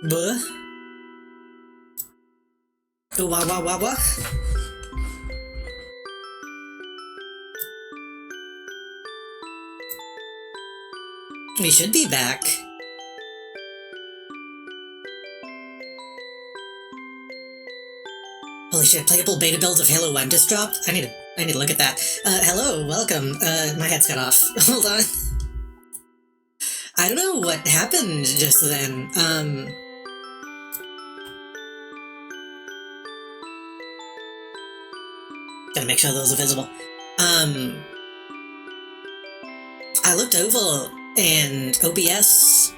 Buh. Wah. We should be back. Holy shit, playable beta build of Halo 1 just dropped? I need to look at that. Hello, welcome. My head's cut off. Hold on. I don't know what happened just then. Gotta make sure those are visible. I looked over and OBS.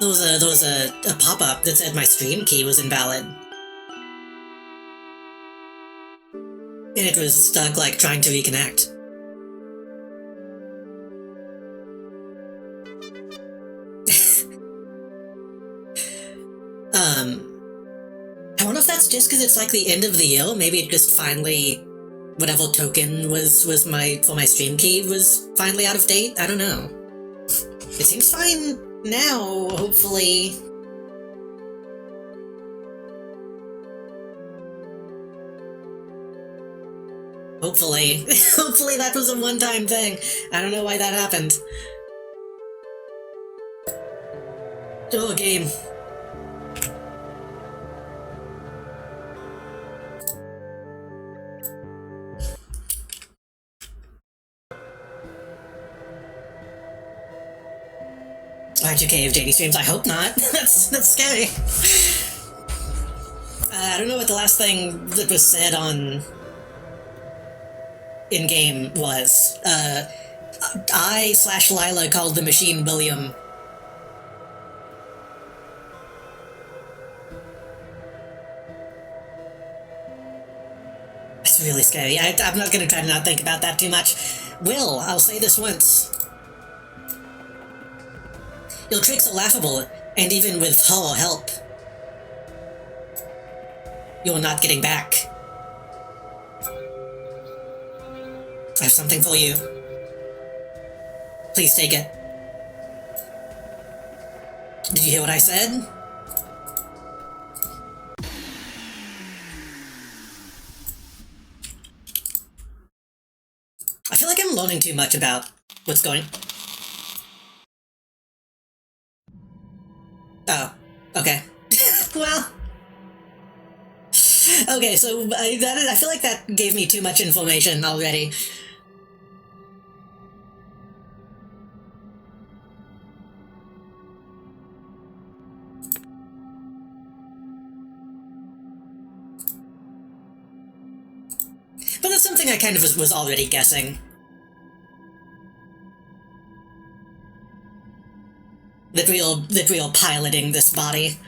There was a pop-up that said my stream key was invalid. And it was stuck, like, trying to reconnect. I wonder if that's just because it's like the end of the year. Maybe it just finally, whatever token was for my stream key was finally out of date. I don't know. It seems fine now, hopefully. Hopefully. Hopefully that was a one-time thing. I don't know why that happened. Oh, game. Y2K of JD streams? I hope not. That's scary. I don't know what the last thing that was said on in-game was. I/Lila called the machine William. That's really scary. I'm not gonna try to not think about that too much. I'll say this once. Your tricks are laughable, and even with her help, you're not getting back. I have something for you. Please take it. Did you hear what I said? I feel like I'm learning too much about what's going... Oh, okay. Well... Okay, so I feel like that gave me too much information already. But that's something I kind of was already guessing. That we are piloting this body.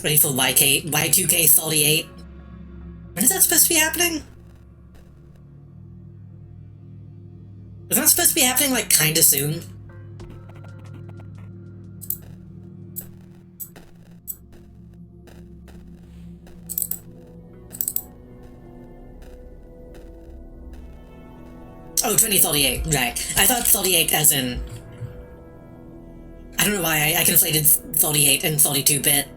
Ready for Y2K38? When is that supposed to be happening? Is that supposed to be happening, like, kinda soon? Oh, 2038, right. I thought 38 as in... I don't know why I conflated 38 and 32-bit.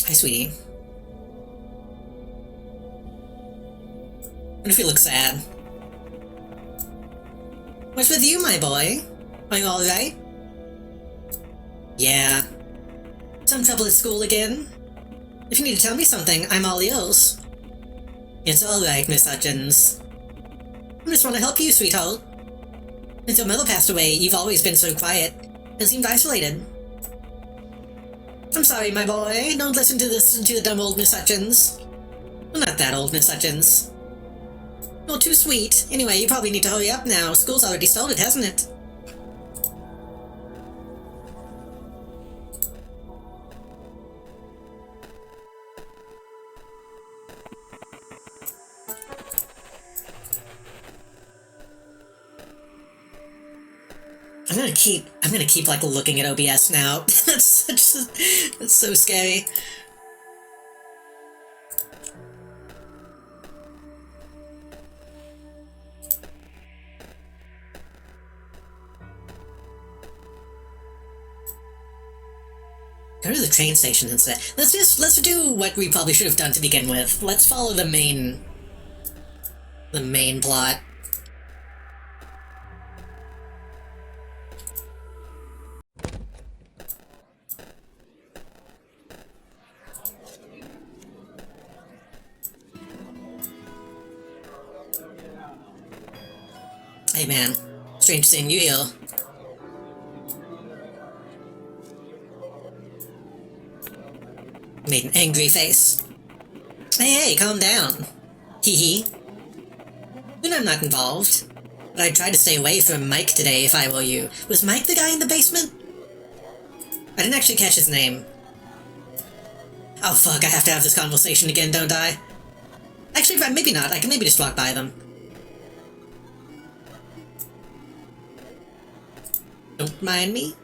Hi, sweetie. What if you look sad? What's with you, my boy? Are you alright? Yeah. Some trouble at school again? If you need to tell me something, I'm all ears. It's alright, Miss Hutchins. I just want to help you, sweetheart. Since your mother passed away, you've always been so quiet and seemed isolated. I'm sorry, my boy. Don't listen to the dumb old Miss Hutchins. Well, not that old, Miss Hutchins. You're too sweet. Anyway, you probably need to hurry up now. School's already started, hasn't it? I'm gonna keep like looking at OBS now. That's so scary. Go to the train station instead. Let's do what we probably should have done to begin with. Let's follow the main plot. Hey man, strange seeing you here. Made an angry face. Hey, calm down. Hee hee. You know I'm not involved. But I'd try to stay away from Mike today if I were you. Was Mike the guy in the basement? I didn't actually catch his name. Oh fuck, I have to have this conversation again, don't I? Actually, maybe not. I can maybe just walk by them. Don't mind me.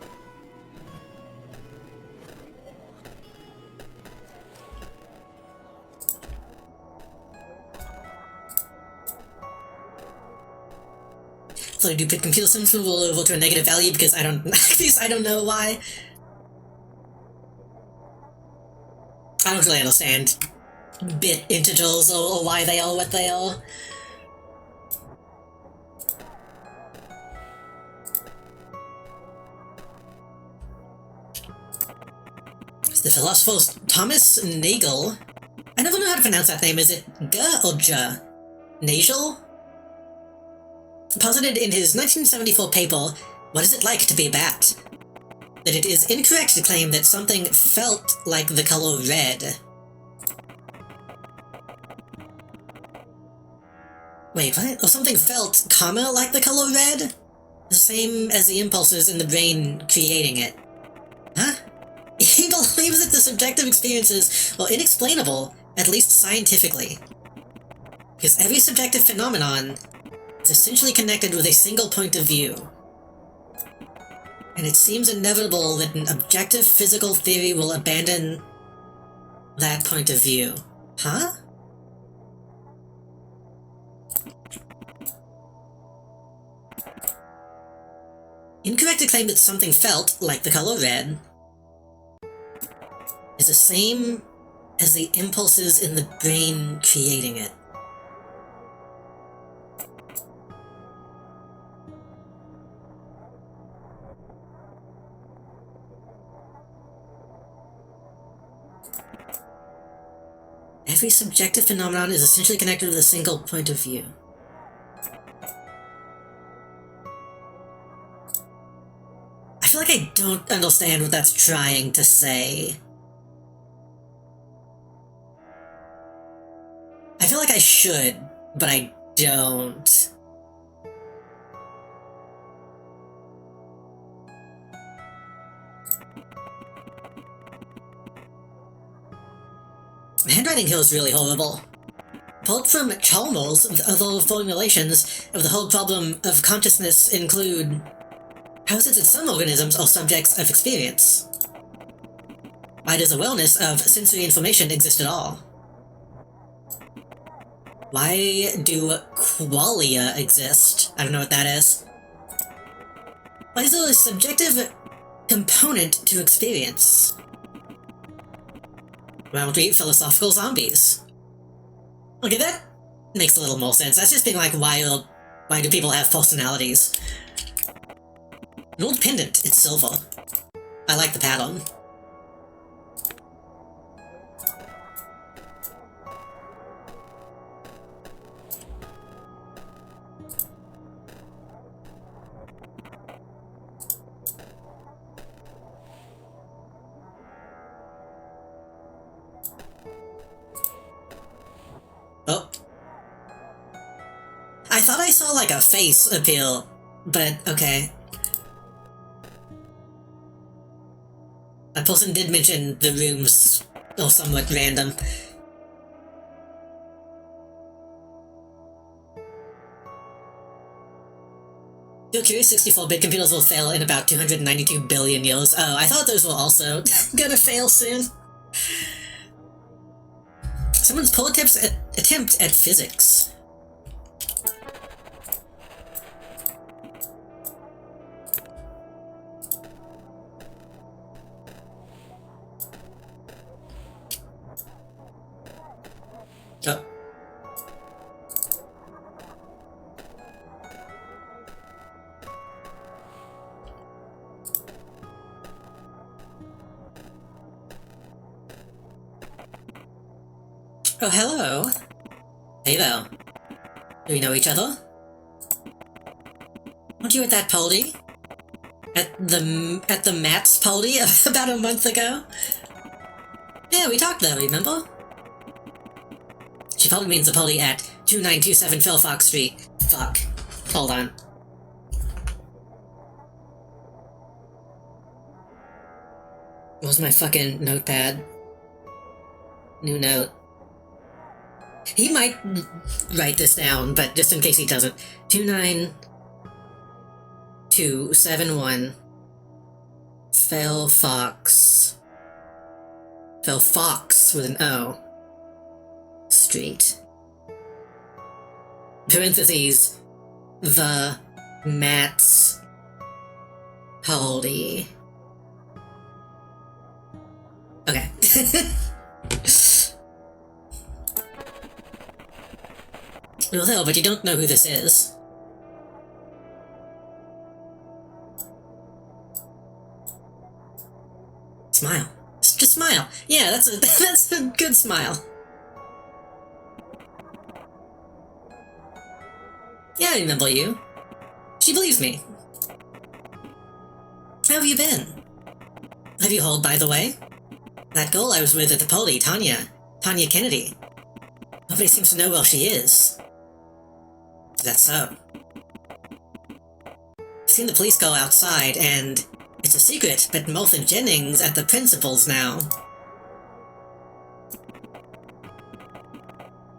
So I do put computer sims will over to a negative value because I don't know why. I don't really understand bit integers or why they are what they are. The philosopher Thomas Nagel. I never know how to pronounce that name. Is it G or J? Nagel? Posited in his 1974 paper, What Is It Like to Be a Bat? That it is incorrect to claim that something felt like the color red. Wait, what? Or something felt, like the color red? The same as the impulses in the brain creating it. Huh? He believes that the subjective experiences are inexplainable, at least scientifically. Because every subjective phenomenon is essentially connected with a single point of view. And it seems inevitable that an objective physical theory will abandon that point of view. Huh? Incorrect to claim that something felt like the color red is the same as the impulses in the brain creating it. Every subjective phenomenon is essentially connected with a single point of view. I feel like I don't understand what that's trying to say. I feel like I should, but I don't. The handwriting here is really horrible. Pulled from Chalmers, other formulations of the whole problem of consciousness include: how is it that some organisms are subjects of experience? Why does awareness of sensory information exist at all? Why do qualia exist? I don't know what that is. Why is there a subjective component to experience? Why don't we eat philosophical zombies? Okay, that makes a little more sense. That's just being like, why do people have personalities? An old pendant, it's silver. I like the pattern. Oh. I thought I saw like a face appear, but okay. That person did mention the rooms are somewhat random. Feel curious, 64-bit computers will fail in about 292 billion years. Oh, I thought those were also gonna fail soon. Someone's poor attempt at physics. Oh. Oh, hello. Hey there. Do we know each other? Weren't you at that party? At the Matt's party about a month ago? Yeah, we talked there, remember? She probably means the party at 2927 Fairfax Street. Fuck. Hold on. Where's my fucking notepad? New note. He might write this down, but just in case he doesn't. 29271 Fairfax with an O Street. Parentheses. The Matt's Party. Okay. Well, hell, but you don't know who this is. Smile. Just smile. Yeah, that's a good smile. Yeah, I remember you. She believes me. How have you been? Have you heard, by the way? That girl I was with at the party, Tanya Kennedy. Nobody seems to know where she is. Is that so? I've seen the police go outside, and it's a secret, but Martha Jennings at the principal's now.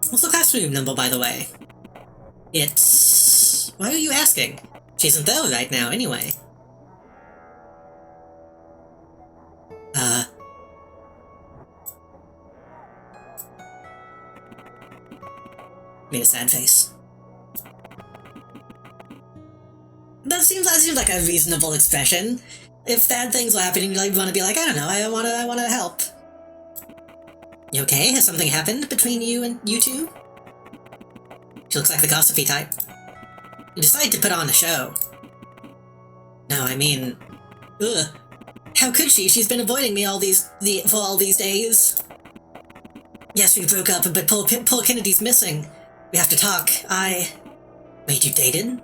What's the classroom number, by the way? It's... Why are you asking? She isn't there right now, anyway. Made a sad face. That seems like a reasonable expression. If bad things are happening, you want to be like, I don't know, I want to help. You okay? Has something happened between you two? She looks like the gossipy type. You decide to put on a show. No, I mean... Ugh. How could she? She's been avoiding me for all these days. Yes, we broke up, but Paul Kennedy's missing. We have to talk. Wait, you dated?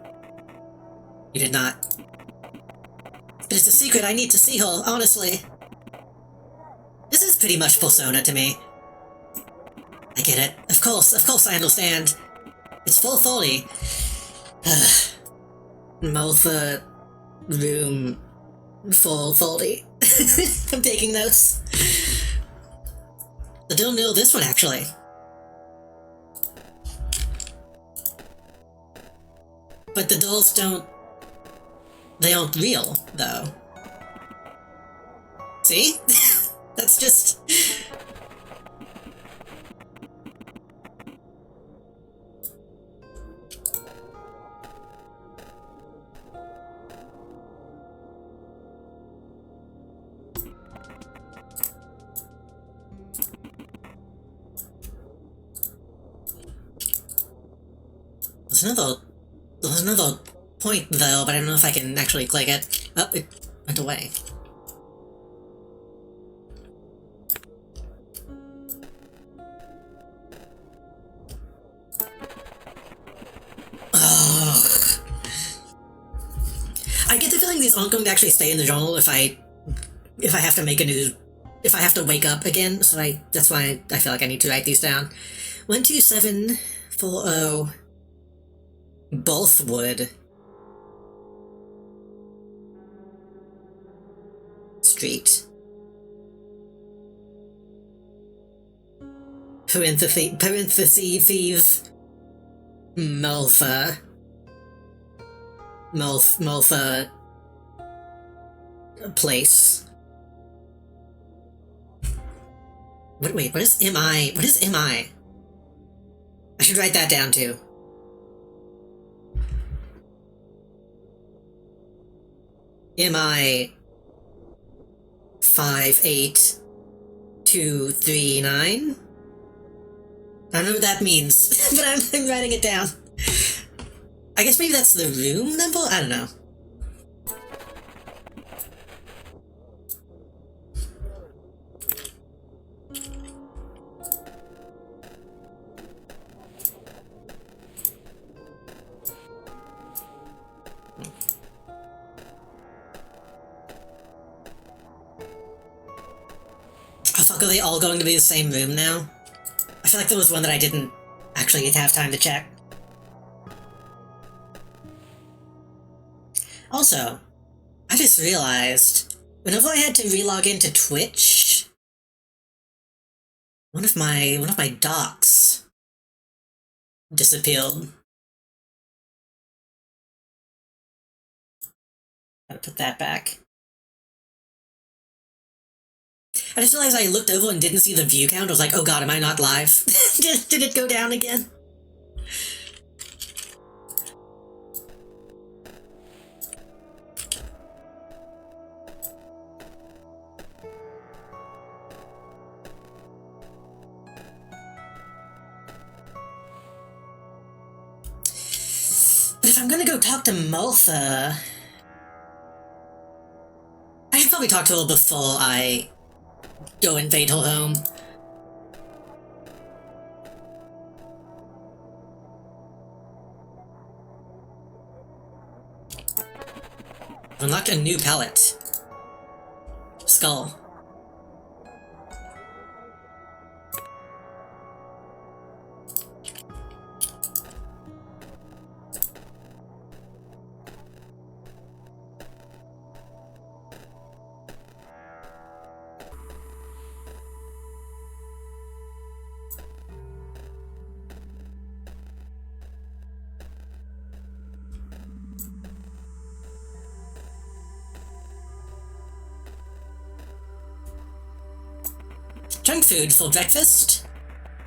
You did not. But it's a secret. I need to see her, honestly. This is pretty much Persona to me. I get it. Of course I understand. It's 4:30. Martha... room... 4:30. I'm taking notes. I don't know this one, actually. But the dolls they aren't real, though. See? That's just... There's another point, though, but I don't know if I can actually click it. Oh, it went away. Ugh. I get the feeling these aren't going to actually stay in the journal if I have to make a new... If I have to wake up again, so that's why I feel like I need to write these down. 12740... Bothwood Street. Parentheses thief Malfa. Malfa place. Wait, what is MI? What is MI? I should write that down too. MI 58239. I don't know what that means, but I'm writing it down. I guess maybe that's the room number? I don't know. Oh fuck, are they all going to be the same room now? I feel like there was one that I didn't actually have time to check. Also, I just realized, whenever I had to relog into Twitch, one of my docs disappeared. Gotta put that back. I just realized I looked over and didn't see the view count. I was like, oh god, am I not live? Did it go down again? But if I'm gonna go talk to Malfa, I should probably talk to her before I go invade her home. Unlock a new palette. Skull. Junk food for breakfast?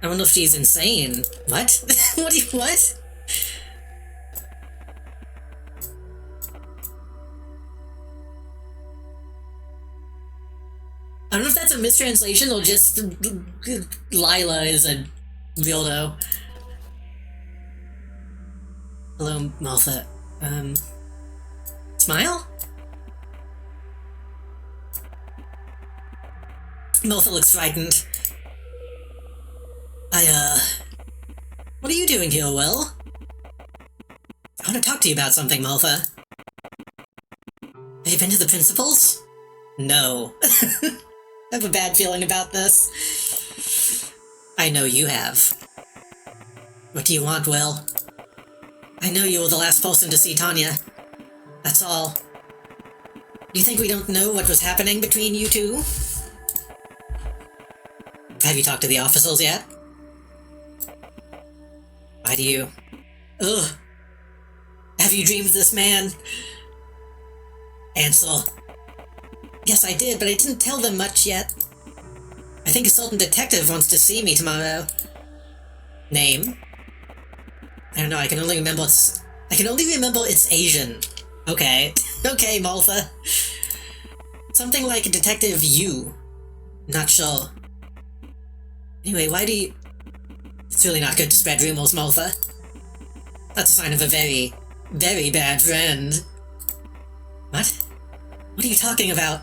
I wonder if she's insane. What? What? I don't know if that's a mistranslation or just Lila is a weirdo. Hello, Malfa. Smile? Malfa looks frightened. What are you doing here, Will? I want to talk to you about something, Malfa. Have you been to the principal's? No. I have a bad feeling about this. I know you have. What do you want, Will? I know you were the last person to see Tanya. That's all. You think we don't know what was happening between you two? Have you talked to the officers yet? Why do you... Ugh. Have you dreamed of this man? Ansel. Yes, I did, but I didn't tell them much yet. I think a certain detective wants to see me tomorrow. Name? I don't know, I can only remember it's Asian. Okay. Okay, Malfa. Something like Detective Yu. Not sure. Anyway, why do you... It's really not good to spread rumors, Malfa. That's a sign of a very, very bad friend. What? What are you talking about?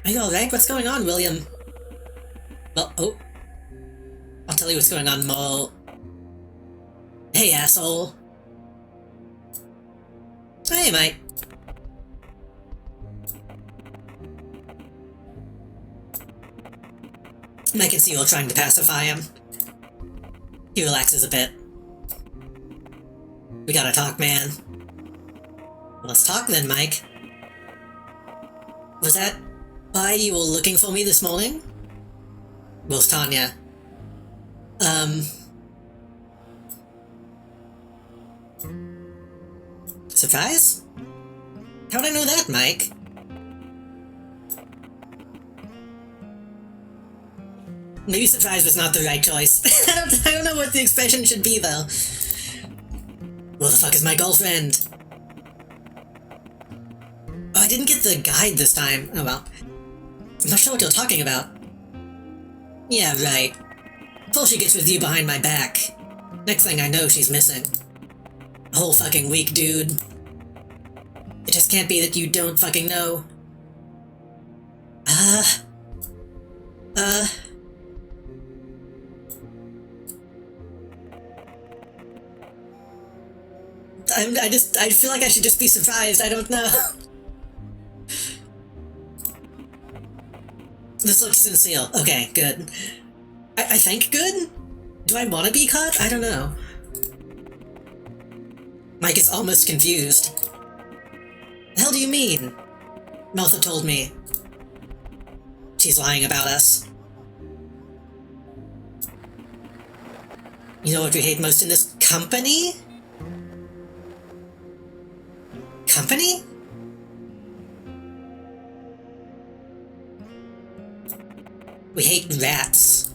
Are you alright? What's going on, William? Well, oh. I'll tell you what's going on, Mole. Hey, asshole. Hey, mate. I can see you're trying to pacify him. He relaxes a bit. We gotta talk, man. Well, let's talk then, Mike. Was that why you were looking for me this morning? Where's Tanya? Surprise? How'd I know that, Mike? Maybe surprise was not the right choice. I don't know what the expression should be, though. Who the fuck is my girlfriend? Oh, I didn't get the guide this time. Oh well. I'm not sure what you're talking about. Yeah, right. Pull she gets with you behind my back. Next thing I know, she's missing. A whole fucking week, dude. It just can't be that you don't fucking know. I feel like I should just be surprised, I don't know. This looks sincere. Okay, good. I think good? Do I want to be caught? I don't know. Mike is almost confused. The hell do you mean? Martha told me. She's lying about us. You know what we hate most in this company? Company? We hate rats.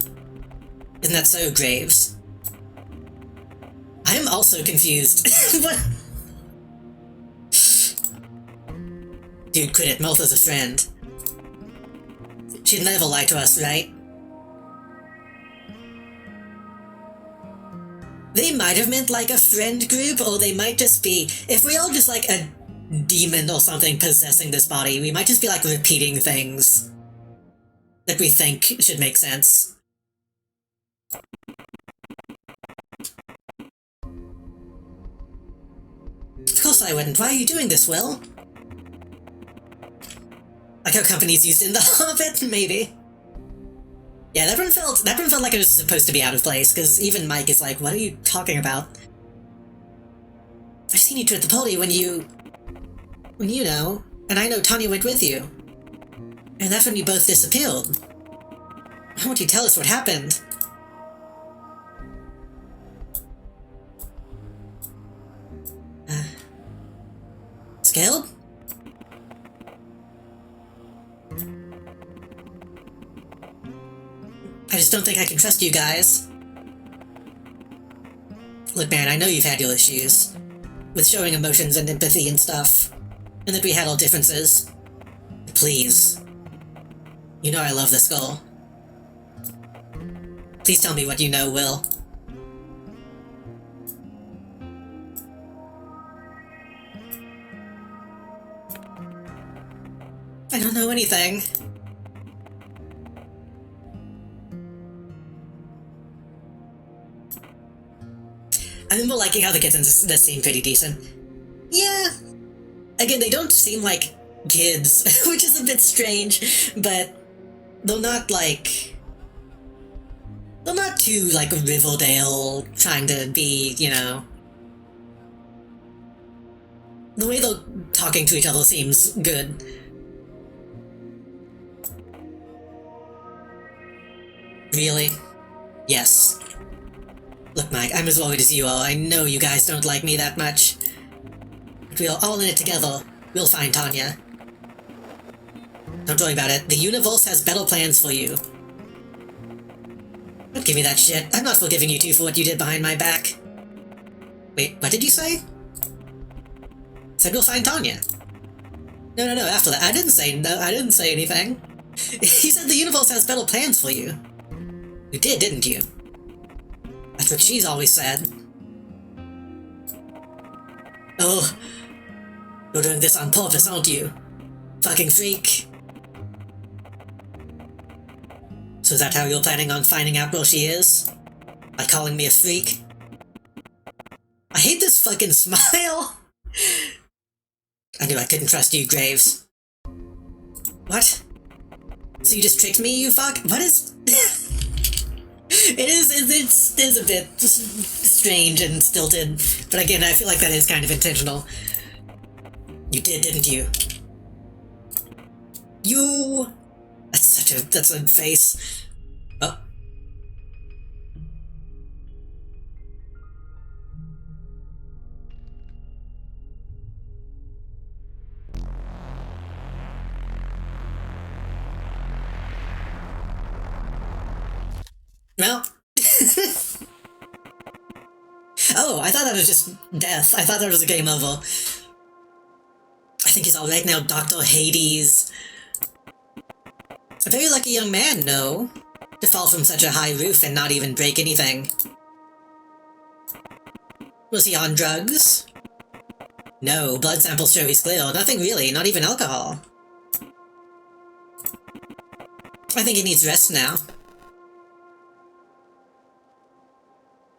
Isn't that so, Graves? I'm also confused. What? Dude, quit it. Martha's a friend. She'd never lie to us, right? They might have meant like a friend group, or they might just be... If we all just like a demon or something possessing this body, we might just be like repeating things that we think should make sense. Of course I wouldn't. Why are you doing this, Will? Like how companies used in The Hobbit, maybe. Yeah, that one felt like it was supposed to be out of place, because even Mike is like, what are you talking about? I've seen you two at the party when you know, and I know Tanya went with you. And that's when you both disappeared. Why won't you tell us what happened? Scared? I just don't think I can trust you guys. Look, man, I know you've had your issues with showing emotions and empathy and stuff, and that we had our differences. Please. You know I love this girl. Please tell me what you know, Will. I don't know anything. I remember liking how the kittens that seem pretty decent. Yeah. Again, they don't seem like kids, which is a bit strange, but they're not like... They're not too, like, Riverdale, trying to be, you know... The way they're talking to each other seems good. Really? Yes. Look, Mike, I'm as worried as you are. I know you guys don't like me that much. But we're all in it together. We'll find Tanya. Don't worry about it. The universe has better plans for you. Don't give me that shit. I'm not forgiving you two for what you did behind my back. Wait, what did you say? Said we'll find Tanya. No, after that. I didn't say anything. You said the universe has better plans for you. You did, didn't you? That's what she's always said. Oh, you're doing this on purpose, aren't you? Fucking freak. So is that how you're planning on finding out where she is? By calling me a freak? I hate this fucking smile! I knew I couldn't trust you, Graves. What? So you just tricked me, you fuck? What is... It's a bit strange and stilted, but again, I feel like that is kind of intentional. You did, didn't you? You... That's a face. Oh. Well... Oh, I thought that was just death. I thought that was a game over. I think he's alright now, Dr. Hades. A very lucky young man, no? To fall from such a high roof and not even break anything. Was he on drugs? No, blood samples show he's clear. Nothing really, not even alcohol. I think he needs rest now.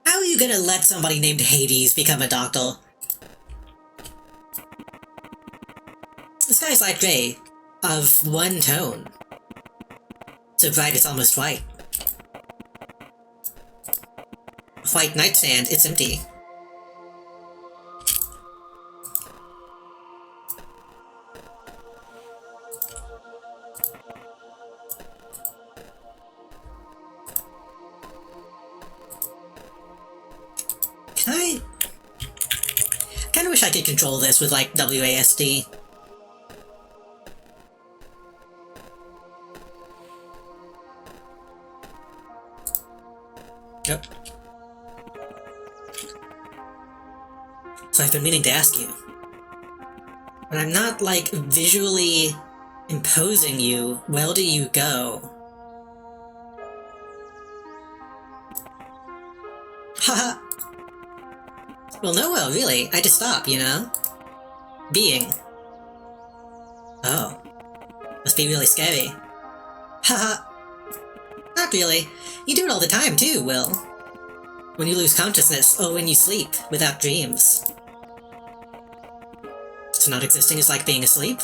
How are you gonna let somebody named Hades become a doctor? This guy's like gray, of one tone. So bright it's almost white. White nightstand, it's empty. I kinda wish I could control this with, like, WASD. Yep. So I've been meaning to ask you. When I'm not, like, visually imposing you, where do you go? Haha. Well, nowhere, really. I just stop, you know? Being. Oh. Must be really scary. Haha. Not really. You do it all the time, too, Will. When you lose consciousness, or when you sleep, without dreams. So not existing is like being asleep?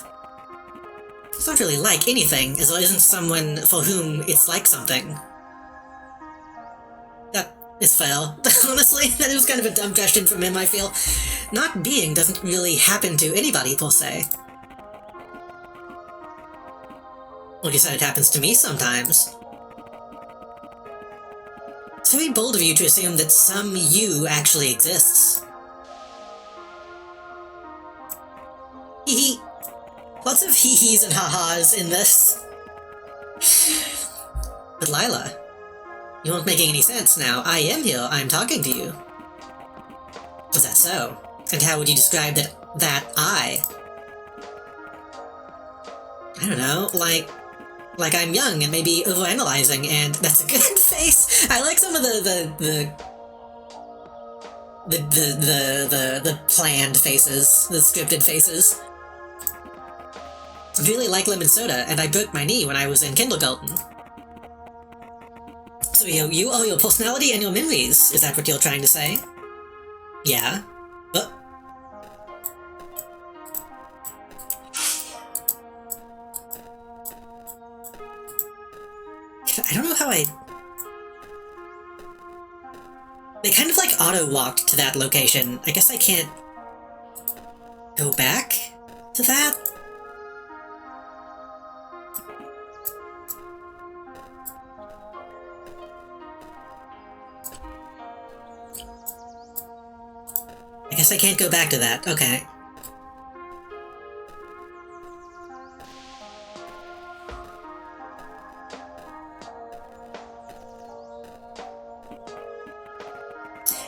It's not really like anything, as there isn't someone for whom it's like something. That is fair. Honestly, that was kind of a dumb question from him, I feel. Not being doesn't really happen to anybody, per se. Like you said, it happens to me sometimes. It's very bold of you to assume that some you actually exists. Hee-hee. Lots of hee-hees and ha-has in this. But Lila, you aren't making any sense now. I am here, I'm talking to you. Was that so? And how would you describe that I don't know, like I'm young and maybe overanalyzing, and that's a good face. I like some of the planned faces, the scripted faces. I really like lemon soda, and I broke my knee when I was in kindergarten. So you owe your personality and your memories, is that what you're trying to say? Yeah. I don't know how They kind of like auto-walked to that location. I guess I can't go back to that? I guess I can't go back to that. Okay.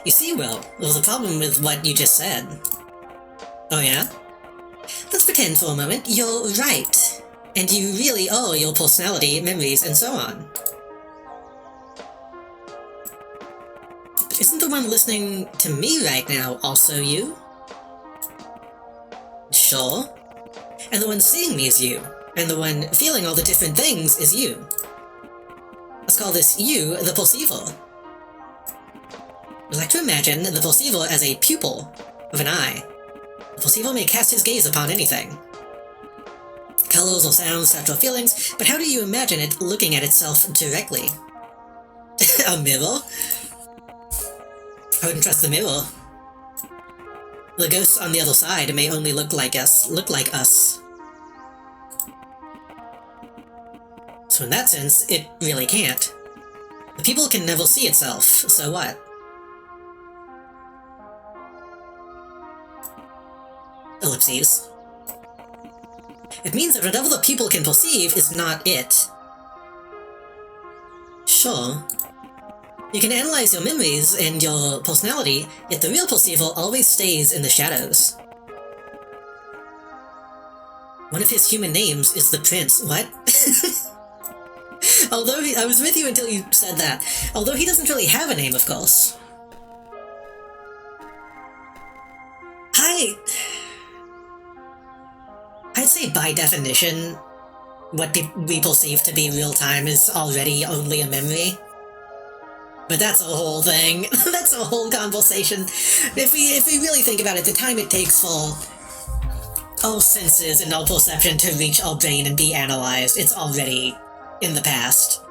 You see, Will, there was a problem with what you just said. Oh yeah? Let's pretend for a moment you're right, and you really are your personality, memories, and so on. But isn't the one listening to me right now also you? Sure. And the one seeing me is you, and the one feeling all the different things is you. Let's call this you the perceiver. I like to imagine the perceiver as a pupil of an eye. The perceiver may cast his gaze upon anything. Colors or sounds, touch or feelings, but how do you imagine it looking at itself directly? A mirror? I wouldn't trust the mirror. The ghosts on the other side may only look like us. So in that sense, it really can't. The people can never see itself, so what? Ellipses. It means that whatever the people can perceive is not it. Sure. You can analyze your memories and your personality, yet the real Percival always stays in the shadows. One of his human names is the Prince. What? I was with you until you said that. Although he doesn't really have a name, of course. I'd say by definition, what we perceive to be real time is already only a memory. But that's a whole thing. That's a whole conversation. If we really think about it, the time it takes for all senses and all perception to reach our brain and be analyzed, it's already in the past.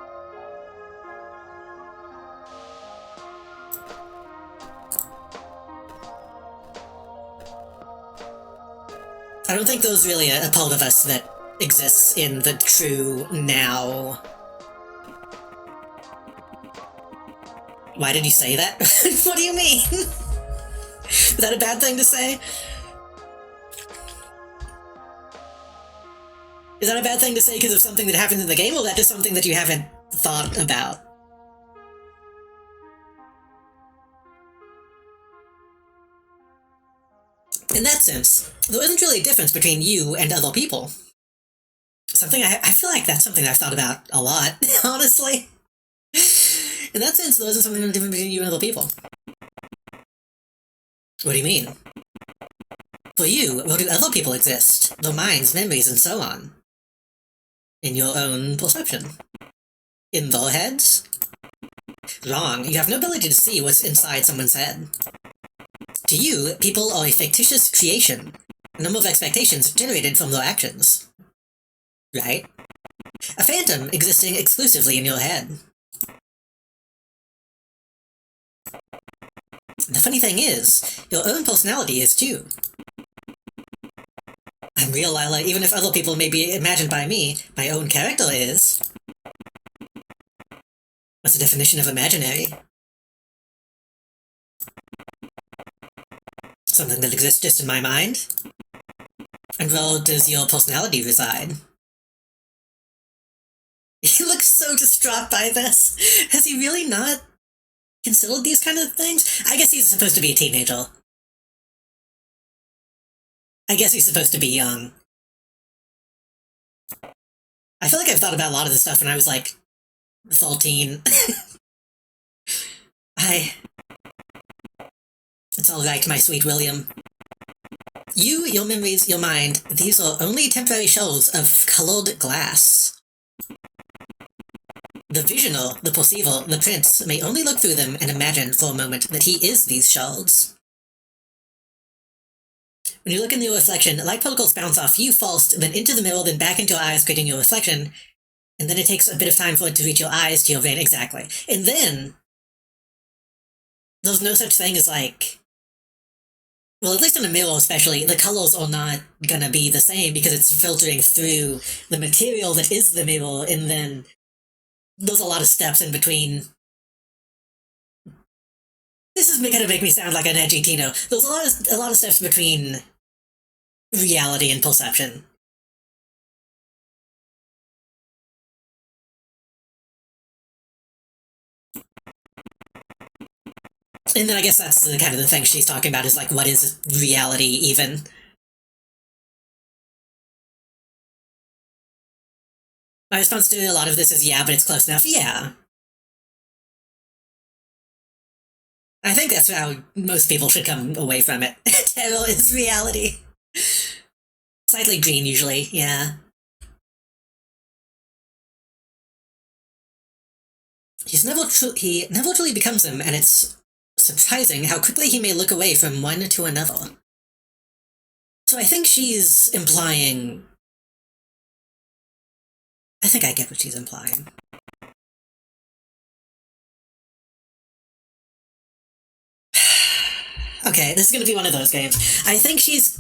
I don't think there's really a part of us that exists in the true now. Why did you say that? What do you mean? Is that a bad thing to say? Is that a bad thing to say because of something that happens in the game, or that just something that you haven't thought about? In that sense, there isn't really a difference between you and other people. I feel like that's something I've thought about a lot, honestly. In that sense, there isn't something different between you and other people. What do you mean? For you, where do other people exist? Their minds, memories, and so on. In your own perception. In their heads? Wrong. You have no ability to see what's inside someone's head. To you, people are a fictitious creation, a number of expectations generated from their actions. Right? A phantom existing exclusively in your head. The funny thing is, your own personality is too. I'm real, Lila, even if other people may be imagined by me, my own character is. What's the definition of imaginary? Something that exists just in my mind? And where does your personality reside? He looks so distraught by this. Has he really not considered these kind of things? I guess he's supposed to be a teenager. I guess he's supposed to be young. I feel like I've thought about a lot of this stuff when I was like 13. It's alright, my sweet William. You, your memories, your mind, these are only temporary shells of colored glass. The visioner, the perceiver, the prince may only look through them and imagine for a moment that he is these shells. When you look in your reflection, light particles bounce off you first, then into the mirror, then back into your eyes, creating your reflection, and then it takes a bit of time for it to reach your eyes to your brain, exactly. And then, there's no such thing as like, well, at least in a mirror especially, the colors are not gonna be the same because it's filtering through the material that is the mirror, and then there's a lot of steps in between. This is gonna make me sound like an edgy Tino. There's a lot of steps between reality and perception. And then I guess that's the kind of the thing she's talking about, is like, what is reality even? My response to a lot of this is, yeah, but it's close enough. Yeah. I think that's how most people should come away from it. Terror is reality. Slightly green, usually, yeah. He never truly becomes them, and it's surprising how quickly he may look away from one to another. So I think she's implying... I think I get what she's implying. Okay, this is gonna be one of those games. I think she's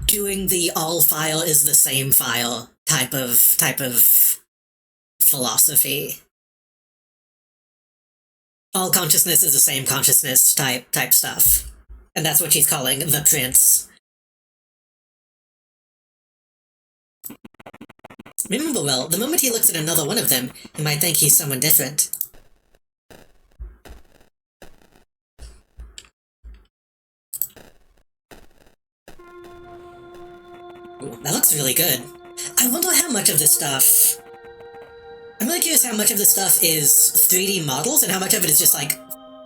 doing the all file is the same file type of philosophy. All consciousness is the same consciousness type stuff. And that's what she's calling the prince. Remember well, the moment he looks at another one of them, he might think he's someone different. That looks really good. I wonder how much of this stuff... I'm really curious how much of this stuff is 3D models and how much of it is just, like,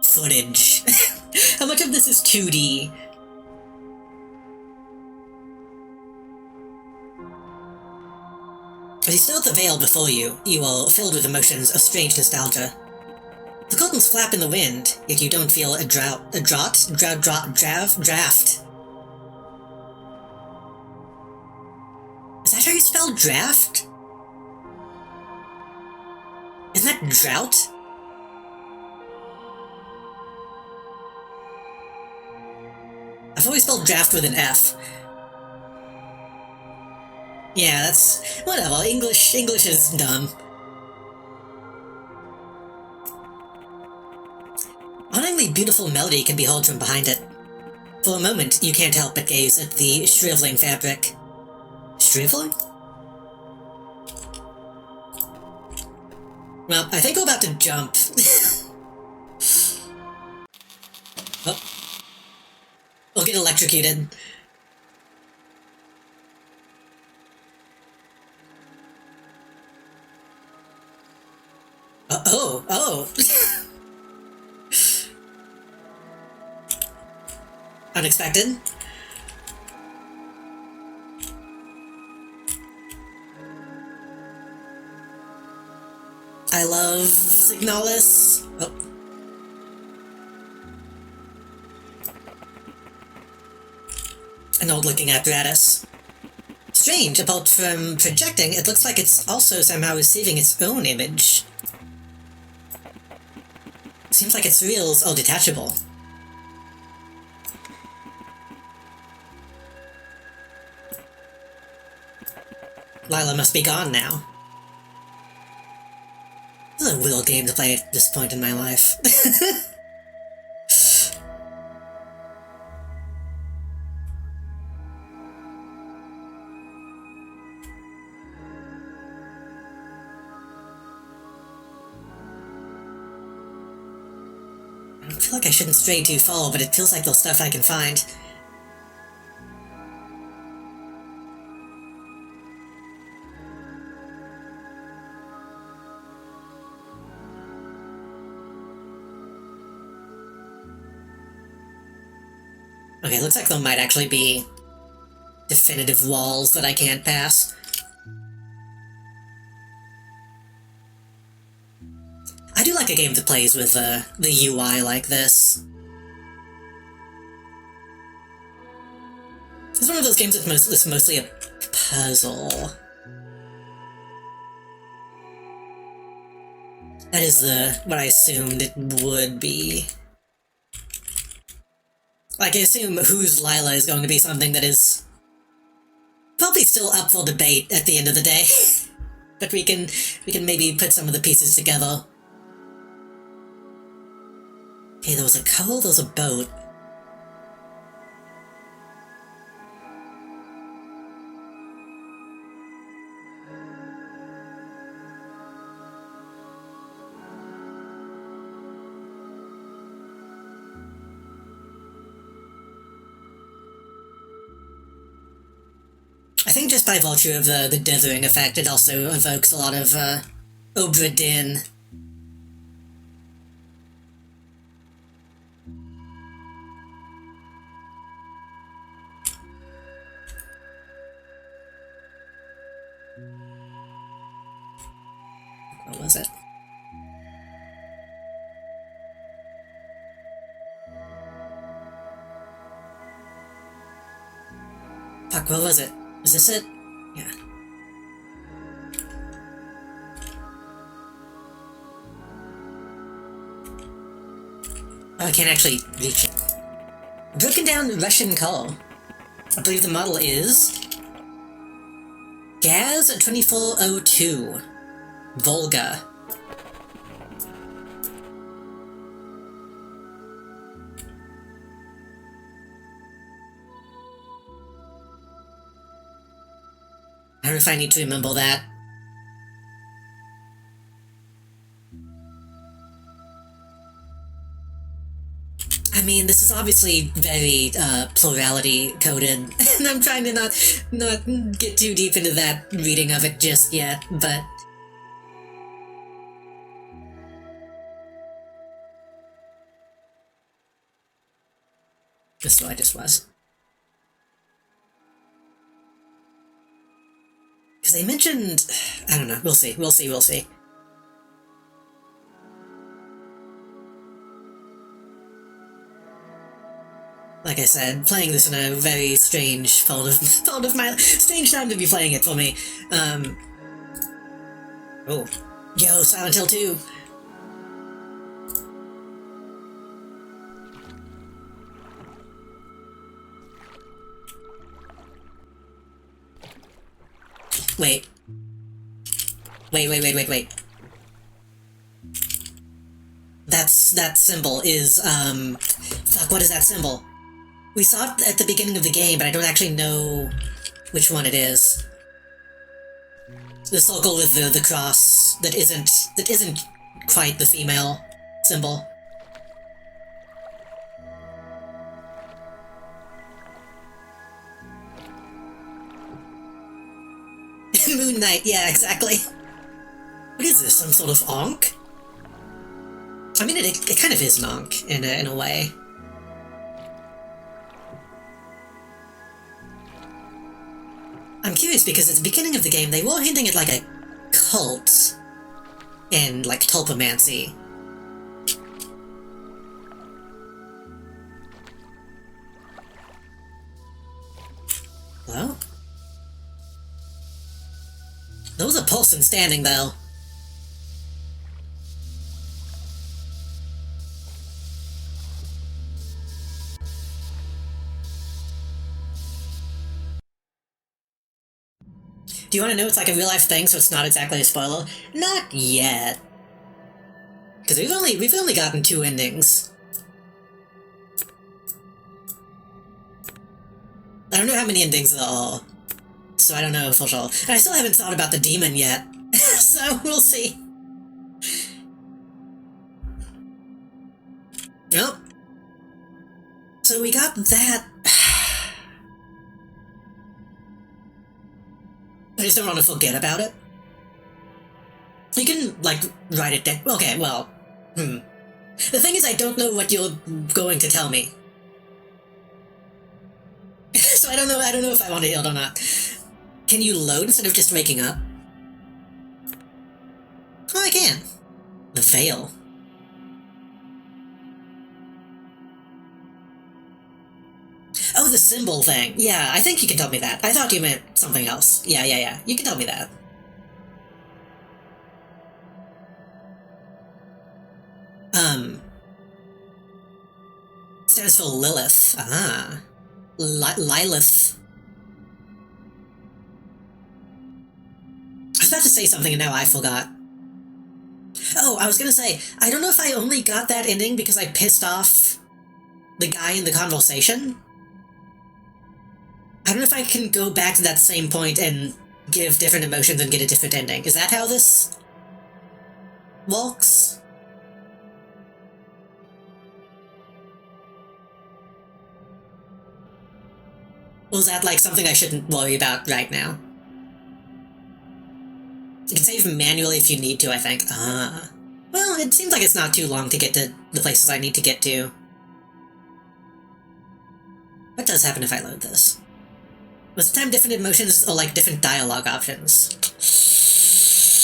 footage. How much of this is 2D? As you still at the veil before you, you are filled with emotions of strange nostalgia. The curtains flap in the wind, yet you don't feel a draft. Is that how you spell draft? Isn't that drought? I've always spelled draft with an F. Yeah, that's... whatever, English is dumb. Hauntingly beautiful melody can be heard from behind it. For a moment, you can't help but gaze at the shriveling fabric. Shriveling? Well, I think we're about to jump. Oh. We'll get electrocuted. Oh. Unexpected. I love Signalis. Oh. An old-looking apparatus. Strange, apart from projecting, it looks like it's also somehow receiving its own image. Seems like its reels are detachable. Lila must be gone now. This is a real game to play at this point in my life. I feel like I shouldn't stray too far, but it feels like there's stuff I can find. Okay, looks like there might actually be definitive walls that I can't pass. I do like a game that plays with the UI like this. It's one of those games that's mostly a puzzle. That is what I assumed it would be. Like, I assume who's Lila is going to be something that is probably still up for debate at the end of the day. But we can maybe put some of the pieces together. Okay, there was a couple, there was a boat. I think just by virtue of the dithering effect, it also evokes a lot of Obra Dinn. What was it? Fuck, what was it? Was this it? Yeah. Oh, I can't actually reach it. Broken down Russian car. I believe the model is Gaz 2402 Volga. I don't know if I need to remember that. I mean, this is obviously very plurality coded, and I'm trying to not get too deep into that reading of it just yet, but just so I just was. Because they mentioned, I don't know, we'll see. Like I said, playing this in a very strange fault of my strange time to be playing it for me. Oh, yo, Silent Hill 2. Wait. That symbol is, fuck, what is that symbol? We saw it at the beginning of the game, but I don't actually know which one it is. The circle with the cross that isn't quite the female symbol. Moon Knight, yeah, exactly. What is this, some sort of Ankh? I mean, it kind of is an Ankh, in a way. I'm curious because at the beginning of the game, they were hinting at, like, a cult and, like, tulpomancy. Hello? There was a person standing, though. Do you want to know it's like a real-life thing, so it's not exactly a spoiler? Not yet. Because we've only gotten 2 endings. I don't know how many endings there are, so I don't know for sure. And I still haven't thought about the demon yet, so we'll see. Well, so we got that. I just don't want to forget about it. You can, like, write it down. Okay, well, The thing is, I don't know what you're going to tell me. So I don't know if I want to heal or not. Can you load instead of just waking up? Oh, I can. The veil. Oh, the symbol thing. Yeah, I think you can tell me that. I thought you meant something else. Yeah. You can tell me that. Stands for Lilith. Ah. Lilith. I was about to say something and now I forgot. Oh, I was gonna say, I don't know if I only got that ending because I pissed off the guy in the conversation. I don't know if I can go back to that same point and give different emotions and get a different ending. Is that how this works? Or is that like something I shouldn't worry about right now? You can save manually if you need to, I think. Ah. Well, it seems like it's not too long to get to the places I need to get to. What does happen if I load this? Was the time different emotions or like different dialogue options?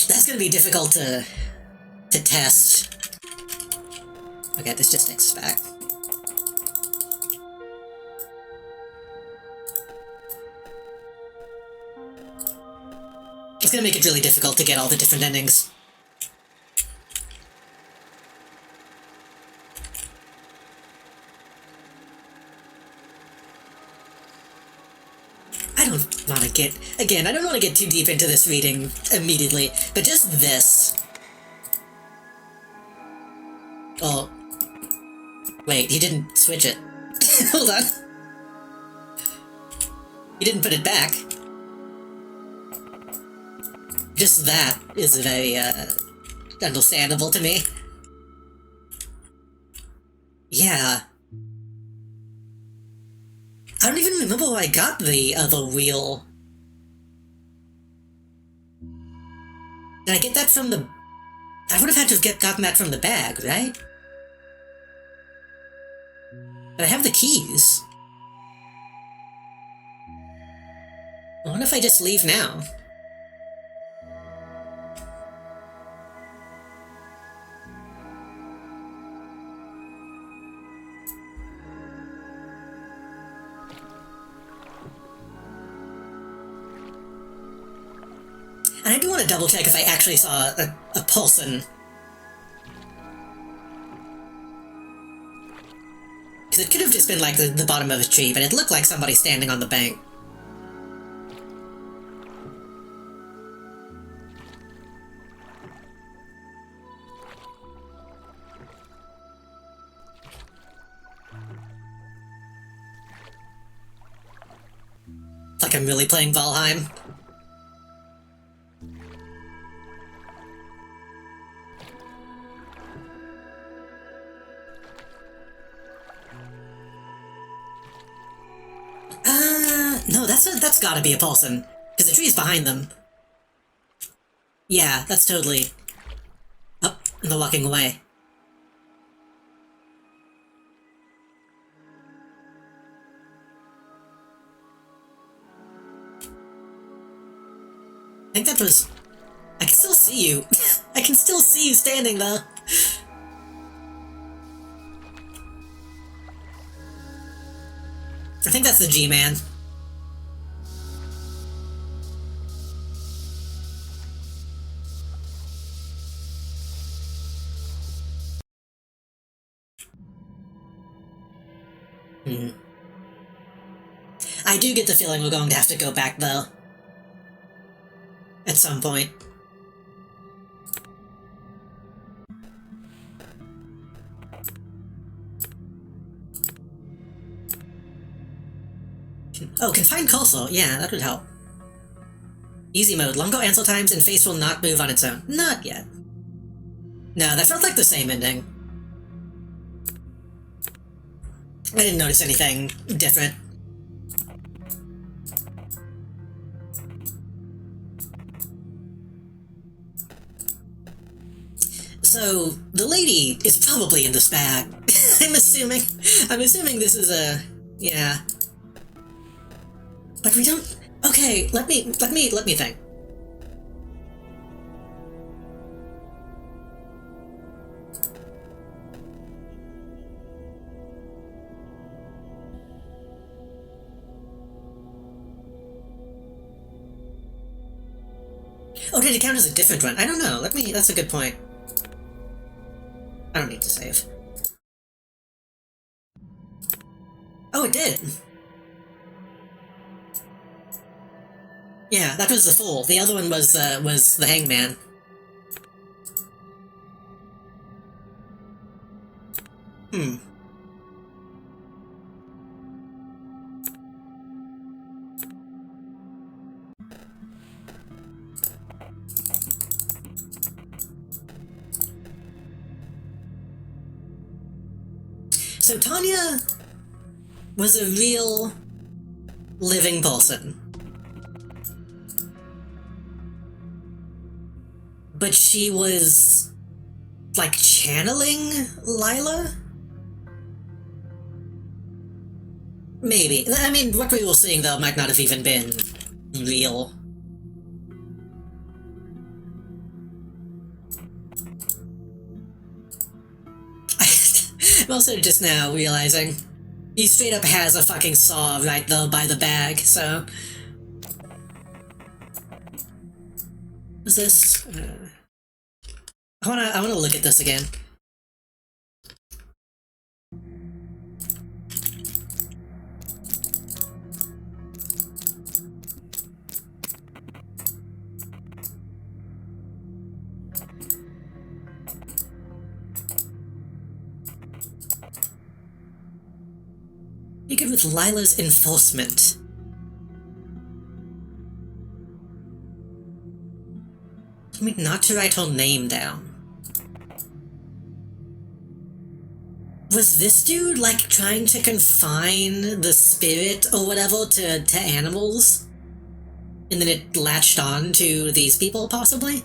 That's gonna be difficult to test. Okay, this just takes us back. It's gonna make it really difficult to get all the different endings. I don't want to get... Again, I don't want to get too deep into this reading immediately, but just this. Oh. Wait, he didn't switch it. Hold on. He didn't put it back. Just that is very, understandable to me. Yeah. I don't even remember where I got the other wheel. Did I get that from the... I would have had to have gotten that from the bag, right? But I have the keys. I wonder if I just leave now. And I do want to double check if I actually saw a Paulson. Because it could have just been like the bottom of a tree, but it looked like somebody standing on the bank. It's like I'm really playing Valheim. No, that's gotta be a Paulson. Because the tree's behind them. Yeah, that's totally... Oh, and they're walking away. I think that was... I can still see you. I can still see you standing there. I think that's the G-Man. I do get the feeling we're going to have to go back, though. At some point. Oh, confined cursor. Yeah, that would help. Easy mode. Longer answer times and face will not move on its own. Not yet. No, that felt like the same ending. I didn't notice anything different. So, the lady is probably in this bag. I'm assuming this is a... yeah. But we don't... Okay, let me think. Oh, did it count as a different one? I don't know. That's a good point. I don't need to save. Oh, it did! Yeah, that was the Fool. The other one was the Hangman. So Tanya was a real living person. But she was like channeling Lila? Maybe. I mean, what we were seeing though might not have even been real. I'm also just now realizing he straight up has a fucking saw right though by the bag, so... What's this? I wanna look at this again. You good with Lila's enforcement. I mean, not to write her name down. Was this dude, like, trying to confine the spirit or whatever to animals? And then it latched on to these people, possibly?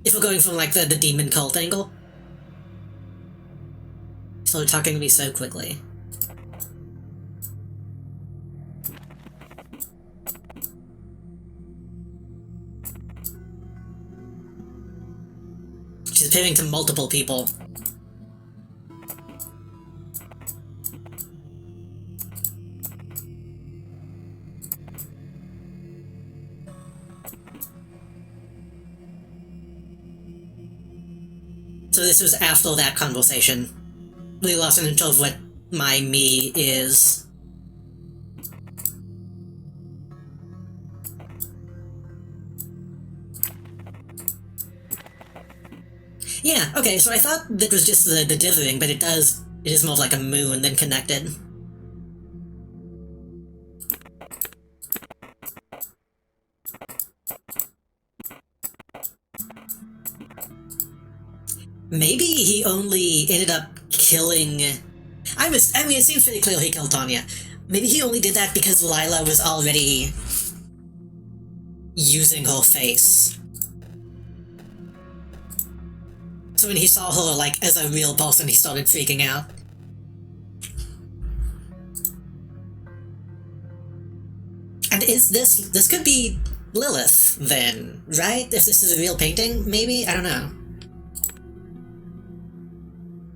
If we're going from, like, the demon cult angle. Started talking to me so quickly. She's appearing to multiple people. So this was after that conversation. We lost in of what my me is. Yeah, okay, so I thought that was just the dithering, but it is more of like a moon than connected. Maybe he only ended up killing... I mean, it seems pretty clear he killed Tanya. Maybe he only did that because Lila was already using her face. So when he saw her, like, as a real person, he started freaking out. And this could be Lilith, then, right? If this is a real painting, maybe? I don't know.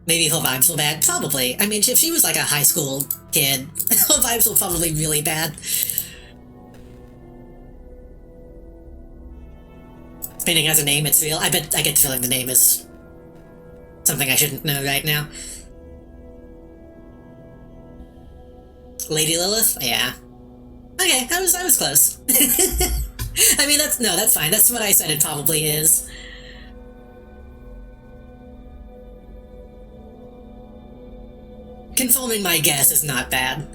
Maybe her vibes were bad? Probably. I mean, if she was like a high school kid, her vibes were probably really bad. Painting has a name, it's real. I get the feeling the name is something I shouldn't know right now. Lady Lilith? Yeah. Okay, I was close. I mean, that's fine. That's what I said it probably is. Confirming my guess is not bad.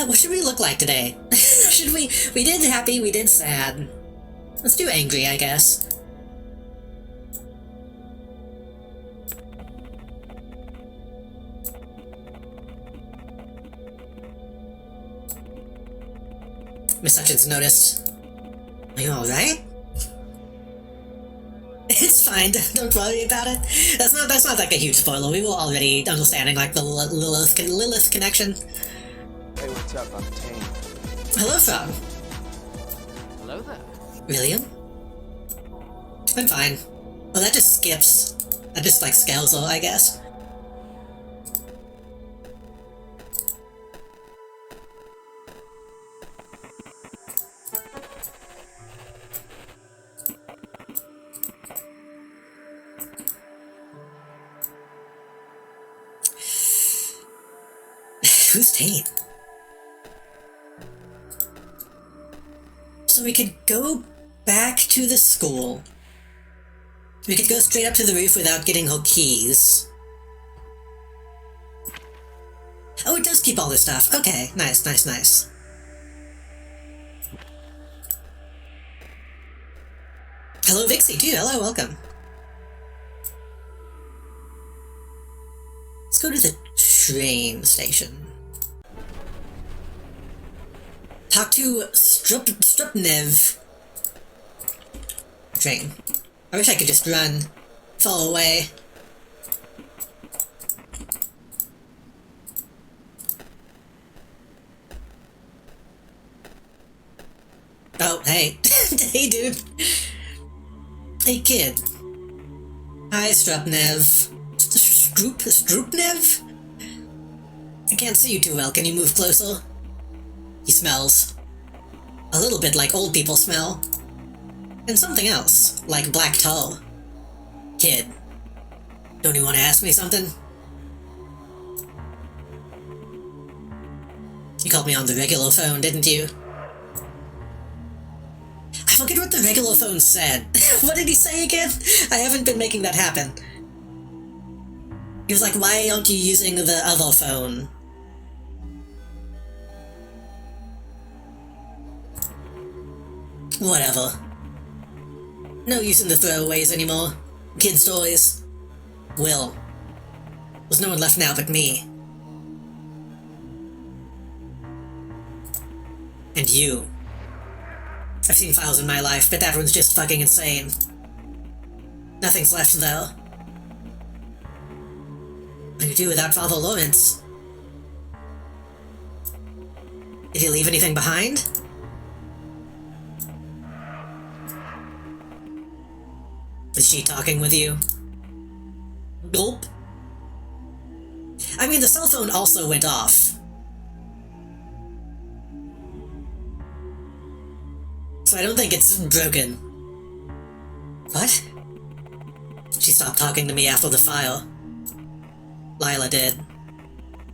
What should we look like today? Should we did happy, we did sad. Let's do angry, I guess. Miss Hutchins noticed. Are you alright? It's fine, don't worry about it. That's not like a huge spoiler. We were already understanding like the Lilith connection. Hey, what's up? I'm Tane. Hello, Frog. Hello there. William? I'm fine. Well, that just skips. That just like scales her, I guess. Who's Tate? So we could go back to the school. We could go straight up to the roof without getting her keys. Oh, it does keep all this stuff. Okay, nice, nice, nice. Hello, Vixie, too. Hello, welcome. Let's go to the train station. Talk to Strupnev. Train. I wish I could just run. Fall away. Oh, hey. Hey, dude. Hey, kid. Hi, Strupnev. Strupnev? I can't see you too well. Can you move closer? He smells. A little bit like old people smell. And something else, like black tar. Kid, don't you want to ask me something? You called me on the regular phone, didn't you? I forget what the regular phone said. What did he say again? I haven't been making that happen. He was like, why aren't you using the other phone? Whatever. No use in the throwaways anymore. Kids' toys. Will. There's no one left now but me. And you. I've seen files in my life, but that one's just fucking insane. Nothing's left, though. What do you do without Father Lawrence? Did he leave anything behind? Is she talking with you? Gulp. I mean, the cell phone also went off. So I don't think it's broken. What? She stopped talking to me after the file. Lila did.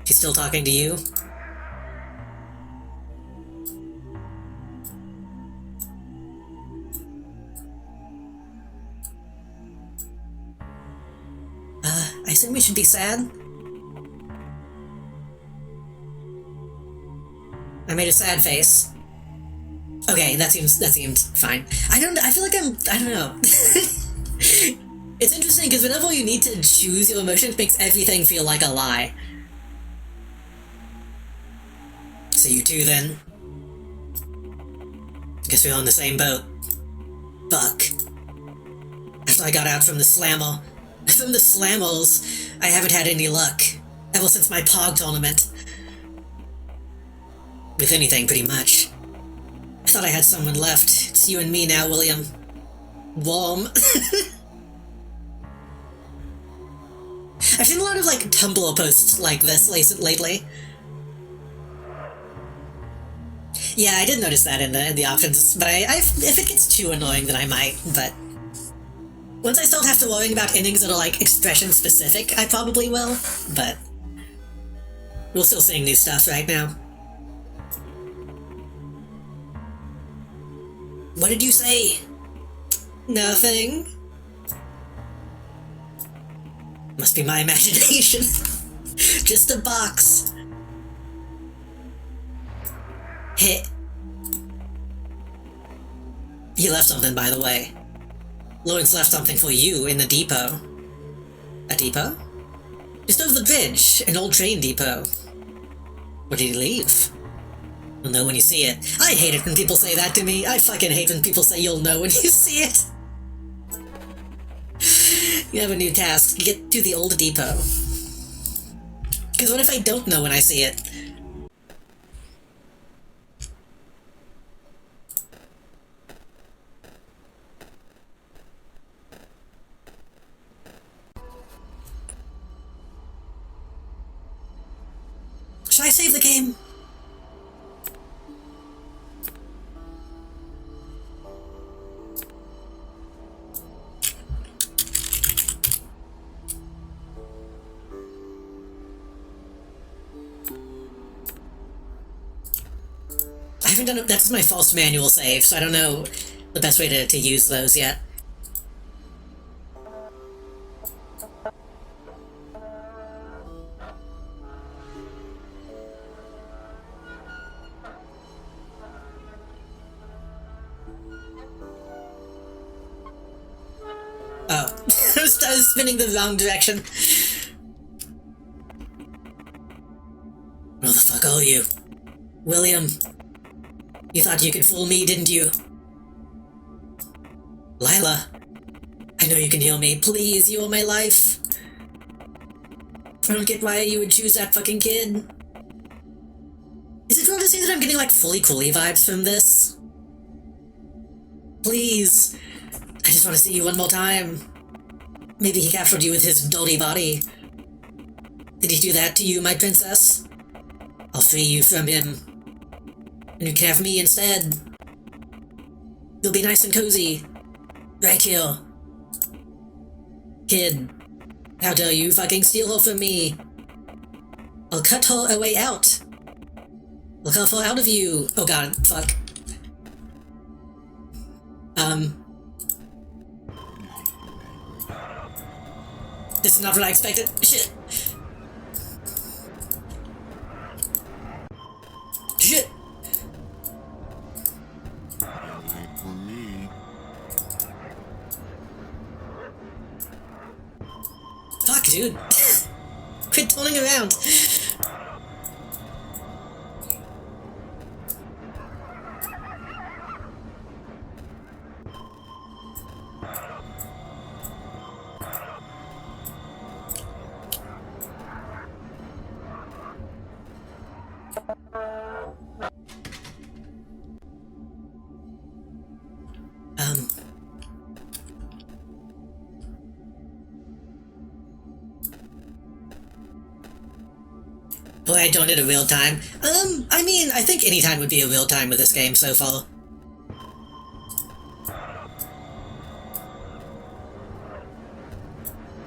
She's still talking to you? I assume we should be sad? I made a sad face. Okay, that seems fine. I feel like I don't know. It's interesting because whenever you need to choose your emotions, it makes everything feel like a lie. So you two then? Guess we're on the same boat. Fuck. After I got out from the Slammel, I haven't had any luck. Ever since my Pog tournament. With anything, pretty much. I thought I had someone left. It's you and me now, William. Warm. I've seen a lot of, like, Tumblr posts like this lately. Yeah, I did notice that in the options, but if it gets too annoying, then I might, but... Once I start have to worry about endings that are, like, expression-specific, I probably will, but... We're still seeing new stuff right now. What did you say? Nothing? Must be my imagination. Just a box. Hey. He left something, by the way. Lawrence left something for you in the depot. A depot? Just over the bridge, an old train depot. Where did he leave? You'll know when you see it. I hate it when people say that to me. I fucking hate when people say you'll know when you see it. You have a new task. Get to the old depot. Because what if I don't know when I see it? Should I save the game? I haven't done it. That's my false manual save, so I don't know the best way to use those yet. Oh, I was spinning the wrong direction. Where the fuck are you? William. You thought you could fool me, didn't you? Lila. I know you can heal me. Please, you are my life. I don't get why you would choose that fucking kid. Is it wrong to say that I'm getting, like, fully Cooley vibes from this? Please. I just want to see you one more time. Maybe he captured you with his dirty body. Did he do that to you, my princess? I'll free you from him. And you can have me instead. You'll be nice and cozy. Right here. Kid, how dare you fucking steal her from me? I'll cut her a way out. I'll cut her out of you. Oh god, fuck. This is not what I expected. Shit. Shit. dude. Quit turning around. Boy, I don't need a real time. I mean, I think any time would be a real time with this game so far.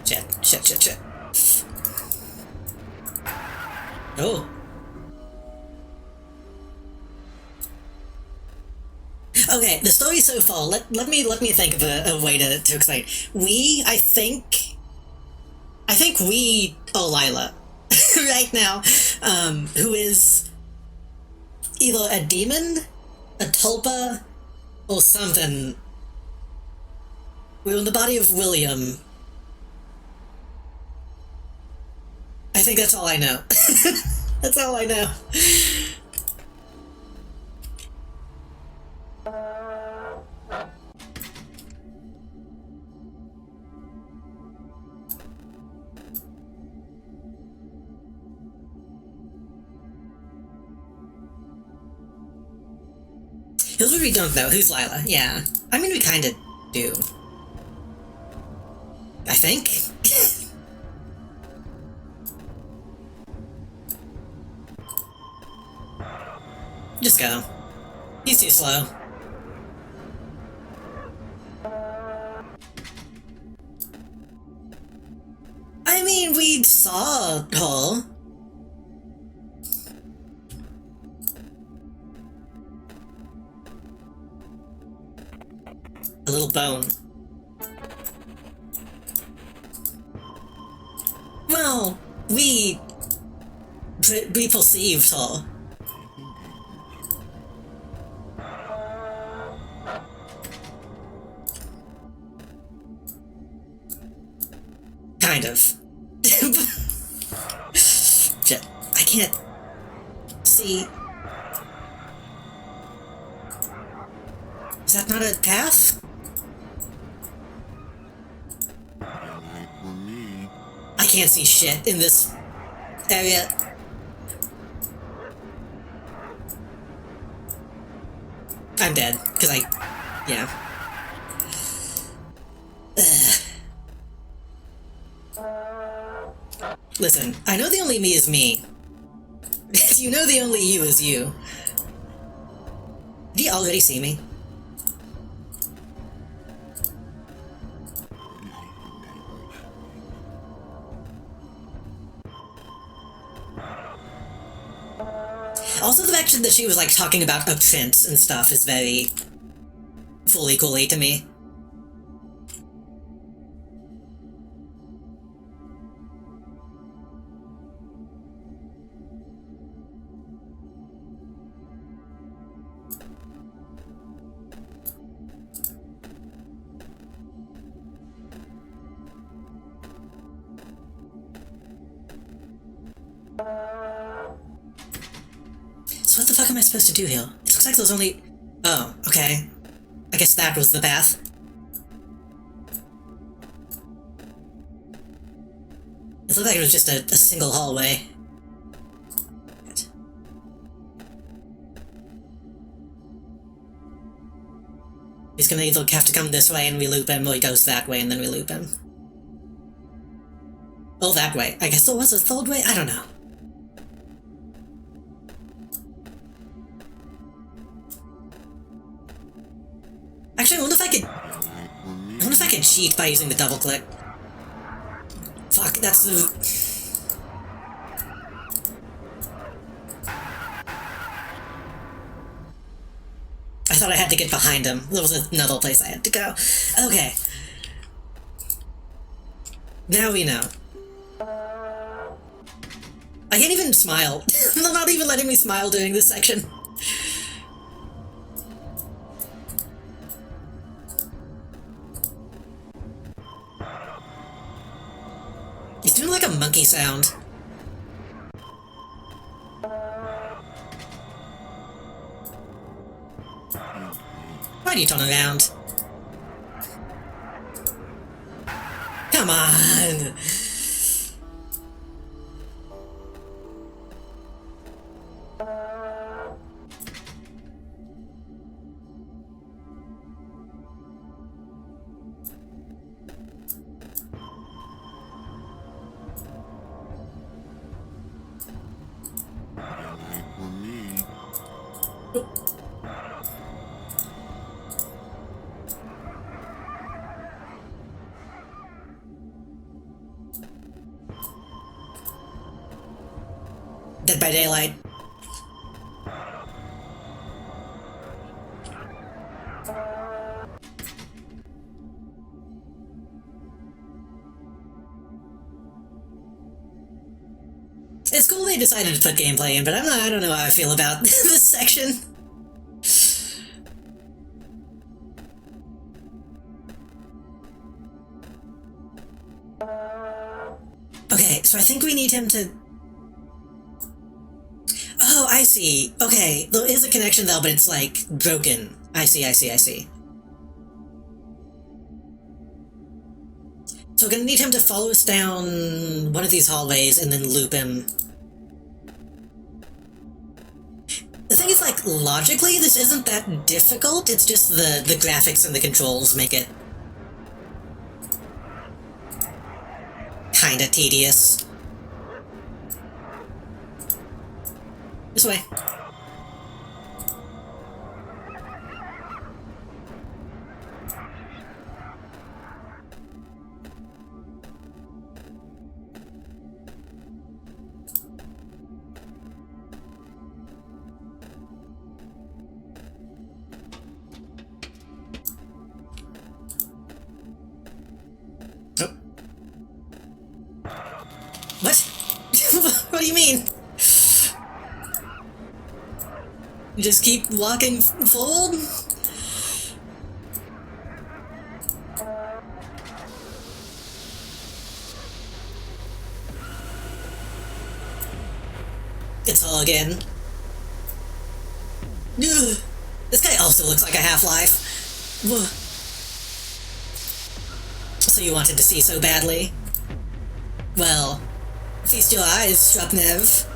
Shit. Oh. Okay, the story so far, let me think of a way to explain. I think we are Lila right now, who is either a demon, a tulpa, or something. We're in the body of William. I think that's all I know. That's all I know. Here's what we don't know. Who's Lila? Yeah. I mean, we kinda do. I think? Just go. He's too slow. I mean, we saw her. A little bone. Well, we perceived her. Kind of. Shit, I can't see. Is that not a path? I can't see shit in this area. I'm dead, because yeah. Listen, I know the only me is me. You know the only you is you. Do you already see me? Also, the fact that she was, like, talking about a prince and stuff is very fully coolly to me. So what the fuck am I supposed to do here? It looks like there's only... Oh, okay. I guess that was the path. It looked like it was just a single hallway. He's gonna either have to come this way and we loop him, or he goes that way and then we loop him. Oh, that way. I guess there was a third way? I don't know. Actually, I wonder if I could cheat by using the double click. Fuck, that's the... I thought I had to get behind him. There was another place I had to go. Okay. Now we know. I can't even smile. They're not even letting me smile during this section. doing like a monkey sound. Why do you turn around? Come on! Dead by Daylight. It's cool they decided to put gameplay in, but I don't know how I feel about this section. Okay, so I think we need him to... Oh, I see. Okay, there is a connection though, but it's like broken. I see. So we're gonna need him to follow us down one of these hallways and then loop him. The thing is, like, logically, this isn't that difficult, it's just the graphics and the controls make it kinda tedious. This way. Oh. What? What do you mean? You just keep walking forward? It's all again. Ugh. This guy also looks like a Half-Life. So you wanted to see so badly? Well, feast your eyes, Strupnev.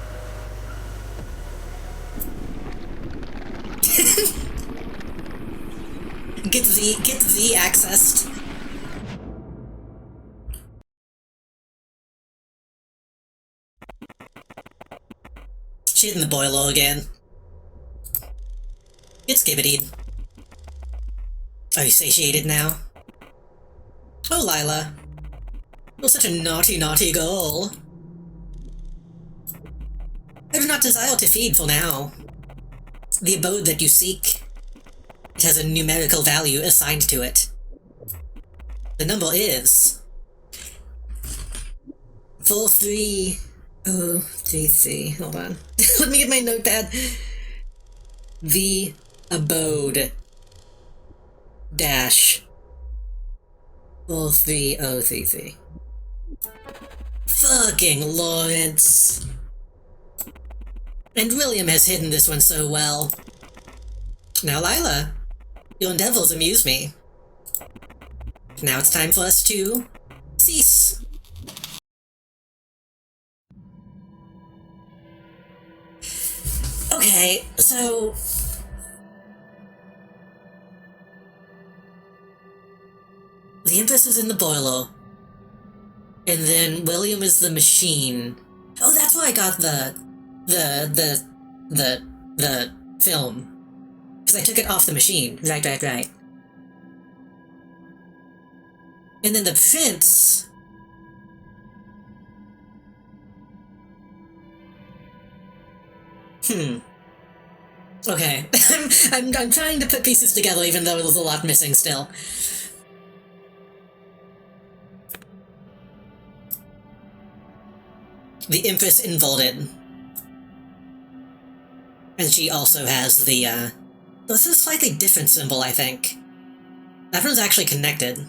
Get Z accessed. Shit in the boiler again. It's skibbitied. Are you satiated now? Oh, Lila. You're such a naughty, naughty girl. I do not desire to feed for now. The abode that you seek, it has a numerical value assigned to it. The number is 43033. Hold on. Let me get my notepad. The abode dash 43033. Fucking Lawrence. And William has hidden this one so well. Now, Lila, your endeavors amuse me. Now it's time for us to cease. Okay, so... the Empress is in the boiler. And then William is the machine. Oh, that's why I got the film. Because I took it off the machine. Right. And then the prince... Okay. I'm trying to put pieces together even though there's a lot missing still. The Empress involted. And she also has the, this is a slightly different symbol, I think. That one's actually connected.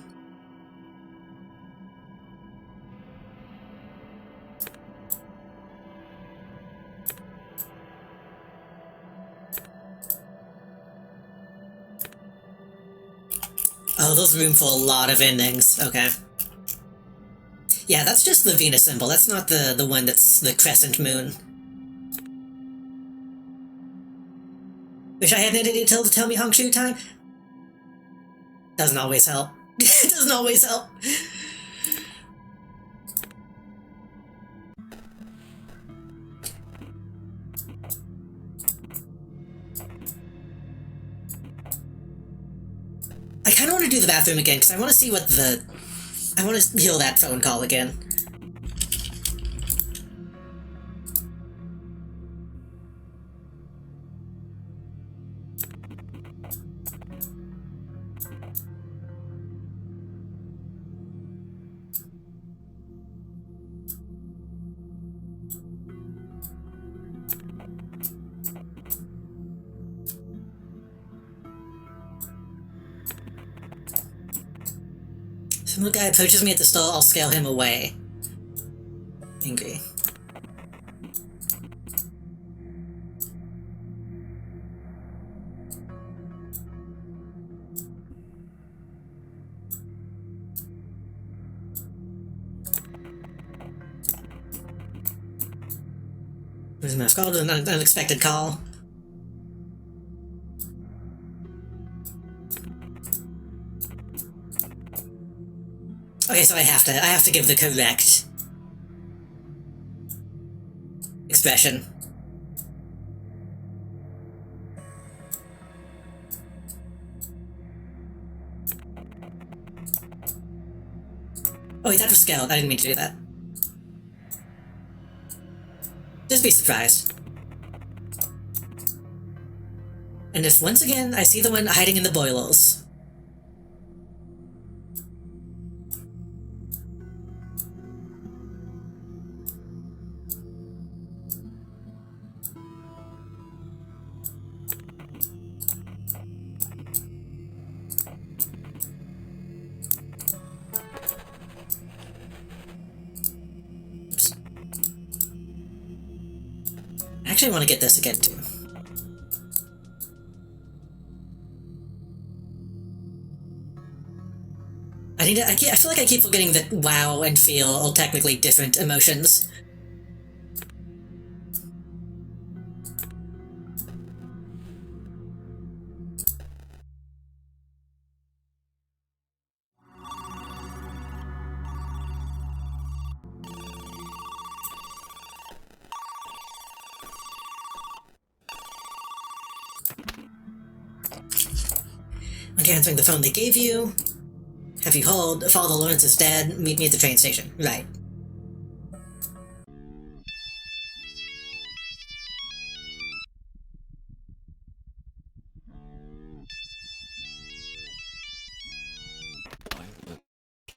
Oh, those room for a lot of endings. Okay. Yeah, that's just the Venus symbol. That's not the one that's the crescent moon. Wish I had an idiot to tell me Hongshu time. Doesn't always help. It doesn't always help. I kind of want to do the bathroom again, because I want to see what the... I want to hear that phone call again. If some guy approaches me at the store, I'll scale him away. Angry. Where's my call? An unexpected call. Okay, so I have to give the correct expression. Oh wait, that was scaled. I didn't mean to do that. Just be surprised. And if once again I see the one hiding in the boilers. I actually want to get this again too. I feel like I keep forgetting that wow and feel are technically different emotions. Aren't you answering the phone they gave you? Have you called? Father Lawrence is dead. Meet me at the train station. Right.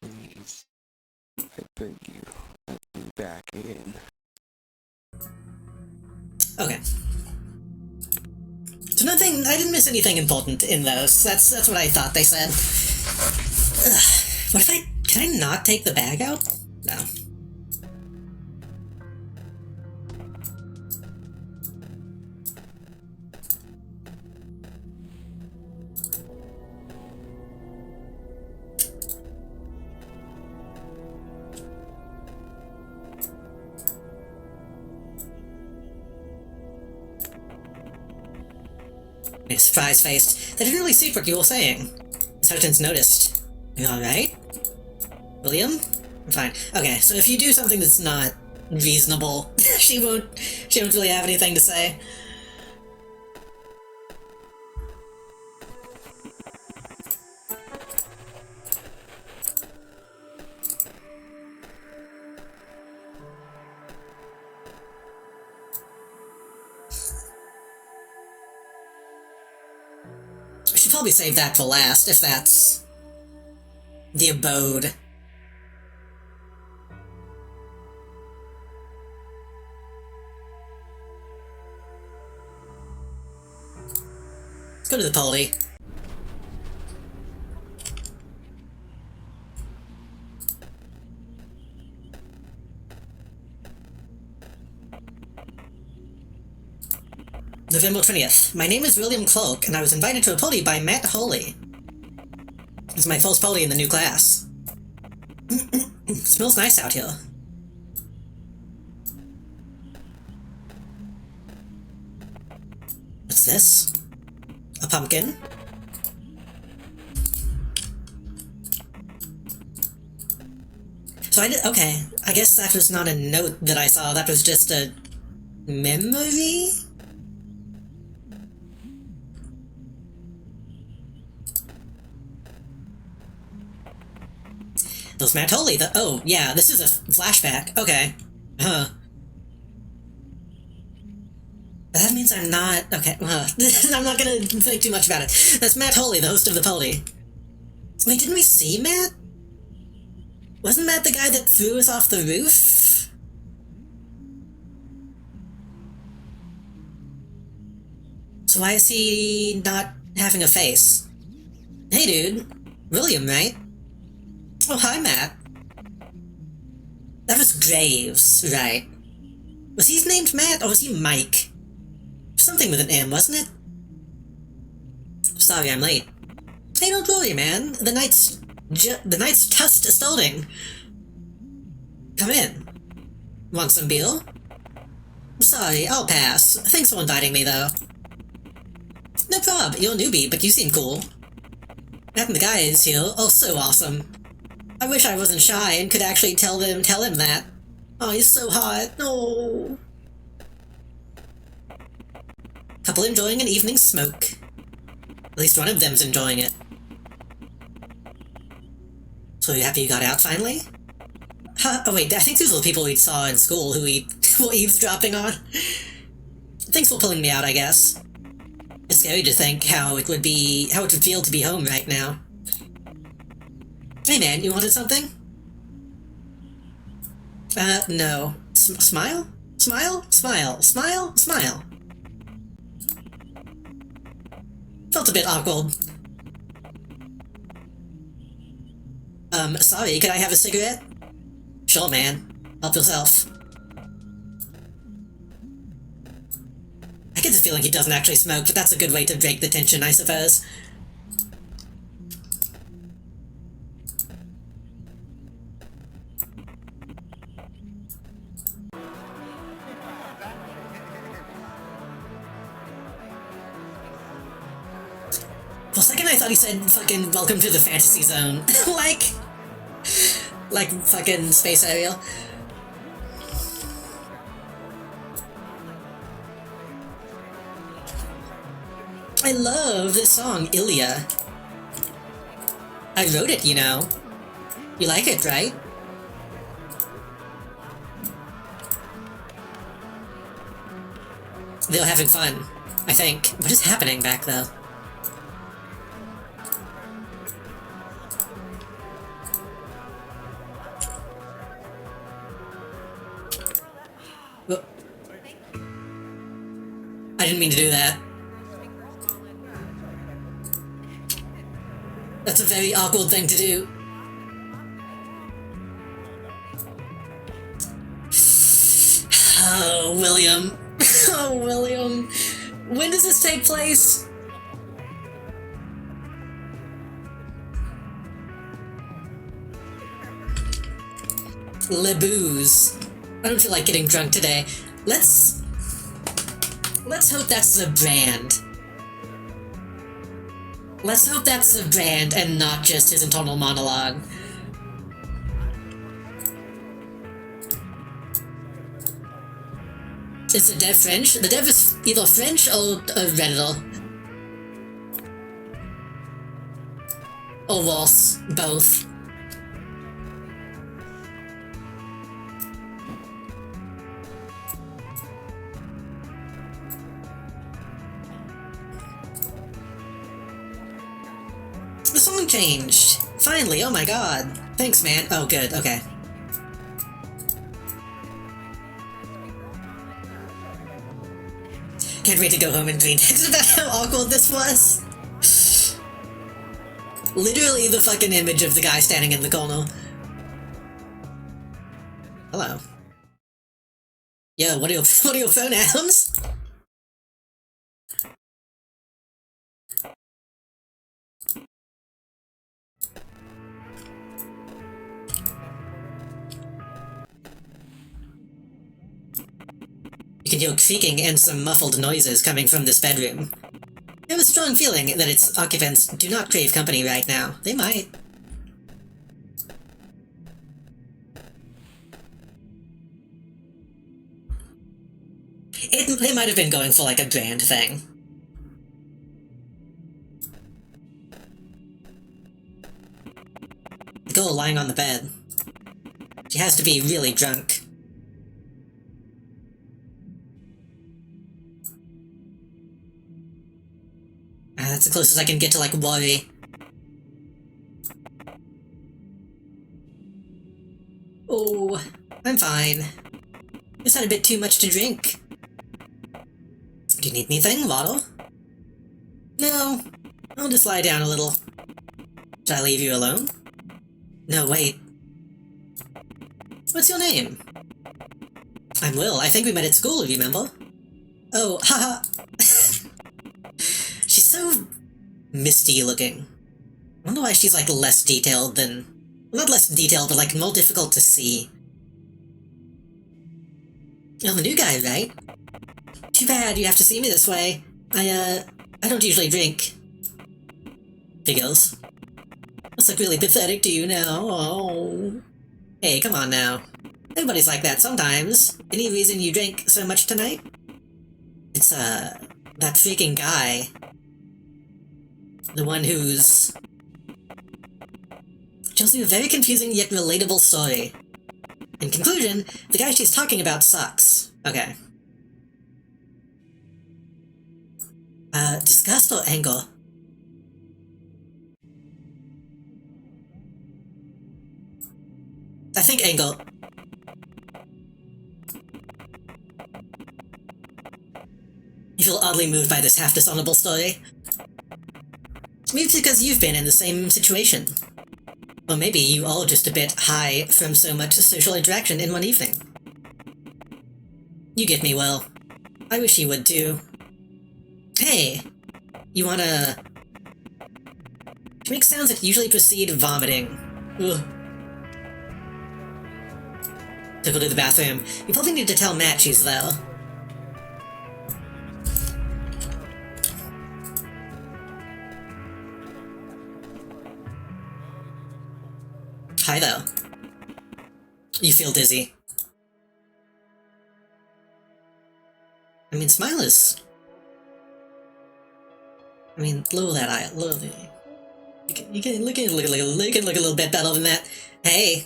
Please, I beg you, let me back in. Okay. So nothing. I didn't miss anything important in those. That's what I thought they said. Ugh. What if I... Can I not take the bag out? No. Surprise-faced. That didn't really suit what you were saying. Sergeant's noticed. You alright? William? I'm fine. Okay, so if you do something that's not reasonable, she won't really have anything to say. We should probably save that for last, if that's the abode. Let's go to the Polly. November 20th. My name is William Cloak, and I was invited to a party by Matt Hawley. It's my first party in the new class. Smells nice out here. What's this? A pumpkin? So okay, I guess that was not a note that I saw, that was just a memory? Those Matt Holy, oh, yeah, this is a flashback, okay. Huh. That means I'm not, okay, I'm not gonna think too much about it. That's Matt Holy, the host of the Polly. Wait, didn't we see Matt? Wasn't Matt the guy that threw us off the roof? So why is he not having a face? Hey dude, William, right? Oh, hi Matt. That was Graves, right? Was he named Matt, or was he Mike? Something with an M, wasn't it? Sorry I'm late. Hey, don't worry, man. The night's just starting. Come in. Want some beer? Sorry, I'll pass. Thanks for inviting me, though. No prob, you're a newbie, but you seem cool. And the guys here are so awesome. I wish I wasn't shy and could actually tell him that. Oh, he's so hot. Oh. Couple enjoying an evening smoke. At least one of them's enjoying it. So you happy you got out finally? Huh? Oh wait, I think these are the people we saw in school who we were eavesdropping on. Thanks for pulling me out, I guess. It's scary to think how it would feel to be home right now. Hey man, you wanted something? No. Smile? Smile? Smile? Smile? Smile? Felt a bit awkward. Sorry, could I have a cigarette? Sure, man. Help yourself. I get the feeling he doesn't actually smoke, but that's a good way to break the tension, I suppose. For a second I thought he said fucking welcome to the fantasy zone. like fucking Space Ariel. I love this song, Ilya. I wrote it, you know. You like it, right? They're having fun, I think. What is happening back, though? Well, I didn't mean to do that. That's a very awkward thing to do. Oh, William. Oh, William. When does this take place? Le booze. I don't feel like getting drunk today. Let's hope that's the brand. Let's hope that's the brand and not just his internal monologue. Is the dev French? The dev is either French or Redditor. Or worse, both. The song changed! Finally, oh my god. Thanks, man. Oh, good, okay. Can't wait to go home and read text about how awkward this was. Literally the fucking image of the guy standing in the corner. Hello. Yo, what are your pronouns? You can hear creaking and some muffled noises coming from this bedroom. I have a strong feeling that its occupants do not crave company right now. They might. They might have been going for like a brand thing. The girl lying on the bed. She has to be really drunk. That's the closest I can get to, like, worry. Oh, I'm fine. Just had a bit too much to drink. Do you need anything, Waddle? No, I'll just lie down a little. Should I leave you alone? No, wait. What's your name? I'm Will. I think we met at school, remember? Oh, haha. She's so misty looking. I wonder why she's like less detailed than... Well, not less detailed, but like more difficult to see. You're the new guy, right? Too bad you have to see me this way. I don't usually drink. Figures. Must look really pathetic to you now. Oh. Hey, come on now. Everybody's like that sometimes. Any reason you drank so much tonight? It's, that freaking guy. The one who's... tells you a very confusing yet relatable story. In conclusion, the guy she's talking about sucks. Okay. Disgust or anger? I think anger. You feel oddly moved by this half-dishonorable story? Maybe it's because you've been in the same situation. Or maybe you are just a bit high from so much social interaction in one evening. You get me, Will. I wish you would too. Hey! You wanna... She makes sounds that usually precede vomiting. Ugh. Took her to the bathroom. You probably need to tell Matt she's there. Hi there. You feel dizzy. I mean, smile is... I mean, lower that eye, lower the... You can look a little bit better than that. Hey!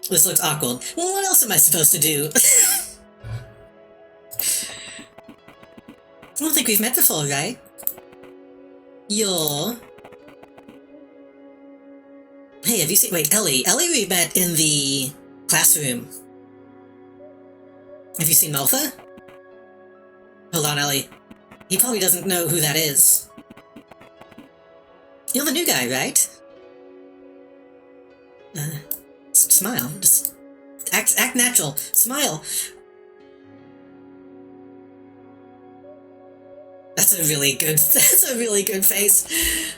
This looks awkward. Well, what else am I supposed to do? I don't think we've met before, right? You're... Hey, have you seen... Wait, Ellie. Ellie we met in the classroom. Have you seen Martha? Hold on, Ellie. He probably doesn't know who that is. You're the new guy, right? Smile. Just act natural. Smile. That's a really good face.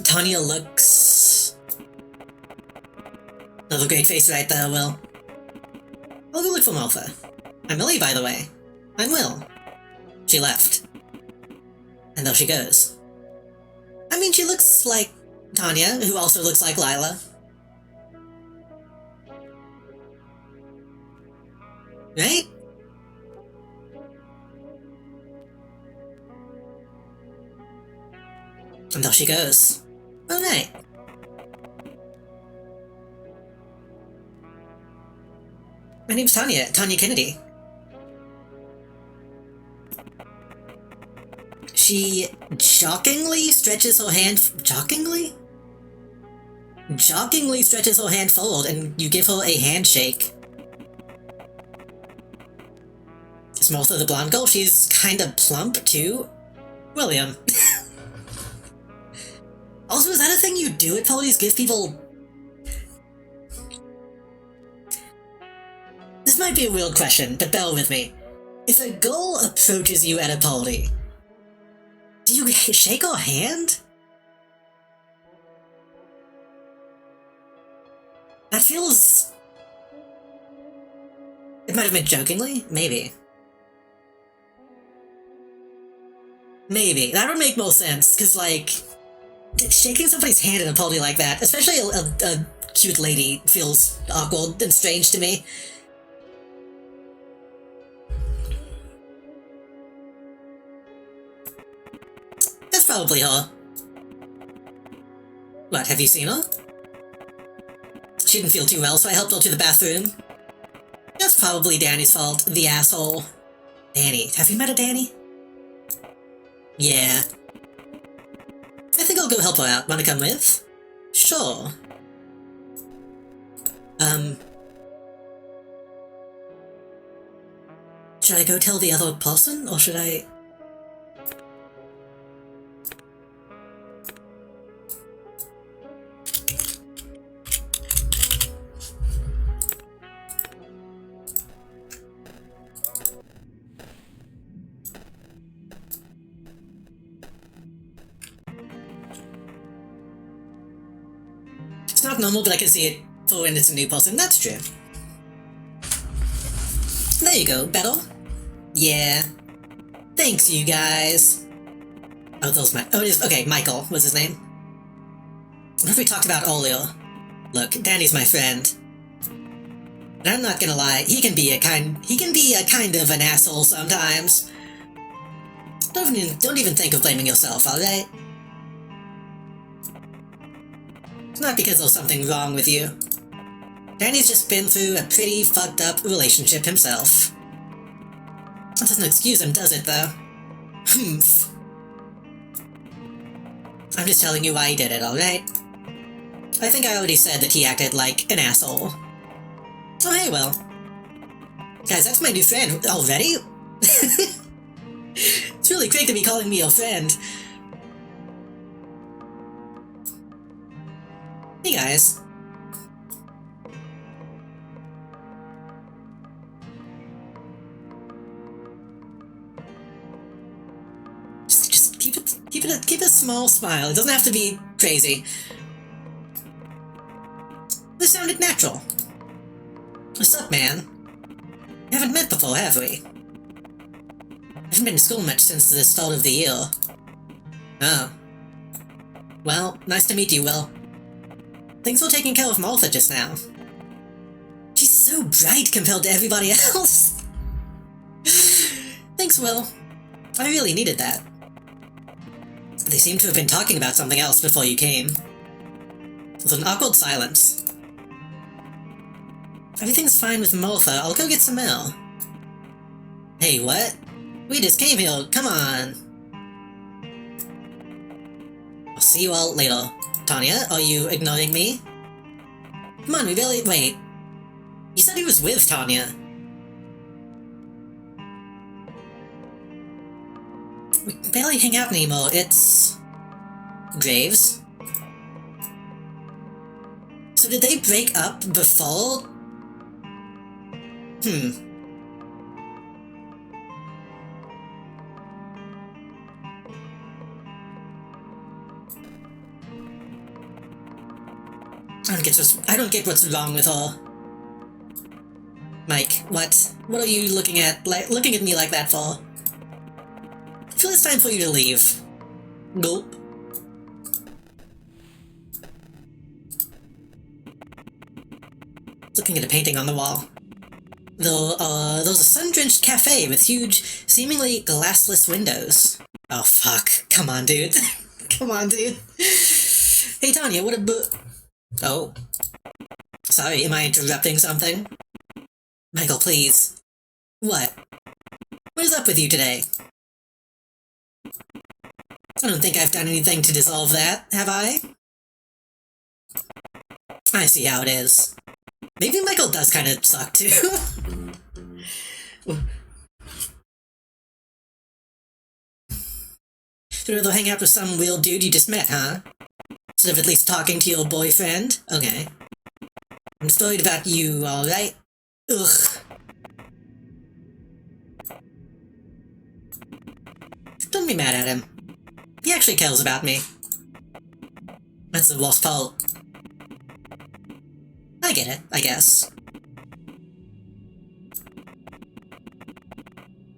Tanya looks... Another great face right there, Will. I'll go look for Martha. I'm Millie, by the way. I'm Will. She left. And there she goes. I mean, she looks like Tanya, who also looks like Lila. Right? And there she goes. Alright. My name's Tanya Kennedy. She joggingly stretches her hand... Joggingly? Joggingly stretches her hand forward and you give her a handshake. Is Martha the blonde girl? She's kinda plump, too. William. Also, is that a thing you do at parties? Give people... This might be a weird question, but bear with me. If a girl approaches you at a party, do you shake her hand? That feels... It might have been jokingly? Maybe. Maybe. That would make more sense, because, like, shaking somebody's hand in a party like that, especially a cute lady, feels awkward and strange to me. That's probably her. What, have you seen her? She didn't feel too well, so I helped her to the bathroom. That's probably Danny's fault, the asshole. Danny. Have you met a Danny? Yeah. I think I'll go help her out. Wanna come with? Sure. Should I go tell the other person, or should I... It's not normal, but I can see it for when it's a new person. That's true. There you go, better? Yeah. Thanks, you guys. Oh, those my... Oh, it is... Okay, Michael was his name. What have we talked about earlier? Look, Danny's my friend. And I'm not gonna lie, he can be a kind of an asshole sometimes. Don't even think of blaming yourself, alright? It's not because there's something wrong with you. Danny's just been through a pretty fucked up relationship himself. That doesn't excuse him, does it, though? Humph. I'm just telling you why he did it, alright? I think I already said that he acted like an asshole. Oh, hey, well. Guys, that's my new friend already? It's really quick to be calling me your friend. Hey, guys. Just keep a small smile. It doesn't have to be crazy. This sounded natural. What's up, man? We haven't met before, have we? I haven't been to school much since the start of the year. Oh. Well, nice to meet you, Will. Thanks for taking care of Martha just now. She's so bright compared to everybody else. Thanks, Will. I really needed that. They seem to have been talking about something else before you came. There was an awkward silence. If everything's fine with Martha, I'll go get some mail. Hey, what? We just came here, come on. I'll see you all later. Tanya, are you ignoring me? Come on, we barely— wait. You said he was with Tanya. We barely hang out anymore, it's... Graves? So did they break up before? I don't get what's wrong with her. Mike, what? What are you looking at me like that for? I feel it's time for you to leave. Nope. Looking at a painting on the wall. There's a sun-drenched cafe with huge, seemingly glassless windows. Oh fuck. Come on, dude. Come on, dude. Hey, Tanya, what a Oh. Sorry, am I interrupting something? Michael, please. What? What is up with you today? I don't think I've done anything to deserve that, have I? I see how it is. Maybe Michael does kind of suck, too. You'd rather hang out with some weird dude you just met, huh? Instead of at least talking to your boyfriend? Okay. I'm just worried about you, alright? Ugh. Don't be mad at him. He actually cares about me. That's the worst part. I I get it, I guess.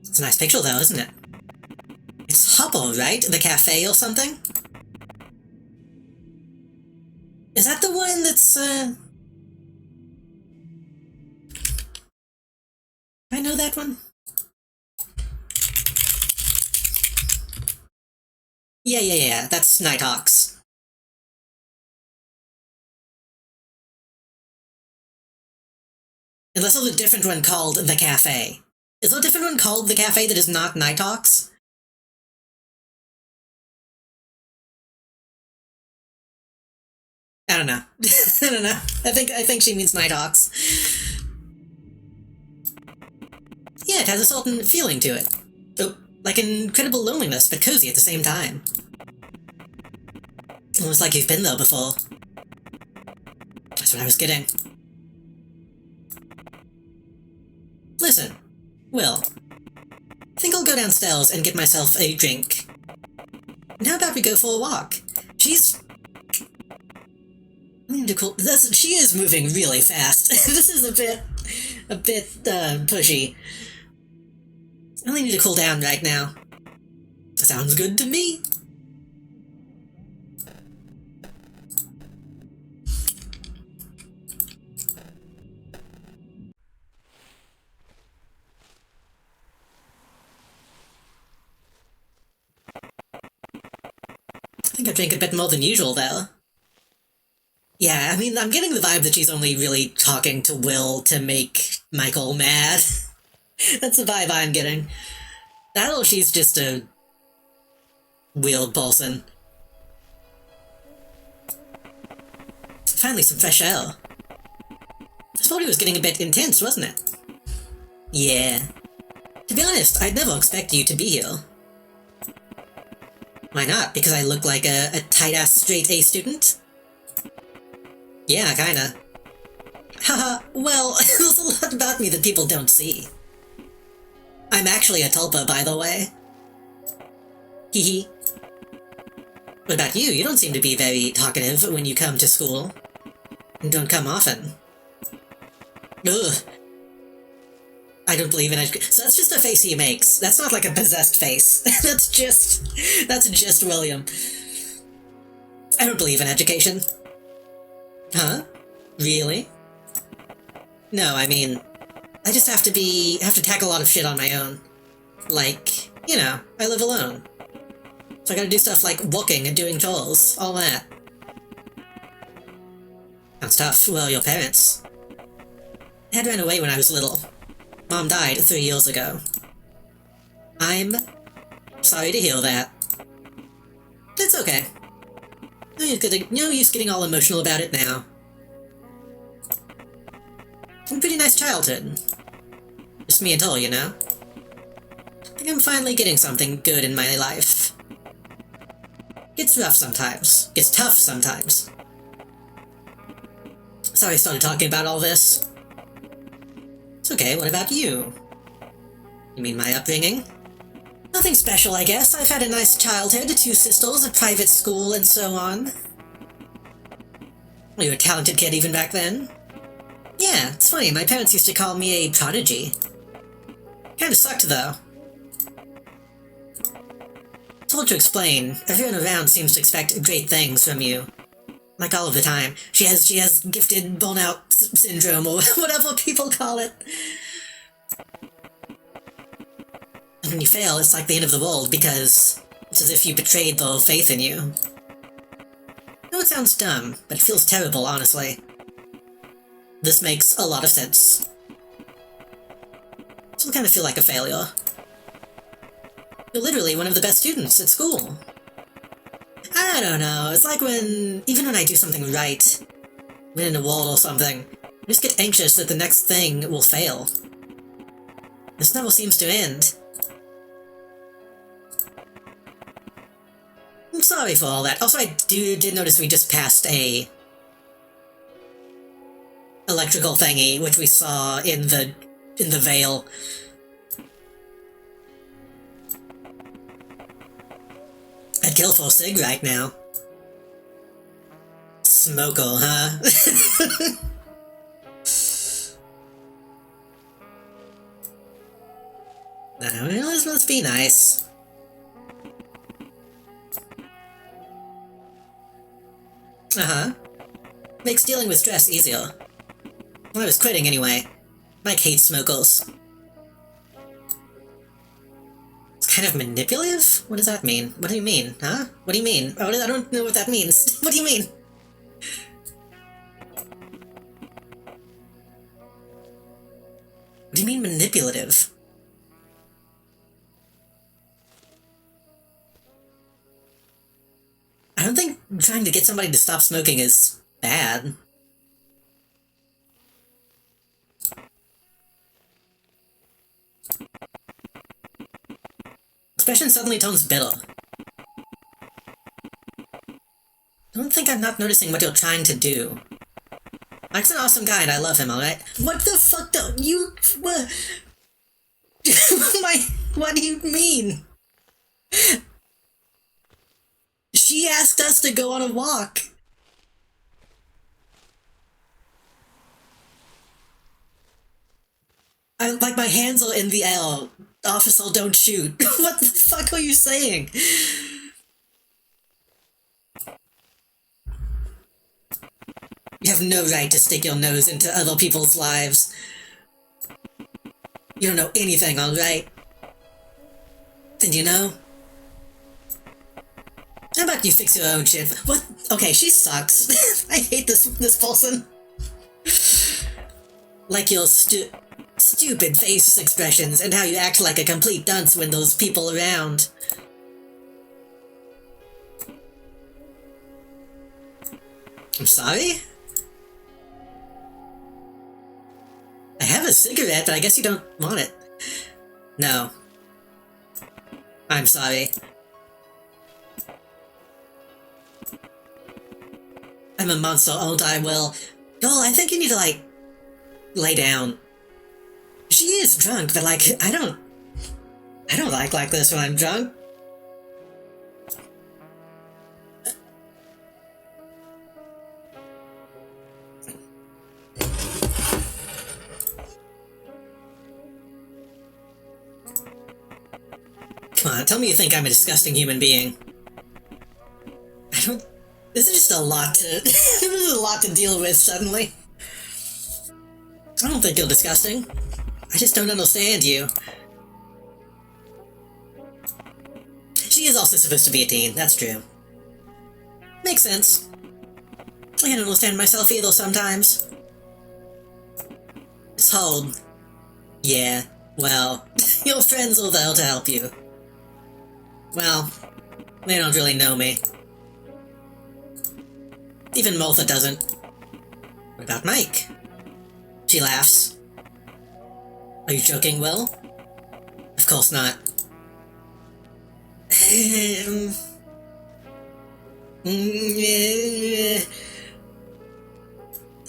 It's a nice picture though, isn't it? It's Hubble, right? The cafe or something? Is that the one that's, I know that one? Yeah, that's Nighthawks. Unless there's a different one called The Cafe. Is there a different one called The Cafe that is not Nighthawks? I don't know. I don't know. I think she means Nighthawks. Yeah, it has a certain feeling to it. Oh, like incredible loneliness, but cozy at the same time. Almost like you've been there before. That's what I was getting. Listen, Will. I think I'll go downstairs and get myself a drink. And how about we go for a walk? She's... she is moving really fast. This is a bit pushy. I only need to cool down right now. Sounds good to me. I think I drink a bit more than usual, though. Yeah, I mean, I'm getting the vibe that she's only really talking to Will to make Michael mad. That's the vibe I'm getting. That or she's just a weird person. Finally, some fresh air. This party was getting a bit intense, wasn't it? Yeah. To be honest, I'd never expect you to be here. Why not? Because I look like a tight-ass straight-A student? Yeah, kinda. Haha, well, there's a lot about me that people don't see. I'm actually a tulpa, by the way. Hee. What about you? You don't seem to be very talkative when you come to school. And don't come often. Ugh. I don't believe in education. So that's just a face he makes. That's not like a possessed face. That's just William. I don't believe in education. Huh? Really? No, I mean, I just have to tackle a lot of shit on my own. Like, you know, I live alone. So I gotta do stuff like walking and doing chores, all that. Sounds tough. Well, your parents. Dad ran away when I was little. Mom died 3 years ago. I'm sorry to hear that. It's okay. No use getting all emotional about it now. A pretty nice childhood. Just me and her, you know? I think I'm finally getting something good in my life. Gets rough sometimes. Gets tough sometimes. Sorry I started talking about all this. It's okay, what about you? You mean my upbringing? Nothing special, I guess. I've had a nice childhood, 2 sisters, a private school, and so on. Were you a talented kid even back then? Yeah, it's funny, my parents used to call me a prodigy. Kinda sucked, though. It's hard to explain. Everyone around seems to expect great things from you. Like all of the time. She has gifted burnout syndrome, or whatever people call it. And when you fail, it's like the end of the world, because it's as if you betrayed their faith in you. I know it sounds dumb, but it feels terrible, honestly. This makes a lot of sense. So I kind of feel like a failure. You're literally one of the best students at school. I don't know, it's like even when I do something right, win an award or something, I just get anxious that the next thing will fail. This never seems to end. I'm sorry for all that. Also, I did notice we just passed a electrical thingy, which we saw in the veil. I'd kill for a cig right now. Smoker, huh? No, this must be nice. Uh-huh. Makes dealing with stress easier. Well, I was quitting anyway. Mike hates smokers. It's kind of manipulative? What does that mean? What do you mean, huh? What do you mean? Oh, I don't know what that means. What do you mean? What do you mean manipulative? I don't think trying to get somebody to stop smoking is bad. Expression suddenly turns bitter. Don't think I'm not noticing what you're trying to do. Mike's an awesome guy and I love him, alright? What the fuck do you... What? What do you mean? She asked us to go on a walk. Like, my hands are in the air. Officer, don't shoot. What the fuck are you saying? You have no right to stick your nose into other people's lives. You don't know anything, alright? Then you know? How about you fix your own shit? What? Okay, she sucks. I hate this person. Like your stupid face expressions and how you act like a complete dunce when there's people around. I'm sorry? I have a cigarette, but I guess you don't want it. No. I'm sorry. I'm a monster, aren't I? Well, Joel, I think you need to, like, lay down. She is drunk, but, like, I don't like this when I'm drunk. Come on, tell me you think I'm a disgusting human being. This is just a lot to... this is a lot to deal with suddenly. I don't think you're disgusting. I just don't understand you. She is also supposed to be a teen, that's true. Makes sense. I can't understand myself either sometimes. It's hard. Yeah, well, your friends are there to help you. Well, they don't really know me. Even Martha doesn't. What about Mike? She laughs. Are you joking, Will? Of course not. I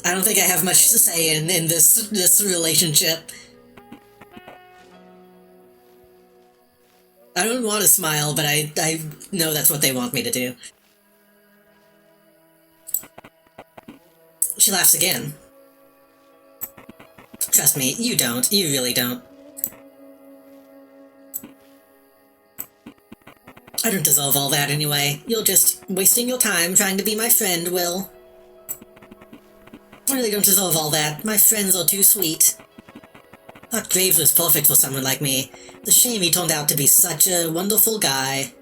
don't think I have much to say in this relationship. I don't want to smile, but I know that's what they want me to do. She laughs again. Trust me, you don't. You really don't. I don't deserve all that anyway. You're just wasting your time trying to be my friend, Will. I really don't deserve all that. My friends are too sweet. Thought Graves was perfect for someone like me. It's a shame he turned out to be such a wonderful guy.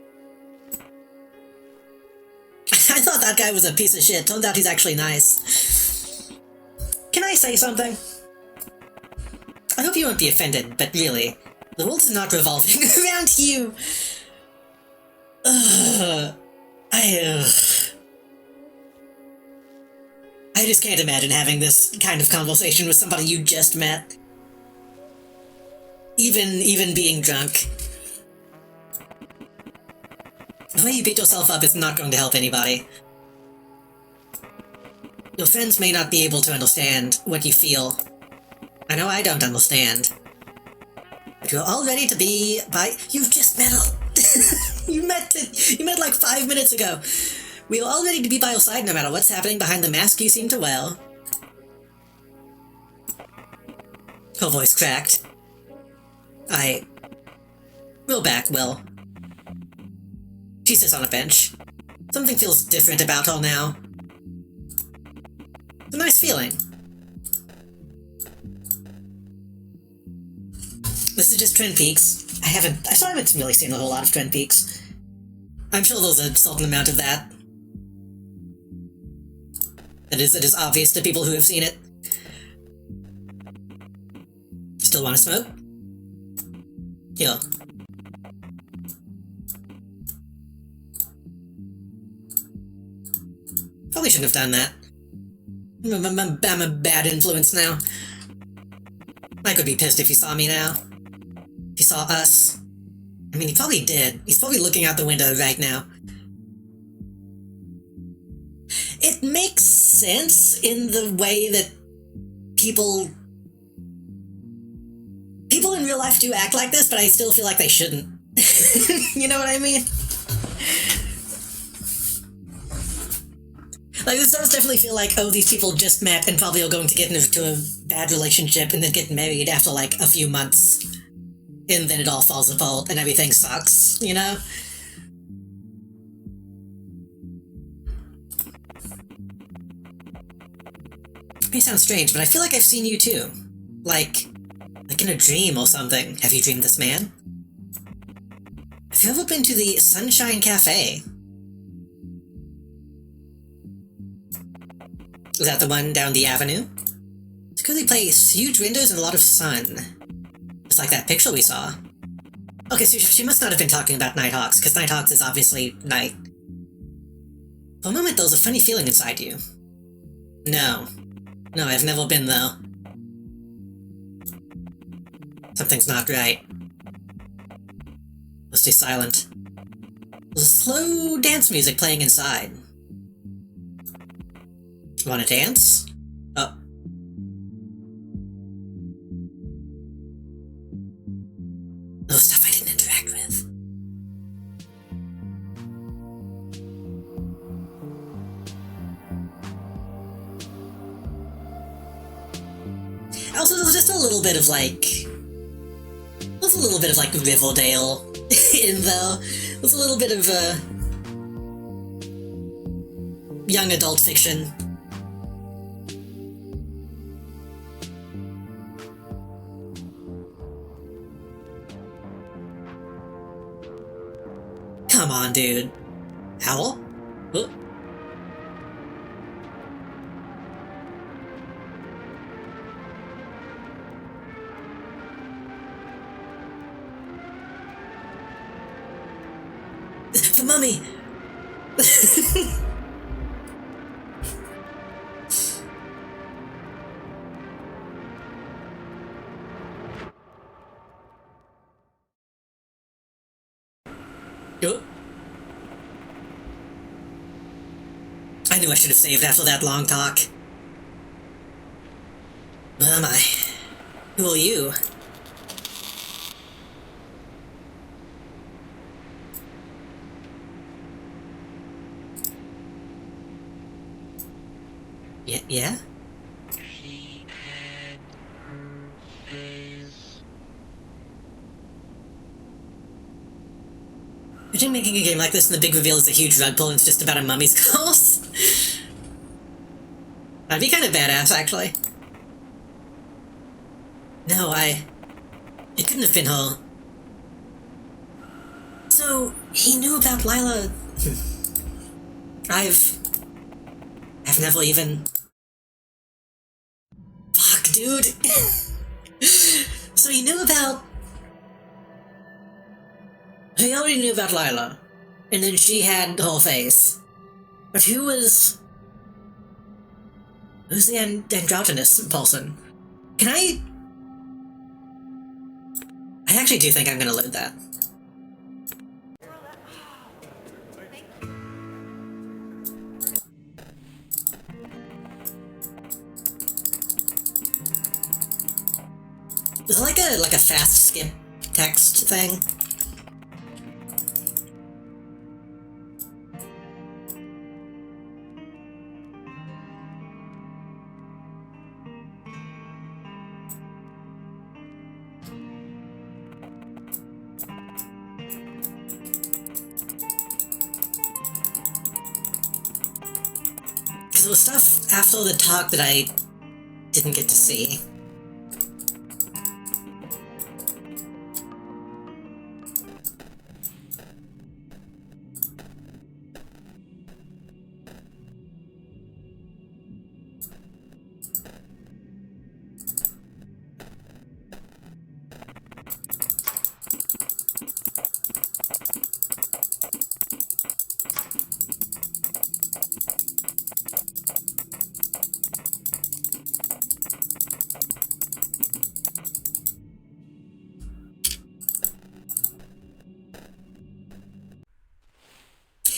I thought that guy was a piece of shit. Turned out he's actually nice. Can I say something? I hope you won't be offended, but really, the world is not revolving around you. I just can't imagine having this kind of conversation with somebody you just met. Even being drunk. The way you beat yourself up is not going to help anybody. Your friends may not be able to understand what you feel. I know I don't understand. But you're all ready to be by... You've just met her! You met like 5 minutes ago. We are all ready to be by your side no matter what's happening behind the mask you seem to wear. Her voice cracked. Roll back, Will. She sits on a bench. Something feels different about her now. It's a nice feeling. This is just Twin Peaks. I still haven't really seen a whole lot of Twin Peaks. I'm sure there's a certain amount of that. It is obvious to people who have seen it. Still want to smoke? Here. Probably shouldn't have done that. I'm a bad influence now. Mike would be pissed if he saw me now. If he saw us. I mean, he probably did. He's probably looking out the window right now. It makes sense in the way that people in real life do act like this, but I still feel like they shouldn't. You know what I mean? Like, this does definitely feel like, oh, these people just met and probably are going to get into a bad relationship and then get married after, like, a few months. And then it all falls apart and everything sucks, you know? It may sound strange, but I feel like I've seen you too. Like in a dream or something. Have you dreamed this man? Have you ever been to the Sunshine Cafe? Is that the one down the avenue? It's a goodly place, huge windows and a lot of sun. Just like that picture we saw. Okay, so she must not have been talking about Nighthawks, because Nighthawks is obviously night. For a moment, there was a funny feeling inside you. No. No, I've never been, though. Something's not right. Let's stay silent. There's slow dance music playing inside. Wanna dance? Oh. Oh, stuff I didn't interact with. Also, there's just a little bit of like... There's a little bit of like Riverdale in though. There's a little bit of young adult fiction. Come on, dude. Owl? Oh. The mummy! Oh. I knew I should have saved after that long talk. Who am I? Who are you? Yeah? She had her face. Imagine making a game like this and the big reveal is a huge rug pull and it's just about a mummy's ghost. That'd be kind of badass, actually. No, it couldn't have been her. So, he knew about Lila... I've never even... Fuck, dude. So he knew about... He already knew about Lila. And then she had her face. But who's the androgynous person? Can I actually do think I'm gonna load that. Is it like a fast skip text thing? Because there was stuff after the talk that I didn't get to see.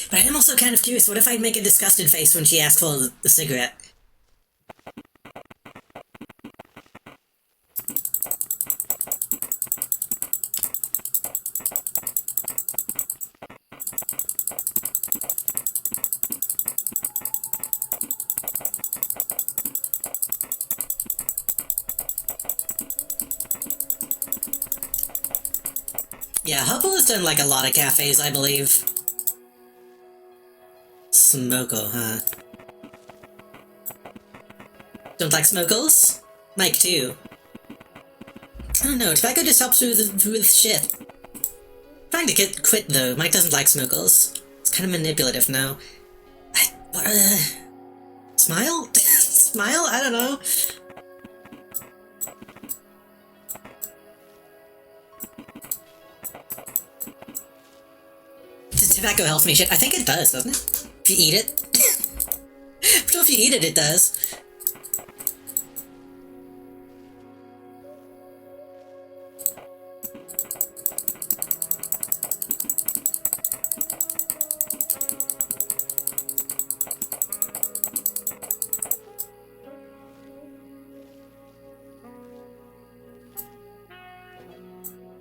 But I am also kind of curious, what if I'd make a disgusted face when she asks for the cigarette? Yeah, Hubble has done like a lot of cafes, I believe. Smoko, huh? Don't like smokers? Mike too. I don't know, tobacco just helps with shit. Trying to quit though, Mike doesn't like smokers. It's kind of manipulative now. Smile? Smile? I don't know. Tobacco helps me shit. I think it does, doesn't it? If you eat it. I'm sure if you eat it, it does.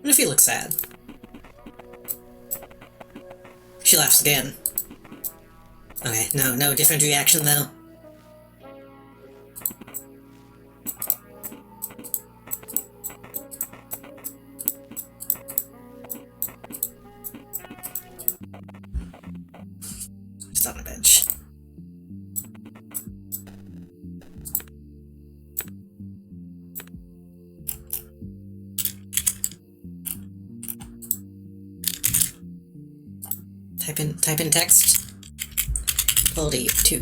What if he looks sad? She laughs again. Okay, no different reaction though. Just on a bench. Type in text. Quality 2. I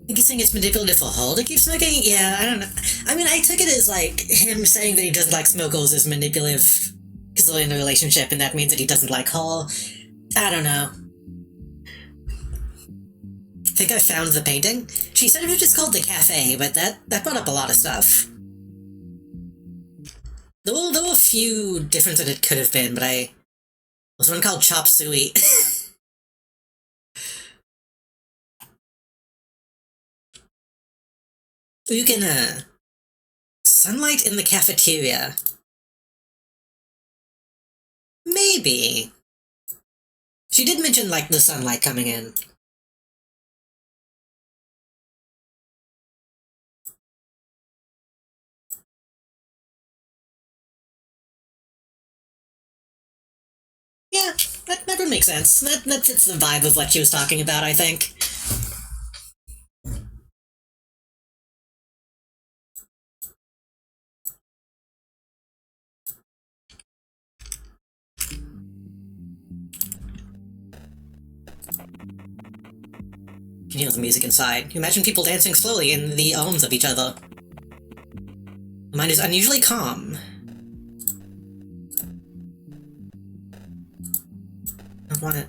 think he's saying it's manipulative for Hall to keep smoking? Yeah, I don't know. I mean, I took it as like him saying that he doesn't like smokers is manipulative because they're in a relationship and that means that he doesn't like Hall. I don't know. I think I found the painting. She said it was just called The Cafe, but that brought up a lot of stuff. There were a few different that it could have been, but there's one called Chop Suey. You can, sunlight in the cafeteria. Maybe. She did mention, like, the sunlight coming in. Yeah, that would make sense. That fits the vibe of what she was talking about, I think. You can hear the music inside. You imagine people dancing slowly in the arms of each other. The mind is unusually calm. I don't want it.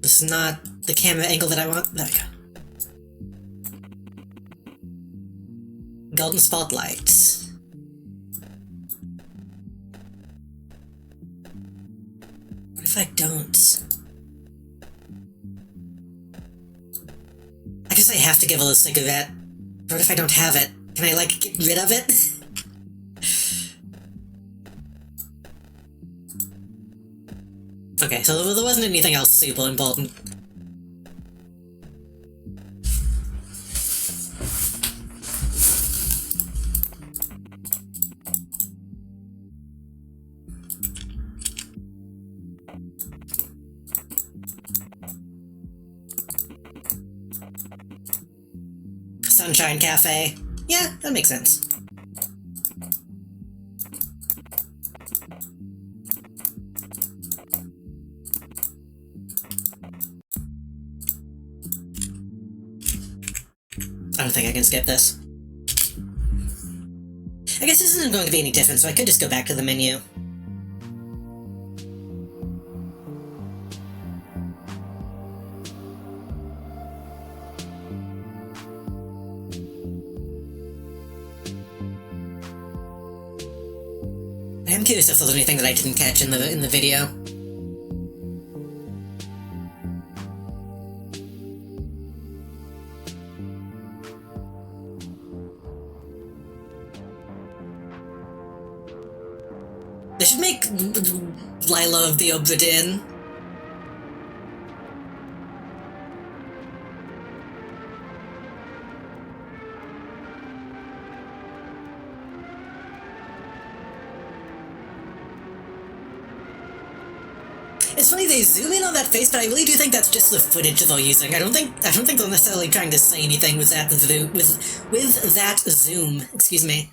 This is not the camera angle that I want. There we go. Golden spotlight. What if I don't? I guess I have to give her the cigarette. What if I don't have it? Can I, like, get rid of it? Okay, so there wasn't anything else super important. Sunshine Cafe. Yeah, that makes sense. I don't think I can skip this. I guess this isn't going to be any different, so I could just go back to the menu. I am curious if there's anything that I didn't catch in the video. They should make Lila of the Obra Dinn. It's funny they zoom in on that face, but I really do think that's just the footage they're using. I don't think they're necessarily trying to say anything with that with that zoom. Excuse me.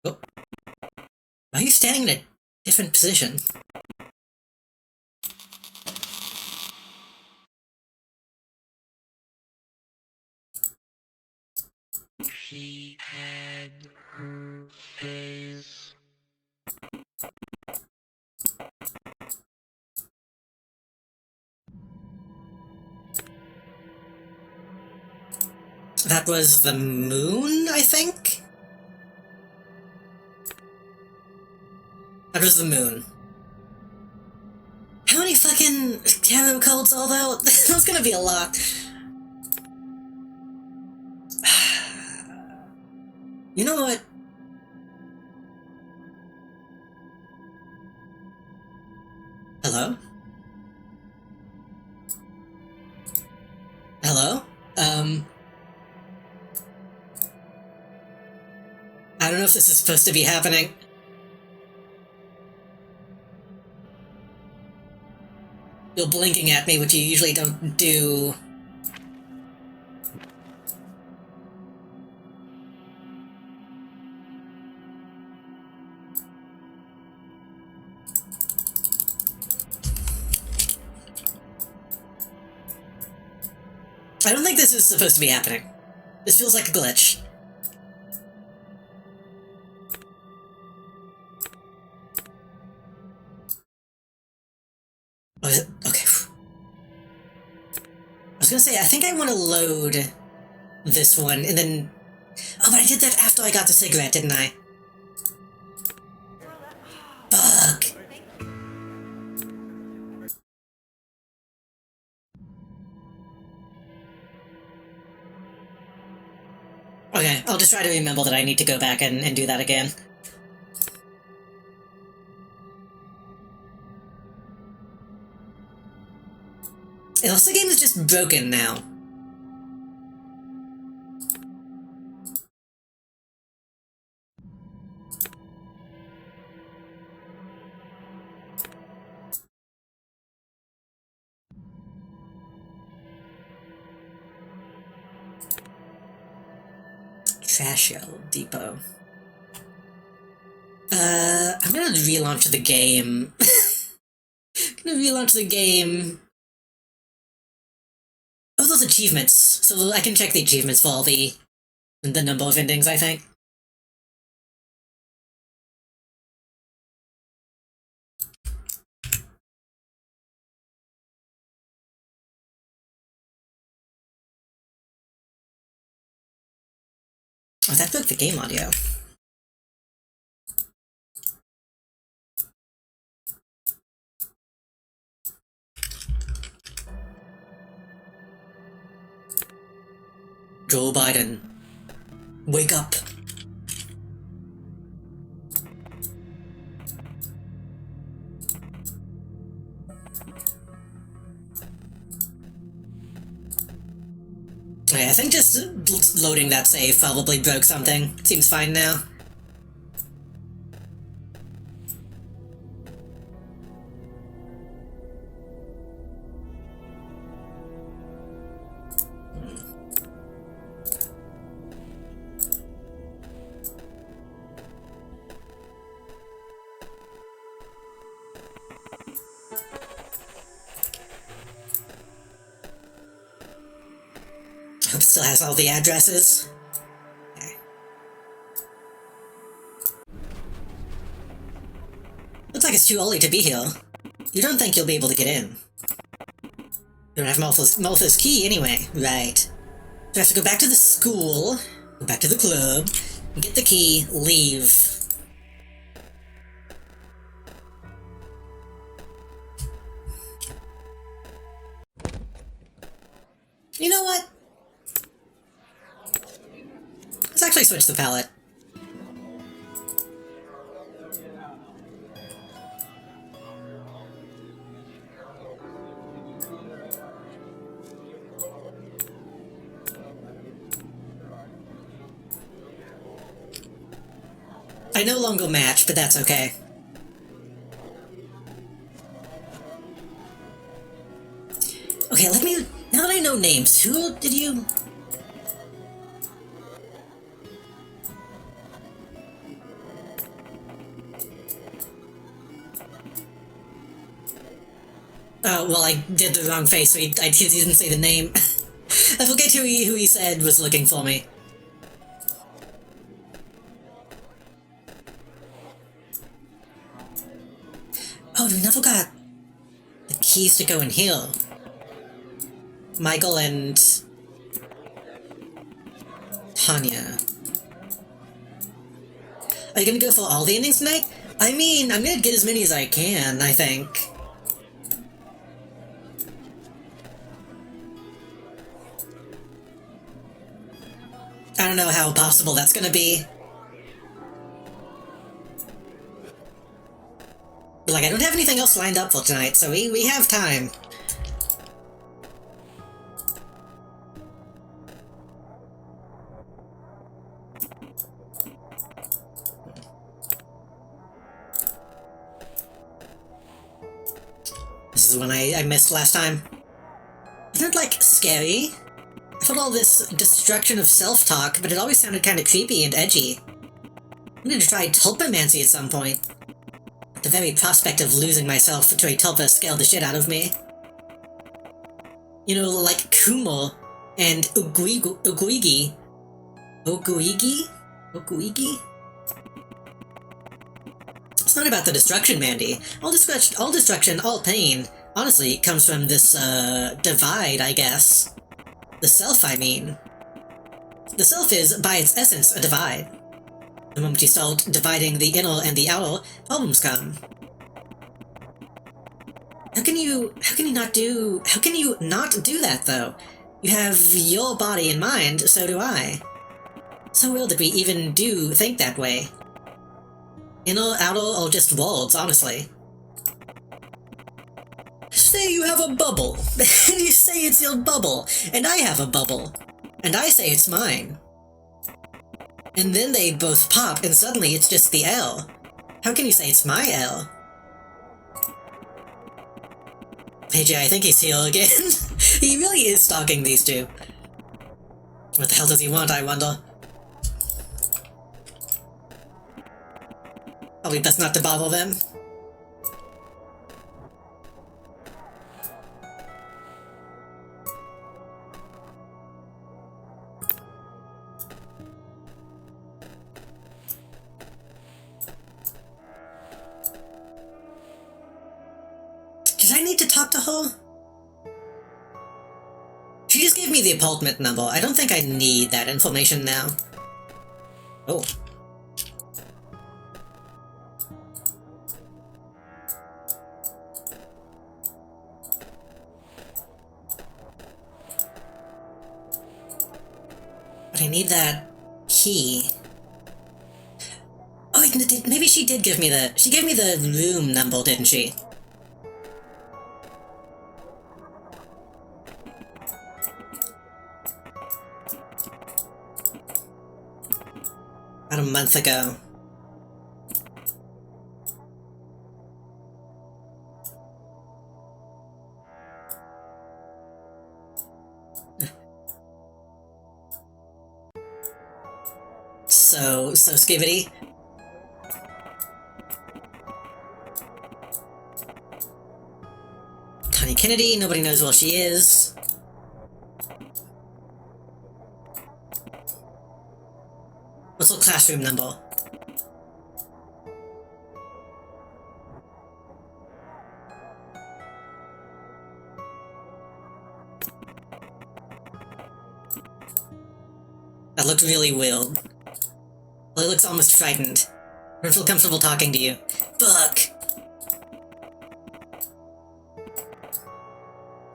Oh. Why are you standing in a different position? She had her face. That was the moon, I think? That was the moon. How many fucking tarot cards are there? There's gonna be a lot. You know what? Hello? Hello? I don't know if this is supposed to be happening. You're blinking at me, which you usually don't do. I don't think this is supposed to be happening. This feels like a glitch. Oh, is it? Okay. I was gonna say, I think I want to load this one, and then... Oh, but I did that after I got the cigarette, didn't I? Fuck. Okay, I'll just try to remember that I need to go back and do that again. Unless the game is just broken now. Trash Depot. I'm gonna relaunch the game. Oh, those achievements. So I can check the achievements for all the number of endings, I think. Oh, that broke the game audio. Joe Biden. Wake up. Okay, I think just loading that save probably broke something. Seems fine now. Hope it still has all the addresses. Okay. Looks like it's too early to be here. You don't think you'll be able to get in? You don't have Malthus' key anyway. Right. So I have to go back to the school, go back to the club, get the key, leave. You know what? Let's actually switch the palette. I no longer match, but that's okay. Okay, let me... Now that I know names, who did you... Oh, well, I did the wrong face, so he didn't say the name. I forget who he said was looking for me. Oh, we never got the keys to go in here. Michael and Tanya. Are you gonna go for all the endings tonight? I mean, I'm gonna get as many as I can, I think. I don't know how possible that's gonna be. But, like, I don't have anything else lined up for tonight, so we have time. This is the one I missed last time. Isn't it, like, scary? I felt all this destruction of self-talk, but it always sounded kind of creepy and edgy. I need to try tulpamancy at some point. The very prospect of losing myself to a tulpa scared the shit out of me. You know, like Kumo and Oguigi. Oguigi? It's not about the destruction, Mandy. All destruction, all pain, honestly, comes from this, divide, I guess. The self, I mean. The self is, by its essence, a divide. The moment you start dividing the inner and the outer, problems come. How can you not do that, though? You have your body and mind, so do I. So weird that we even do think that way. Inner, outer, or just worlds, honestly. Say you have a bubble, and you say it's your bubble, and I have a bubble, and I say it's mine. And then they both pop, and suddenly it's just the L. How can you say it's my L? AJ, I think he's here again. He really is stalking these two. What the hell does he want, I wonder? Probably best not to bother them. Did I need to talk to her? She just gave me the apartment number. I don't think I need that information now. Oh. But I need that key. Oh, maybe she did give me the... She gave me the room number, didn't she? About a month ago. So skibbity. Tanya Kennedy, nobody knows where she is. classroom number. That looked really weird. Well, it looks almost frightened. I don't feel comfortable talking to you. Fuck!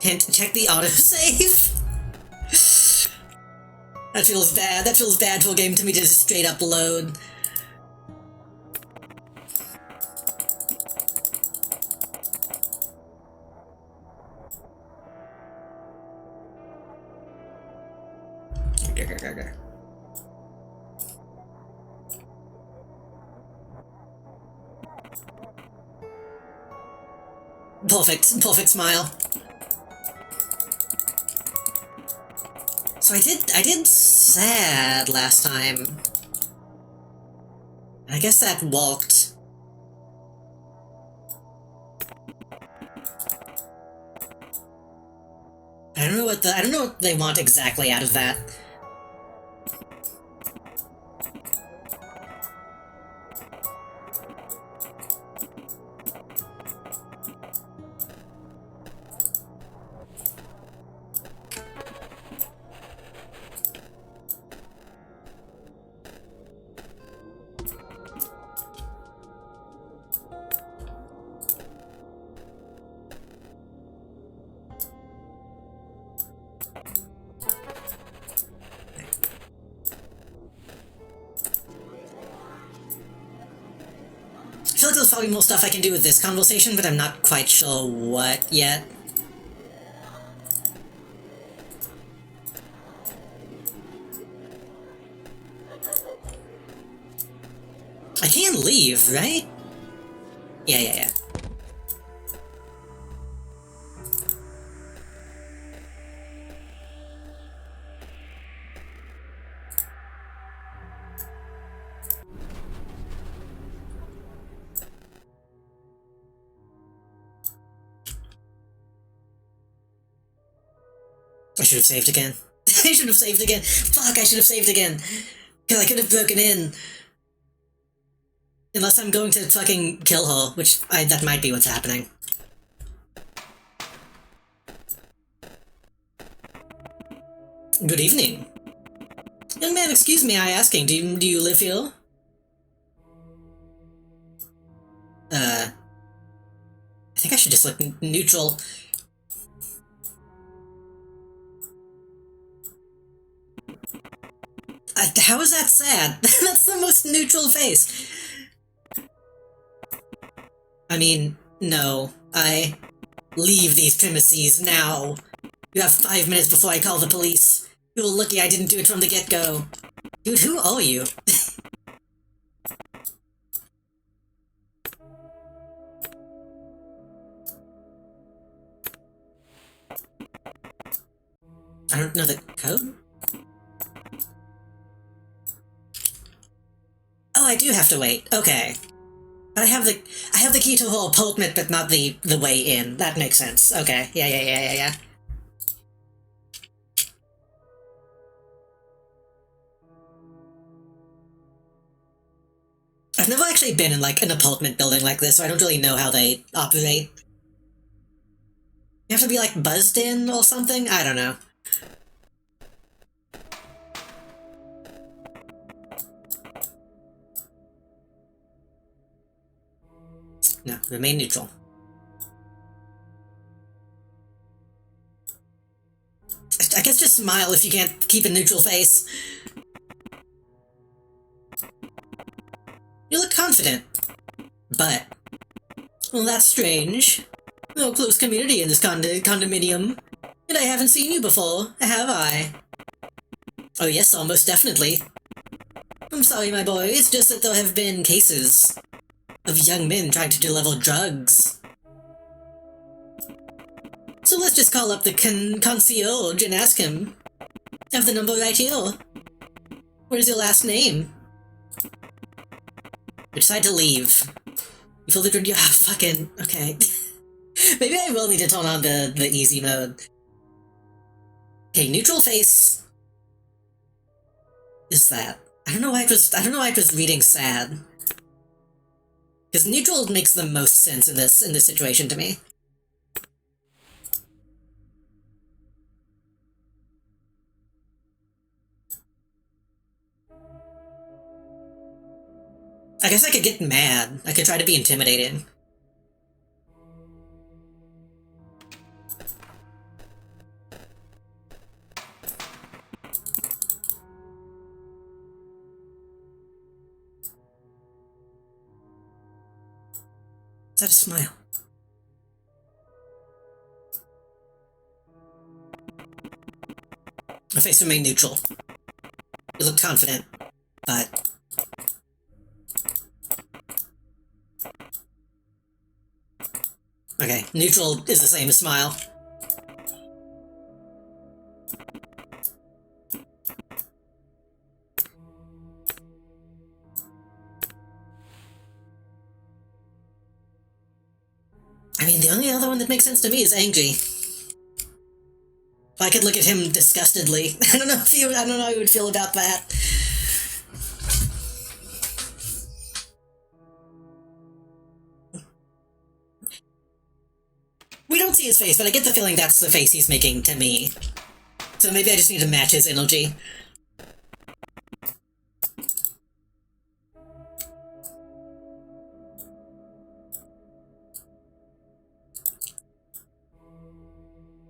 Hint, check the autosave? That feels bad. That feels bad for a game to me to just straight up load. Perfect smile. So I did sad last time. I guess that walked. I don't know what they want exactly out of that. I feel like there's probably more stuff I can do with this conversation, but I'm not quite sure what yet. I can leave, right? Yeah. I should have saved again. I should have saved again. Fuck, I should have saved again. Because I could have broken in. Unless I'm going to fucking kill her, which that might be what's happening. Good evening. Young man, excuse me, I asking, do you live here? I think I should just look neutral. How is that sad? That's the most neutral face. I mean, no. I leave these premises now. You have 5 minutes before I call the police. You were lucky I didn't do it from the get-go. Dude, who are you? I don't know the code? Oh, I do have to wait. Okay. But I have the key to the whole apartment, but not the way in. That makes sense. Okay. Yeah. I've never actually been in, like, an apartment building like this, so I don't really know how they operate. You have to be, like, buzzed in or something? I don't know. No, remain neutral. I guess just smile if you can't keep a neutral face. You look confident. But... well, that's strange. No close community in this condominium. And I haven't seen you before, have I? Oh yes, almost definitely. I'm sorry, my boy, it's just that there have been cases of young men trying to deliver drugs. So let's just call up the concierge and ask him. I have the number right here. What is your last name? We decide to leave. You feel the good... ah, fucking... okay. Maybe I will need to turn on the easy mode. Okay, neutral face. Is that? I don't know why I was reading sad. Because neutral makes the most sense in this situation to me. I guess I could get mad. I could try to be intimidating. Is that a smile? My face remained neutral. It looked confident, but... Okay, neutral is the same as smile. I mean, the only other one that makes sense to me is angry. If I could look at him disgustedly, I don't know how you would feel about that. We don't see his face, but I get the feeling that's the face he's making to me. So maybe I just need to match his energy.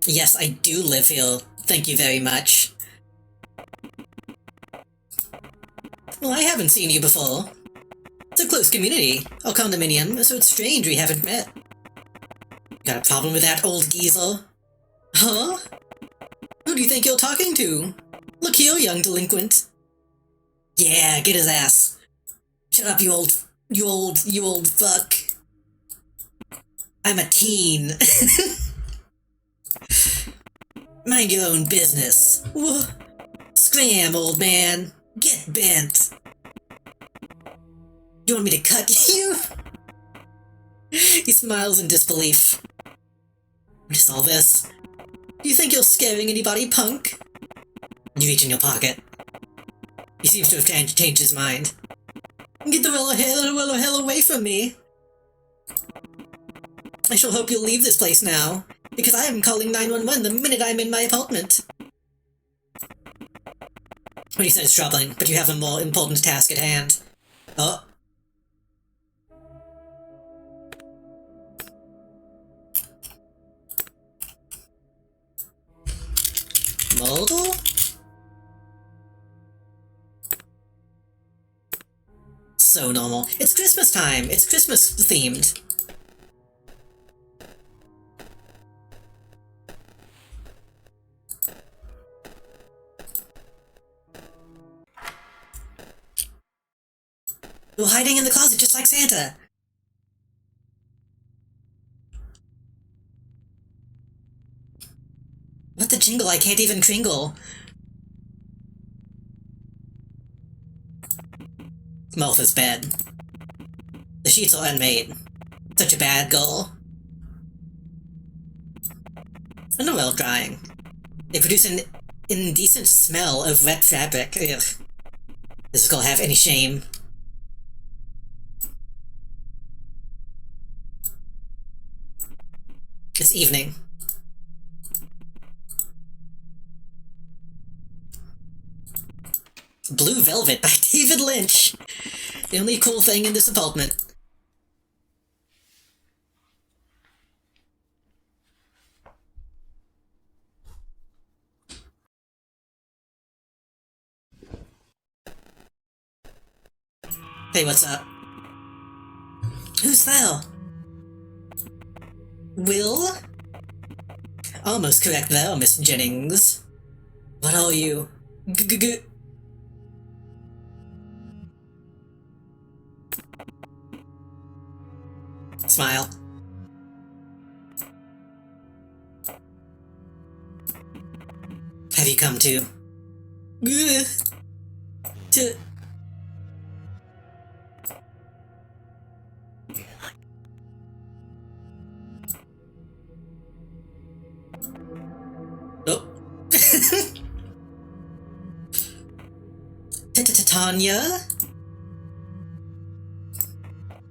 Yes, I do live here. Thank you very much. Well, I haven't seen you before. It's a close community, our condominium, so it's strange we haven't met. Got a problem with that old geezer? Huh? Who do you think you're talking to? Look here, young delinquent. Yeah, get his ass. Shut up, you old fuck. I'm a teen. Mind your own business. Scram, old man. Get bent. You want me to cut you? He smiles in disbelief. What is all this? You think you're scaring anybody, punk? You reach in your pocket. He seems to have changed his mind. Get the hell away from me. I shall hope you'll leave this place now, because I am calling 911 the minute I'm in my apartment. What he said is troubling, but you have a more important task at hand. Oh. Model? So normal. It's Christmas time. It's Christmas themed. You're hiding in the closet just like Santa. What the jingle? I can't even kringle. Martha's bed. The sheets are unmade. Such a bad girl. Underwear drying. They produce an indecent smell of wet fabric. Ugh. Does this girl have any shame? This evening. Blue Velvet by David Lynch. The only cool thing in this apartment. Hey, what's up? Who's there? Will? Almost correct there, Miss Jennings. What are you? Smile. Have you come to... Oh. Tanya?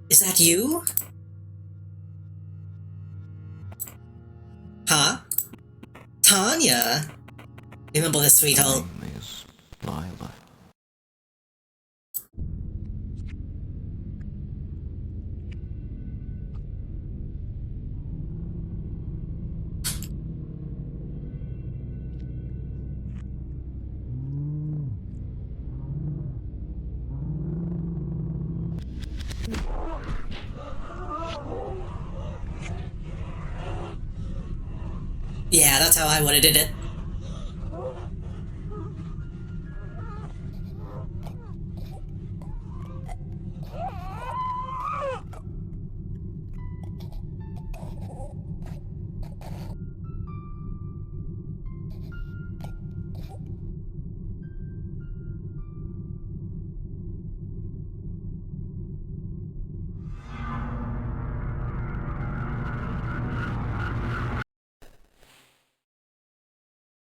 Is that you? Huh? Tanya? Remember this, sweetheart. My name is Lila. Yeah, that's how I would've did it.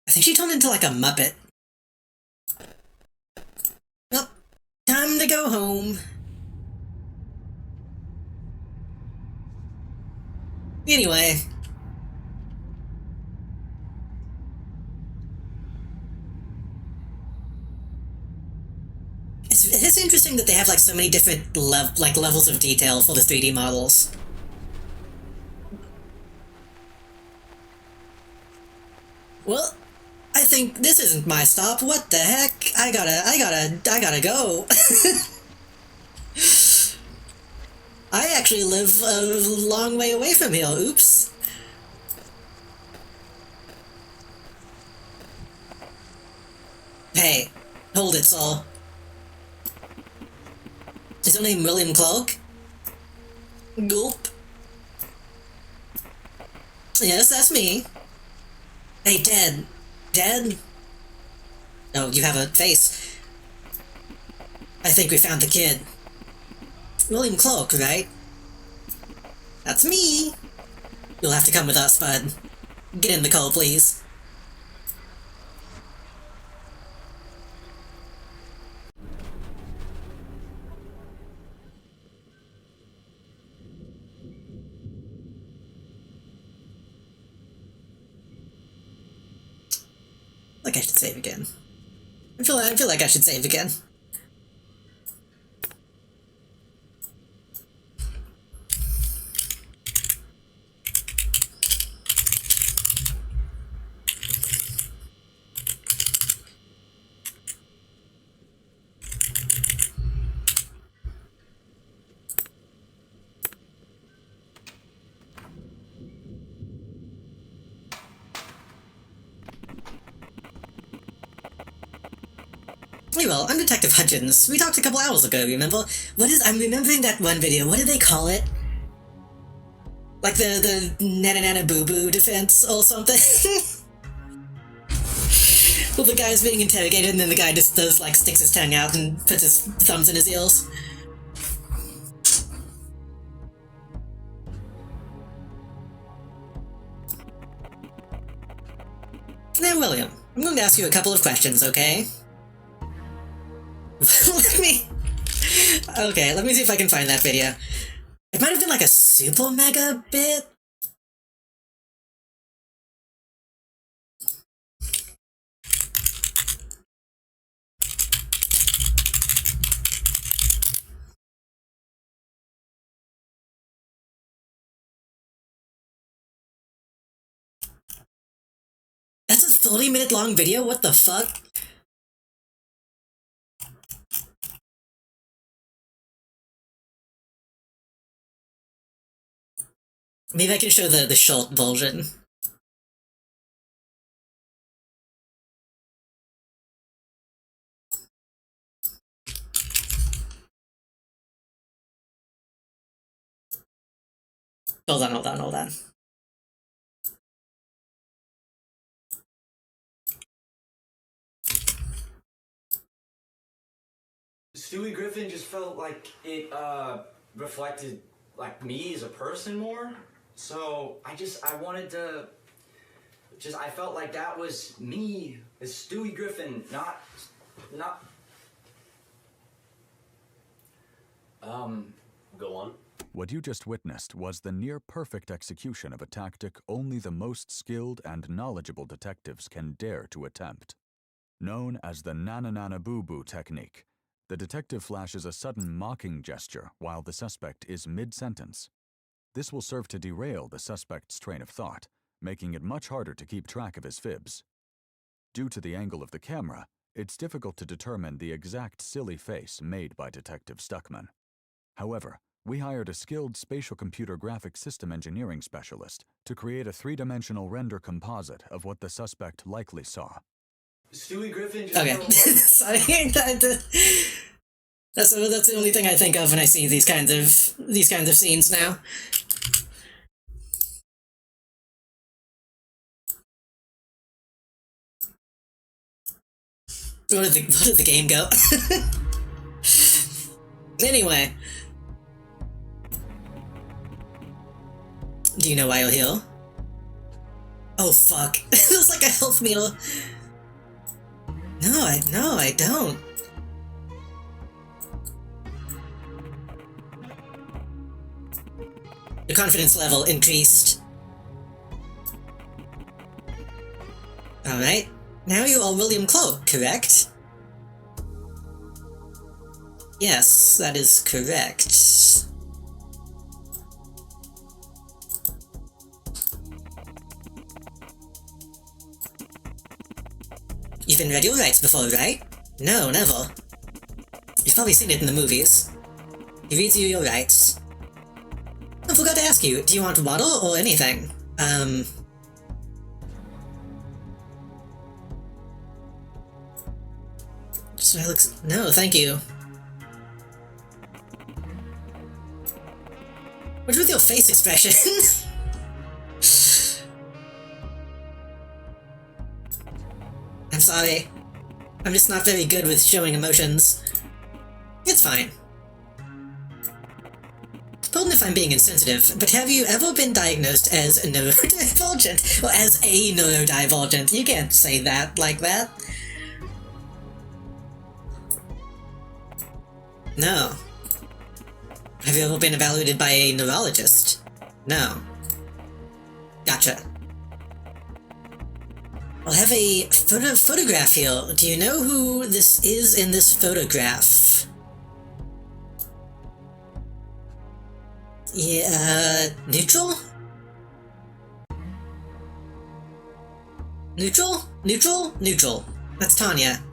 I think she turned into like a Muppet. Well, time to go home. Anyway. It's interesting that they have like so many different levels of detail for the 3D models. Well, I think this isn't my stop. What the heck? I gotta go. I actually live a long way away from here. Oops. Hey, hold it, Saul. Is your name William Clark? Gulp. Yes, that's me. Hey, Dad. Dad? Oh, you have a face. I think we found the kid. William Clark, right? That's me. You'll have to come with us, bud. Get in the car, please. Like I should save again. I feel like I should save again. Well, I'm Detective Hutchins. We talked a couple hours ago, remember? I'm remembering that one video. What did they call it? Like the Nana Nana Boo Boo defense or something? Well, the guy's being interrogated and then the guy just does, like, sticks his tongue out and puts his thumbs in his ears. Now, William, I'm going to ask you a couple of questions, okay? let me see if I can find that video. It might have been like a super mega bit. That's a 30-minute long video? What the fuck? Maybe I can show the short version. Hold on. Stewie Griffin just felt like it reflected like me as a person more. So I wanted to I felt like that was me as Stewie Griffin, not Go on. What you just witnessed was the near-perfect execution of a tactic only the most skilled and knowledgeable detectives can dare to attempt. Known as the nana-nana-boo-boo technique, the detective flashes a sudden mocking gesture while the suspect is mid-sentence. This will serve to derail the suspect's train of thought, making it much harder to keep track of his fibs. Due to the angle of the camera, it's difficult to determine the exact silly face made by Detective Stuckman. However, we hired a skilled spatial computer graphics system engineering specialist to create a three-dimensional render composite of what the suspect likely saw. Stewie Griffin just Okay. felt like... Sorry, that's the only thing I think of when I see these kinds of scenes now. Where did the game go? Anyway. Do you know why you'll heal? Oh fuck. It was like a health meter. No, I don't. Your confidence level increased. Alright. Now you are William Cloak, correct? Yes, that is correct. You've been read your rights before, right? No, never. You've probably seen it in the movies. He reads you your rights. I forgot to ask you, do you want water or anything? No, thank you. What's with your face expression? I'm sorry. I'm just not very good with showing emotions. It's fine. Pardon if I'm being insensitive, but have you ever been diagnosed as neurodivergent? Or as a neurodivergent? You can't say that like that. No. Have you ever been evaluated by a neurologist? No. Gotcha. I'll have a photograph here. Do you know who this is in this photograph? Yeah, neutral? Neutral? Neutral? Neutral. That's Tanya.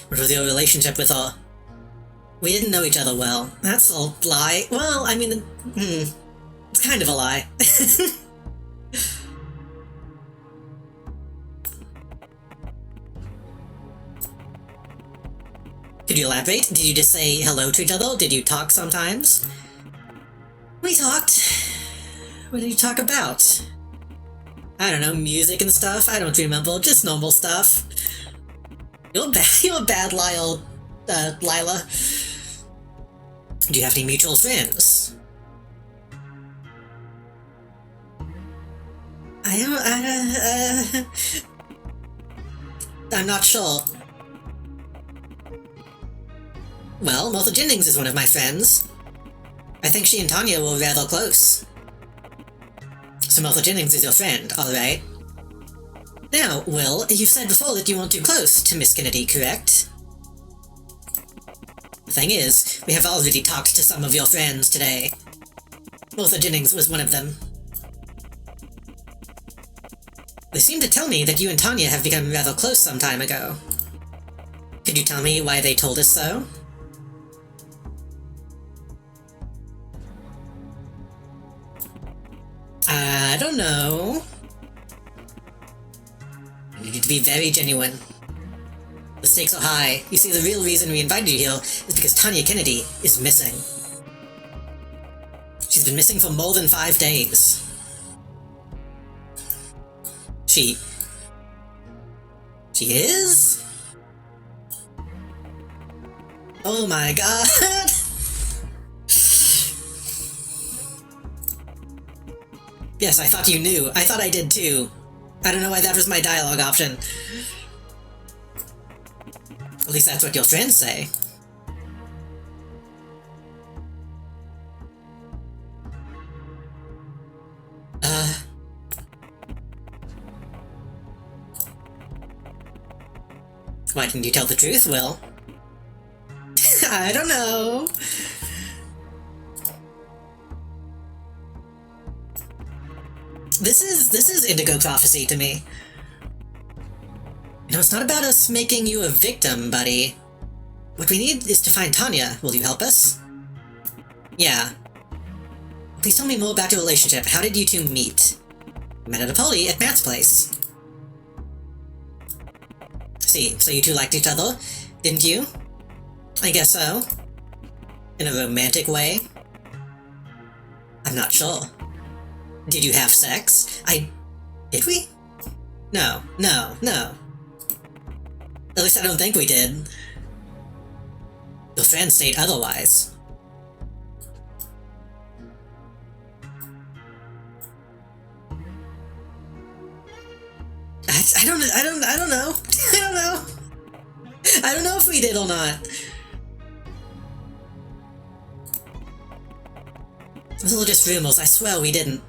What was your relationship with her? We didn't know each other well. That's a lie. Well, I mean, it's kind of a lie. Could you elaborate? Did you just say hello to each other? Did you talk sometimes? We talked. What did you talk about? I don't know, music and stuff? I don't remember, just normal stuff. You're a bad Lila. Lila. Do you have any mutual friends? I'm not sure. Well, Martha Jennings is one of my friends. I think she and Tanya were rather close. So Martha Jennings is your friend, alright. Now, Will, you've said before that you weren't too close to Miss Kennedy, correct? The thing is, we have already talked to some of your friends today. Martha Jennings was one of them. They seem to tell me that you and Tanya have become rather close some time ago. Could you tell me why they told us so? I don't know. You need to be very genuine. The stakes are high. You see, the real reason we invited you here is because Tanya Kennedy is missing. She's been missing for more than 5 days. She is? Oh my god! Yes, I thought you knew. I thought I did too. I don't know why that was my dialogue option. At least that's what your friends say. Why didn't you tell the truth, Will? I don't know. This is Indigo Prophecy to me. You know, it's not about us making you a victim, buddy. What we need is to find Tanya. Will you help us? Yeah. Please tell me more about your relationship. How did you two meet? Met at a party at Matt's place. See, so you two liked each other, didn't you? I guess so. In a romantic way? I'm not sure. Did you have sex? Did we? No. At least I don't think we did. Your friends state otherwise. I don't know. I don't know. I don't know if we did or not. Those are just rumors. I swear we didn't.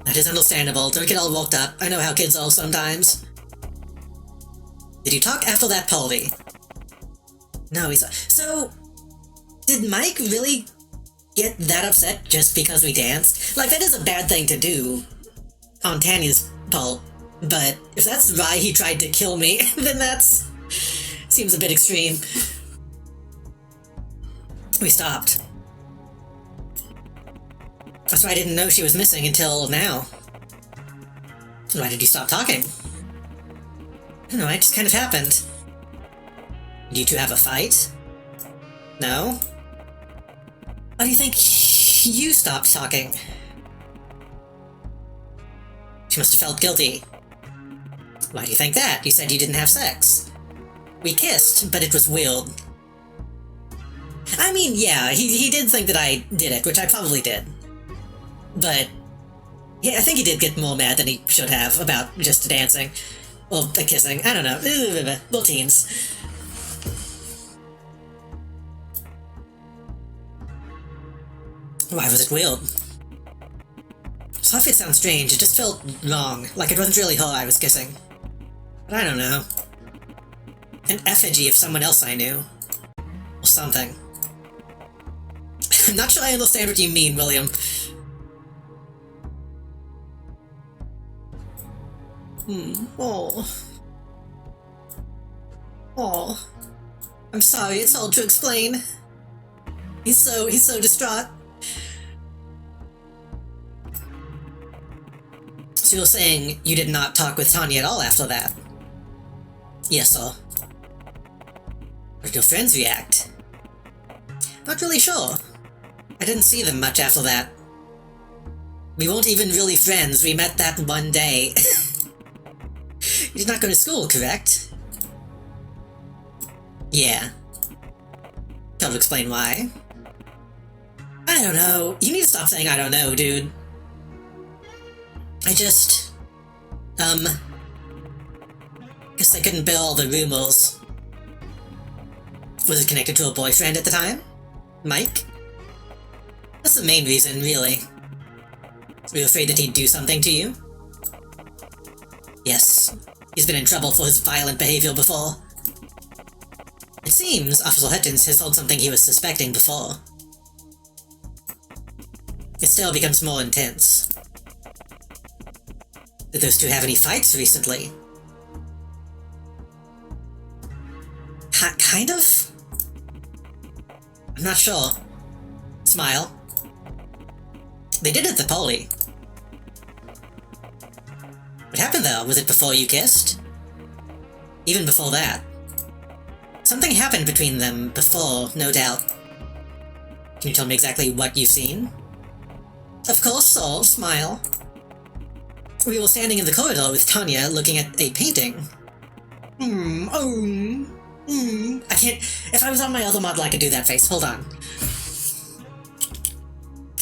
That is understandable. Don't get all worked up. I know how kids are sometimes. Did you talk after that party? No, he saw. So, did Mike really get that upset just because we danced? Like, that is a bad thing to do on Tanya's part, but if that's why he tried to kill me, then that's... seems a bit extreme. We stopped. That's why I didn't know she was missing until now. Why did you stop talking? I don't know, it just kind of happened. Did you two have a fight? No? Why do you think you stopped talking? She must have felt guilty. Why do you think that? You said you didn't have sex. We kissed, but it was weird. I mean, yeah, he did think that I did it, which I probably did. But, yeah, I think he did get more mad than he should have about just dancing. Or kissing, I don't know. Little teens. Why was it weird? Sorry if it sounds strange, it just felt wrong, like it wasn't really her I was kissing. But I don't know. An effigy of someone else I knew. Or something. I'm not sure I understand what you mean, William. Oh. I'm sorry, it's hard to explain. He's so distraught. So you're saying you did not talk with Tanya at all after that? Yes, sir. How did your friends react? Not really sure. I didn't see them much after that. We weren't even really friends, we met that one day. You did not go to school, correct? Yeah. Can't explain why. I don't know. You need to stop saying I don't know, dude. I just... guess I couldn't bear all the rumors. Was it connected to a boyfriend at the time? Mike? That's the main reason, really. Were you afraid that he'd do something to you? Yes. He's been in trouble for his violent behavior before. It seems Officer Hutchins has told something he was suspecting before. It still becomes more intense. Did those two have any fights recently? Kind of? I'm not sure. Smile. They did at the party. What happened though? Was it before you kissed? Even before that? Something happened between them before, no doubt. Can you tell me exactly what you've seen? Of course, sir. Smile. We were standing in the corridor with Tanya looking at a painting. I can't... If I was on my other model, I could do that face. Hold on.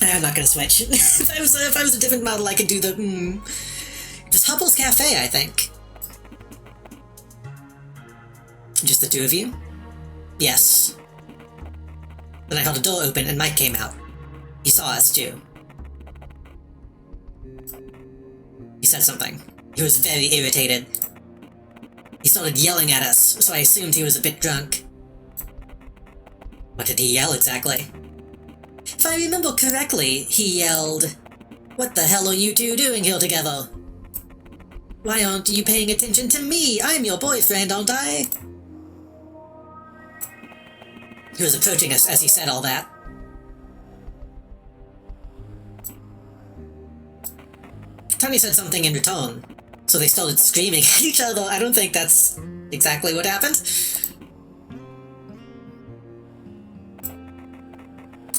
I'm not gonna switch. if I was a different model, I could do the... It was Hubble's Cafe, I think. Just the two of you? Yes. Then I held a door open and Mike came out. He saw us too. He said something. He was very irritated. He started yelling at us, so I assumed he was a bit drunk. What did he yell exactly? If I remember correctly, he yelled, "What the hell are you two doing here together? Why aren't you paying attention to me? I'm your boyfriend, aren't I?" He was approaching us as he said all that. Tony said something in return, so they started screaming at each other. I don't think that's exactly what happened.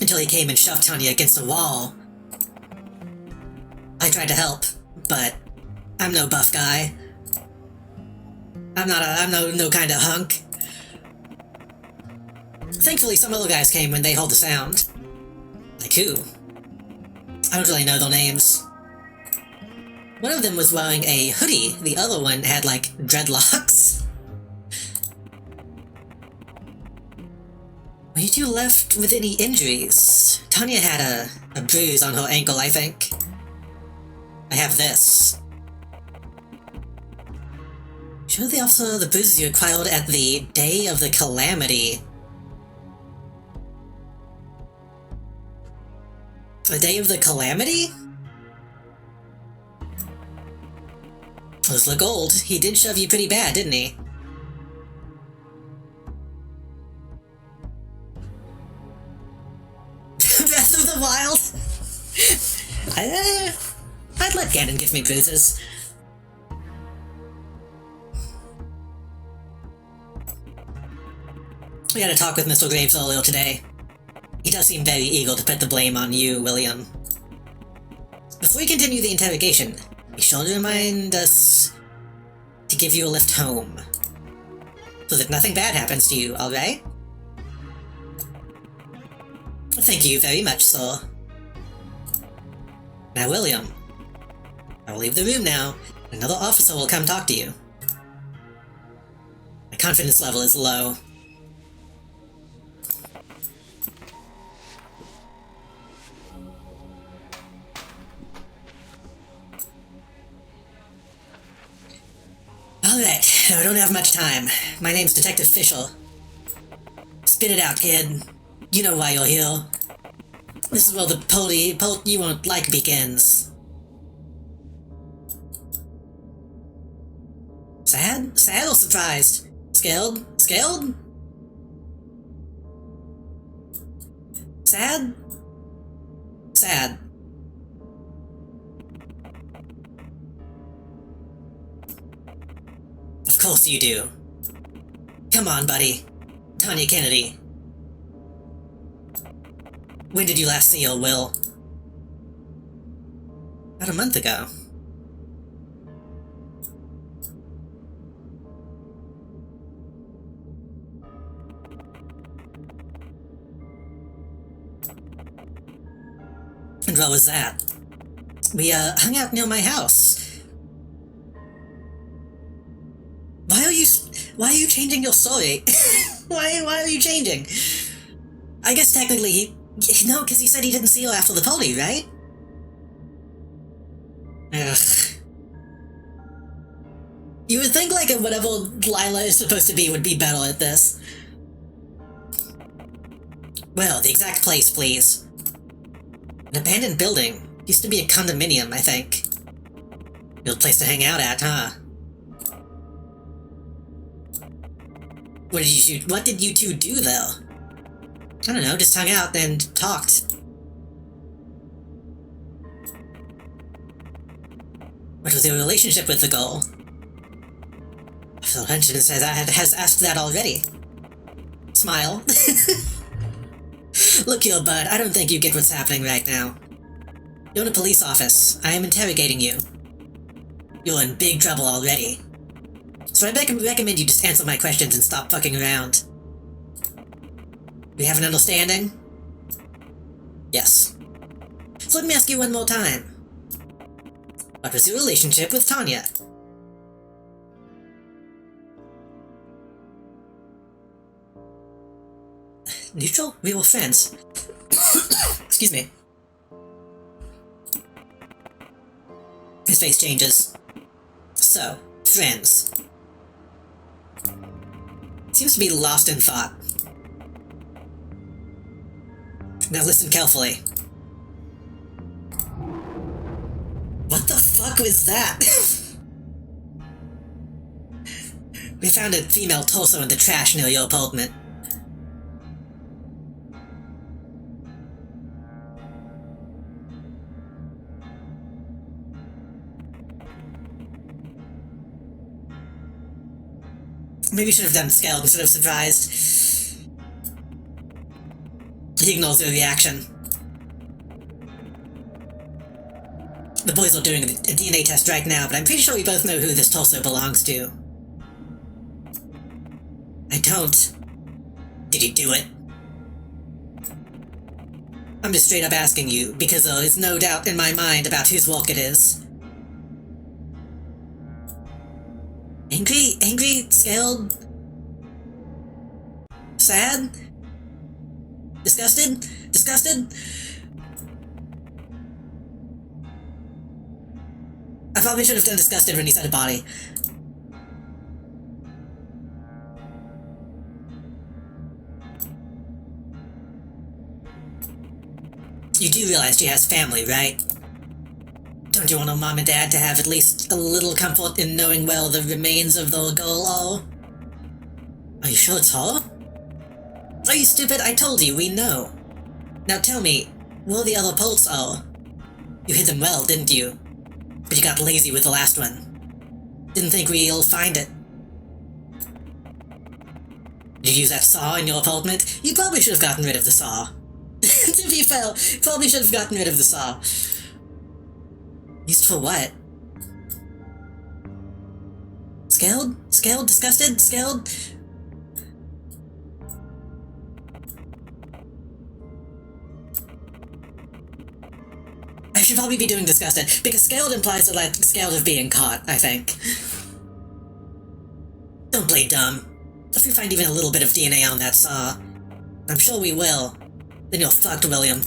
Until he came and shoved Tanya against the wall. I tried to help, but I'm no buff guy. I'm no kind of hunk. Thankfully, some other guys came when they heard the sound. Like who? I don't really know their names. One of them was wearing a hoodie, the other one had like dreadlocks. Were you two left with any injuries? Tanya had a bruise on her ankle, I think. I have this. Show the officer the bruises you acquired at the day of the calamity. The day of the calamity? Those look old. He did shove you pretty bad, didn't he? Breath of the Wild? I'd let Ganon give me bruises. We had a talk with Mr. Graves earlier today. He does seem very eager to put the blame on you, William. Before we continue the interrogation, be sure to remind us to give you a lift home, so that nothing bad happens to you, alright? Thank you very much, sir. Now, William, I will leave the room now. Another officer will come talk to you. My confidence level is low. Alright, I don't have much time. My name's Detective Fisher. Spit it out, kid. You know why you're here. This is where the party you won't like begins. Sad? Sad or surprised? Scared? Scared? Sad? Sad. Of course you do. Come on, buddy. Tanya Kennedy. When did you last see her, Will? About a month ago. And what was that? We, hung out near my house. Why are you changing your story? why are you changing? I guess technically no, because he said he didn't see her after the party, right? Ugh. You would think like whatever Lila is supposed to be would be better at this. Well, the exact place, please. An abandoned building. Used to be a condominium, I think. Good place to hang out at, huh? What did you two do, though? I don't know, just hung out and talked. What was your relationship with the girl? Phil Hutchins has asked that already. Smile. Look here, bud, I don't think you get what's happening right now. You're in a police office. I am interrogating you. You're in big trouble already. So I recommend you just answer my questions and stop fucking around. We have an understanding? Yes. So let me ask you one more time. What was your relationship with Tanya? Neutral? We were friends. Excuse me. His face changes. So, friends. Seems to be lost in thought. Now listen carefully. What the fuck was that? We found a female torso in the trash near your apartment. Maybe we should have done scaled instead of surprised. He ignores your reaction. The boys are doing a DNA test right now, but I'm pretty sure we both know who this torso belongs to. I don't. Did you do it? I'm just straight up asking you, because there is no doubt in my mind about whose work it is. Angry? Angry? Scared? Sad? Disgusted? Disgusted? I probably should have done disgusted when he said a body. You do realize she has family, right? Don't you want her mom and dad to have at least a little comfort in knowing where the remains of their girl are? Are you sure it's her? Are you stupid? I told you, we know. Now tell me, where the other parts are? You hid them well, didn't you? But you got lazy with the last one. Didn't think we'll find it. Did you use that saw in your apartment? You probably should have gotten rid of the saw. To be fair, probably should have gotten rid of the saw. Used for what? Scared? Scared? Disgusted? Scared? I should probably be doing disgusted, because scared implies that, like, scared of being caught, I think. Don't play dumb. If we find even a little bit of DNA on that saw, I'm sure we will, then you're fucked, William.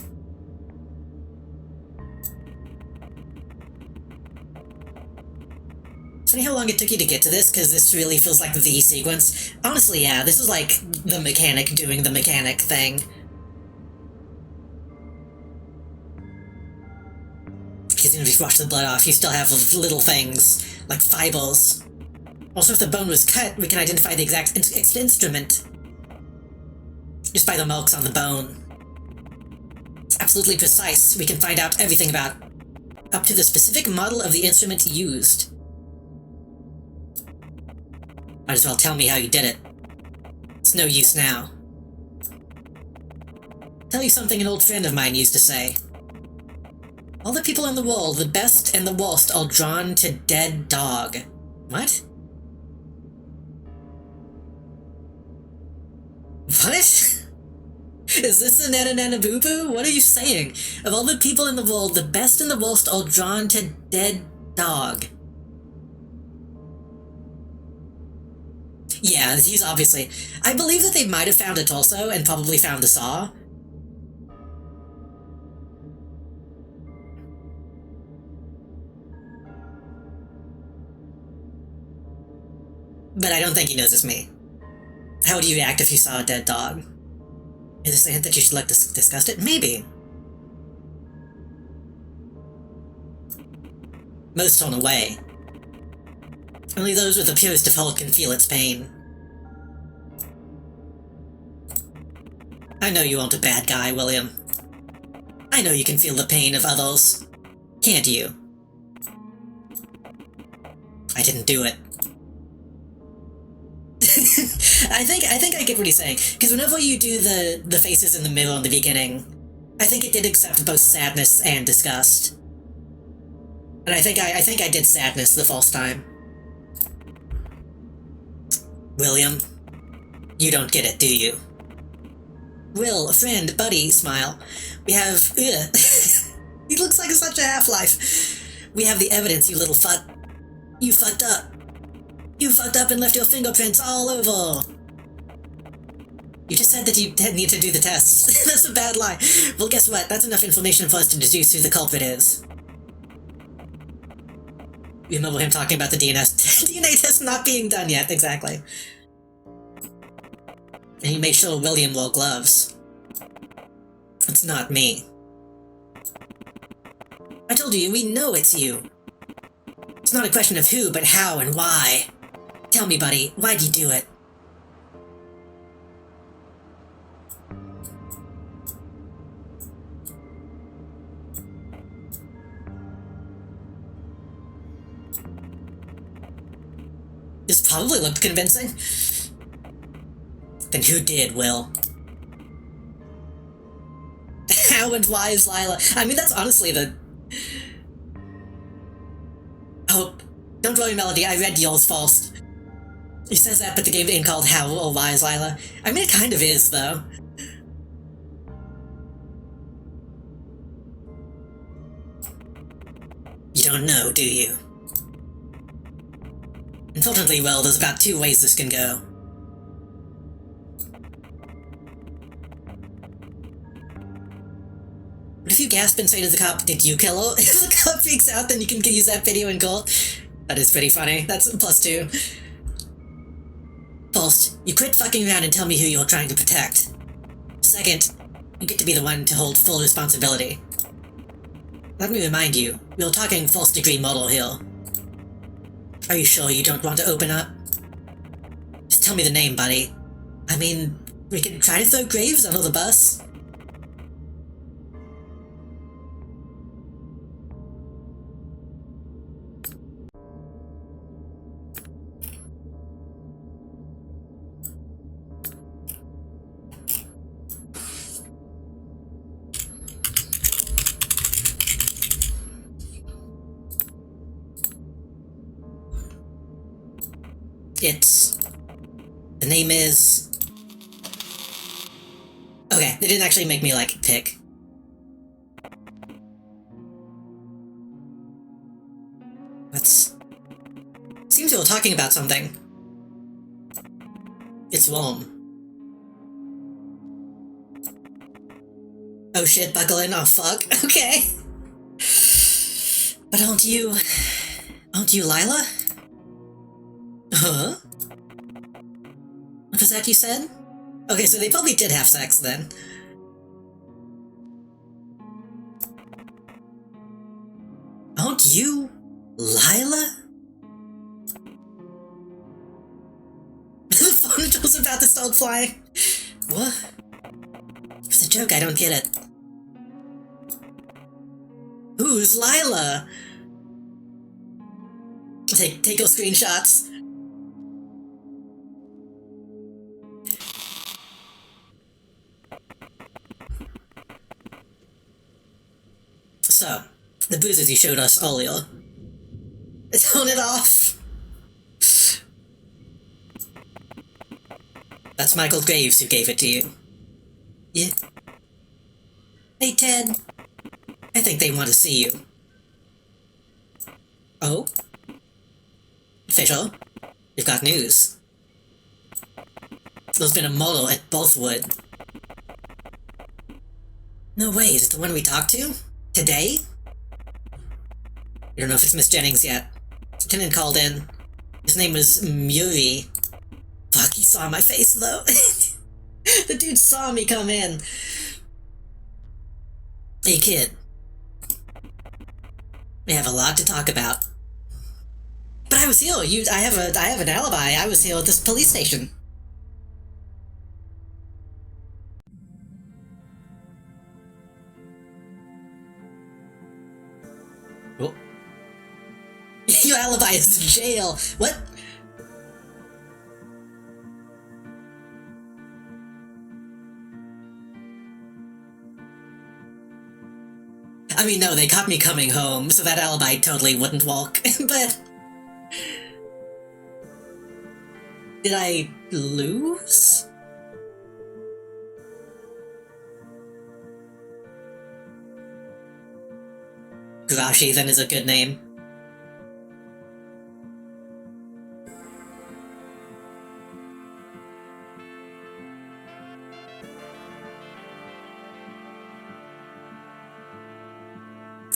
Funny how long it took you to get to this, because this really feels like the sequence. Honestly, yeah, this is like the mechanic doing the mechanic thing. Because even if you wash the blood off, you still have little things, like fibers. Also, if the bone was cut, we can identify the exact instrument. Just by the marks on the bone. It's absolutely precise. We can find out everything about, up to the specific model of the instrument used. Might as well tell me how you did it. It's no use now. Tell you something an old friend of mine used to say. All the people in the world, the best and the worst, are drawn to dead dog. What? What? Is this a Nana Nana Boo Boo? What are you saying? Of all the people in the world, the best and the worst are drawn to dead dog. Yeah, he's obviously... I believe that they might have found a torso and probably found the saw. But I don't think he knows it's me. How would you react if you saw a dead dog? Is this a hint that you should look disgusted? Maybe. Most turn away. Only those with the purest of heart can feel its pain. I know you aren't a bad guy, William. I know you can feel the pain of others. Can't you? I didn't do it. I think I get what he's saying, because whenever you do the faces in the middle in the beginning, I think it did accept both sadness and disgust. And I think I did sadness the first time. William, you don't get it, do you? Will, friend, buddy, smile. We have... He looks like such a half-life. We have the evidence, you little fuck. You fucked up. You fucked up and left your fingerprints all over. You just said that you need to do the tests. That's a bad lie. Well, guess what? That's enough information for us to deduce who the culprit is. You remember him talking about the DNA test not being done yet, exactly. And he made sure William wore gloves. It's not me. I told you, we know it's you. It's not a question of who, but how and why. Tell me, buddy, why'd you do it? This probably looked convincing. Then who did, Will? How and why is Lila? I mean, that's honestly the... Oh, don't worry, Melody, I read Y'all's False. He says that, but the game ain't called How or Why is Lila. I mean, it kind of is, though. You don't know, do you? Unfortunately, well, there's about 2 ways this can go. What if you gasp and say to the cop, did you kill her? If the cop freaks out, then you can use that video in court. That is pretty funny. That's a +2. First, you quit fucking around and tell me who you're trying to protect. Second, you get to be the one to hold full responsibility. Let me remind you, we're talking first-degree murder here. Are you sure you don't want to open up? Just tell me the name, buddy. I mean, we can try to throw Graves under the bus. The name is... Okay, they didn't actually make me, like, pick. Seems we were talking about something. It's warm. Oh shit, buckle in, oh fuck, okay. But aren't you Lila? Huh? What was that you said? Okay, so they probably did have sex then. Aren't you Lila? The phone was about to start flying. What? It's a joke, I don't get it. Who's Lila? Take your screenshots. So, the bruises you showed us earlier. Tone it off! That's Michael Graves who gave it to you. Yeah. Hey, Ted. I think they want to see you. Oh? Fisher, we've got news. There's been a murder at Bothwood. No way, is it the one we talked to? Today? I don't know if it's Miss Jennings yet. Lieutenant called in. His name was Muri. Fuck, he saw my face though. The dude saw me come in. Hey kid. We have a lot to talk about. But I was here. I have an alibi. I was here at this police station. Oh. Your alibi is jail. What? I mean, no, they caught me coming home, so that alibi totally wouldn't work. But... did I lose? Grashi then is a good name.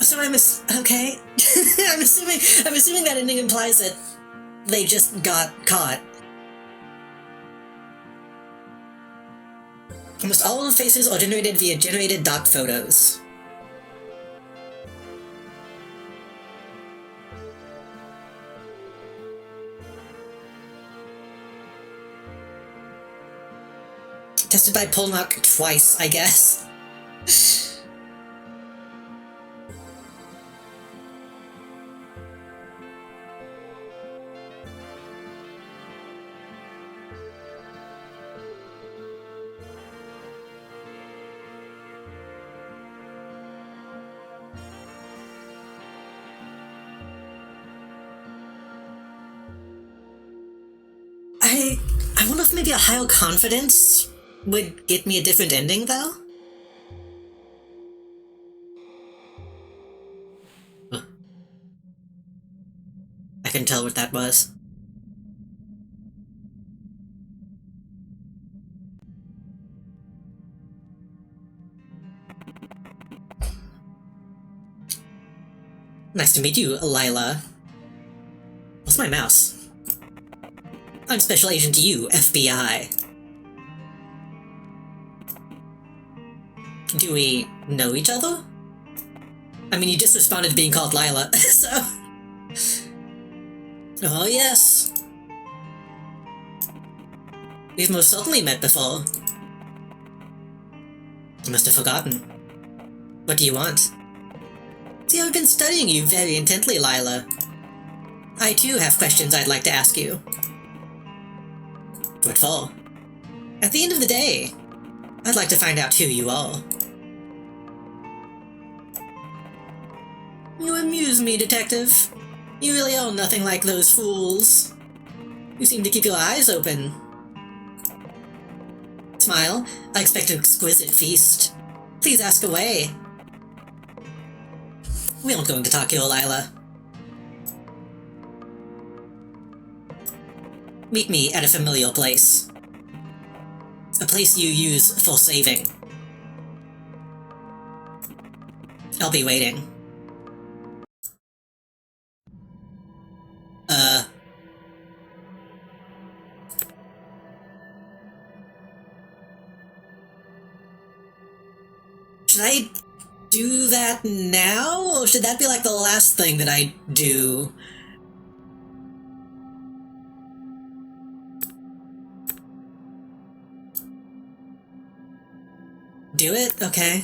So okay. I'm assuming that ending implies that they just got caught. Almost all of the faces are generated via generated doc photos. Tested by Polnock twice, I guess. I wonder if maybe a higher confidence would get me a different ending, though? Huh. I can tell what that was. Nice to meet you, Lila. What's my mouse? I'm Special Agent U, FBI. Do we know each other? I mean, you just responded to being called Lila, so... Oh, yes. We've most certainly met before. You must have forgotten. What do you want? See, I've been studying you very intently, Lila. I too have questions I'd like to ask you. What for? At the end of the day, I'd like to find out who you are. You amuse me, Detective. You really are nothing like those fools. You seem to keep your eyes open. Smile. I expect an exquisite feast. Please ask away. We aren't going to talk here, Lila. Meet me at a familiar place. A place you use for saving. I'll be waiting. Should I do that now? Or should that be like the last thing that I do? Do it? Okay.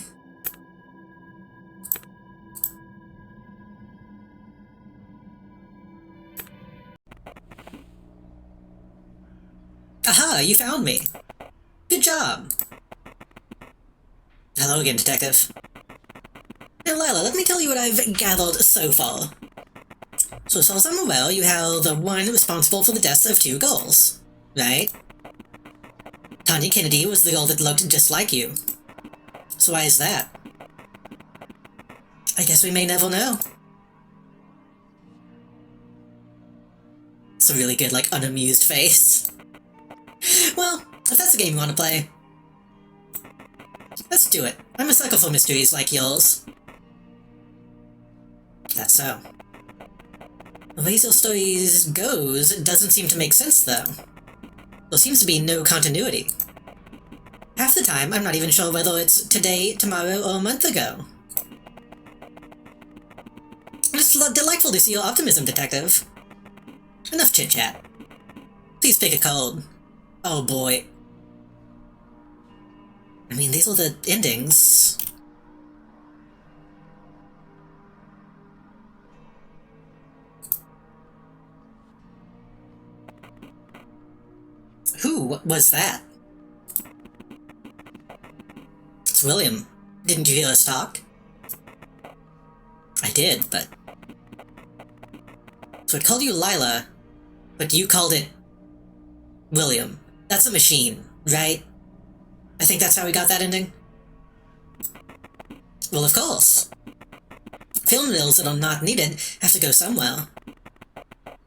Aha, you found me. Good job. Hello again, Detective. Now, Lila, let me tell you what I've gathered so far. So, as far as I'm aware, you are the one responsible for the deaths of 2 girls, right? Tanya Kennedy was the girl that looked just like you. So why is that? I guess we may never know. It's a really good, like, unamused face. Well, if that's the game you want to play, let's do it. I'm a sucker for mysteries like yours. That's so. The way your stories goes doesn't seem to make sense, though. There seems to be no continuity. Half the time, I'm not even sure whether it's today, tomorrow, or a month ago. It's delightful to see your optimism, Detective. Enough chit-chat. Please pick a code. Oh boy. I mean, these are the endings. Who was that? It's William. Didn't you hear us talk? I did, but... So it called you Lila, but you called it... William. That's a machine, right? I think that's how we got that ending? Well, of course. Film reels that are not needed have to go somewhere.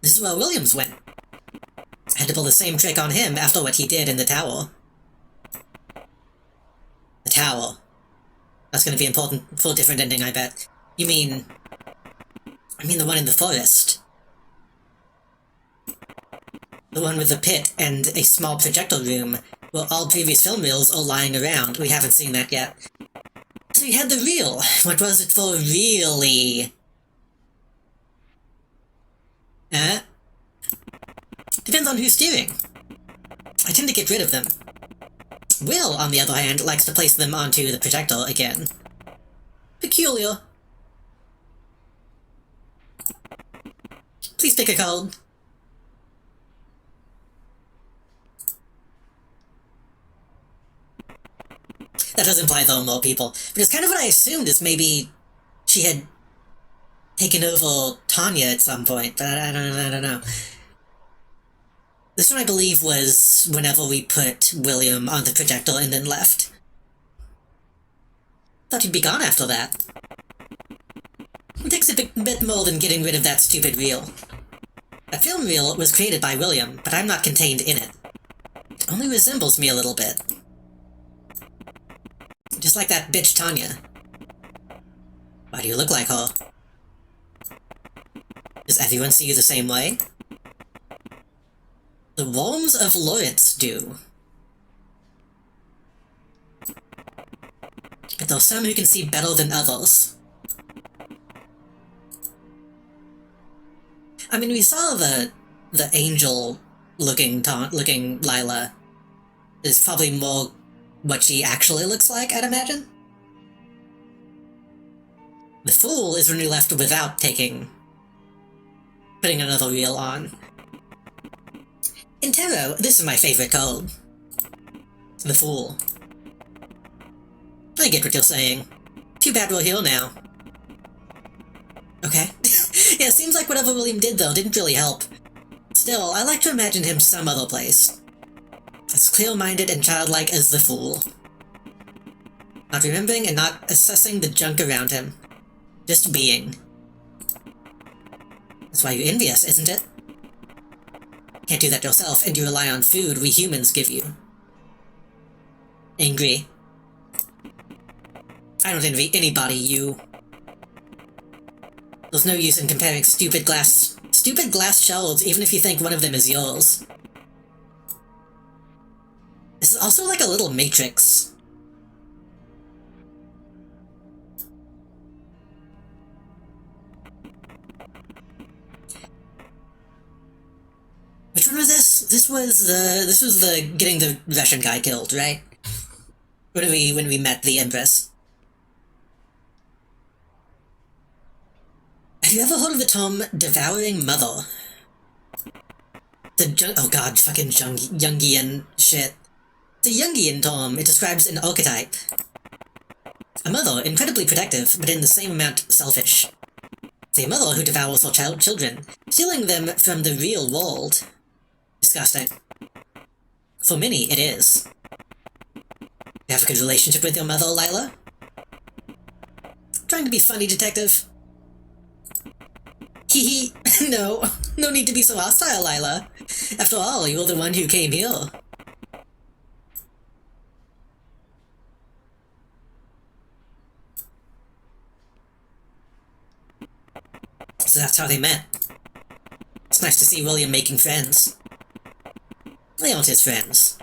This is where Williams went. I had to pull the same trick on him after what he did in the tower. The tower. That's gonna be important for a different ending, I bet. You mean... I mean the one in the forest. The one with the pit and a small projectile room where all previous film reels are lying around. We haven't seen that yet. So you had the reel. What was it for, really? Huh? Depends on who's steering. I tend to get rid of them. Will, on the other hand, likes to place them onto the projectile again. Peculiar. Please pick a code. That does imply, though, more people. Because kind of what I assumed is maybe she had taken over Tanya at some point, but I don't know. This one, I believe, was whenever we put William on the projectile and then left. Thought he'd be gone after that. It takes a bit more than getting rid of that stupid reel. That film reel was created by William, but I'm not contained in it. It only resembles me a little bit. Just like that bitch Tanya. Why do you look like her? Does everyone see you the same way? The worms of Lawrence do. But there are some who can see better than others. I mean, we saw the angel-looking Lila is probably more what she actually looks like, I'd imagine. The fool is when we left without putting another reel on. In tarot, this is my favorite code. The fool. I get what you're saying. Too bad we're here now. Okay. Yeah, seems like whatever William did, though, didn't really help. Still, I like to imagine him some other place. As clear-minded and childlike as the fool. Not remembering and not assessing the junk around him. Just being. That's why you're envious, isn't it? Can't do that yourself, and you rely on food we humans give you. Angry. I don't envy anybody, you. There's no use in comparing stupid glass shells, even if you think one of them is yours. This is also like a little matrix. Which one was this? This was the getting the Russian guy killed, right? When we met the Empress. Have you ever heard of the term Devouring Mother? Oh god, fucking Jungian shit. It's a Jungian term. It describes an archetype. A mother, incredibly protective, but in the same amount selfish. It's a mother who devours her children, stealing them from the real world. Disgusting. For many, it is. You have a good relationship with your mother, Lila? Trying to be funny, detective. Hee hee. No need to be so hostile, Lila. After all, you're the one who came here. So that's how they met. It's nice to see William making friends. They aren't his friends.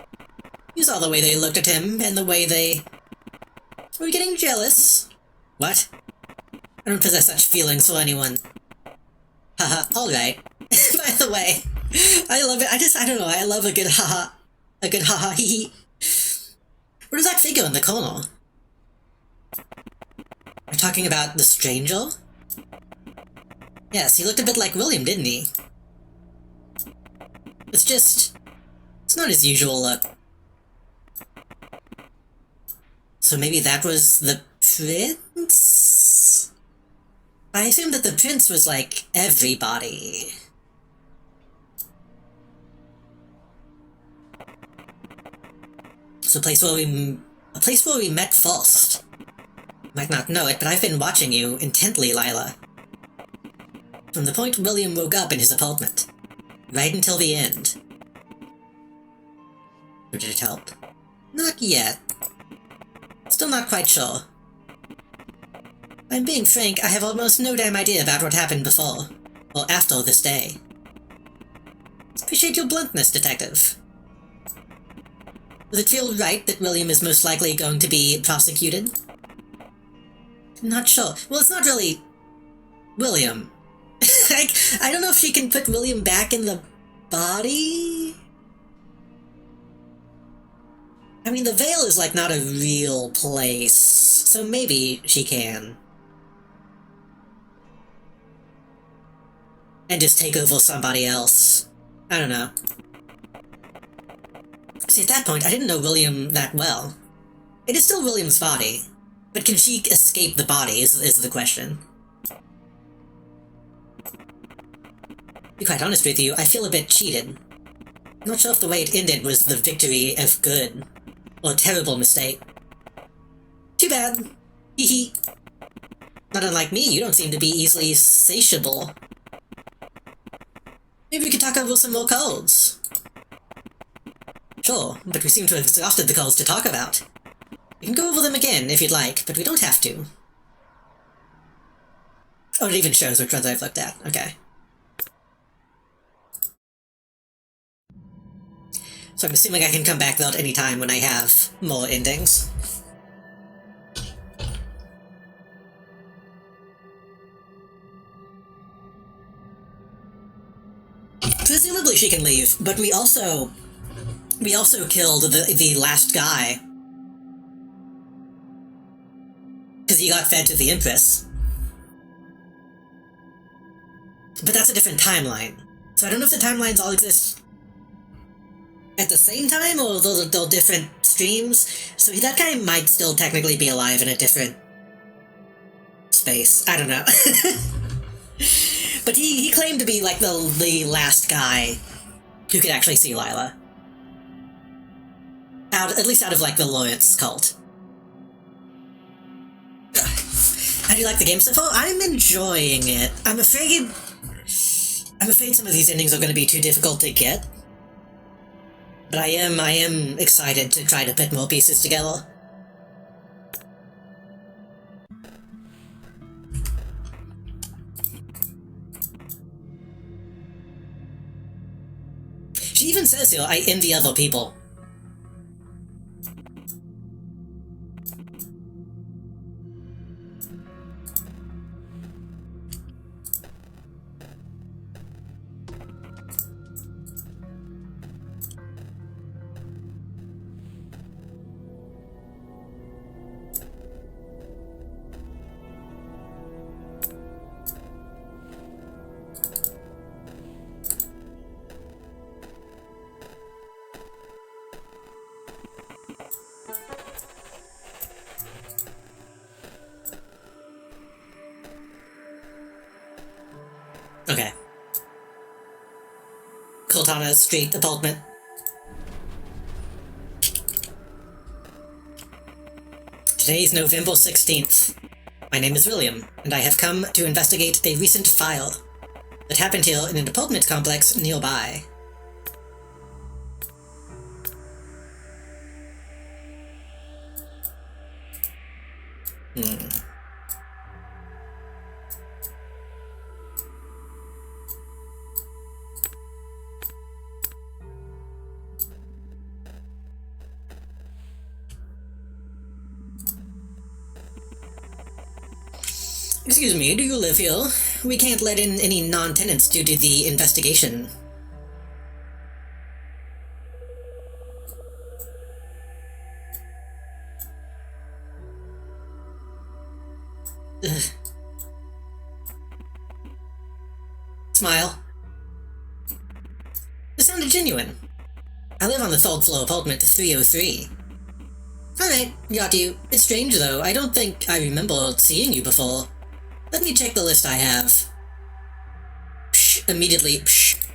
You saw the way they looked at him, and the way they... Were you getting jealous? What? I don't possess such feelings for anyone. Haha, alright. By the way, I love it. I don't know, I love a good haha. A good haha hee hee. What is that figure in the corner? We're talking about the stranger? Yes, he looked a bit like William, didn't he? It's not his usual look. So maybe that was the prince? I assumed that the prince was like everybody. So a place where we met first. You might not know it, but I've been watching you intently, Lila. From the point William woke up in his apartment, right until the end. Or did it help? Not yet. Still not quite sure. I'm being frank, I have almost no damn idea about what happened before, or after this day. Appreciate your bluntness, Detective. Does it feel right that William is most likely going to be prosecuted? Not sure. Well, it's not really William. I don't know if she can put William back in the body? I mean, the Vale is like not a real place, so maybe she can. And just take over somebody else. I don't know. See, at that point, I didn't know William that well. It is still William's body, but can she escape the body is the question. To be quite honest with you, I feel a bit cheated. I'm not sure if the way it ended was the victory of good, or a terrible mistake. Too bad. Hee hee. Not unlike me, you don't seem to be easily satiable. Maybe we could talk over some more codes. Sure, but we seem to have exhausted the codes to talk about. We can go over them again if you'd like, but we don't have to. Oh, it even shows which ones I've looked at. Okay. So I'm assuming I can come back though at any time when I have more endings. Presumably she can leave, but we also killed the last guy. Because he got fed to the Empress. But that's a different timeline. So I don't know if the timelines all exist at the same time, or those are different streams. So that guy might still technically be alive in a different space. I don't know. But he claimed to be like the last guy who could actually see Lila. At least out of like the Lawrence cult. How do you like the game so far? I'm enjoying it. I'm afraid some of these endings are going to be too difficult to get. But I am excited to try to put more pieces together. She even says here, I envy other people. Okay. Cortana Street apartment. Today is November 16th. My name is William, and I have come to investigate a recent file that happened here in an apartment complex nearby. Excuse me, do you live here? We can't let in any non-tenants due to the investigation. Ugh. Smile. This sounded genuine. I live on the third floor apartment 303. Alright, got you. It's strange though, I don't think I remember seeing you before. Let me check the list I have. Psh, immediately, psh.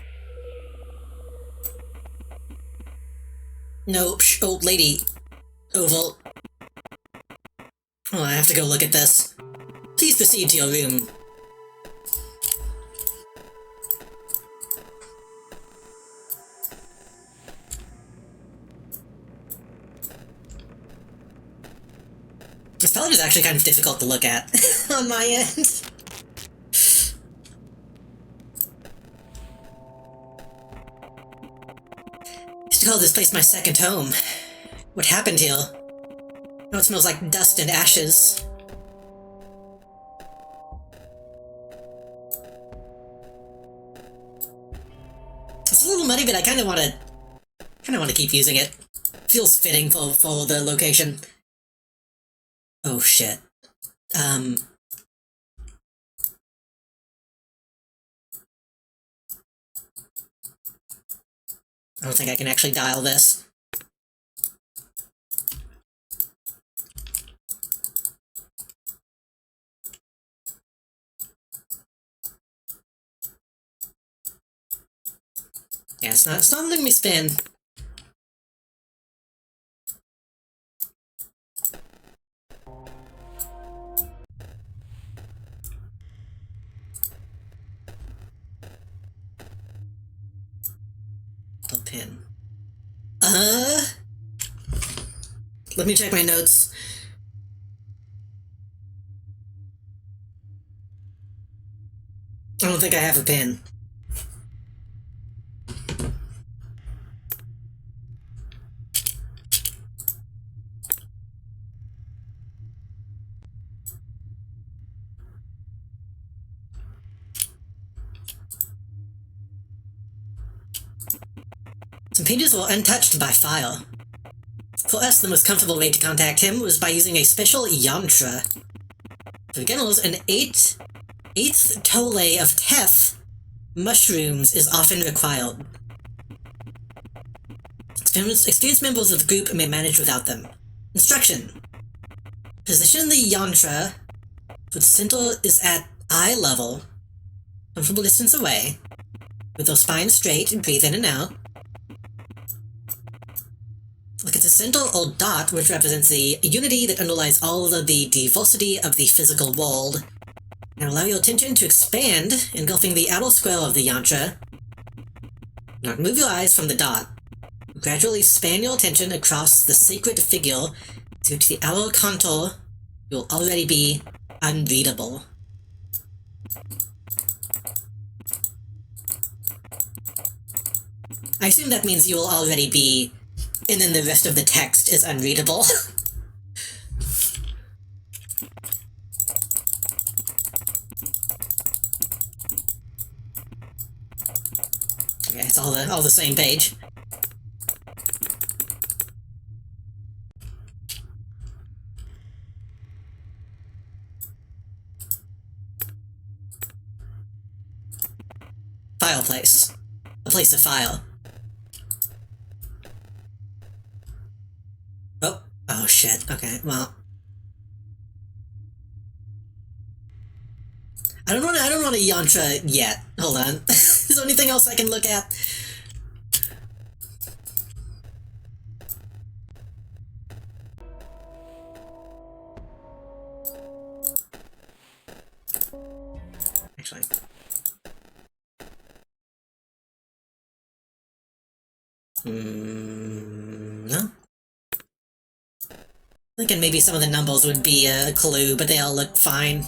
No, psh, old lady. Oval. Oh, I have to go look at this. Please proceed to your room. This palette is actually kind of difficult to look at on my end. I used to call this place my second home. What happened here? Now it smells like dust and ashes. It's a little muddy, but I kind of want to keep using it. Feels fitting for the location. Oh shit. I don't think I can actually dial this. Yeah, it's not letting me spin. The pin. Let me check my notes. I don't think I have a pin. Some pages were untouched by fire. For us, the most comfortable way to contact him was by using a special yantra. For beginners, an eighth toll of Tef mushrooms is often required. Experienced members of the group may manage without them. Instruction. Position the yantra so the center is at eye level, comfortable distance away, with your spine straight and breathe in and out. Look at the center or dot, which represents the unity that underlies all of the diversity of the physical world, and allow your attention to expand, engulfing the outer square of the yantra. Now remove your eyes from the dot. Gradually span your attention across the sacred figure to the outer contour. You'll already be unreadable. I assume that means you will already be, and then the rest of the text is unreadable. Okay, it's all the same page. Fireplace. A place of fire. Oh shit, okay, well. I don't want a yantra yet. Hold on. Is there anything else I can look at? Actually. No? Thinking maybe some of the numbers would be a clue, but they all look fine.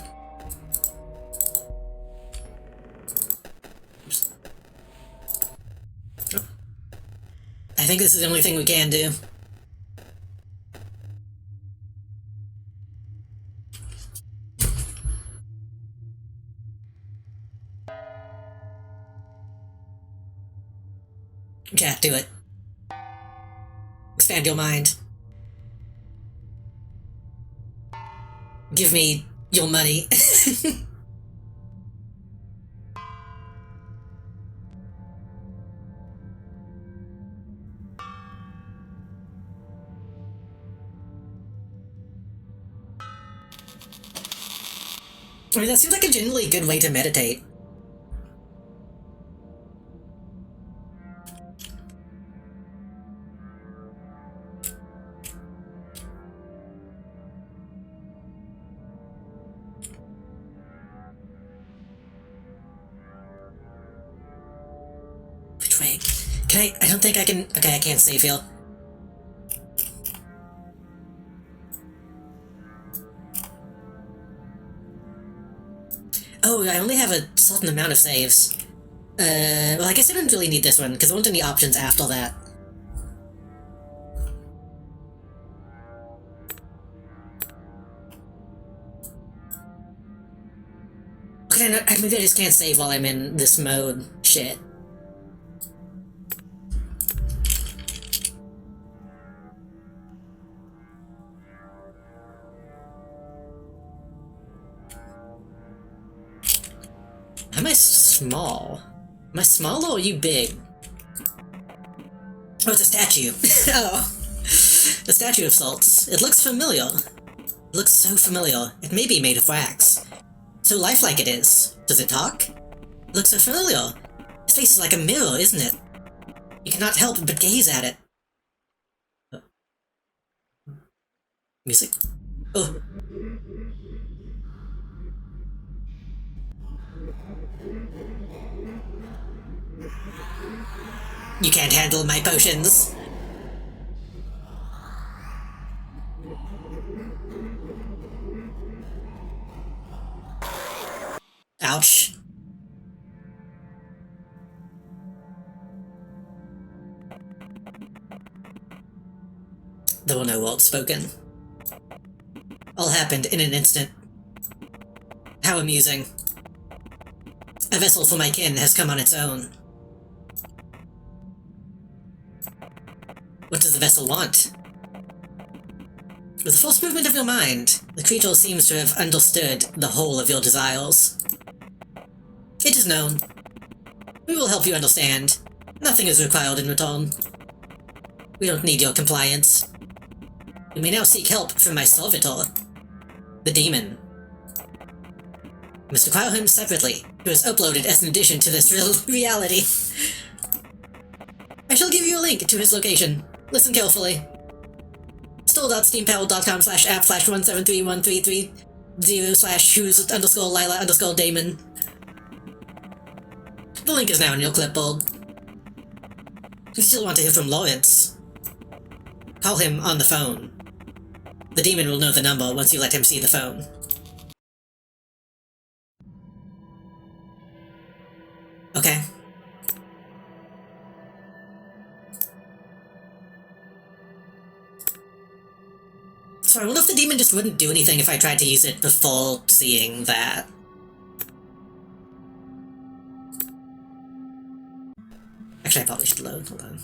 I think this is the only thing we can do. Yeah, do it. Expand your mind. Give me your money. I mean, that seems like a genuinely good way to meditate. Which way? I don't think I can... Okay, I can't save here. Oh, I only have a certain amount of saves. Well, I guess I don't really need this one, because there weren't any options after that. Okay, maybe I just can't save while I'm in this mode. Shit. Am I small? Am I small or are you big? Oh, it's a statue. Oh. The statue of sorts. It looks familiar. It looks so familiar. It may be made of wax. So lifelike it is. Does it talk? It looks so familiar. Its face is like a mirror, isn't it? You cannot help but gaze at it. Music? Oh. You can't handle my potions. Ouch. There were no words spoken. All happened in an instant. How amusing. A vessel for my kin has come on its own. What does the vessel want? With the first movement of your mind, the creature seems to have understood the whole of your desires. It is known. We will help you understand. Nothing is required in return. We don't need your compliance. You may now seek help from my servitor, the demon. You must acquire him separately, who is uploaded as an addition to this reality. I shall give you a link to his location. Listen carefully. store.steampowered.com/app/1731330/who's_Lila_Damon. The link is now in your clipboard. If you still want to hear from Lawrence, call him on the phone. The demon will know the number once you let him see the phone. Okay. So I wonder if the demon just wouldn't do anything if I tried to use it before seeing that. Actually, I probably should load. Hold on.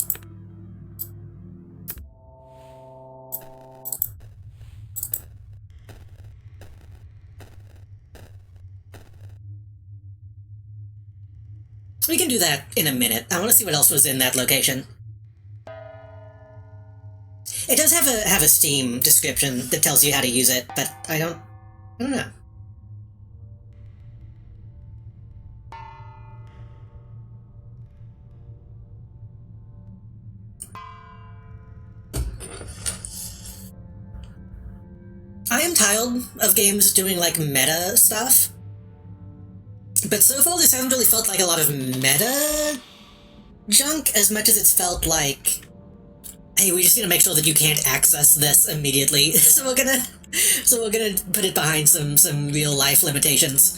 We can do that in a minute. I want to see what else was in that location. It does have a Steam description that tells you how to use it, but I don't know. I am tired of games doing like meta stuff. But so far this hasn't really felt like a lot of meta junk as much as it's felt like, hey, we just need to make sure that you can't access this immediately. so we're gonna put it behind some real life limitations.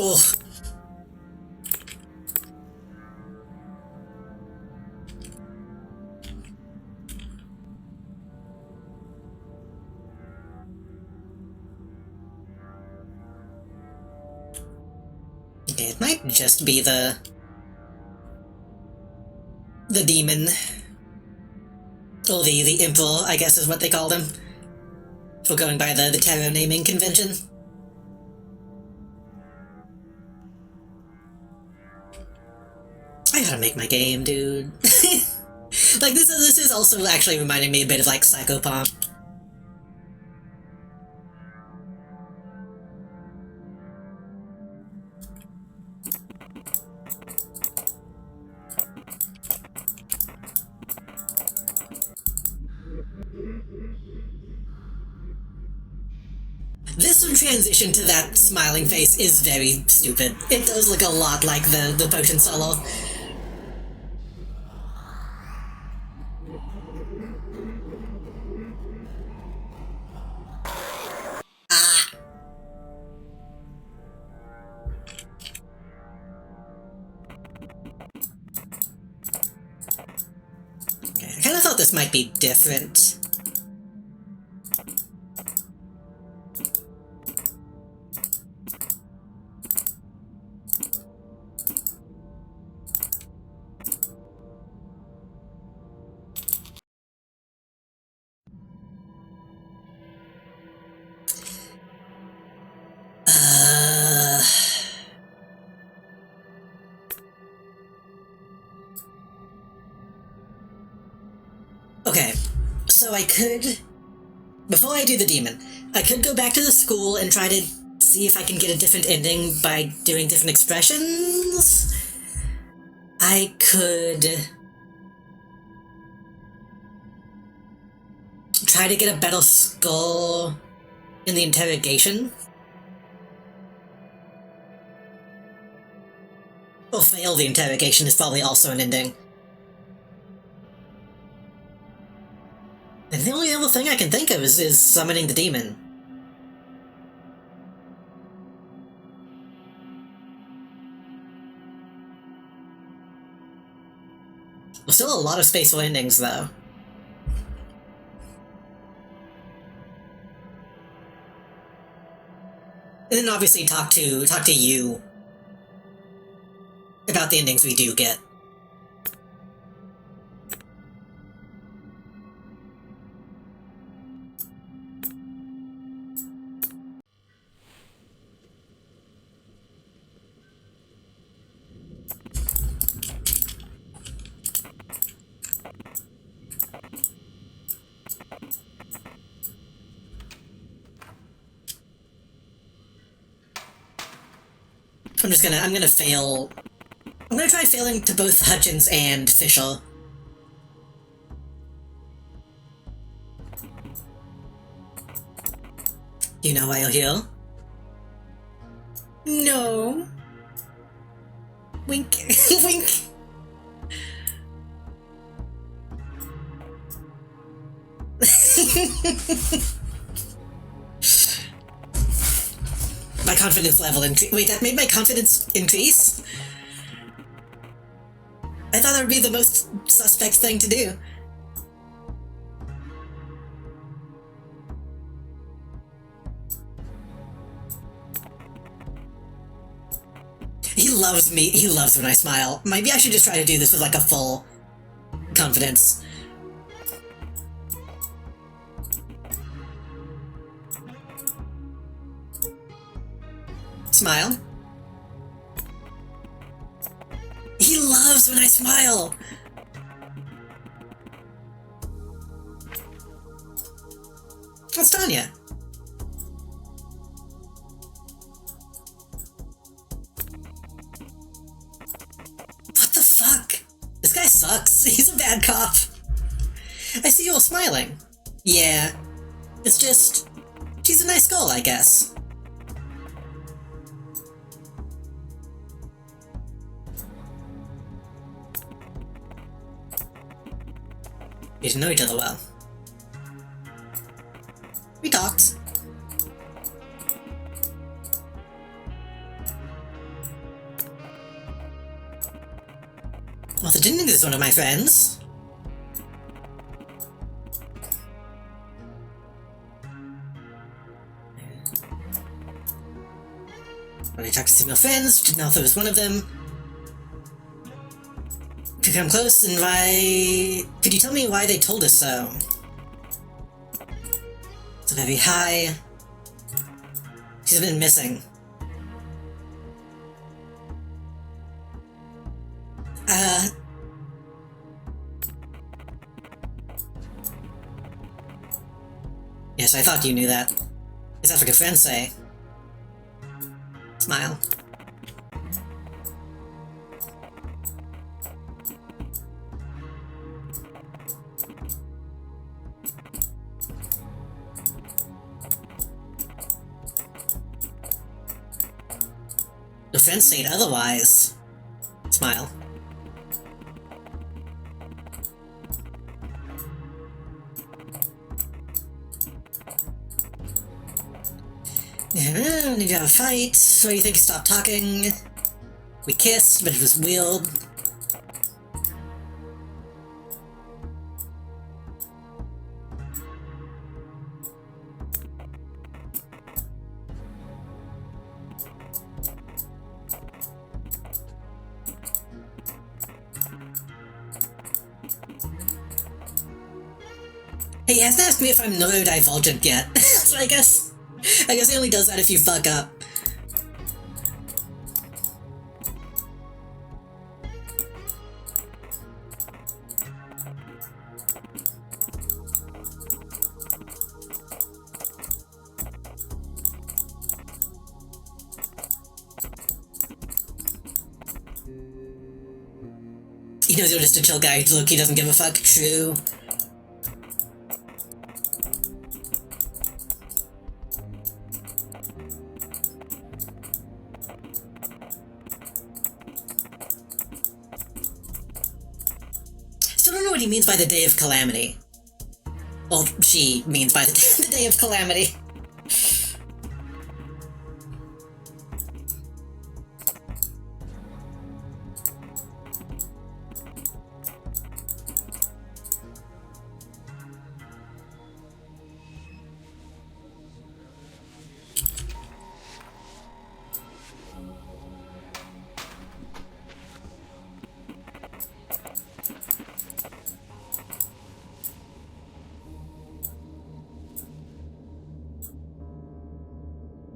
Ugh. It might just be the demon. Or the emperor, I guess is what they called him. For going by the tarot naming convention. I gotta make my game, dude. Like, this is also actually reminding me a bit of, like, Psychopomp. This transition to that smiling face is very stupid. It does look a lot like the potion solo. I kind of thought this might be different. Okay, so I could, before I do the demon, I could go back to the school and try to see if I can get a different ending by doing different expressions. I could try to get a better score in the interrogation. Or fail the interrogation is probably also an ending. And the only other thing I can think of is summoning the demon. There's still a lot of space for endings, though. And then obviously talk to you about the endings we do get. I'm gonna fail. I'm gonna try failing to both Hutchins and Fisher. You know why you're here? No. Wink. Wink. My confidence level increase. Wait, that made my confidence increase? I thought that would be the most suspect thing to do. He loves me. He loves when I smile. Maybe I should just try to do this with like a full confidence. Smile. He loves when I smile! What's Tanya? What the fuck? This guy sucks. He's a bad cop. I see you all smiling. Yeah. It's just... she's a nice girl, I guess. We know each other well. We talked. Well, the Jinning is one of my friends. When I talked to my friends, didn't know if it was one of them. To come close and why... Could you tell me why they told us so? It's very high. She's been missing. Yes, I thought you knew that. Is that what your friends say? Smile. The friends say it otherwise. Smile. Yeah, did you have a fight? So you think you stopped talking? We kissed, but it was weird. Hey, he hasn't asked me if I'm neurodivergent yet, so I guess he only does that if you fuck up. He knows you're just a chill guy. Look, he doesn't give a fuck. True. Still don't know what he means by the Day of Calamity. Well, she means by the Day of Calamity.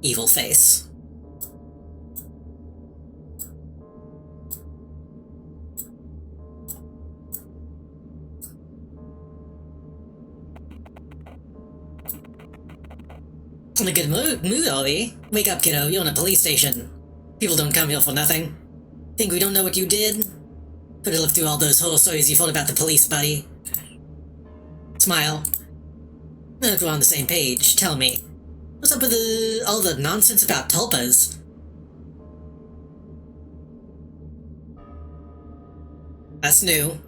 Evil face. In a good mood, are we? Wake up, kiddo, you're in a police station. People don't come here for nothing. Think we don't know what you did? Could have looked through all those horror stories you thought about the police, buddy. Smile. Look, we're on the same page. Tell me. What's up with all the nonsense about tulpas? That's new.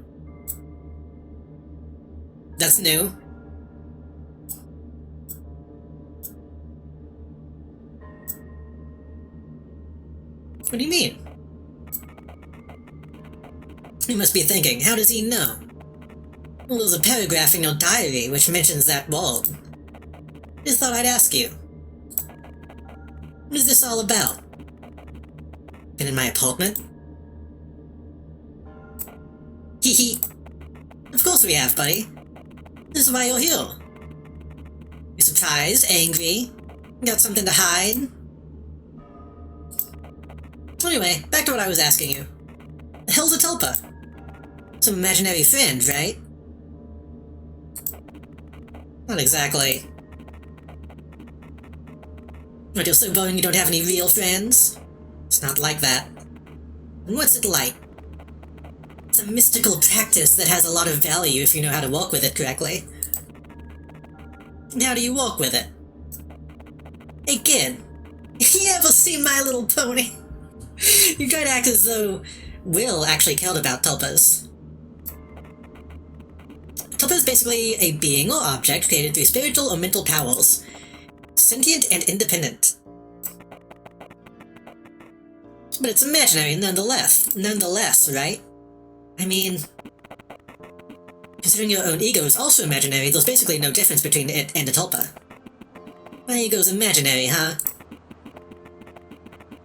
That's new. What do you mean? You must be thinking, how does he know? Well, there's a paragraph in your diary which mentions that wall. Just thought I'd ask you. What is this all about? Been in my apartment? Hee hee. Of course we have, buddy. This is why you're here. You're surprised, angry, got something to hide? Anyway, back to what I was asking you. The hell's a tulpa? Some imaginary friend, right? Not exactly. But you're so boring you don't have any real friends? It's not like that. And what's it like? It's a mystical practice that has a lot of value if you know how to walk with it correctly. And how do you walk with it? Hey kid, you ever see My Little Pony? You try to act as though Will actually cared about tulpas. Tulpa is basically a being or object created through spiritual or mental powers. Sentient and independent. But it's imaginary nonetheless, right? I mean, considering your own ego is also imaginary, there's basically no difference between it and a tulpa. My ego's imaginary, huh?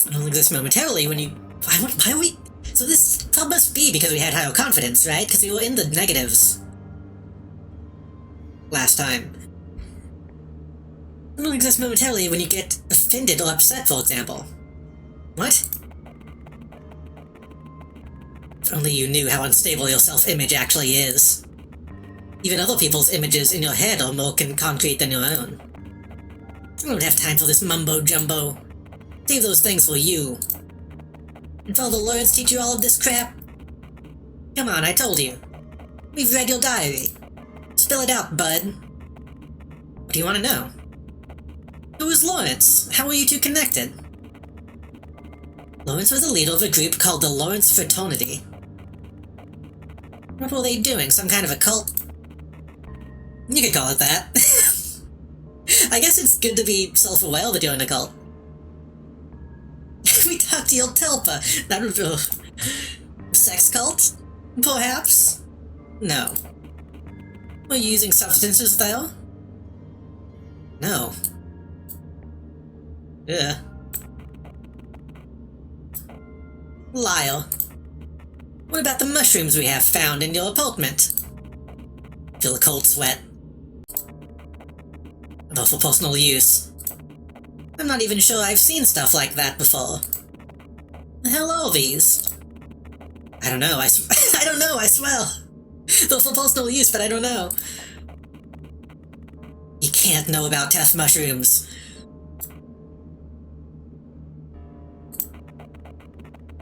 It only exists momentarily when you... Why are we... So this must be because we had higher confidence, right? Because we were in the negatives last time. It only exists momentarily when you get offended or upset, for example. What? If only you knew how unstable your self-image actually is. Even other people's images in your head are more concrete than your own. I don't have time for this mumbo-jumbo. Save those things for you. And Father Lawrence teach you all of this crap? Come on, I told you. We've read your diary. Spill it out, bud. What do you want to know? Who is Lawrence? How are you two connected? Lawrence was the leader of a group called the Lawrence Fraternity. What were they doing? Some kind of a cult? You could call it that. I guess it's good to be self-aware that you're in a cult. We talked to your Telpa. That would be a sex cult? Perhaps? No. Were you using substances there? No. Yeah. Lyle. What about the mushrooms we have found in your apartment? Feel a cold sweat. Though for personal use. I'm not even sure I've seen stuff like that before. The hell are these? I don't know, I don't know, I swear. Though for personal use, but I don't know. You can't know about test mushrooms.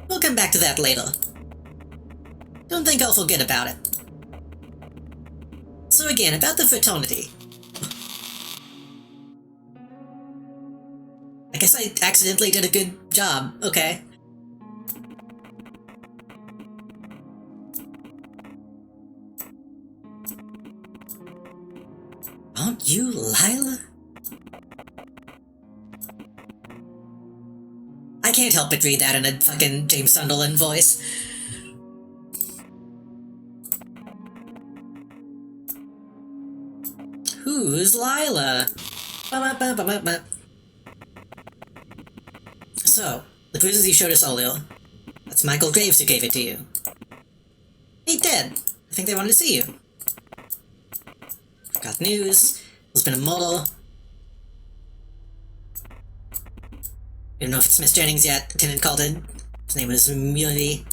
We'll come back to that later. Don't think I'll forget about it. So again, about the fraternity. I guess I accidentally did a good job, okay. Aren't you Lila? I can't help but read that in a fucking James Sunderland voice. Who's Lila? So, the bruises you showed us earlier. That's Michael Graves who gave it to you. He did. I think they wanted to see you. Got news. There's been a murder. I don't know if it's Miss Jennings yet. Lieutenant called in. His name was Muley.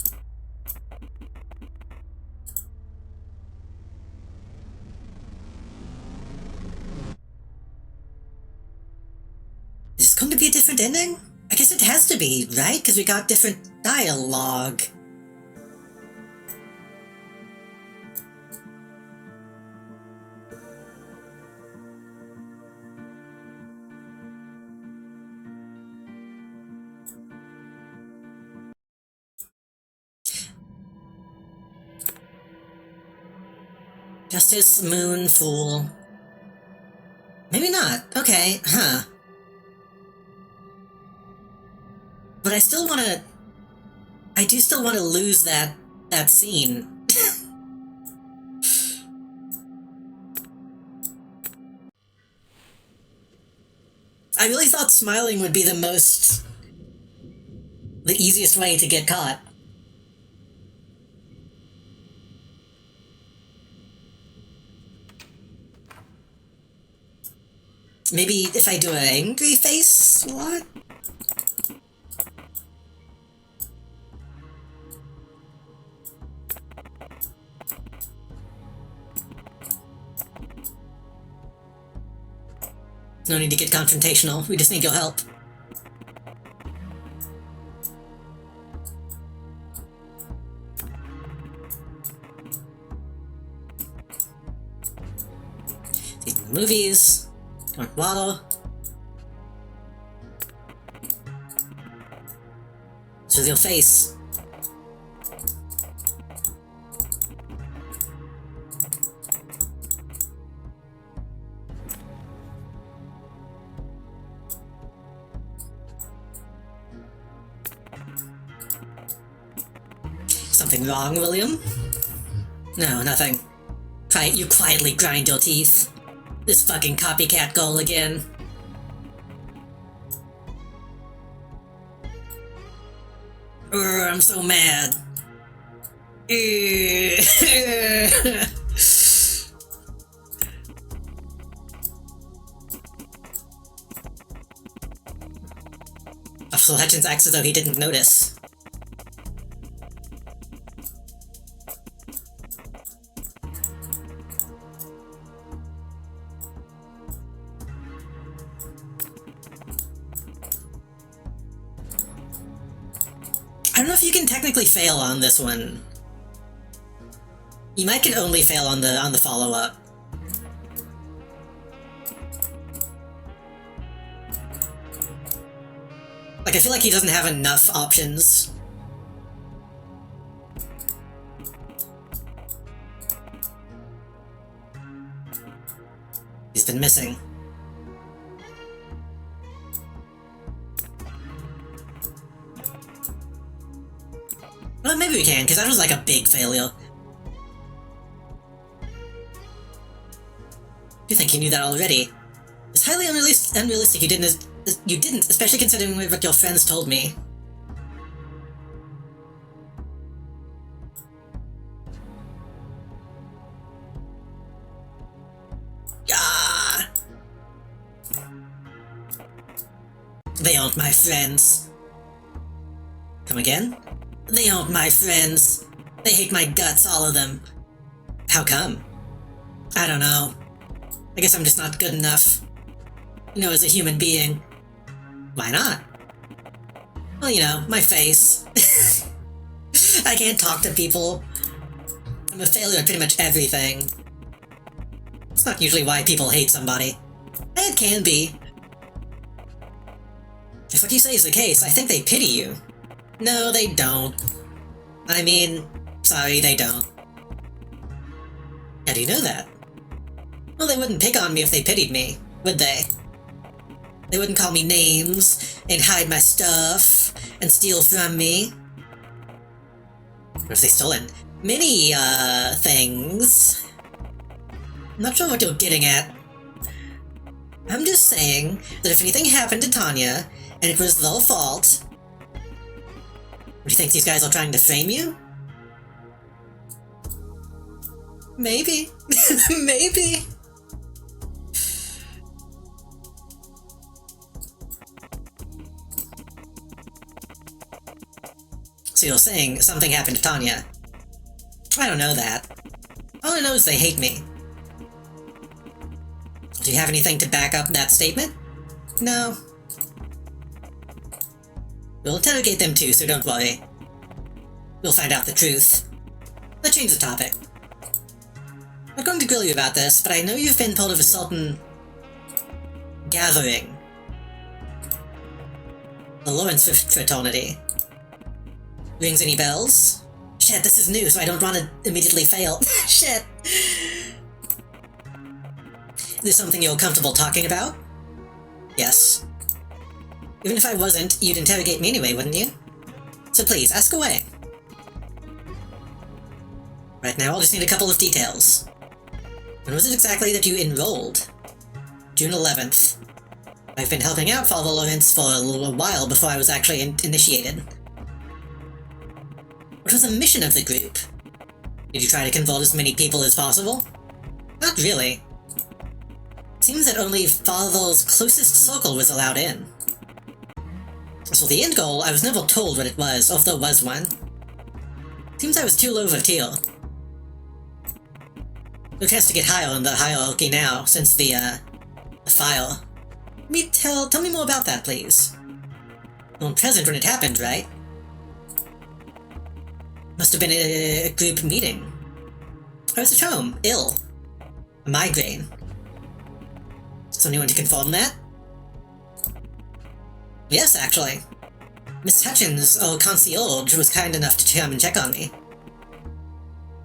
Is this going to be a different ending? I guess it has to be, right? Because we got different dialogue. Justice, Moon, Fool. Maybe not. Okay, huh. But I still wanna... I do still want to lose that scene. I really thought smiling would be the easiest way to get caught. Maybe if I do an angry face? What? No need to get confrontational, we just need your help. These movies. Dark water. This is your face. Something wrong, William? No, nothing. You quietly grind your teeth. This fucking copycat goal again. I'm so mad. Officer Hutchins acts as though he didn't notice. I don't know if you can technically fail on this one. You might can only fail on the follow-up. Like Like, I feel like he doesn't have enough options. He's been missing. Well, maybe we can, because that was like a big failure. You think he knew that already? It's highly unrealistic you didn't, especially considering what your friends told me. Ah! They aren't my friends. Come again? They aren't my friends. They hate my guts, all of them. How come? I don't know. I guess I'm just not good enough. You know, as a human being. Why not? Well, you know, my face. I can't talk to people. I'm a failure at pretty much everything. It's not usually why people hate somebody. It can be. If what you say is the case, I think they pity you. No, they don't. I mean, sorry, they don't. How do you know that? Well, they wouldn't pick on me if they pitied me, would they? They wouldn't call me names, and hide my stuff, and steal from me. Or if they stolen many, things. I'm not sure what you're getting at. I'm just saying that if anything happened to Tanya, and it was their fault, do you think these guys are trying to frame you? Maybe. Maybe. So you're saying something happened to Tanya? I don't know that. All I know is they hate me. Do you have anything to back up that statement? No. We'll interrogate them too, so don't worry. We'll find out the truth. Let's change the topic. I'm not going to grill you about this, but I know you've been part of a certain gathering. The Lawrence fraternity. Rings any bells? Shit, this is new, so I don't want to immediately fail. Shit! Is this something you're comfortable talking about? Yes. Even if I wasn't, you'd interrogate me anyway, wouldn't you? So please, ask away. Right now, I'll just need a couple of details. When was it exactly that you enrolled? June 11th. I've been helping out Father Lawrence for a little while before I was actually initiated. What was the mission of the group? Did you try to convert as many people as possible? Not really. Seems that only Father's closest circle was allowed in. As for the end goal, I was never told what it was, or if there was one. Seems I was too low of a tier. No chance to get higher in the hierarchy now, since the fire. Tell me more about that, please. You weren't present when it happened, right? Must have been a group meeting. I was at home, ill. A migraine. Is anyone to confirm that? Yes, actually. Miss Hutchins, or concierge, was kind enough to come and check on me.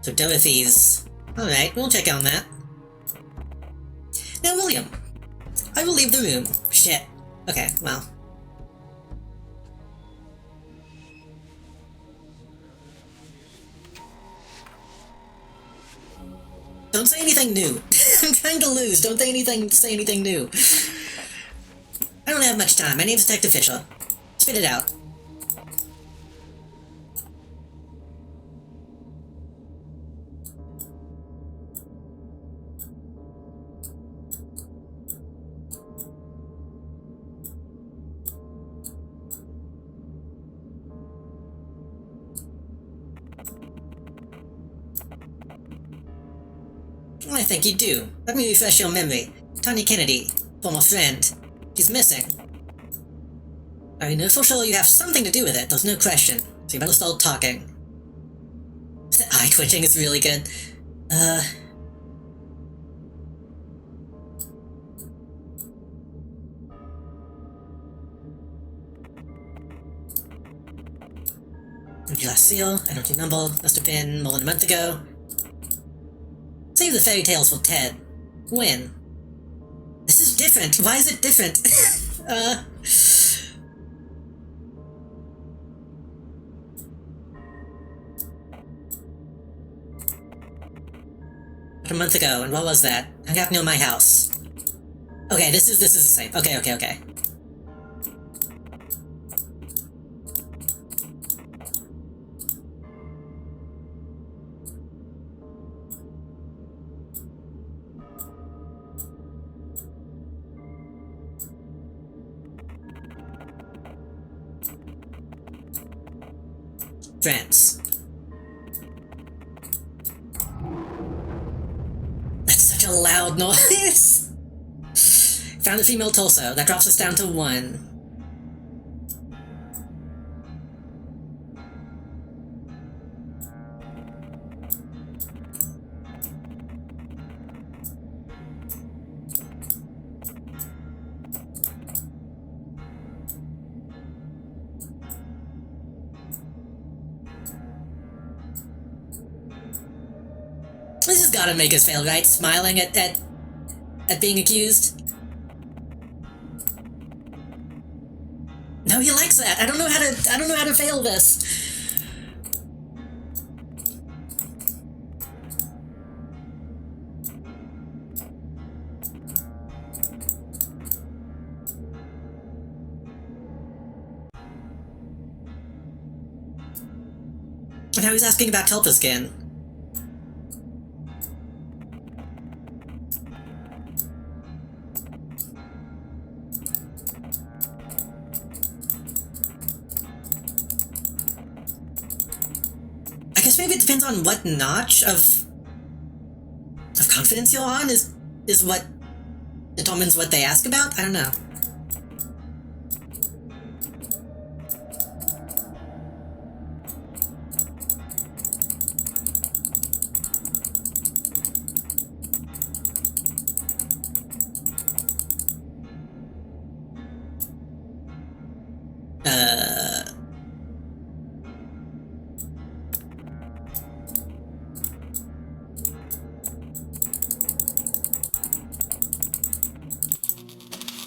So Dorothy's... Alright, we'll check on that. Now, William. I will leave the room. Shit. Okay, well. Don't say anything new. I'm trying to lose. Don't say anything new. I don't have much time. My name's Detective Fisher. Spit it out. I think you do. Let me refresh your memory. Tanya Kennedy, former friend. She's missing. I know for sure you have something to do with it, there's no question. So you better start talking. The eye twitching is really good. Empty last seal, empty number, must have been more than a month ago. Save the fairy tales for Ted. When? This is different. Why is it different? A month ago, and what was that? I got near my house. Okay, this is the same. Okay. Trance. That's such a loud noise! Found a female torso. That drops us down to 1. This has gotta make us fail, right? Smiling at being accused? No, he likes that. I don't know how to fail this. And now he's asking about Telpa skin. I guess maybe it depends on what notch of confidence you're on is what determines what they ask about? I don't know.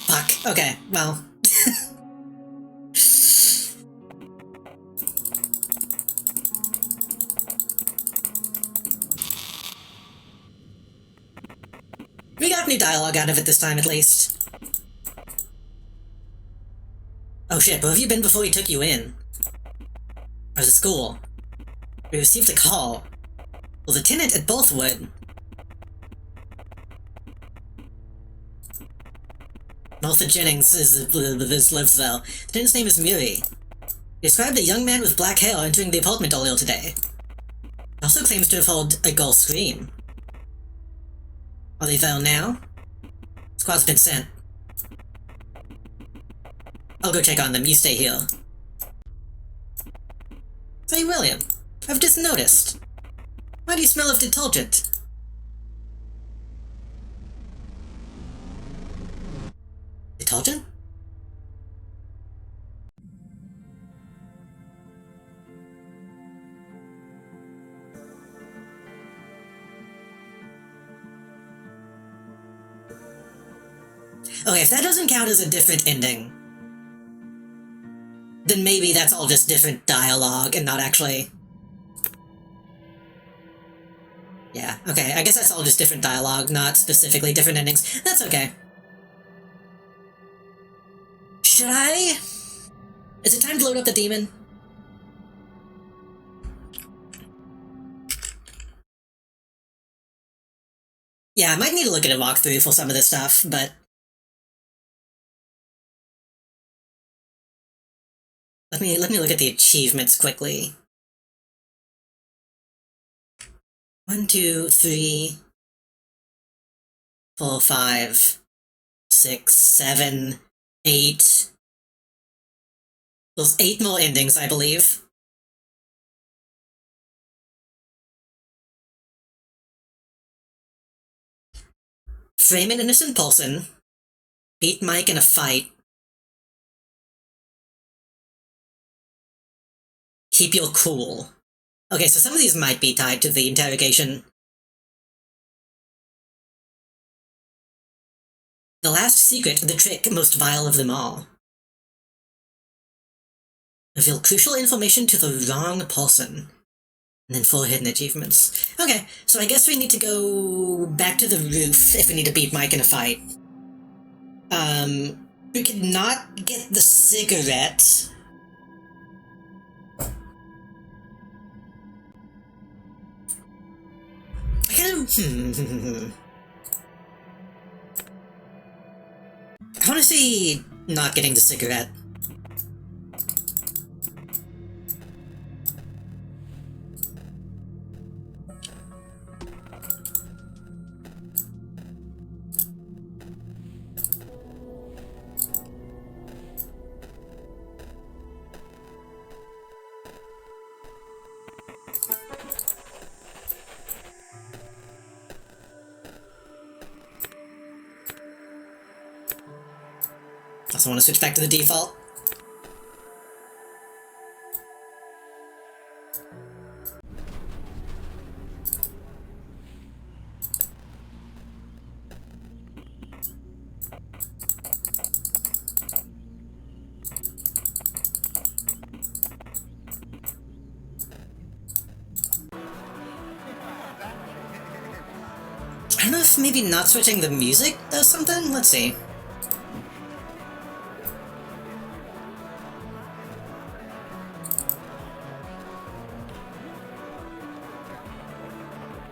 Fuck. Okay, well. We got any dialogue out of it this time, at least. Oh shit, where have you been before he took you in? Or was it school? We received a call. The lieutenant at Bothwood. Martha Jennings lives though. The lieutenant's name is Murray. He described a young man with black hair entering the apartment earlier today. He also claims to have heard a girl scream. Are they there now? Squad's been sent. I'll go check on them, you stay here. Hey William, I've just noticed. Why do you smell of detergent? Detergent? Okay, if that doesn't count as a different ending, then maybe that's all just different dialogue and not actually... Yeah, okay, I guess that's all just different dialogue, not specifically different endings. That's okay. Should I? Is it time to load up the demon? Yeah, I might need to look at a walkthrough for some of this stuff, but... Let me look at the achievements quickly. 1, 2, 3, 4, 5, 6, 7, 8. There's 8 more endings, I believe. Frame an innocent person. Beat Mike in a fight. Keep your cool. Okay, so some of these might be tied to the interrogation. The last secret, the trick most vile of them all. Reveal crucial information to the wrong person. And then 4 hidden achievements. Okay, so I guess we need to go back to the roof if we need to beat Mike in a fight. We could not get the cigarette. I kind of... I want to see not getting the cigarette. Also want to switch back to the default. I don't know if maybe not switching the music does something? Let's see.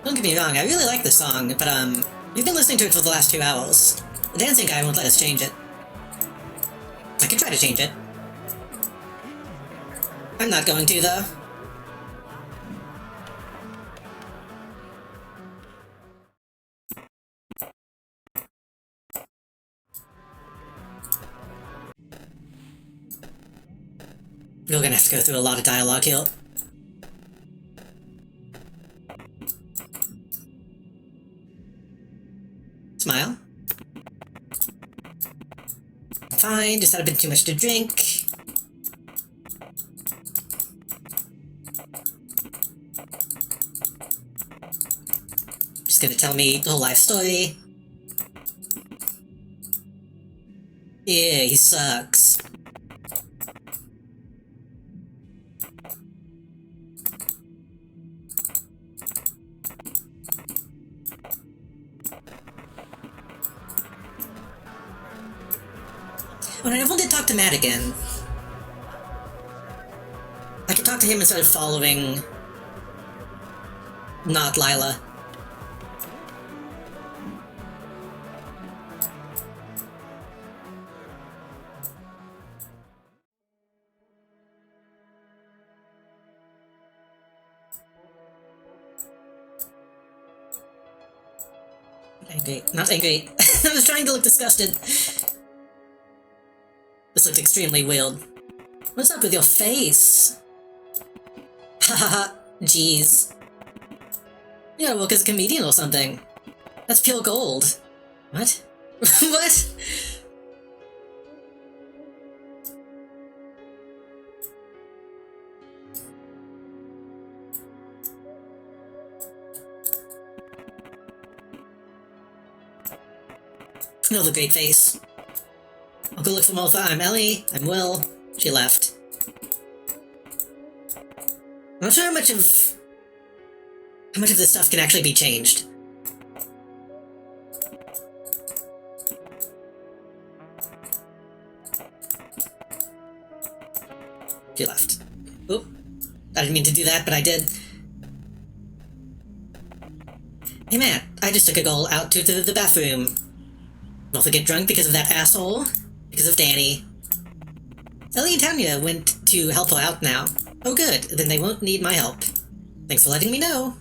Don't get me wrong, I really like this song, but we've been listening to it for the last 2 hours. The dancing guy won't let us change it. I can try to change it. I'm not going to, though. We're gonna have to go through a lot of dialogue here. Smile. Fine, just had a bit too much to drink. Just gonna tell me the whole life story. Yeah, he sucks. When I wanted to talk to Matt again, I could talk to him instead of following not Lila. Angry. Not angry. I was trying to look disgusted. This looks extremely weird. What's up with your face? Hahaha, jeez. You gotta work as a comedian or something. That's pure gold. What? What? Another great face. I'll go look for Martha. I'm Ellie. I'm Will. She left. I'm not sure how much of this stuff can actually be changed. She left. Oop. I didn't mean to do that, but I did. Hey Matt, I just took a girl out to the bathroom. Don't forget drunk because of that asshole. Because of Danny. Ellie and Tanya went to help her out now. Oh good, then they won't need my help. Thanks for letting me know.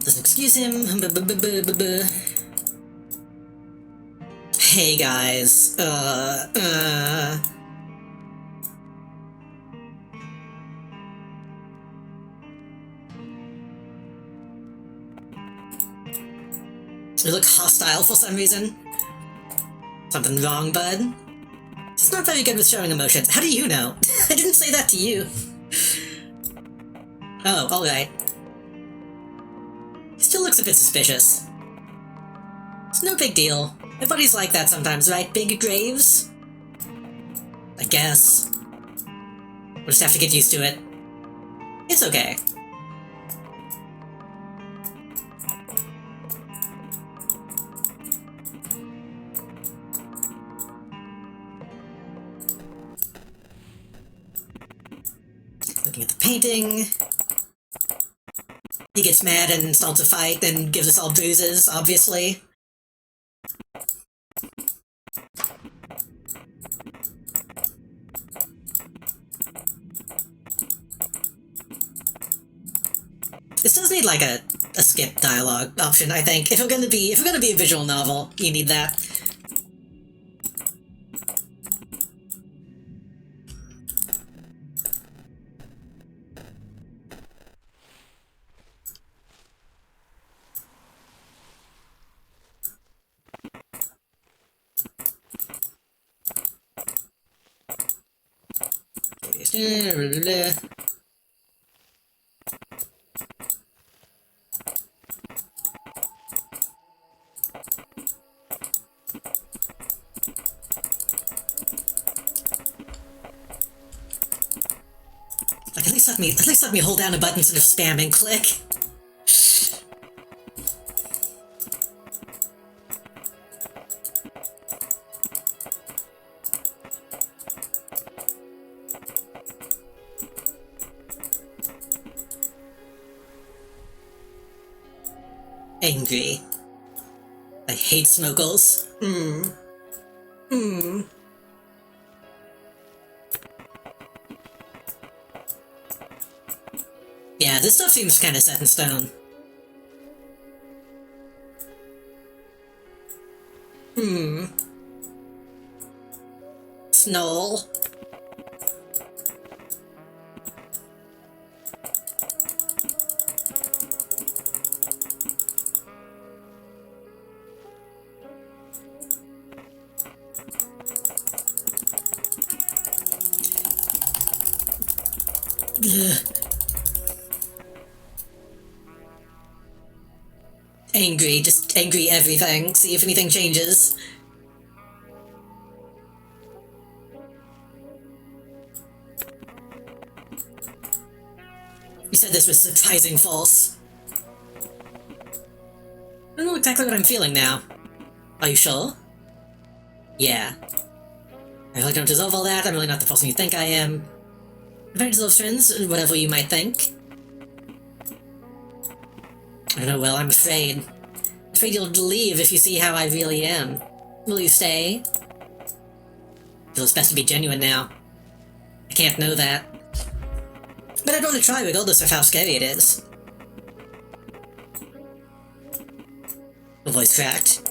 Doesn't excuse him. Hey guys, You look hostile for some reason. Something wrong, bud? Just not very good with showing emotions. How do you know? I didn't say that to you. Oh, alright. Still looks a bit suspicious. It's no big deal. Everybody's like that sometimes, right? Big graves? I guess. We'll just have to get used to it. It's okay. Looking at the painting. He gets mad and starts a fight, then gives us all bruises, obviously. This does need like a skip dialogue option, I think. If we're gonna be a visual novel, you need that. Like, at least let me hold down a button instead of spam and click. Angry. I hate smokles. Yeah, this stuff seems kinda set in stone. Snowl. Ugh. Angry, just angry everything. See if anything changes. You said this was surprising false. I don't know exactly what I'm feeling now. Are you sure? Yeah. I really don't deserve all that. I'm really not the person you think I am. I don't deserve friends, whatever you might think. I don't know, well, I'm afraid. Afraid you'll leave if you see how I really am. Will you stay? Feels best to be genuine now. I can't know that. But I'd want to try regardless of how scary it is. The voice cracked.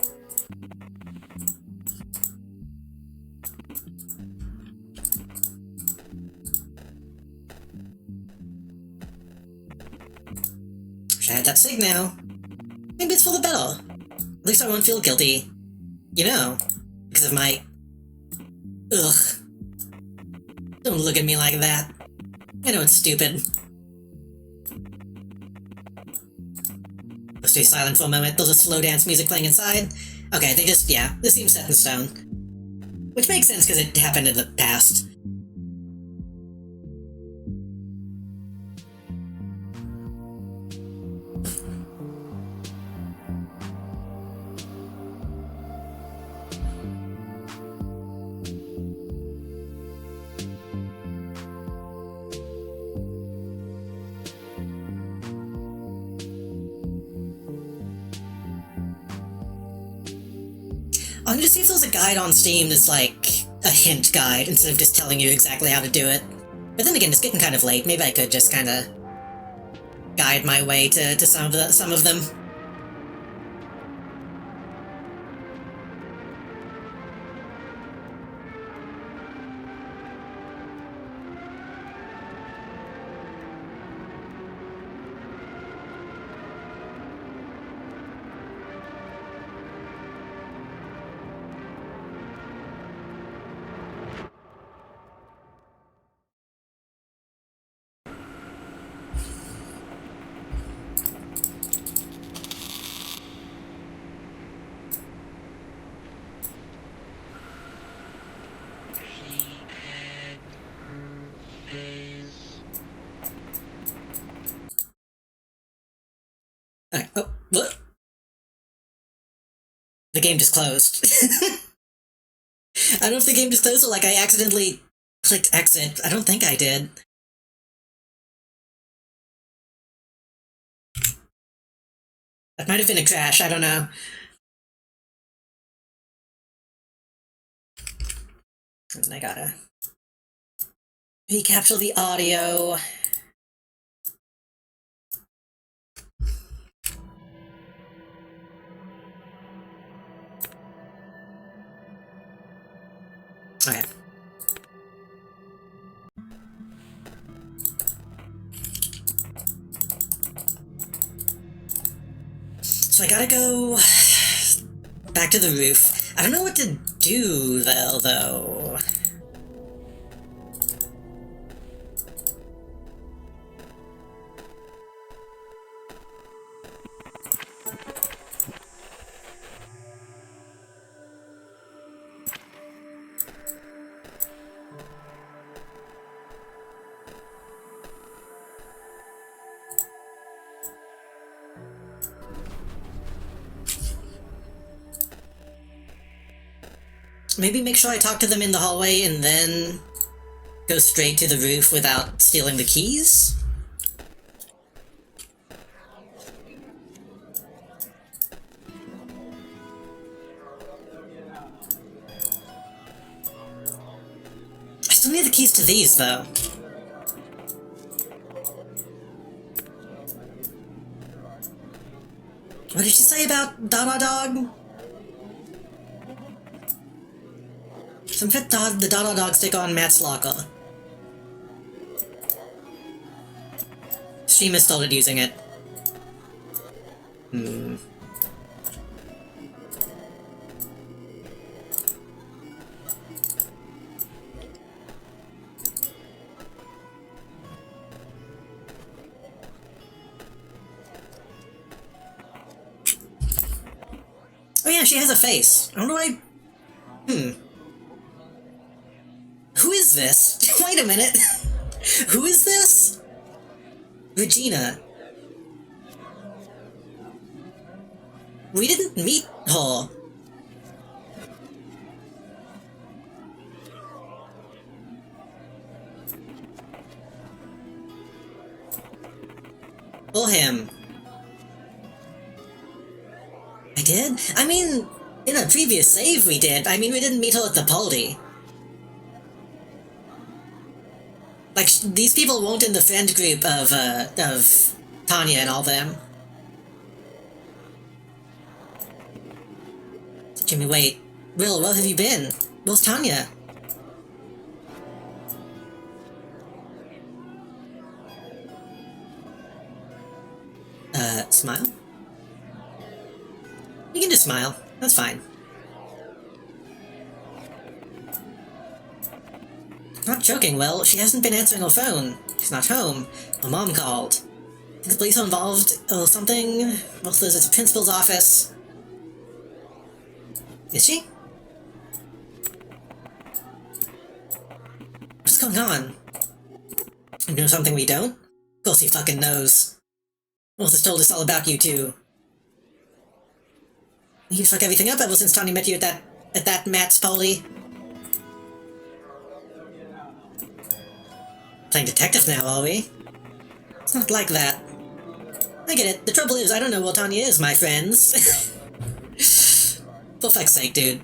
Wish I had that sig now. Maybe it's for the better. At least I won't feel guilty. You know, because of my... Ugh. Don't look at me like that. I know it's stupid. Let's stay silent for a moment. There's a slow dance music playing inside. Okay, they just, yeah, this seems set in stone. Which makes sense because it happened in the past. I'm gonna see if there's a guide on Steam that's like a hint guide instead of just telling you exactly how to do it. But then again, it's getting kind of late. Maybe I could just kind of guide my way to some of them. The game just closed. I don't know if the game just closed or like I accidentally clicked exit. I don't think I did. That might have been a crash, I don't know. And I gotta recapture the audio. Okay. So I gotta go back to the roof. I don't know what to do, though. Maybe make sure I talk to them in the hallway and then go straight to the roof without stealing the keys? I still need the keys to these, though. What did she say about Dada Dog? Some fit the Dada Dog stick on Matt's locker. Streamer started using it. Oh yeah, she has a face. I don't know why... Who is this? Wait a minute. Who is this? Regina. We didn't meet her. Or him. I did? I mean, in a previous save we did. I mean, we didn't meet her at the party. Like, these people weren't in the friend group of Tanya and all them. Jimmy, wait. Will, where have you been? Where's Tanya? Smile? You can just smile. That's fine. Not joking, Will. She hasn't been answering her phone. She's not home. Her mom called. Think the police are involved or something? Most of those at the principal's office. Is she? What's going on? You know something we don't? Of course he fucking knows. Wolf has told us all about you two. You fuck everything up ever since Tony met you at that Matt's party. Playing detective now, are we? It's not like that. I get it. The trouble is, I don't know where Tanya is, my friends. For fuck's sake, dude.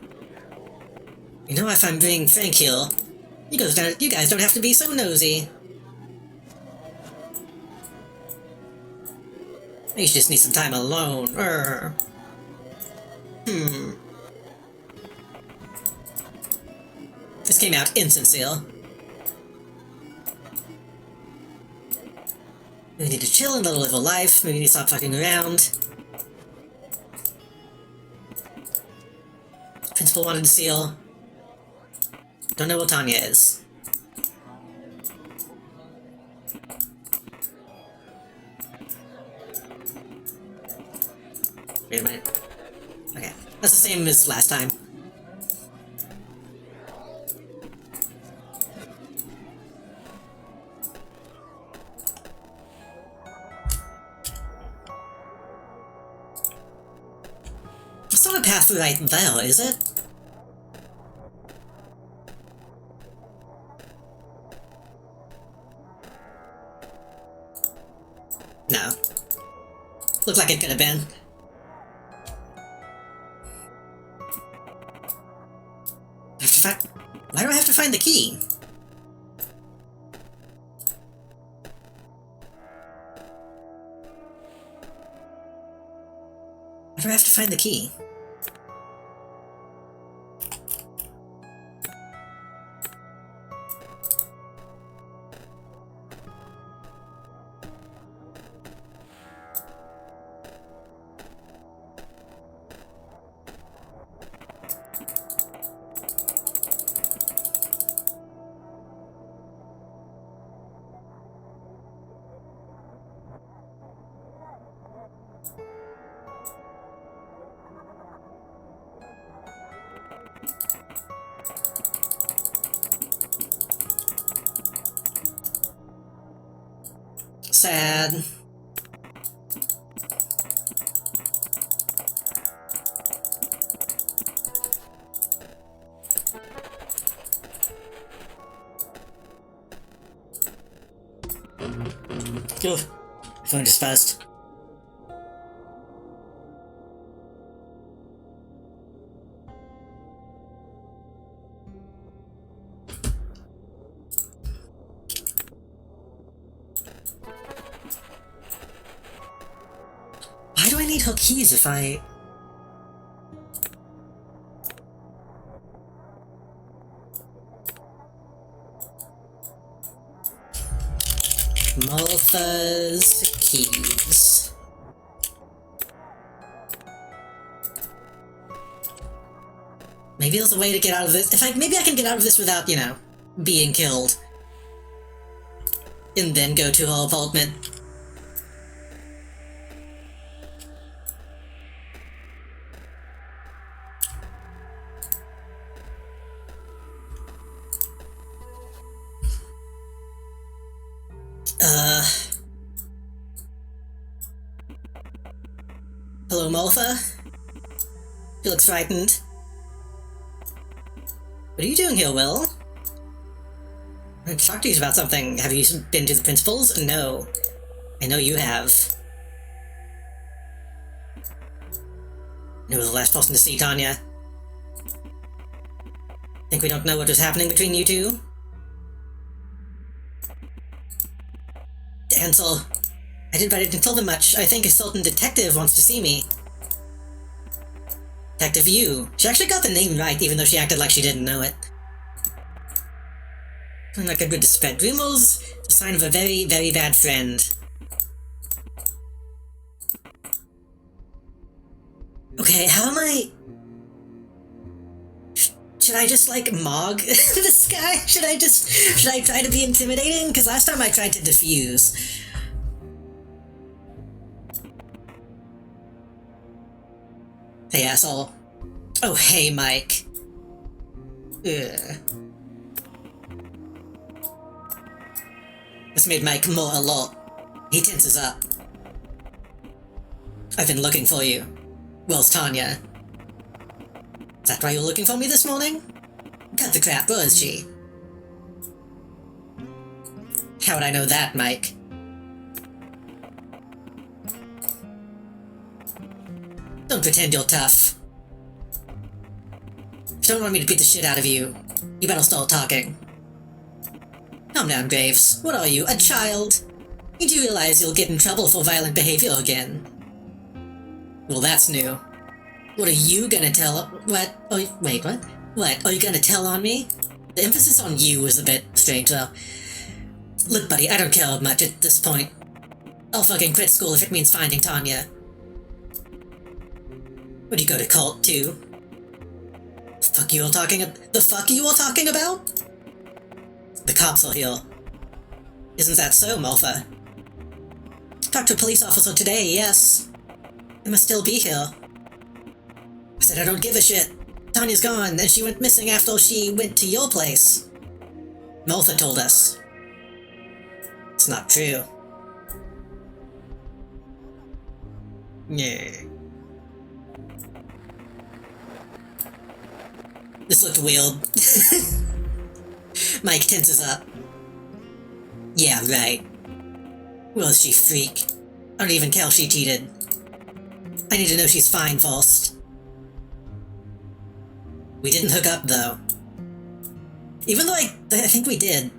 You know, if I'm being frank here, you guys don't have to be so nosy. You should just need some time alone. This came out insincere. We need to chill and live a life. Maybe we need to stop fucking around. Principal wanted to seal. Don't know what Tanya is. Wait a minute. Okay, that's the same as last time. It's not a path right there, is it? No. Looked like it could have been. I have to find... Why do I have to find the key? Why do I have to find the key? Sad. Cool. Phone just buzzed. Why do I need hook keys if I... Maltha's keys. Maybe there's a way to get out of this. Maybe I can get out of this without, you know, being killed. And then go to her apartment. Hello, Maltha? You look frightened. What are you doing here, Will? I want to talk to you about something. Have you been to the principal's? No. I know you have. You were the last person to see Tanya. Think we don't know what was happening between you two? Ansel, I didn't tell them much. I think a certain detective wants to see me. Detective Yu. She actually got the name right, even though she acted like she didn't know it. I'm not good to spread rumors. It's a sign of a very, very bad friend. Okay, how am I... Should I just, like, mog this guy? Should I try to be intimidating? Because last time I tried to defuse. Hey, asshole. Oh, hey, Mike. Ugh. This made Mike more alert. He tenses up. I've been looking for you. Where's Tanya? Is that why you're looking for me this morning? Cut the crap, where is she? How would I know that, Mike? Don't pretend you're tough. If you don't want me to beat the shit out of you, you better start talking. Calm down, Graves. What are you, a child? You do realize you'll get in trouble for violent behavior again. Well, that's new. What are you gonna tell— what? Oh, wait, what? What, are you gonna tell on me? The emphasis on you is a bit strange, though. Look, buddy, I don't care much at this point. I'll fucking quit school if it means finding Tanya. Would you go to cult, too? The fuck you all talking about? The cops are here. Isn't that so, Maltha? Talked to a police officer today, yes. They must still be here. I said I don't give a shit. Tanya's gone, and she went missing after she went to your place. Maltha told us. It's not true. Yeah. This looked weird. Mike tenses up. Yeah, right. Well, she freak. I don't even care if she cheated. I need to know she's fine first. We didn't hook up, though. Even though I think we did.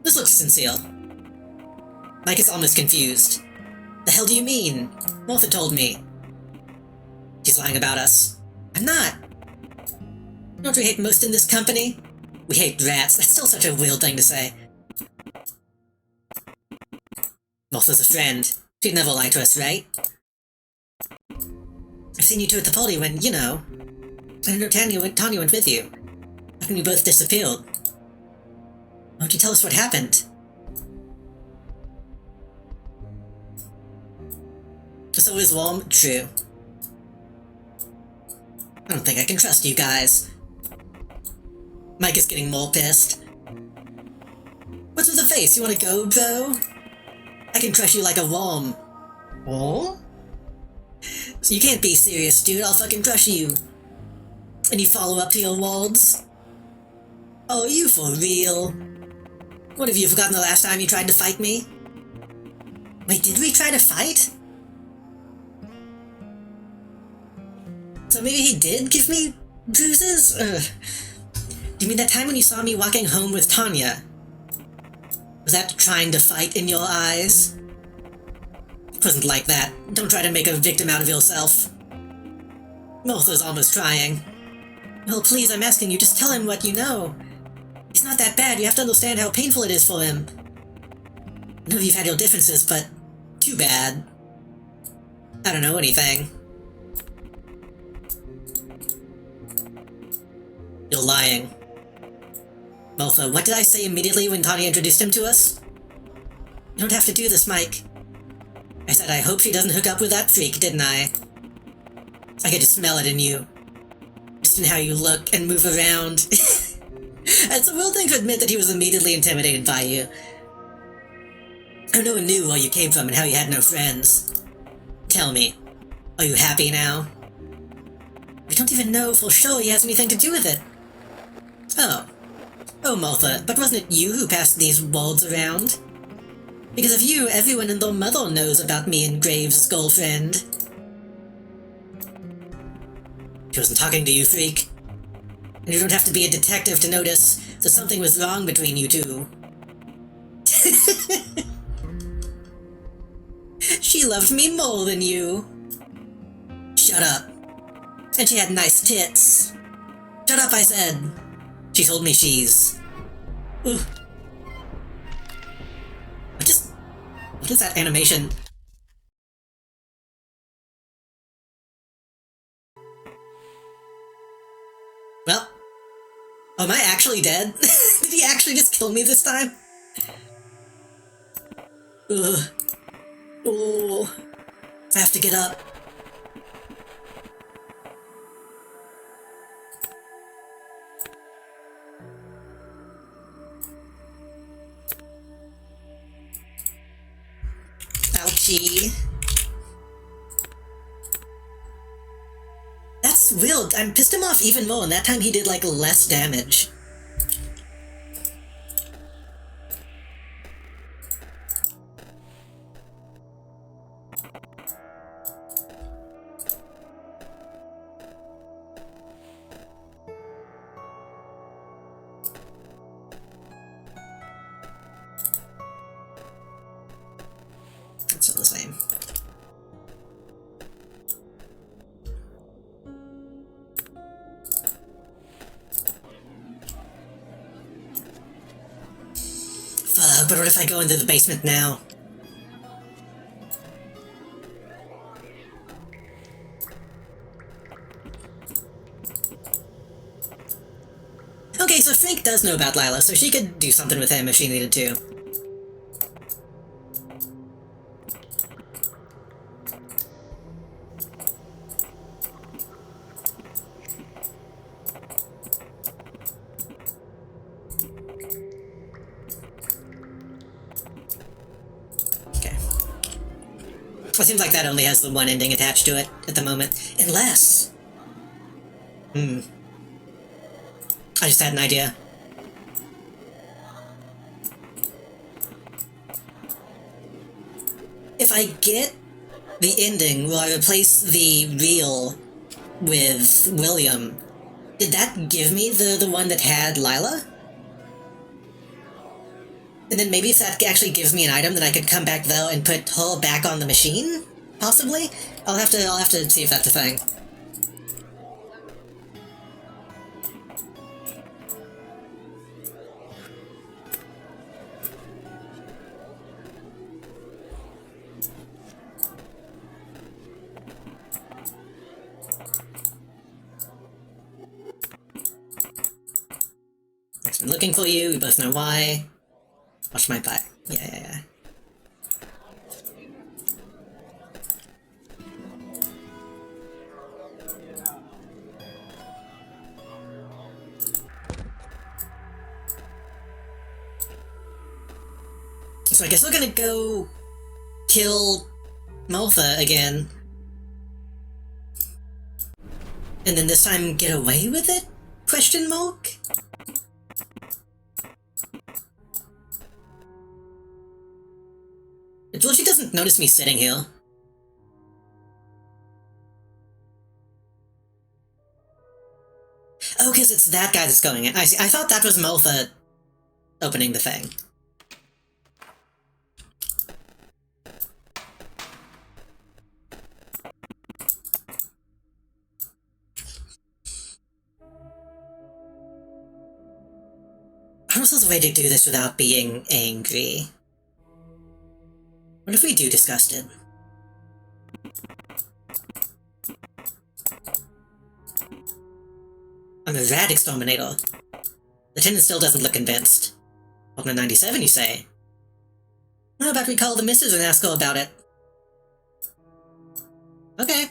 This looks sincere. Mike is almost confused. The hell do you mean? Martha told me. She's lying about us. I'm not. Don't we hate most in this company? We hate rats. That's still such a weird thing to say. Martha's a friend. She'd never lie to us, right? I've seen you two at the party when, you know... I know Tanya went with you. How come you both disappeared? Why don't you tell us what happened? So is warm? True. I don't think I can trust you guys. Mike is getting more pissed. What's with the face? You wanna go, bro? I can crush you like a worm. Oh? So you can't be serious, dude. I'll fucking crush you. And you follow up to your words? Oh, are you for real? What, have you forgotten the last time you tried to fight me? Wait, did we try to fight? So maybe he did give me bruises? Do you mean that time when you saw me walking home with Tanya? Was that trying to fight in your eyes? It wasn't like that. Don't try to make a victim out of yourself. Martha's almost trying. Well, please, I'm asking you, just tell him what you know. He's not that bad, you have to understand how painful it is for him. I know you've had your differences, but too bad. I don't know anything. You're lying. Martha, what did I say immediately when Tanya introduced him to us? You don't have to do this, Mike. I said I hope she doesn't hook up with that freak, didn't I? I could just smell it in you. Just in how you look and move around. It's a real thing to admit that he was immediately intimidated by you. Oh, no one knew where you came from and how you had no friends. Tell me, are you happy now? We don't even know for sure he has anything to do with it. Oh. Oh, Martha, but wasn't it you who passed these words around? Because of you, everyone and their mother knows about me and Graves' girlfriend. She wasn't talking to you, freak. And you don't have to be a detective to notice that something was wrong between you two. She loved me more than you. Shut up. And she had nice tits. Shut up, I said. She told me she's... Ugh. What is that animation? Well... Oh, am I actually dead? Did he actually just kill me this time? Ugh. Oh. I have to get up. Ouchie. That's weird. I pissed him off even more, and that time he did, like, less damage. It's all the same. Fuck, but what if I go into the basement now? Okay, so Frank does know about Lila, so she could do something with him if she needed to. It seems like that only has the one ending attached to it at the moment. Unless... I just had an idea. If I get the ending where I replace the real with William, did that give me the one that had Lila? And then maybe if that actually gives me an item, then I could come back though and put her back on the machine? Possibly? I'll have to see if that's a thing. I've been looking for you, we both know why. Watch my butt. Yeah. So I guess we're gonna go kill Maltha again. And then this time get away with it? Question mark? Well, she doesn't notice me sitting here. Oh, because it's that guy that's going in. I see. I thought that was Maltha opening the thing. I don't know if there's a way to do this without being angry. What if we do disgusted? I'm a rad exterminator. The tenant still doesn't look convinced. On the 97, you say? How about we call the missus and ask her about it? Okay.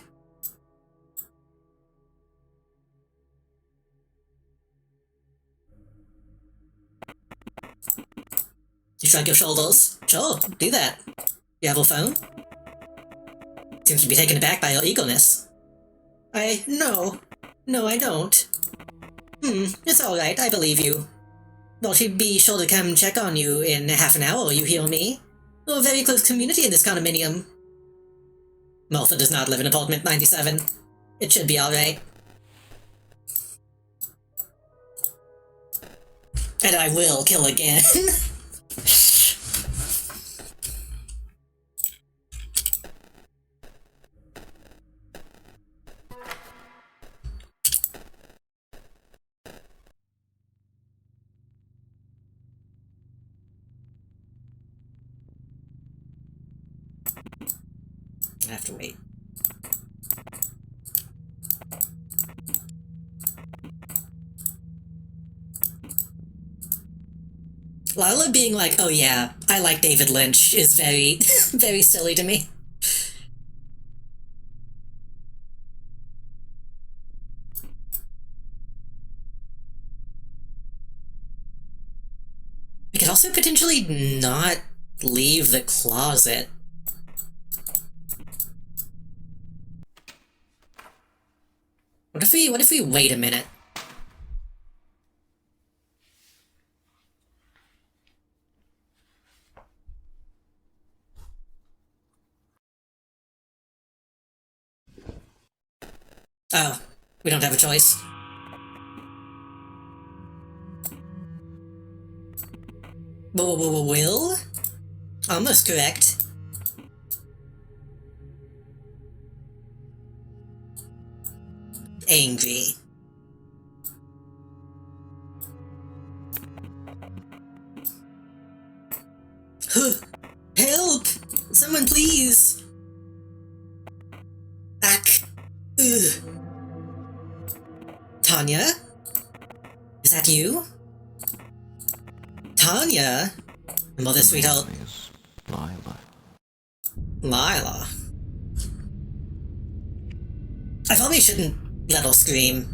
You shrug your shoulders. Sure, do that. You have a phone? Seems to be taken aback by your eagerness. No, I don't. It's alright, I believe you. Well, she'd be sure to come check on you in half an hour, you hear me? We're a very close community in this condominium. Martha does not live in apartment 97. It should be alright. And I will kill again. I have to wait. Lila being like, oh yeah, I like David Lynch is very, very silly to me. We could also potentially not leave the closet. What if we wait a minute? Oh, we don't have a choice. Will? Almost correct. Angry. Help! Someone please! Ack. Ugh. Tanya? Is that you? Tanya? Mother sweetheart. Is Lila. Lila. I probably shouldn't let her scream.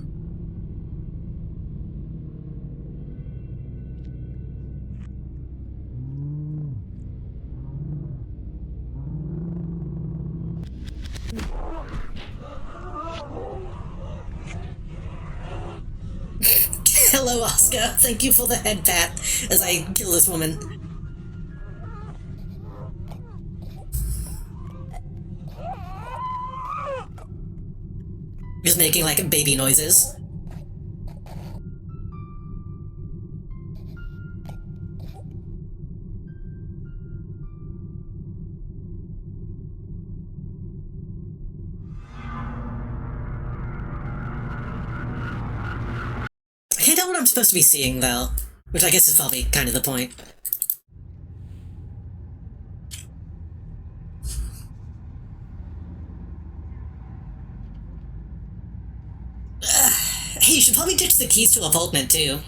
Hello, Oscar. Thank you for the head pat as I kill this woman. Just making, like, baby noises. I can't tell what I'm supposed to be seeing, though. Which I guess is probably kind of the point. Hey, you should probably ditch the keys to apartment, too.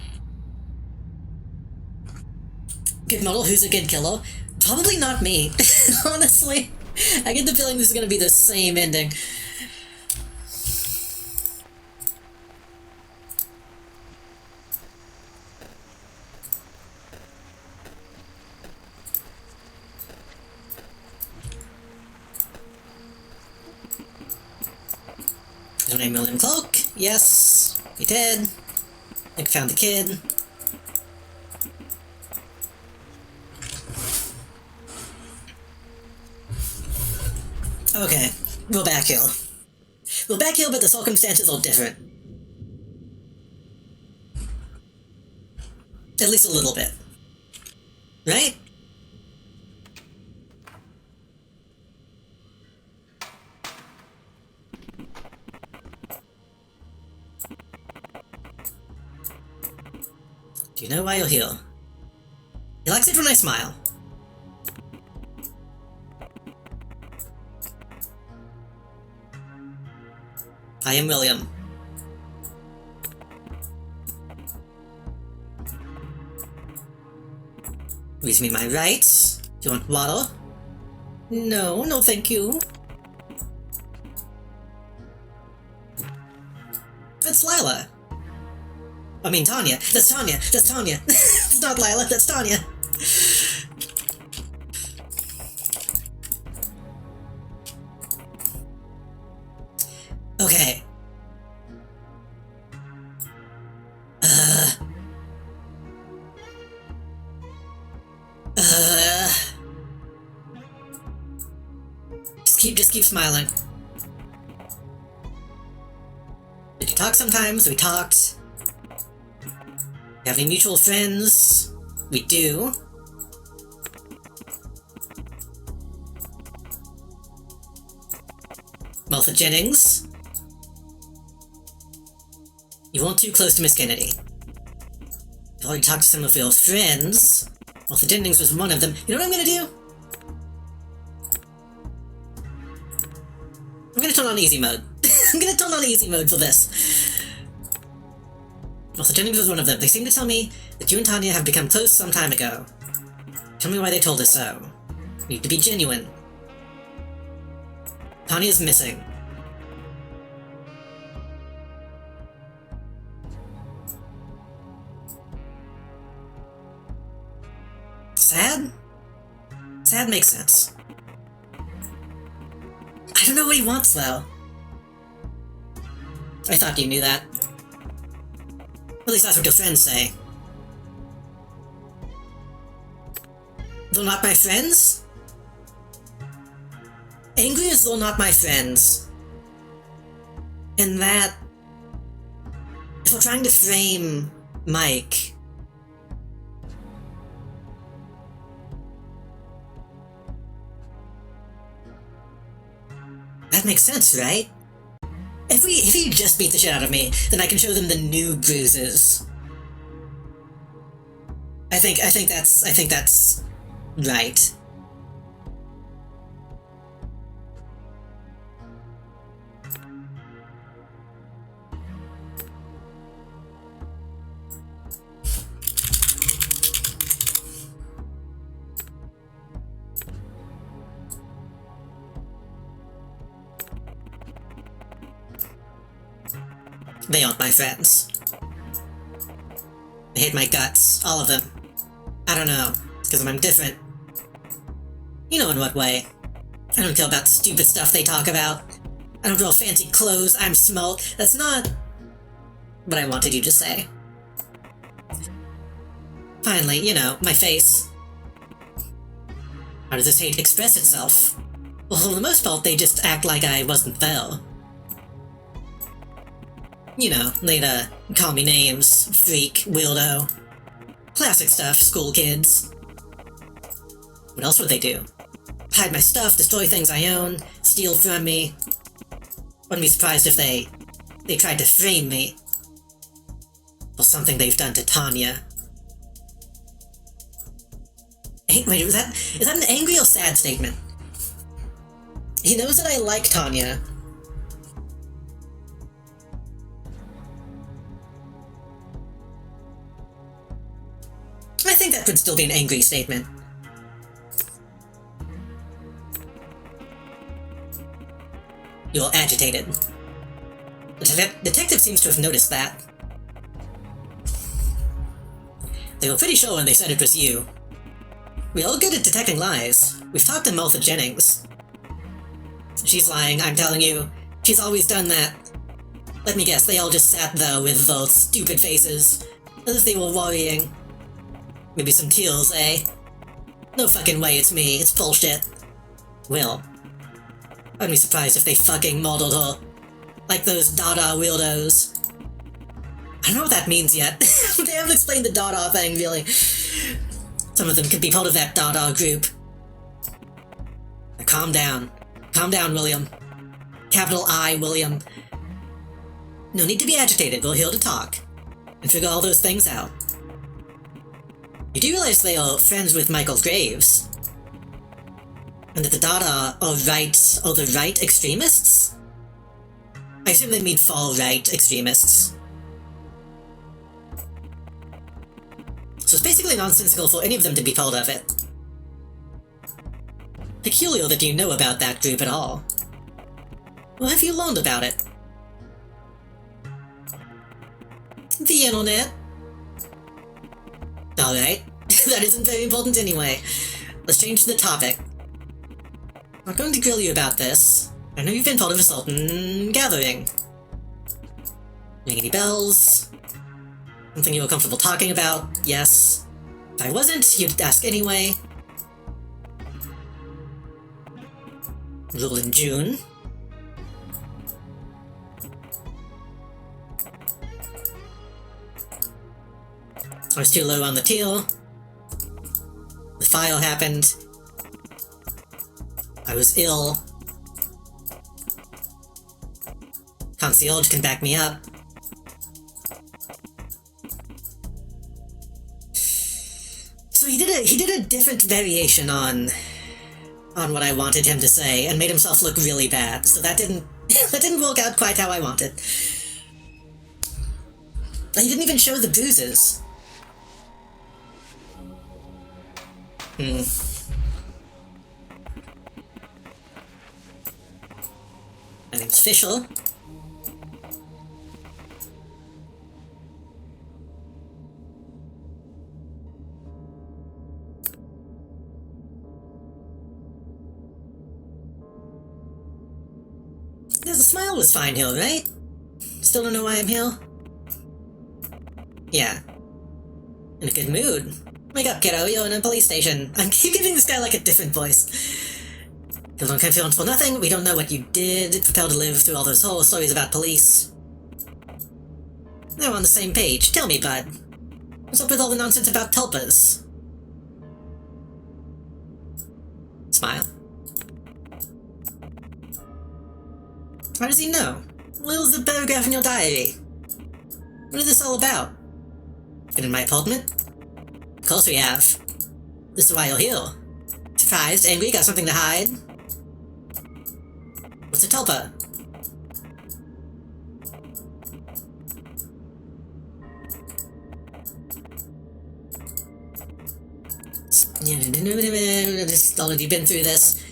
Good model, who's a good killer? Probably not me, honestly. I get the feeling this is gonna be the same ending. Is my million cloak? Yes, we did. I think I found the kid. Okay, we'll back hill. We'll back hill, but the circumstances are different. At least a little bit. Right? Do you know why you're here? He likes it when I smile. I am William. Read me my rights. Do you want water? No, no thank you. That's Lila. I mean Tanya. That's Tanya. That's Tanya. It's not Lila, that's Tanya. Okay. Just keep smiling. Did you talk sometimes? We talked. We have any mutual friends? We do. Martha Jennings. You weren't too close to Miss Kennedy. You've already talked to some of your friends. Martha Jennings was one of them. You know what I'm gonna do? I'm gonna turn on easy mode. I'm gonna turn on easy mode for this. Martha Jennings was one of them. They seem to tell me that you and Tanya have become close some time ago. Tell me why they told us so. You need to be genuine. Tanya's missing. Sad? Sad makes sense. I don't know what he wants, though. I thought you knew that. At least that's what your friends say. They're not my friends? Angry as they're not my friends. And that... if we're trying to frame Mike... that makes sense, right? If you just beat the shit out of me, then I can show them the new bruises. I think that's right. They aren't my friends. They hate my guts, all of them. I don't know, it's because I'm different. You know in what way. I don't care about the stupid stuff they talk about. I don't wear fancy clothes, I'm small. That's not what I wanted you to say. Finally, you know, my face. How does this hate express itself? Well, for the most part, they just act like I wasn't there. You know, they'd, call me names. Freak, weirdo. Classic stuff, school kids. What else would they do? Hide my stuff, destroy things I own, steal from me. Wouldn't be surprised if they tried to frame me. For something they've done to Tanya. Hey, wait, is that an angry or sad statement? He knows that I like Tanya. I think that could still be an angry statement. You're agitated. The detective seems to have noticed that. They were pretty sure when they said it was you. We're all good at detecting lies. We've talked to Martha Jennings. She's lying, I'm telling you. She's always done that. Let me guess, they all just sat there with those stupid faces, as if they were worrying. Maybe some tears, eh? No fucking way it's me, it's bullshit. Well, I'd be surprised if they fucking modeled her. Like those Dada weirdos. I don't know what that means yet. They haven't explained the Dada thing, really. Some of them could be part of that Dada group. Now calm down. Calm down, William. Capital I, William. No need to be agitated, we're here to talk. And figure all those things out. You do realize they are friends with Michael Graves? And that the Dada are the right extremists? I assume they mean far-right extremists. So it's basically nonsensical for any of them to be part of it. Peculiar that you know about that group at all. Well, have you learned about it? The internet. Alright, that isn't very important anyway. Let's change the topic. I'm not going to grill you about this. I know you've been part of a certain gathering. Ring any bells? Something you were comfortable talking about? Yes. If I wasn't, you'd ask anyway. Rule in June. I was too low on the tier. The fire happened. I was ill. Concierge can back me up. So he did a different variation on what I wanted him to say, and made himself look really bad. So that didn't work out quite how I wanted. He didn't even show the bruises. My name's Fischl. The smile was fine here, right? Still don't know why I'm here? Yeah. In a good mood. Wake up, kiddo, you're in a police station. I keep giving this guy like a different voice. Feel no confidence for nothing, we don't know what you did, propelled to live through all those horror stories about police. Now we're on the same page, tell me, bud. What's up with all the nonsense about tulpas? Smile. How does he know? What was the paragraph in your diary? What is this all about? Been in my apartment? Of course we have. This is why you're here. Surprised, angry, got something to hide? What's a tulpa? Just already been through this.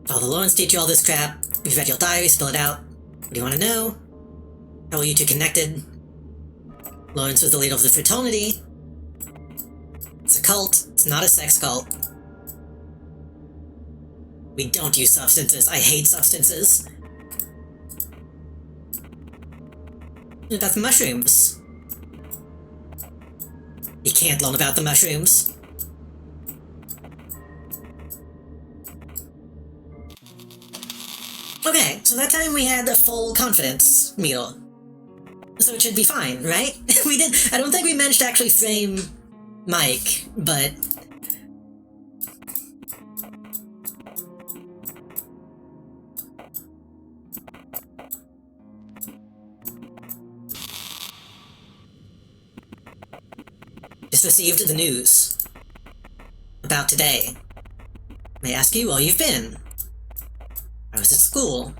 Father Lawrence teach you all this crap. We've read your diary, spill it out. What do you want to know? How were you two connected? Lawrence was the leader of the fraternity. cult. It's not a sex cult. We don't use substances. I hate substances. What about the mushrooms? You can't learn about the mushrooms. Okay, so that time we had a full confidence meal. So it should be fine, right? I don't think we managed to actually frame Mike, but... Just received the news about today. May I ask you where you've been? I was at school.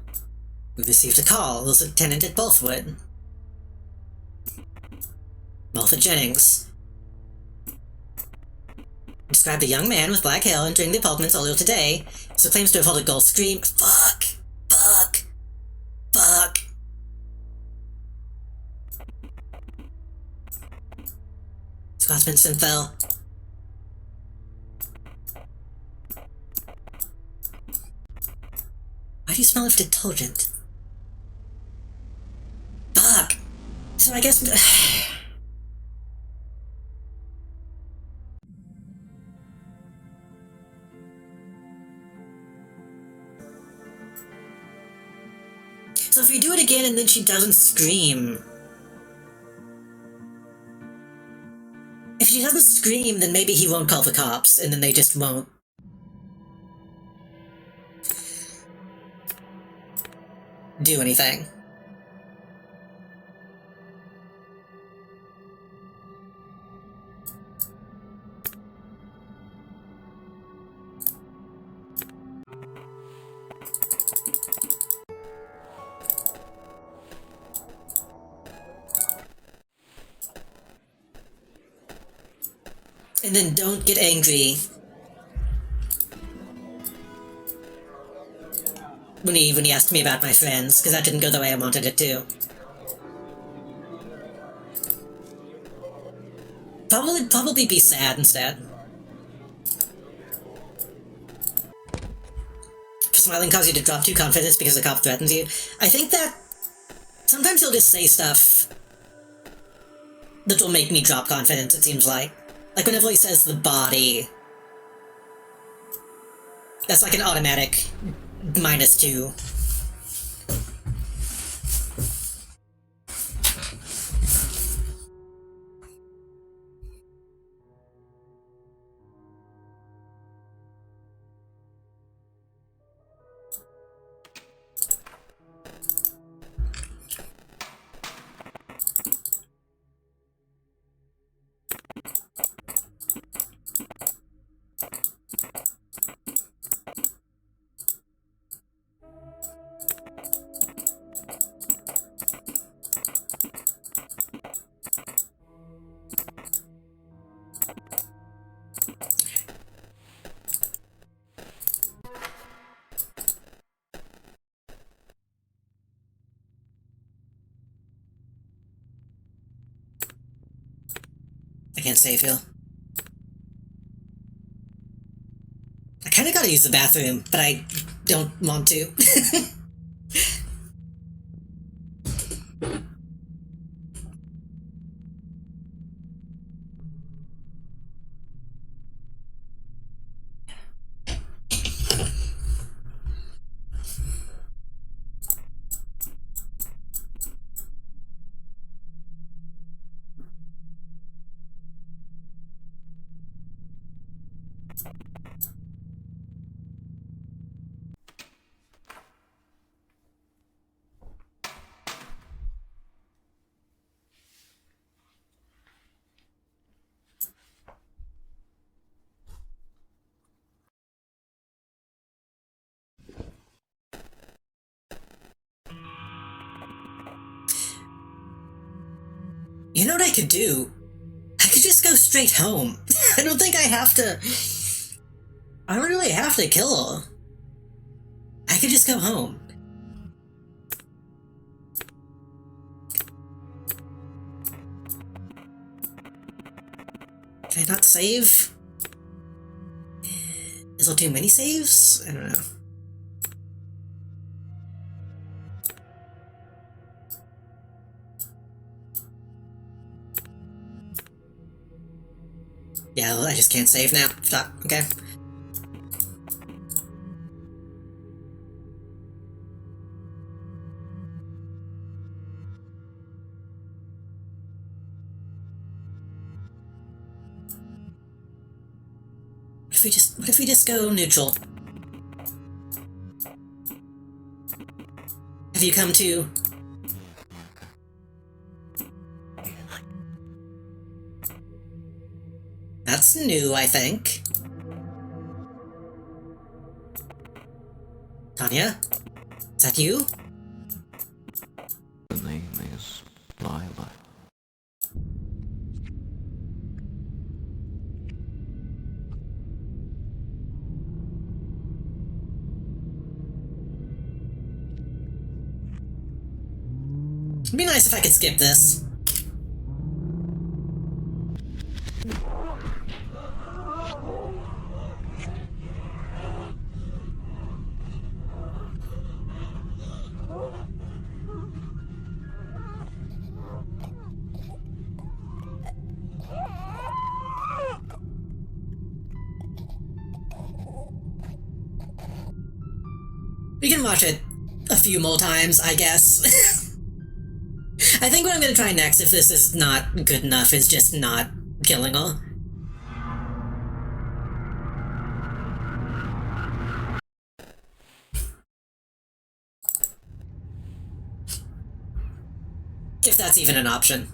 We received a call. It was Lieutenant at Bothwood. Martha Jennings. Described a young man with black hair entering the apartments earlier today, so claims to have heard a girl scream, "Fuck! Fuck! Fuck!" Scotsman fell. Why do you smell of detergent? Fuck! So I guess... So if we do it again and then she doesn't scream... If she doesn't scream, then maybe he won't call the cops, and then they just won't. Do anything. And then don't get angry when he asked me about my friends, because that didn't go the way I wanted it to. Probably be sad instead. If smiling causes you to drop too confidence because the cop threatens you, I think that sometimes he'll just say stuff that will make me drop confidence, it seems like. Like whenever he says the body, that's like an automatic -2. I can't save you. I kinda gotta use the bathroom, but I don't want to. You know what I could do? I could just go straight home. I don't think I have to... I don't really have to kill her. I could just go home. Can I not save? cancel too many saves? I don't know. Yeah, well, I just can't save now. Stop. Okay. What if we just go neutral? Have you come to? That's new, I think. Tanya? Is that you? The name is Lila. It'd be nice if I could skip this. We can watch it a few more times, I guess. I think what I'm gonna try next, if this is not good enough, is just not killing her. If that's even an option.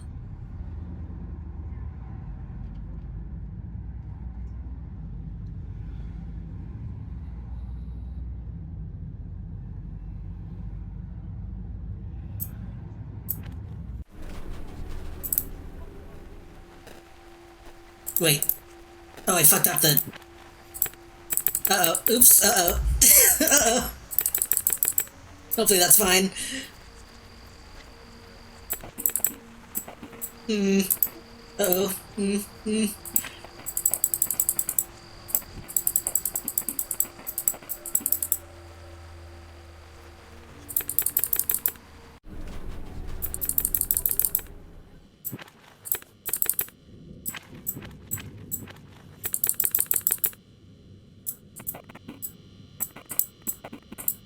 Wait. Oh, I fucked up the... Uh-oh. Oops. Uh-oh. Uh-oh. Hopefully that's fine. Uh-oh.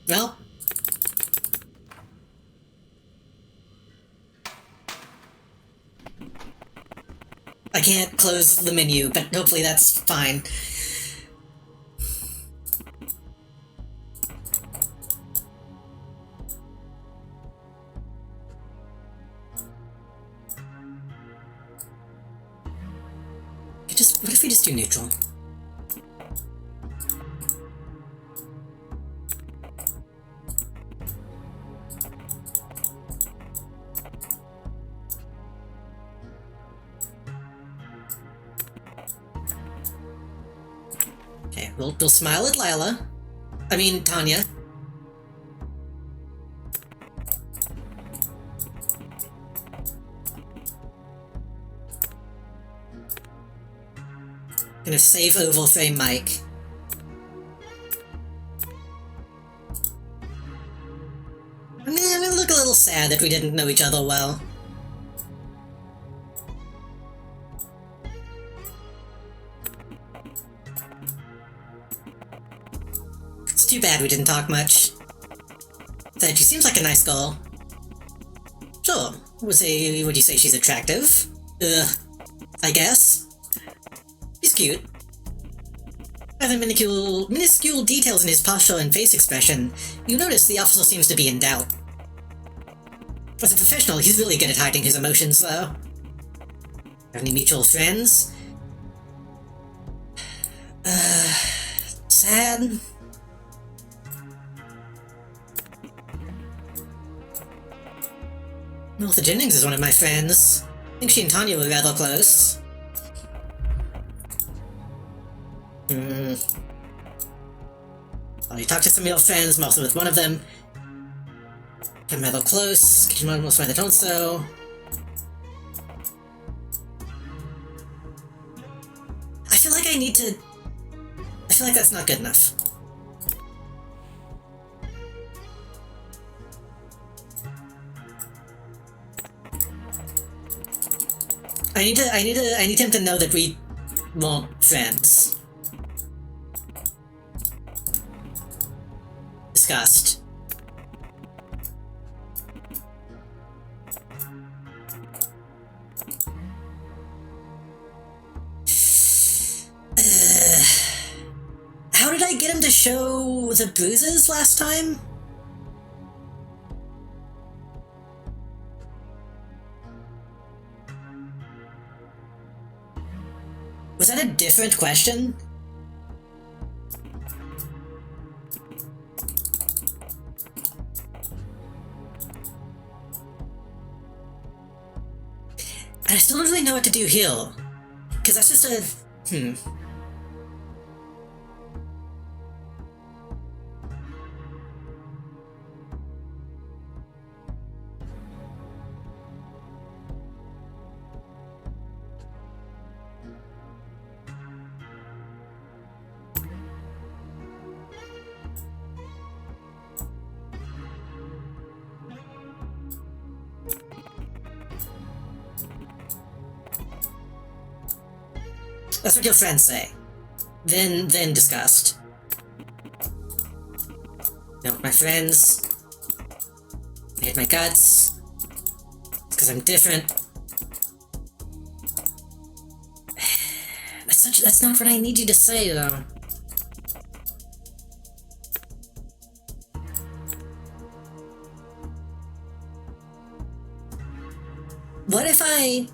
Well. I can't close the menu, but hopefully that's fine. What if we just do neutral? Okay, we'll smile at Lila. I mean, Tanya. Gonna save oval frame Mike. I mean, I look a little sad that we didn't know each other well. It's too bad we didn't talk much. Said she seems like a nice girl. Sure. Would you say she's attractive? I guess. He's cute. By the minuscule details in his posture and face expression, you notice the officer seems to be in doubt. As a professional, he's really good at hiding his emotions, though. Have any mutual friends? Sad? Martha Jennings is one of my friends. I think she and Tanya were rather close. Well, you talk to some of your friends, mostly with one of them. Come rather close, get you most find that also. feel like that's not good enough. I need him to know that we won't friends. Disgust. How did I get him to show the bruises last time? Was that a different question? I still don't really know what to do here. Because that's just a... That's what your friends say. Then disgust. No, my friends... I hate my guts. It's because I'm different. That's not what I need you to say, though. What if I...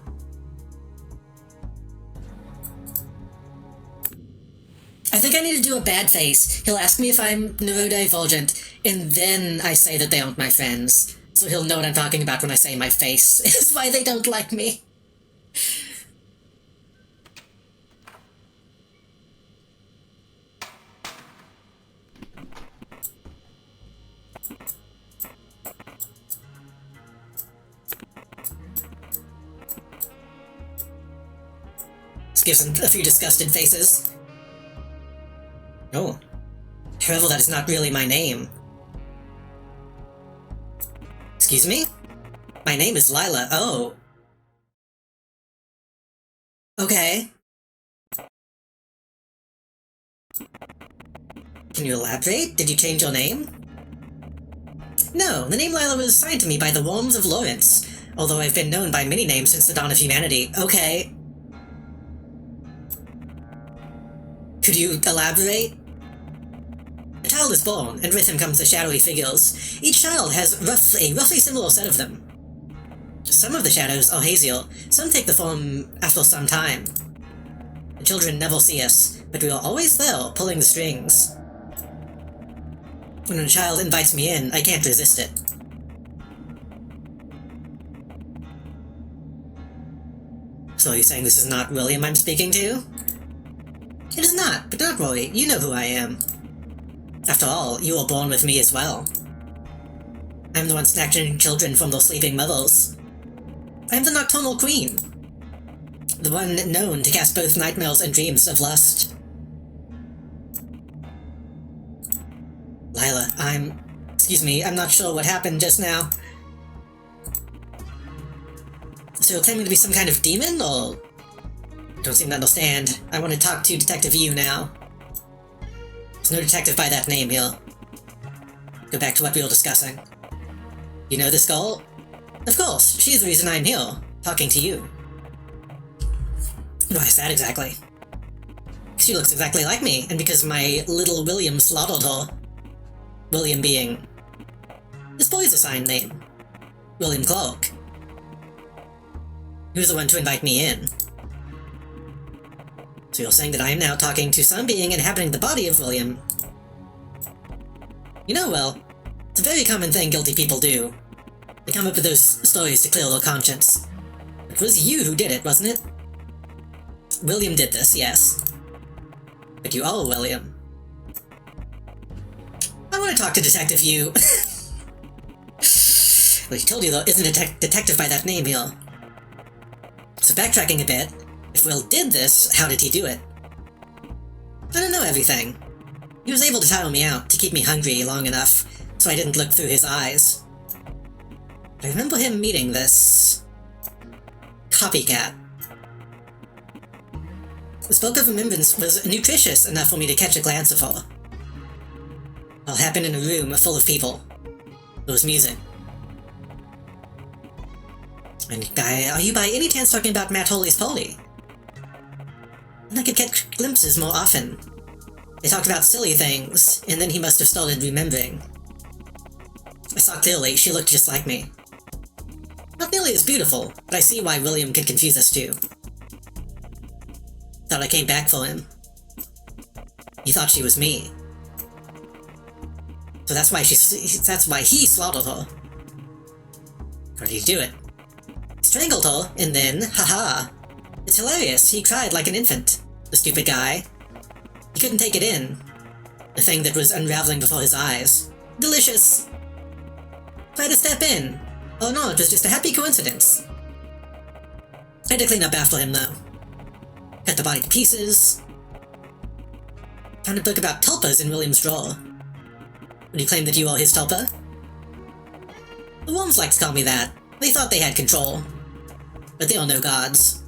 I think I need to do a bad face. He'll ask me if I'm neurodivergent, and then I say that they aren't my friends. So he'll know what I'm talking about when I say my face is why they don't like me. This gives him a few disgusted faces. Oh. However, that is not really my name. Excuse me? My name is Lila. Oh. Okay. Can you elaborate? Did you change your name? No, the name Lila was assigned to me by the Worms of Lawrence, although I've been known by many names since the dawn of humanity. Okay. Could you elaborate? A child is born, and with him comes the shadowy figures. Each child has a roughly similar set of them. Some of the shadows are hazier, some take the form after some time. The children never see us, but we are always there, pulling the strings. When a child invites me in, I can't resist it. So are you saying this is not William I'm speaking to? It is not, but don't worry, you know who I am. After all, you were born with me as well. I'm the one snatching children from their sleeping mothers. I'm the Nocturnal Queen. The one known to cast both nightmares and dreams of lust. Lila, excuse me, I'm not sure what happened just now. So you're claiming to be some kind of demon, or... Don't seem to understand. I want to talk to Detective Yu now. There's no detective by that name here. Go back to what we were discussing. You know this girl? Of course, she's the reason I'm here, talking to you. Why is that exactly? She looks exactly like me, and because my little William slaughtered her. William being... this boy's assigned name. William Clark. He was the one to invite me in. So you're saying that I am now talking to some being inhabiting the body of William. You know, well, it's a very common thing guilty people do. They come up with those stories to clear their conscience. It was you who did it, wasn't it? William did this, yes. But you are William. I want to talk to Detective Yu. Well, he told you there isn't a detective by that name here. So backtracking a bit, if Will did this, how did he do it? I don't know everything. He was able to tire me out to keep me hungry long enough so I didn't look through his eyes. I remember him meeting this copycat. The spoke of remembrance was nutritious enough for me to catch a glance of her. All happened in a room full of people. There was music. And are you by any chance talking about Matt Holy's Polly? And I could catch glimpses more often. They talked about silly things, and then he must have started remembering. I saw clearly she looked just like me. Not nearly as beautiful, but I see why William could confuse us too. Thought I came back for him. He thought she was me. So that's why he slaughtered her. How did he do it? He strangled her, and then, haha. It's hilarious, he cried like an infant. The stupid guy. He couldn't take it in. The thing that was unraveling before his eyes. Delicious! Tried to step in. Oh no, it was just a happy coincidence. I had to clean up after him though. Cut the body to pieces. Found a book about tulpas in William's drawer. Would you claim that you are his tulpa? The worms like to call me that. They thought they had control. But they are no gods.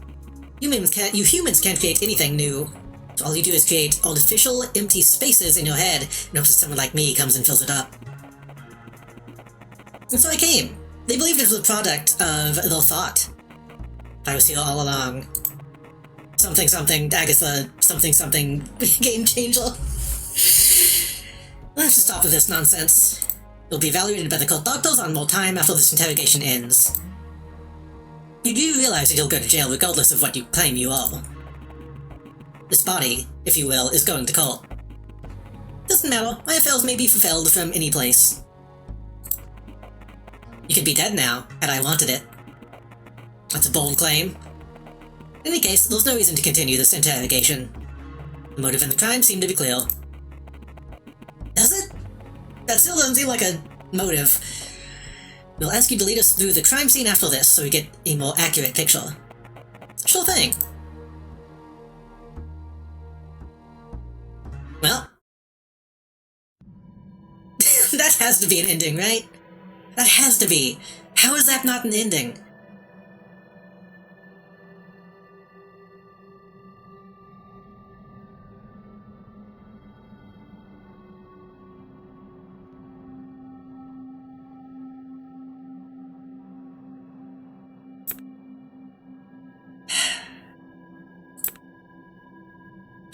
You humans can't create anything new. So all you do is create artificial, empty spaces in your head in hopes that someone like me comes and fills it up. And so I came. They believed it was a product of their thought. I was here all along. Something something Agatha something something game changer. I'll have to stop with this nonsense. You'll be evaluated by the cult doctors on more time after this interrogation ends. You do realize that you'll go to jail regardless of what you claim you are. This body, if you will, is going to court. Doesn't matter, my affairs may be fulfilled from any place. You could be dead now, had I wanted it. That's a bold claim. In any case, there's no reason to continue this interrogation. The motive and the crime seem to be clear. Does it? That still doesn't seem like a motive. We'll ask you to lead us through the crime scene after this so we get a more accurate picture. Sure thing. Well. That has to be an ending, right? That has to be. How is that not an ending?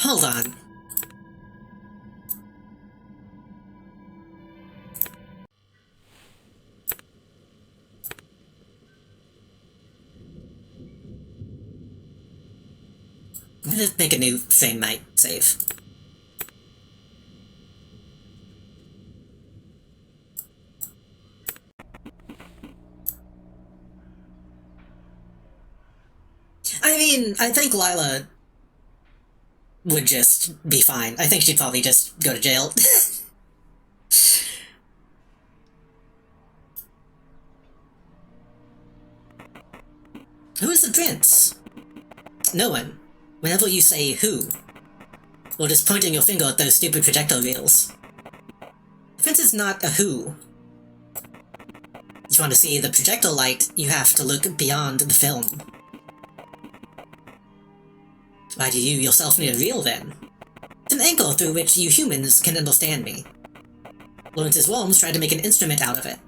Hold on. I'm gonna make a new frame might save. I mean, I think Lila would just be fine. I think she'd probably just go to jail. Who is the prince? No one. Whenever you say who, or just pointing your finger at those stupid projectile reels. The prince is not a who. If you want to see the projectile light, you have to look beyond the film. Why do you yourself need a reel then? It's an anchor through which you humans can understand me. Lawrence's worms tried to make an instrument out of it.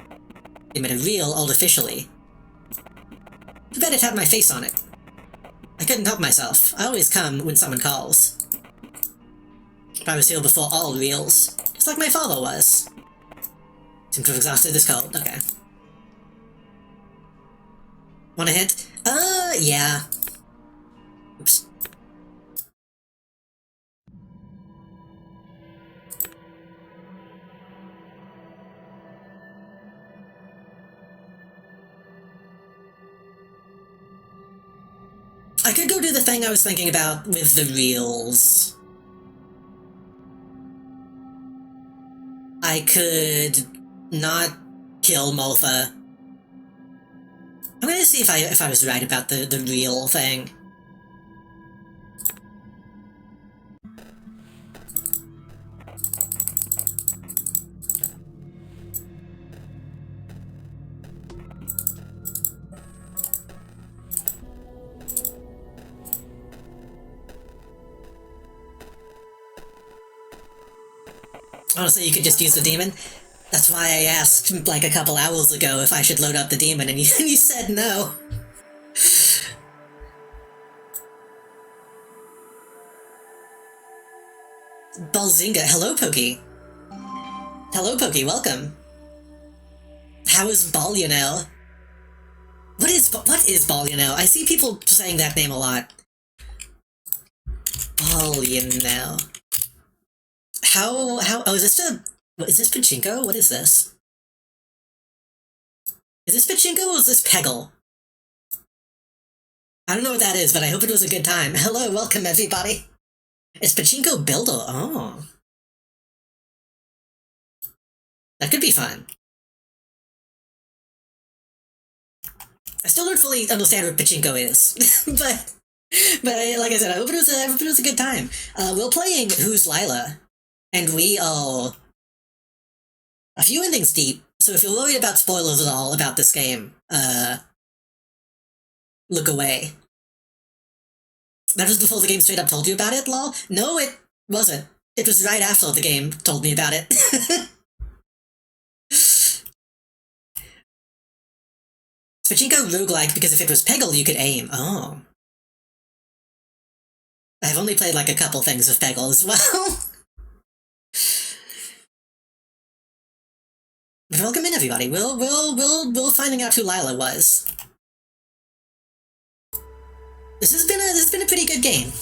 They made a reel artificially. Too bad it had my face on it. I couldn't help myself. I always come when someone calls. I was here before all reels, just like my father was. Seem to have exhausted this code. Okay. Want a hint? Yeah. Oops. I could go do the thing I was thinking about with the reels. I could not kill Malfa. I'm gonna see if I was right about the reel thing. Honestly, you could just use the demon. That's why I asked, like, a couple hours ago if I should load up the demon, and you, you said no. Balzinga, hello, Pokey. Hello, Pokey, welcome. How is Balyanel? What is Balyanel? I see people saying that name a lot. Balyanel. Oh, is this Pachinko? What is this? Is this Pachinko or is this Peggle? I don't know what that is, but I hope it was a good time. Hello, welcome everybody. It's Pachinko Builder. Oh. That could be fun. I still don't fully understand what Pachinko is, but like I said, I hope it was a good time. We're playing Who's Lila, and we are a few endings deep, so if you're worried about spoilers at all about this game, look away. That was before the game straight up told you about it, lol? No, it wasn't. It was right after the game told me about it. Pachinko roguelike because if it was Peggle, you could aim. Oh. I've only played like a couple things with Peggle as well. But welcome in, everybody. We'll finding out who Lila was. This has been a pretty good game.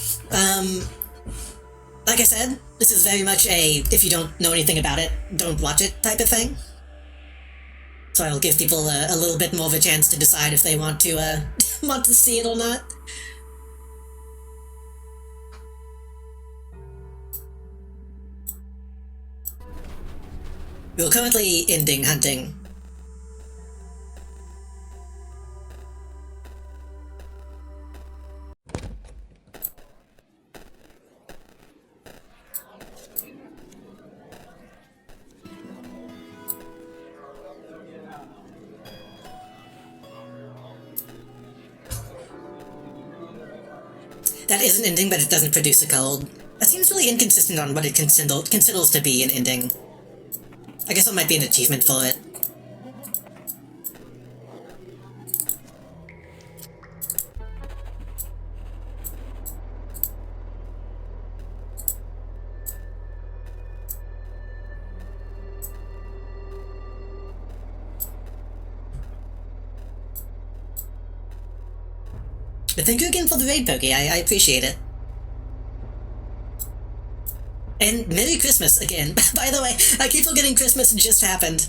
Like I said, this is very much a if you don't know anything about it, don't watch it type of thing. So I'll give people a little bit more of a chance to decide if they want to want to see it or not. We're currently ending hunting. That is an ending, but it doesn't produce a code. That seems really inconsistent on what it considers to be an ending. I guess it might be an achievement for it. But thank you again for the raid, Pokey. I appreciate it. And Merry Christmas again. By the way, I keep forgetting Christmas just happened.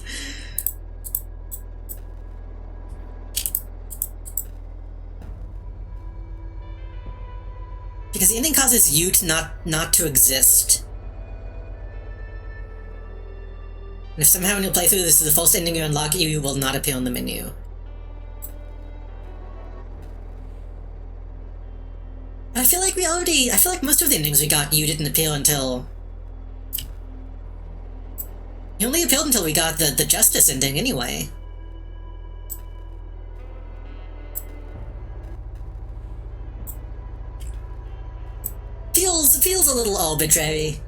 Because the ending causes you to not to exist. And if somehow in your playthrough this is the first ending you unlock, you will not appear in the menu. I feel like most of the endings we got, you didn't appear until... You only appeared until we got the Justice ending, anyway. Feels a little arbitrary.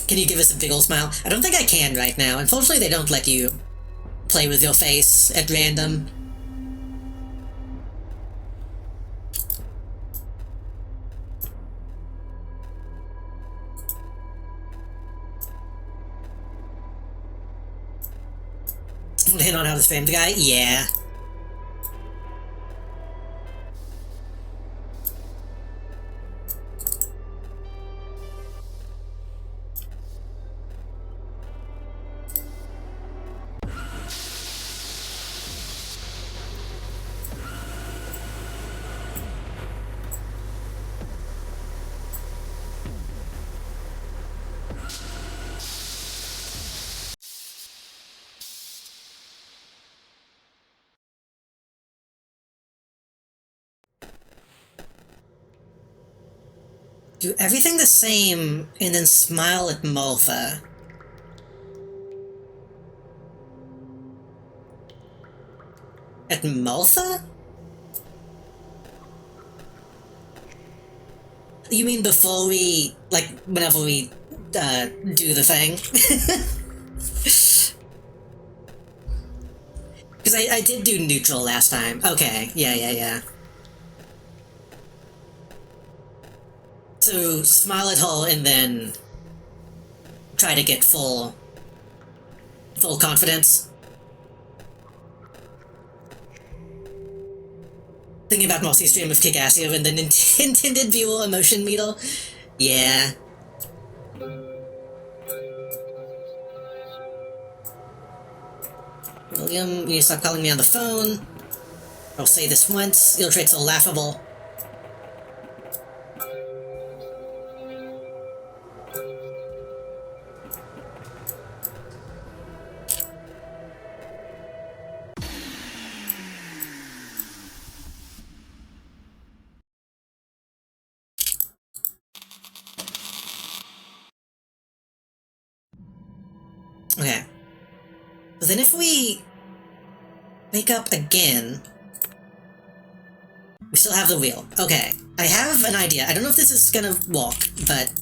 Can you give us a big ol' smile? I don't think I can right now. Unfortunately, they don't let you play with your face at random. Hit on how to spam the guy? Yeah. Do everything the same, and then smile at Malfa. At Malfa? You mean before we, like, whenever we, do the thing? Because I did do neutral last time. Okay, yeah. So, smile at her and then try to get full confidence. Thinking about Marcy's stream of Kikassio and the intended viewer emotion meter. Yeah. William, you need to stop calling me on the phone. I'll say this once, your traits are laughable. Okay. But then if we wake up again, we still have the wheel. Okay. I have an idea. I don't know if this is gonna work, but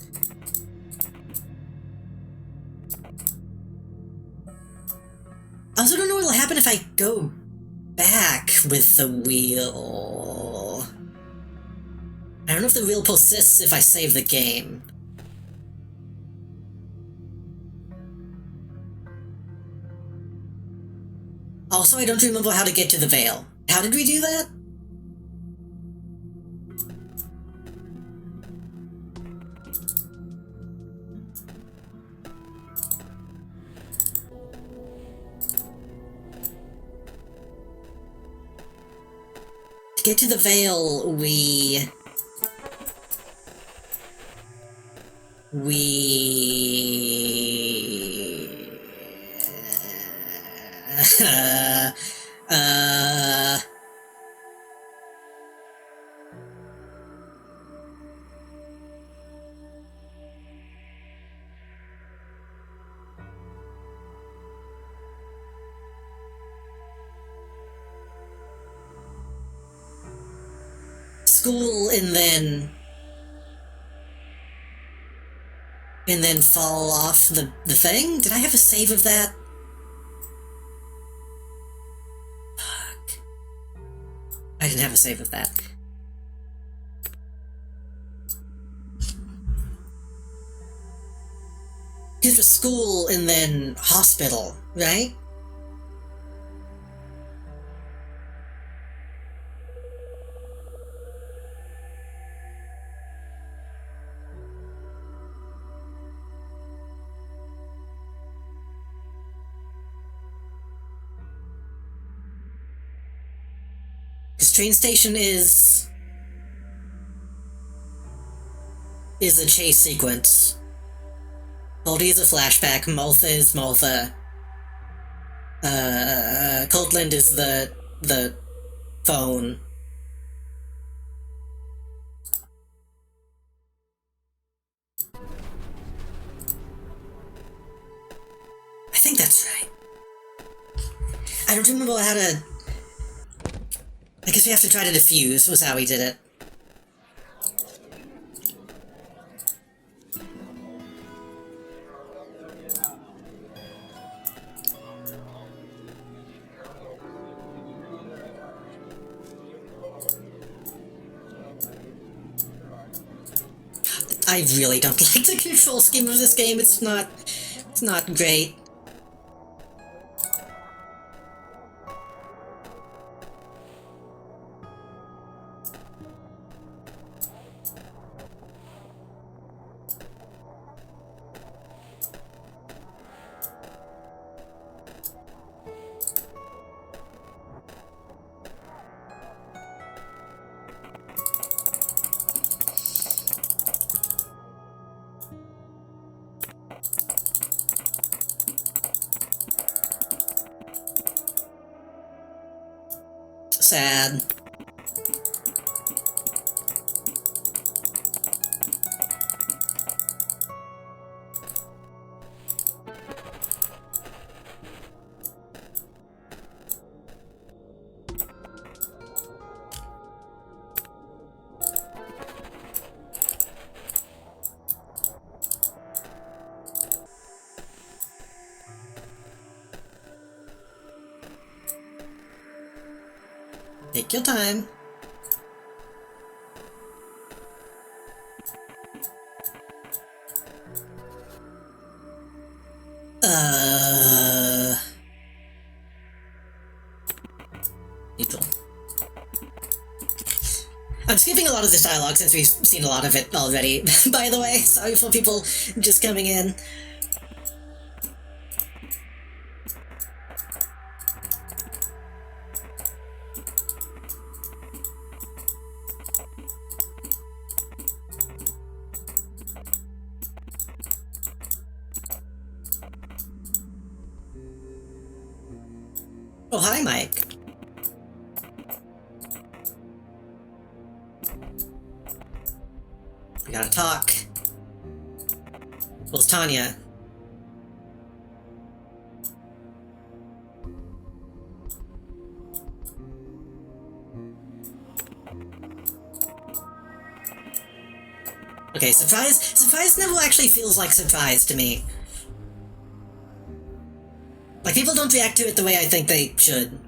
I also don't know what'll happen if I go back with the wheel. I don't know if the wheel persists if I save the game. Also, I don't remember how to get to the Veil. How did we do that? To get to the Veil, we... School and then fall off the thing? Did I have a save of that? Fuck. I didn't have a save of that. Here's for school and then hospital, right? This train station is a chase sequence. Baldy is a flashback, Maltha is Maltha. Coldland is the phone. I think that's right. I don't remember how to... I guess we have to try to defuse, was how we did it. I really don't like the control scheme of this game. It's not great. Sad. Take your time. Neutral. I'm skipping a lot of this dialogue since we've seen a lot of it already, by the way. Sorry for people just coming in. Oh, hi, Mike. We gotta talk. Where's Tanya? Okay, surprise? Surprise never actually feels like surprise to me. Like, people don't react to it the way I think they should.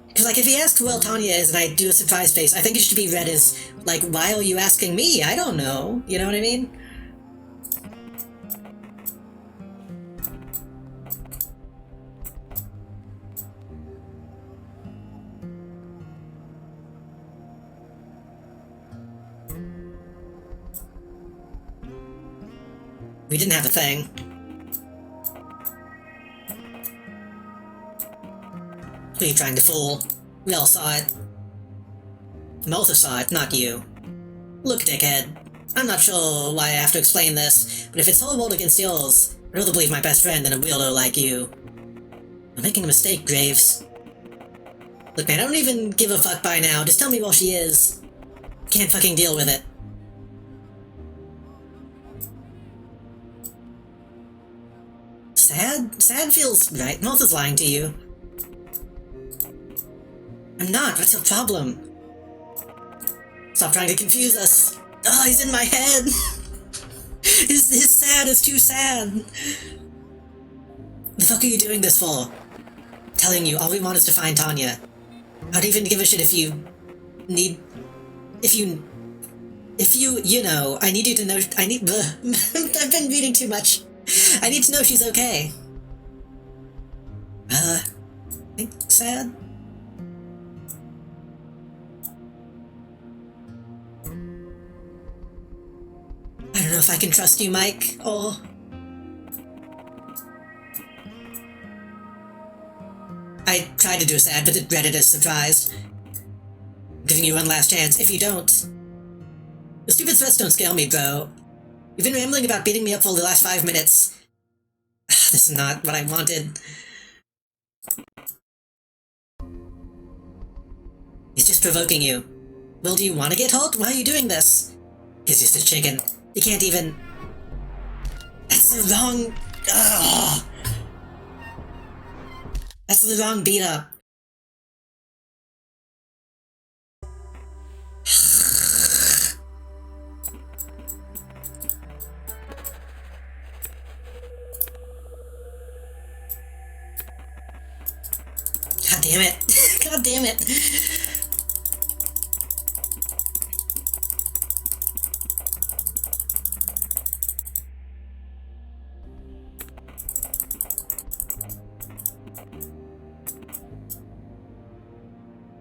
Because, like, if he asks who well Tanya is and I do a surprise face, I think it should be read as, like, why are you asking me? I don't know. You know what I mean? We didn't have a thing. Who are you trying to fool? We all saw it. Malta saw it, not you. Look, dickhead. I'm not sure why I have to explain this, but if it's whole world against yours, I'd rather believe my best friend than a weirdo like you. You're making a mistake, Graves. Look, man, I don't even give a fuck by now. Just tell me where she is. Can't fucking deal with it. Sad? Sad feels right. Malta's lying to you. I'm not. What's your problem? Stop trying to confuse us. Oh, he's in my head. his sad is too sad. The fuck are you doing this for? I'm telling you, all we want is to find Tanya. I don't even give a shit if you need... If you, you know, I need you to know... I need... I've been reading too much. I need to know she's okay. Think sad? I don't know if I can trust you, Mike, or... I tried to do a sad, but it read it as surprised. I'm giving you one last chance. If you don't... The stupid threats don't scare me, bro. You've been rambling about beating me up for the last 5 minutes. This is not what I wanted. He's just provoking you. Well, do you want to get hurt? Why are you doing this? He's just a chicken. He can't even... That's the wrong... Ugh. That's the wrong beat up. God damn it. God damn it.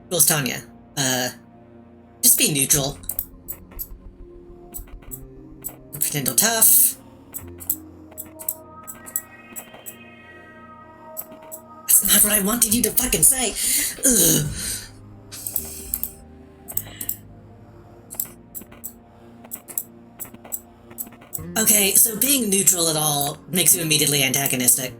Where's Tanya? Just be neutral. Pretend you're tough. That's not what I wanted you to fucking say. Ugh. Okay, so being neutral at all makes you immediately antagonistic.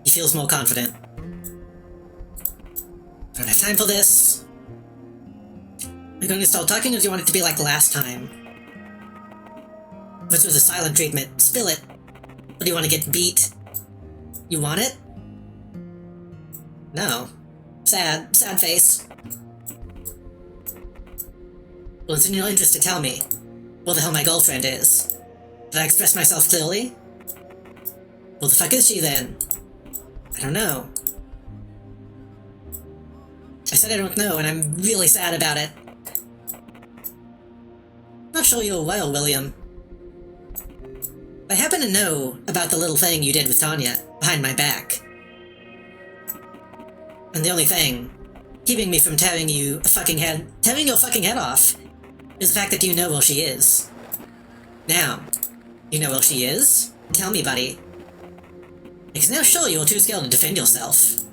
He feels more confident. I don't have time for this. Are you going to start talking, or do you want it to be like last time? This was a silent treatment. Spill it. What, do you want to get beat? You want it? No. Sad. Sad face. Well, it's in your interest to tell me what the hell my girlfriend is. Did I express myself clearly? Well, the fuck is she then? I don't know. I said I don't know, and I'm really sad about it. Not sure you're well, William. I happen to know about the little thing you did with Tanya, behind my back. And the only thing keeping me from tearing your fucking head off is the fact that you know where she is. Now, you know where she is? Tell me, buddy. Because now sure you're too scared to defend yourself.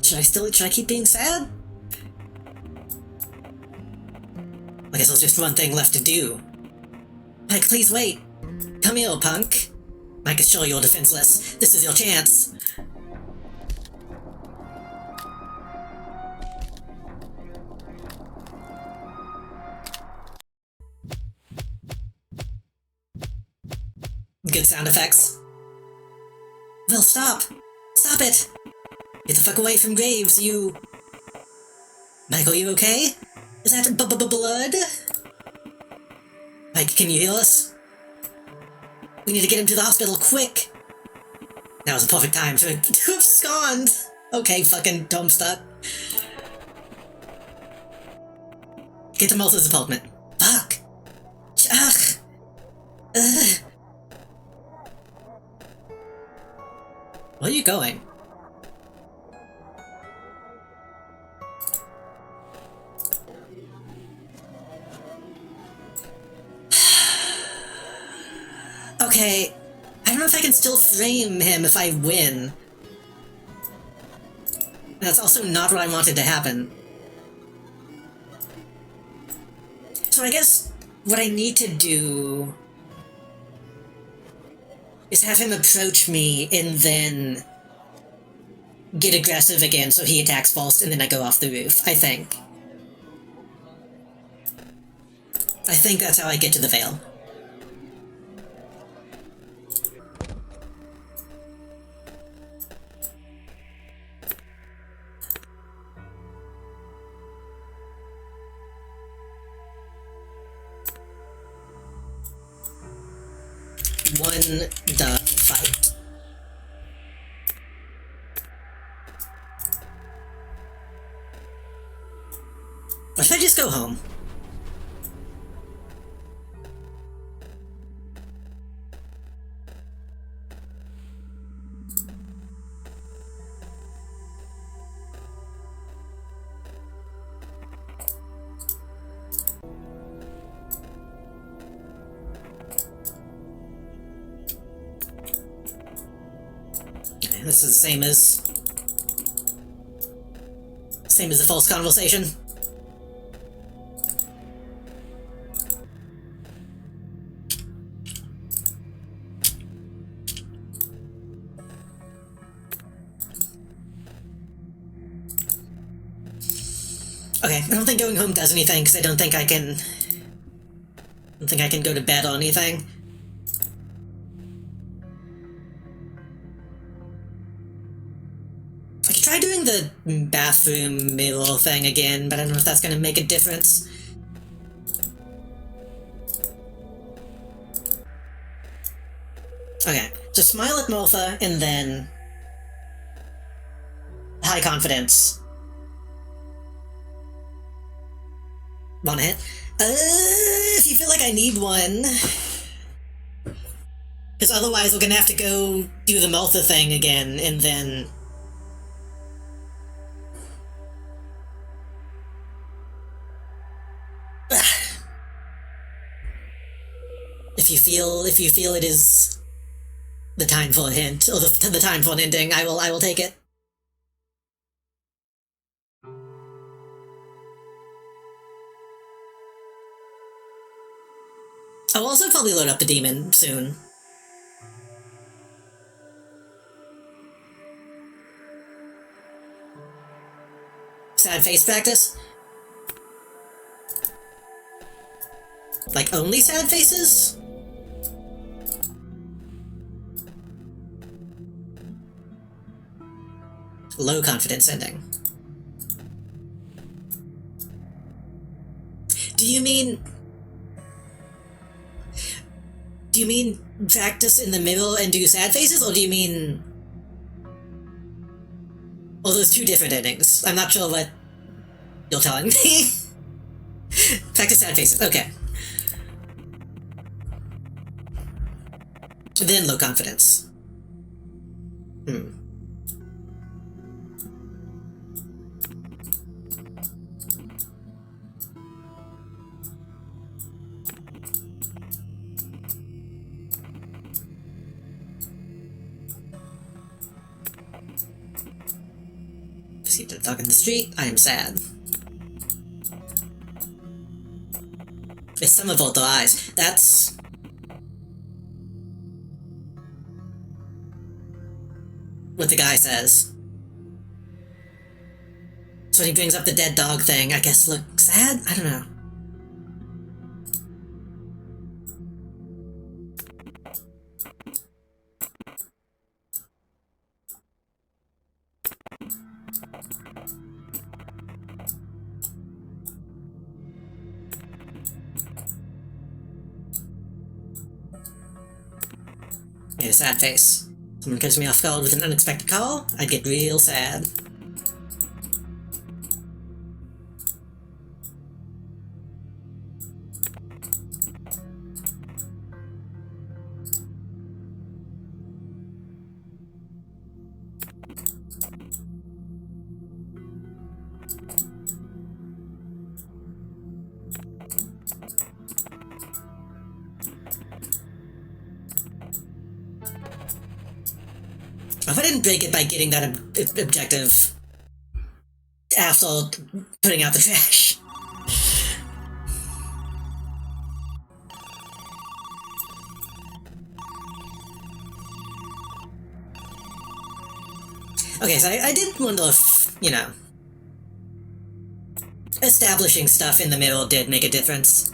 Should I keep being sad? I guess there's just one thing left to do. Mike, please wait. Come here, punk. Mike is sure you're defenseless. This is your chance. Good sound effects. Will, stop! Stop it! Get the fuck away from Graves, you... Mike, are you okay? Is that blood? Mike, can you heal us? We need to get him to the hospital, quick! Now is the perfect time to abscond! Okay, fucking Domstad. Get to Maltha's apartment. Fuck! Ugh! Ugh! Where are you going? Okay, I don't know if I can still frame him if I win. That's also not what I wanted to happen. So I guess what I need to do is have him approach me and then get aggressive again so he attacks first and then I go off the roof, I think. I think that's how I get to the Veil. The fight. Or should I just go home? This is the same as the false conversation. Okay, I don't think going home does anything because I don't think I can go to bed or anything. Try doing the bathroom mirror thing again, but I don't know if that's gonna make a difference. Okay, so smile at Martha, and then... high confidence. Wanna hit? If you feel like I need one... Because otherwise we're gonna have to go do the Martha thing again, and then... If you feel it is the time for a hint, or the time for an ending, I will take it. I'll also probably load up the demon soon. Sad face practice? Like, only sad faces? Low confidence ending. Do you mean practice in the middle and do sad faces, or do you mean... Well, those two different endings. I'm not sure what you're telling me. Practice sad faces, okay. Then low confidence. See the dog in the street, I am sad. It's some of both the eyes. That's... what the guy says. So when he brings up the dead dog thing, I guess look sad? I don't know. Made a sad face. Someone catches me off guard with an unexpected call, I'd get real sad. If I didn't break it by getting that objective after putting out the trash. Okay, so I did wonder if, you know, establishing stuff in the middle did make a difference.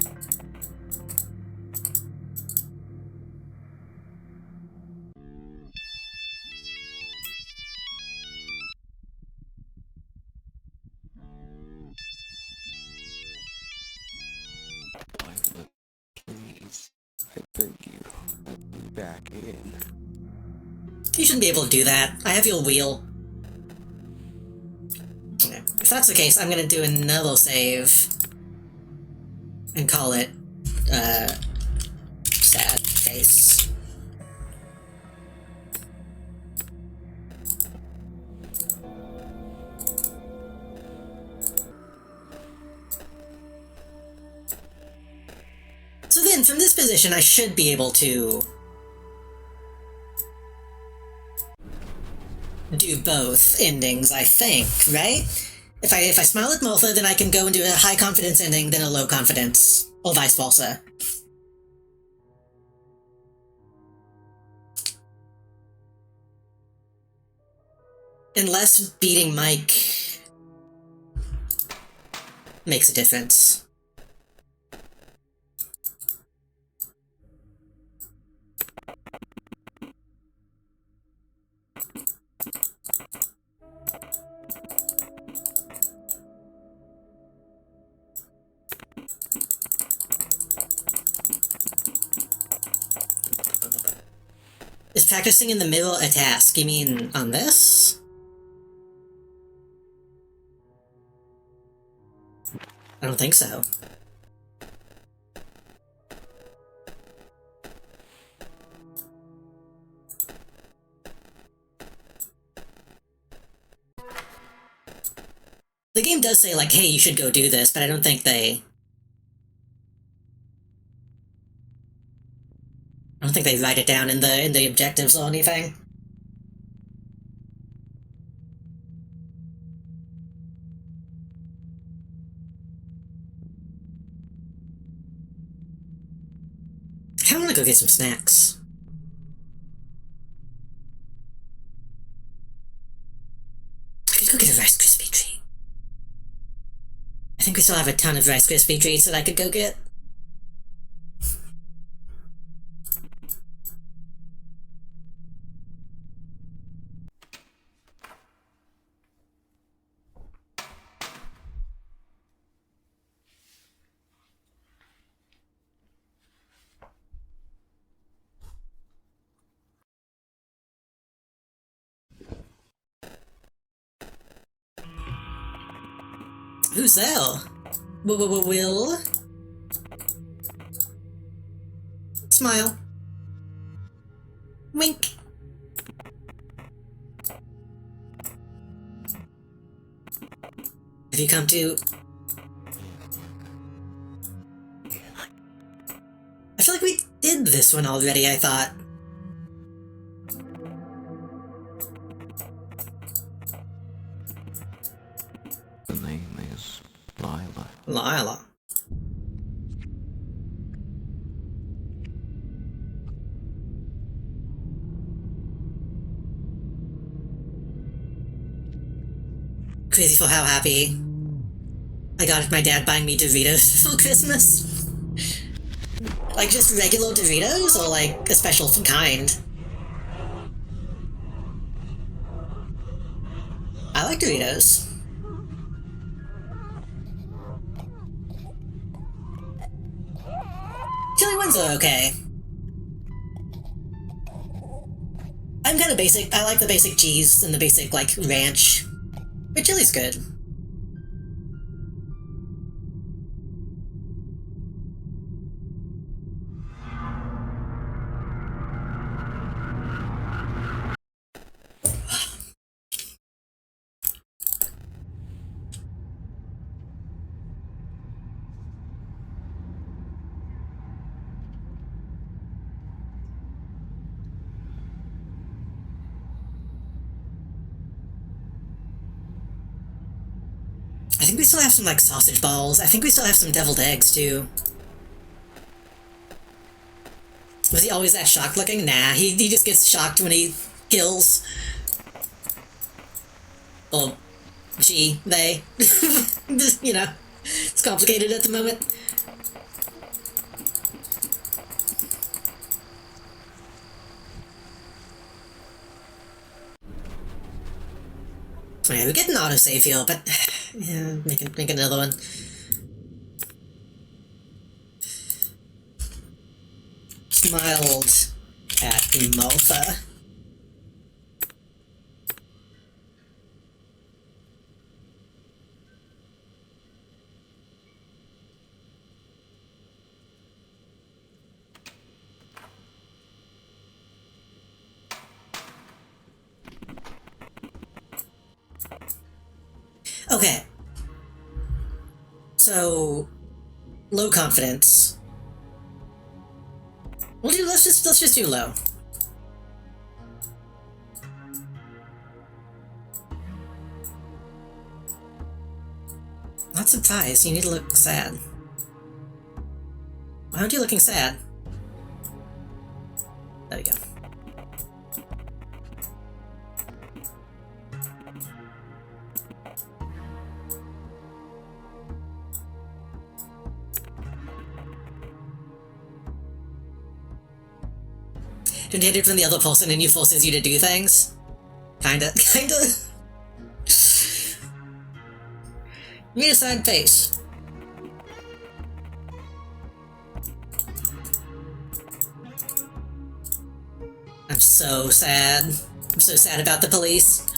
Please, I beg you, let me back in. You shouldn't be able to do that. I have your wheel. Okay. If that's the case, I'm gonna do another save. And call it, sad face. So then, from this position, I should be able to do both endings, I think, right? If I smile at Martha, then I can go and do a high confidence ending, then a low confidence, or vice versa. Unless beating Mike makes a difference. Is practicing in the middle a task? You mean on this? I don't think so. The game does say, like, hey, you should go do this, but I don't think they... I don't think they write it down in the objectives or anything. I want to go get some snacks. I could go get a Rice Krispie treat. I think we still have a ton of Rice Krispie treats that I could go get. Who's there? Will? Smile. Wink. Have you come to... I feel like we did this one already, I thought. The name is Lila. Lila. Crazy for how happy I got my dad buying me Doritos for Christmas. Like just regular Doritos or like a special kind? I like Doritos. Chili ones are okay. I'm kind of basic. I like the basic cheese and the basic, like, ranch. But chili's good. I think we still have some, like, sausage balls. I think we still have some deviled eggs, too. Was he always that shocked looking? Nah, he just gets shocked when he kills. Or she, they. Just, you know, it's complicated at the moment. Okay, we get an autosave here, but yeah, make another one. Smiled at Malta. Okay. So, low confidence. Let's just do low. Not surprised. You need to look sad. Why aren't you looking sad? There we go. Don't hate it from the other person and you forces you to do things? Kinda. You need a sad face. I'm so sad. I'm so sad about the police.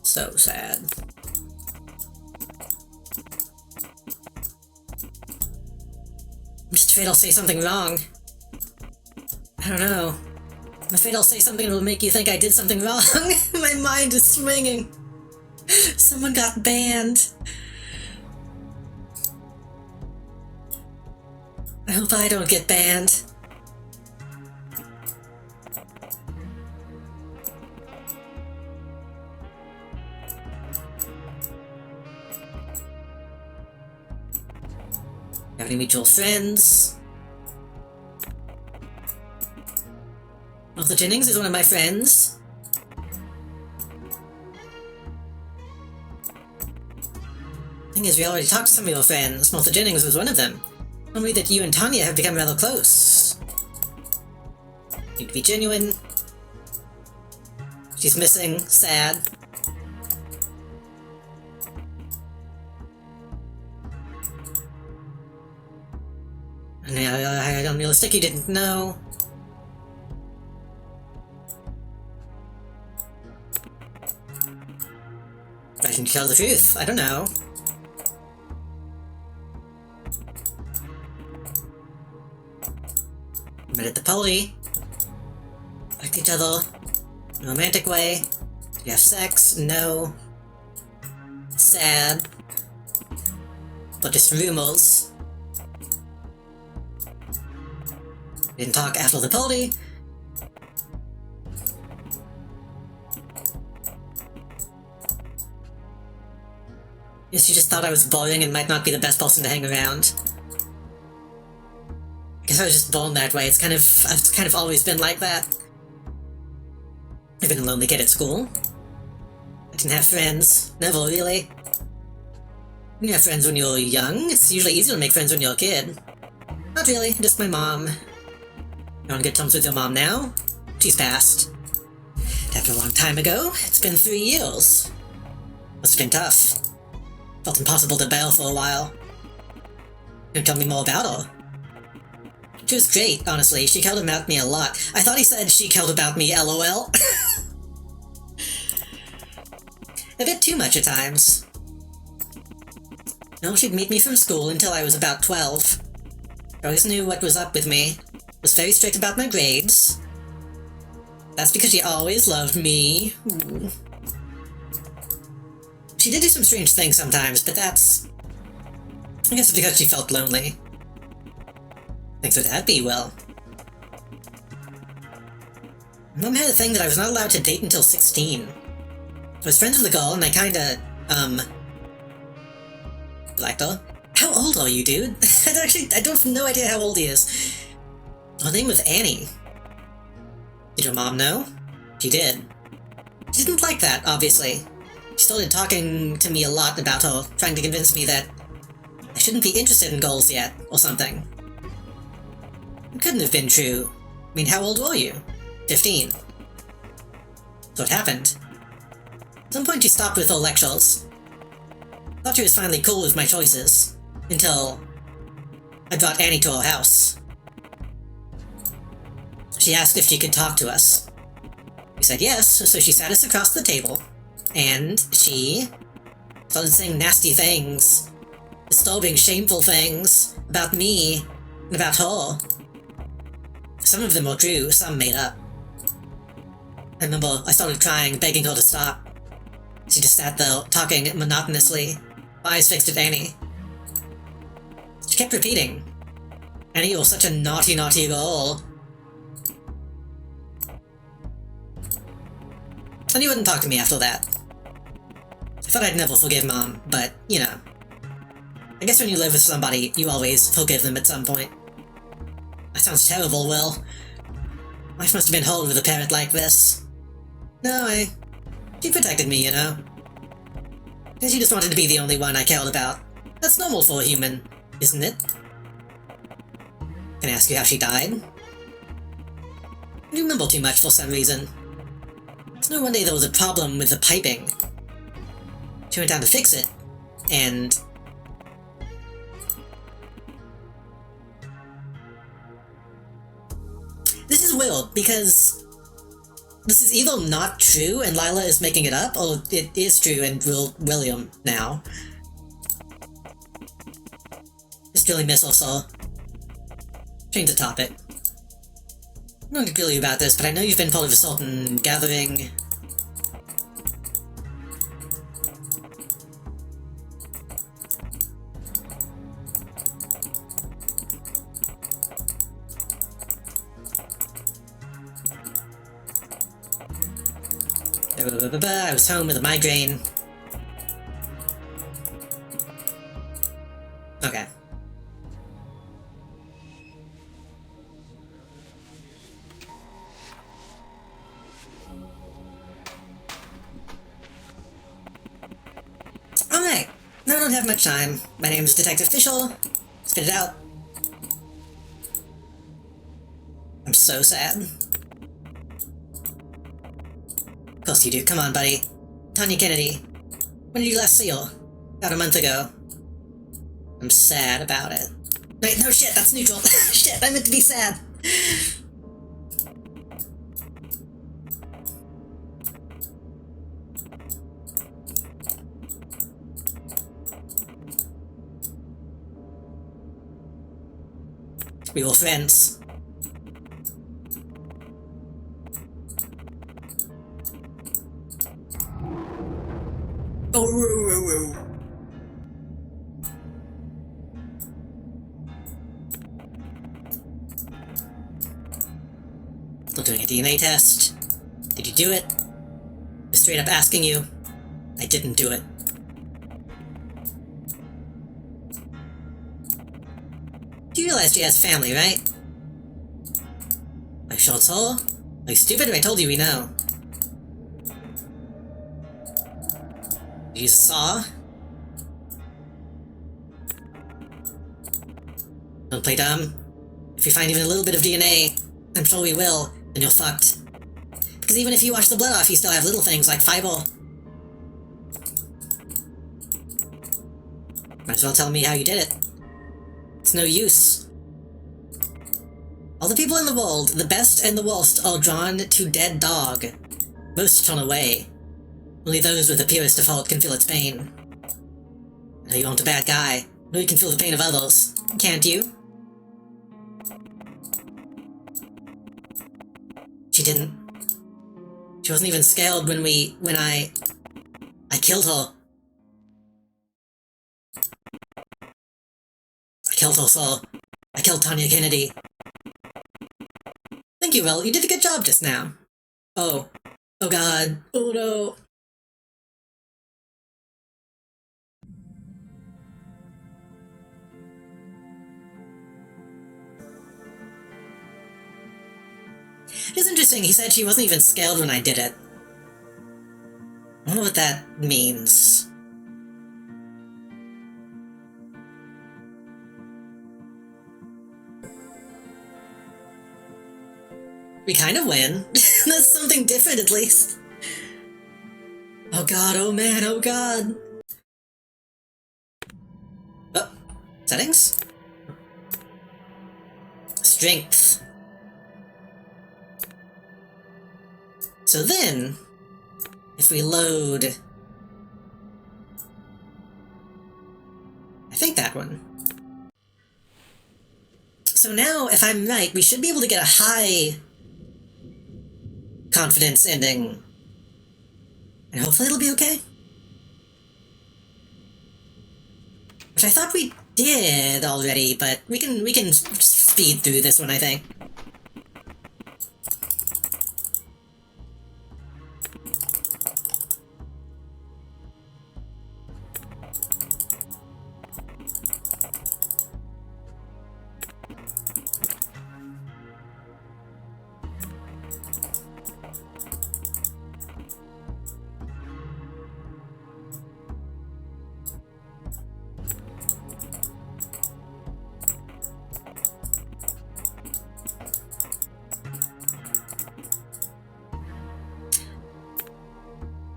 So sad. I'm just afraid I'll say something wrong. I don't know. I'm afraid I'll say something that will make you think I did something wrong. My mind is swinging. Someone got banned. I hope I don't get banned. Have any mutual friends? Arthur Jennings is one of my friends. Thing is, we already talked to some of your friends. Martha Jennings was one of them. Told me that you and Tanya have become rather close. Need to be genuine. She's missing. Sad. I unrealistic, you didn't know. I can tell the truth, I don't know. Met at the party. Liked each other. In a romantic way. Did you have sex? No. Sad. But just rumors. Didn't talk after the party. Guess you just thought I was boring and might not be the best person to hang around. Guess I was just born that way. I've kind of always been like that. I've been a lonely kid at school. I didn't have friends. Never really. When you have friends when you're young, it's usually easier to make friends when you're a kid. Not really, just my mom. You're on good terms with your mom now? She's passed. It happened a long time ago. It's been 3 years. Must have been tough. Felt impossible to bear for a while. Can you tell me more about her? She was great, honestly. She cared about me a lot. I thought he said she cared about me, lol. A bit too much at times. No, she'd meet me from school until I was about 12. I always knew what was up with me. Was very strict about my grades. That's because she always loved me. Ooh. She did do some strange things sometimes, but that's... I guess it's because she felt lonely. Thanks for that, be well. Mom had a thing that I was not allowed to date until 16. I was friends with a girl and I kinda, liked her. How old are you, dude? I don't have no idea how old he is. Her name was Annie. Did your mom know? She did. She didn't like that, obviously. She started talking to me a lot about her, trying to convince me that I shouldn't be interested in girls yet, or something. It couldn't have been true. I mean, how old were you? 15. So what happened? At some point she stopped with her lectures. Thought she was finally cool with my choices. Until I brought Annie to her house. She asked if she could talk to us. We said yes, so she sat us across the table. And she started saying nasty things. Disturbing, shameful things about me and about her. Some of them were true, some made up. I remember I started crying, begging her to stop. She just sat there, talking monotonously, eyes fixed at Annie. She kept repeating, "Annie, you're such a naughty, naughty girl." And he wouldn't talk to me after that. I thought I'd never forgive Mom, but, you know. I guess when you live with somebody, you always forgive them at some point. That sounds terrible, Will. Life must have been hard with a parent like this. No, she protected me, you know. She just wanted to be the only one I cared about. That's normal for a human, isn't it? Can I ask you how she died? I don't remember too much for some reason. It's no wonder there was a problem with the piping. She went down to fix it, and... This is weird, because this is either not true and Lila is making it up, or it is true and William now. Just really miss also. Change the topic. I'm not gonna grill you about this, but I know you've been part of a certain gathering. I was home with a migraine. Okay. Alright. No, I don't have much time. My name is Detective Fischl. Spit it out. I'm so sad. Of course you do. Come on, buddy. Tanya Kennedy. When did you last see her? About a month ago. I'm sad about it. Wait, no shit, that's neutral. Shit, I meant to be sad. We were friends. Oh, woo, woo, woo. Still doing a DNA test. Did you do it? Just straight up asking you. I didn't do it. You realize she has family, right? Are you sure it's her? Are you stupid? I told you we know. You saw? Don't play dumb. If you find even a little bit of DNA, I'm sure we will, then you're fucked. Because even if you wash the blood off, you still have little things like fiber. Might as well tell me how you did it. It's no use. All the people in the world, the best and the worst, are drawn to dead dog. Most turn away. Only those with the purest of heart can feel its pain. I know you aren't a bad guy. I know you can feel the pain of others. Can't you? She didn't. She wasn't even scared when I killed her. I killed her, sir. I killed Tanya Kennedy. Thank you, Will. You did a good job just now. Oh. Oh god. Oh no. It's interesting, he said she wasn't even scared when I did it. I wonder what that means. We kind of win. That's something different, at least. Oh god, oh man, oh god. Oh, settings? Strength. So then, if we load... I think that one. So now, if I'm right, we should be able to get a high confidence ending. And hopefully it'll be okay. Which I thought we did already, but we can speed through this one, I think.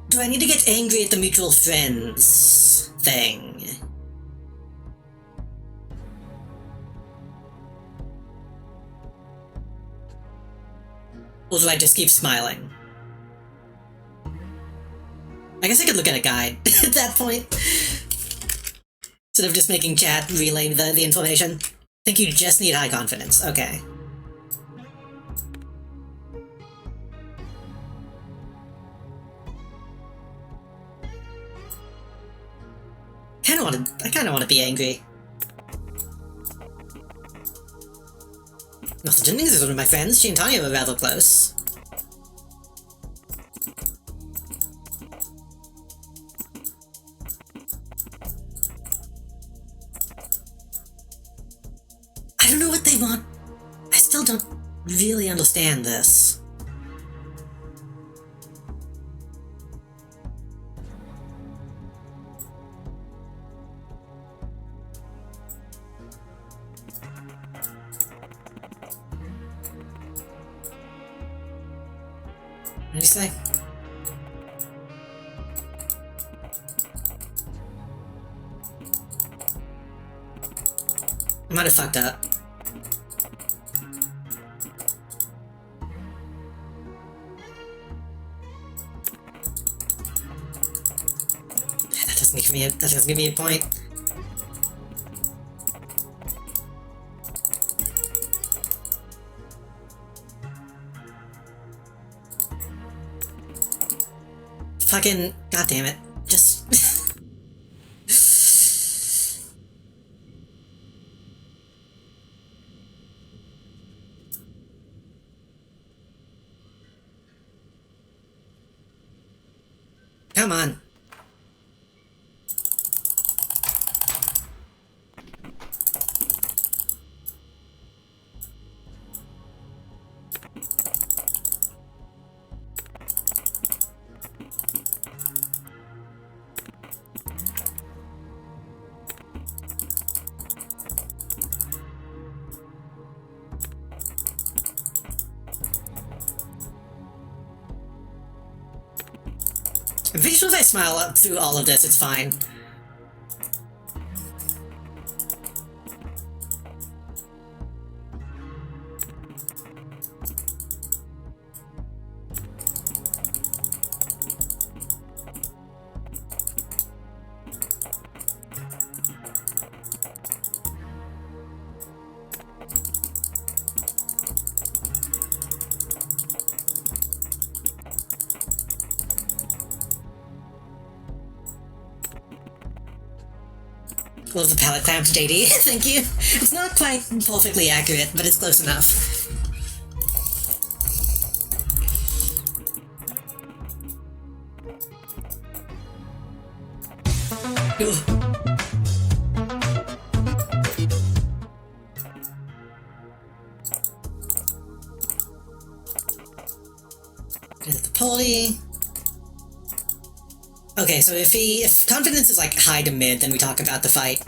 Do I need to get angry at the mutual friends thing? Or do I just keep smiling? I guess I could look at a guide at that point. Instead of just making chat relay the information. I think you just need high confidence. Okay. I kinda wanna be angry. Not that Jennings is one of my friends, she and Tanya were rather close. I don't know what they want. I still don't really understand this. What did you say? I might have fucked up. That doesn't give me a point. Fucking goddamn it. Just come on. I'm pretty sure if I smile up through all of this, it's fine. Love the palette clamps, JD. Thank you. It's not quite perfectly accurate, but it's close enough. Ugh. Get the pulley. Okay, so if confidence is like high to mid, then we talk about the fight.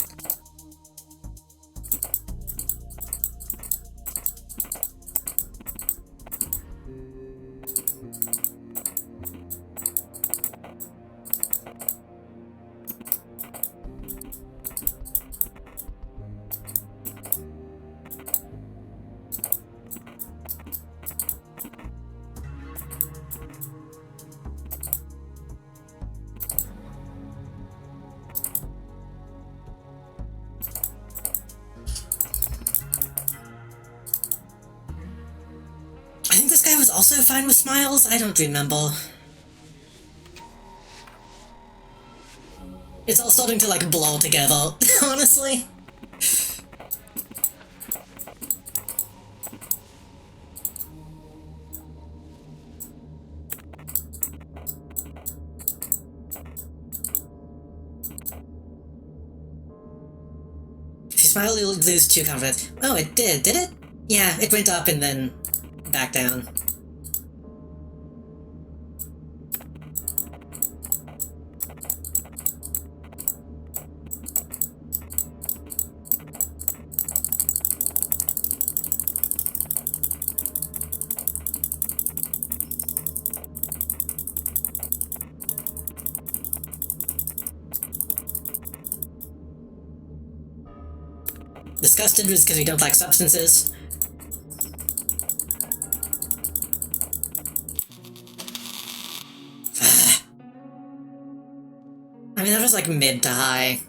I think this guy was also fine with smiles? I don't remember. It's all starting to like blow together, honestly. If you smile, you'll lose 2 confidence. Oh, it did it? Yeah, it went up and then back down. Disgusted was because we don't like substances. I mean, that was like mid to high.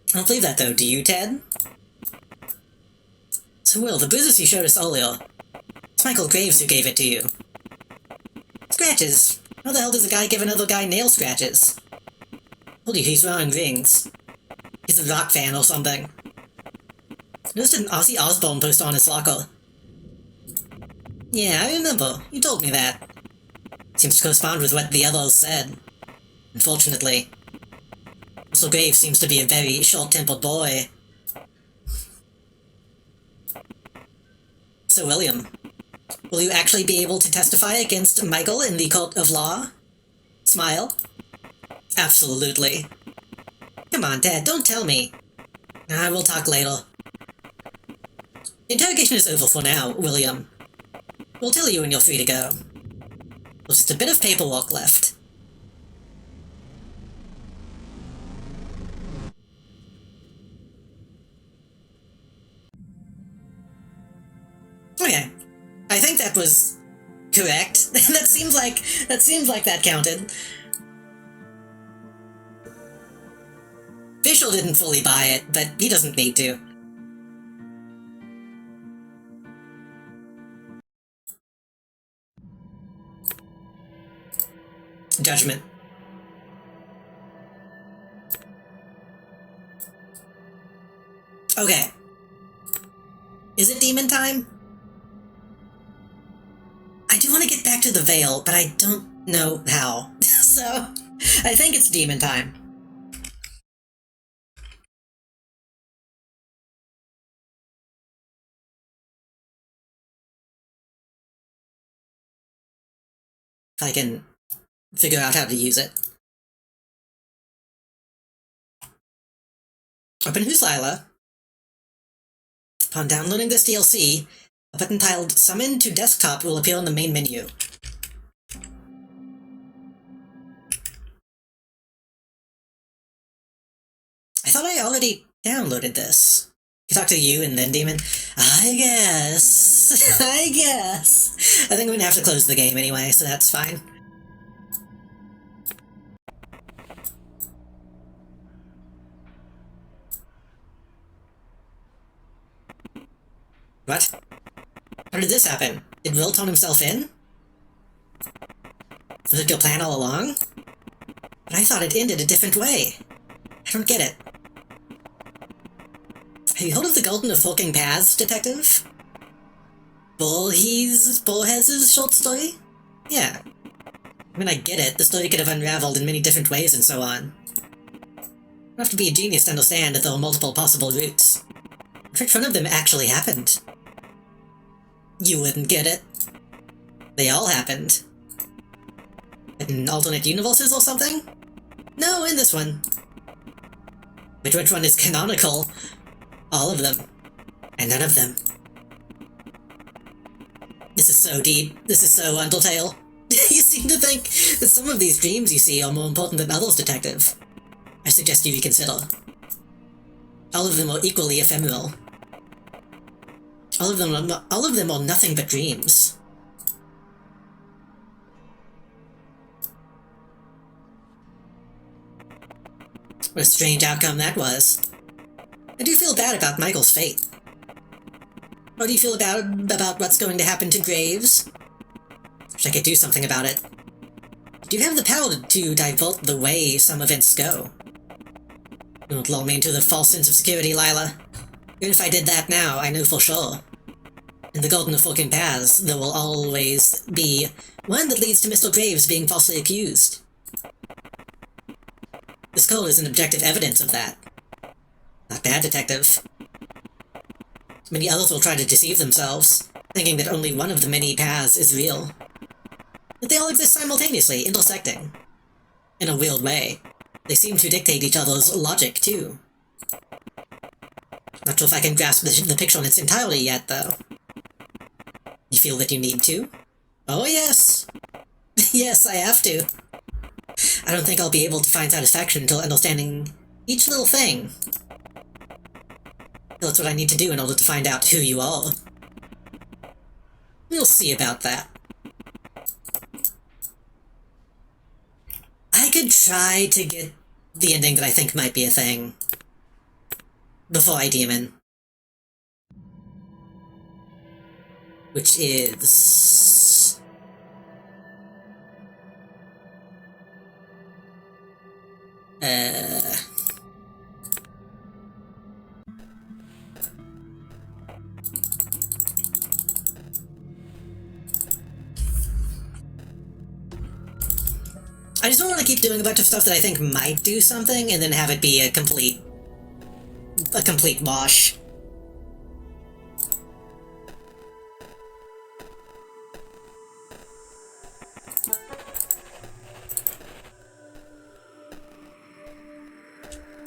I don't believe that though, do you, Ted? So Will, the bruises you showed us earlier, it's Michael Graves who gave it to you. Scratches! How the hell does a guy give another guy nail scratches? Holy, he's wearing rings. He's a rock fan or something. I noticed an Ozzy Osbourne poster on his locker. Yeah, I remember. You told me that. Seems to correspond with what the others said. Unfortunately. Russell Graves seems to be a very short-tempered boy. So, William, will you actually be able to testify against Michael in the court of law? Smile. Absolutely. Come on, Dad, don't tell me. We'll talk later. The interrogation is over for now, William. We'll tell you when you're free to go. There's just a bit of paperwork left. Okay. I think that was correct. that seems like that counted. Visual didn't fully buy it, but he doesn't need to. Judgment. Okay. Is it demon time? I do want to get back to the Veil, but I don't know how. So, I think it's demon time. If I can figure out how to use it. Open Who's Lila. Upon downloading this DLC, a button titled Summon to Desktop will appear on the main menu. I thought I already downloaded this. You talk to you and then Demon? I guess. I guess. I think I'm gonna have to close the game anyway, so that's fine. What? How did this happen? Did Will turn himself in? Was it your plan all along? But I thought it ended a different way. I don't get it. Have you heard of the Golden of Forking Paths, Detective? Bullhez's short story? Yeah. I mean, I get it. The story could have unraveled in many different ways and so on. You don't have to be a genius to understand that there are multiple possible routes. Which one of them actually happened? You wouldn't get it. They all happened. In alternate universes or something? No, in this one. Which one is canonical? All of them. And none of them. This is so deep. This is so Undertale. You seem to think that some of these dreams you see are more important than others, Detective. I suggest you reconsider. All of them are equally ephemeral. All of them are nothing but dreams. What a strange outcome that was. I do feel bad about Michael's fate. How do you feel about what's going to happen to Graves? Wish I could do something about it. You do have the power to divert the way some events go. Don't lull me into the false sense of security, Lila. Even if I did that now, I know for sure. In the Golden of Forking Paths, there will always be one that leads to Mr. Graves being falsely accused. This code is an objective evidence of that. Not bad, Detective. Many others will try to deceive themselves, thinking that only one of the many paths is real. But they all exist simultaneously, intersecting. In a weird way. They seem to dictate each other's logic, too. Not sure if I can grasp the picture in its entirety yet, though. You feel that you need to? Oh, yes! Yes, I have to. I don't think I'll be able to find satisfaction until understanding each little thing. That's what I need to do in order to find out who you are. We'll see about that. I could try to get the ending that I think might be a thing before I demon. Which is... I just don't want to keep doing a bunch of stuff that I think might do something and then have it be a complete wash.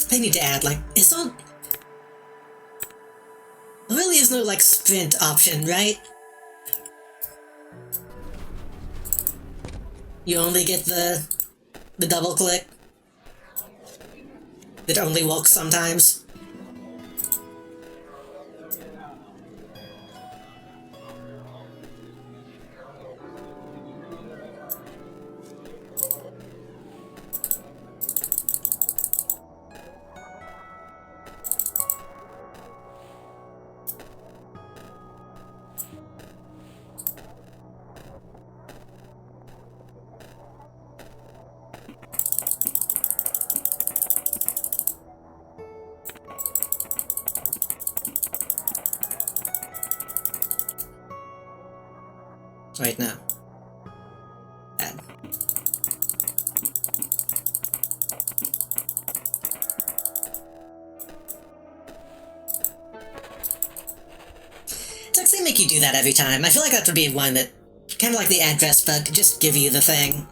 They need to add, like, it's not... There really is no, like, sprint option, right? You only get the double click. It only works sometimes. Right now. Bad. Does they make you do that every time? I feel like that would be one that, kind of like the address bug, could just give you the thing.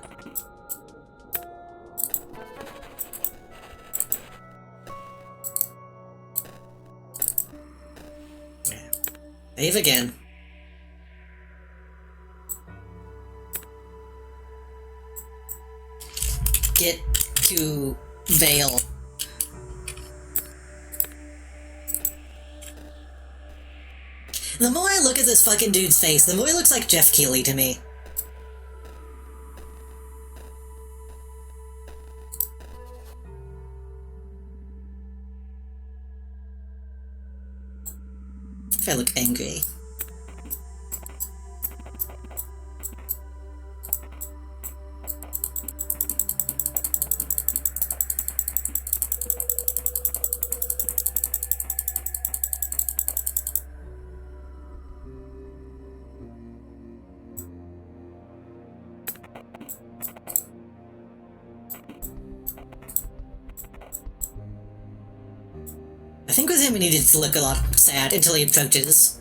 Yeah. Save again. Get to Vale. The more I look at this fucking dude's face, the more he looks like Jeff Keighley to me. If I look angry. I think with him he needed to look a lot sad until he approaches.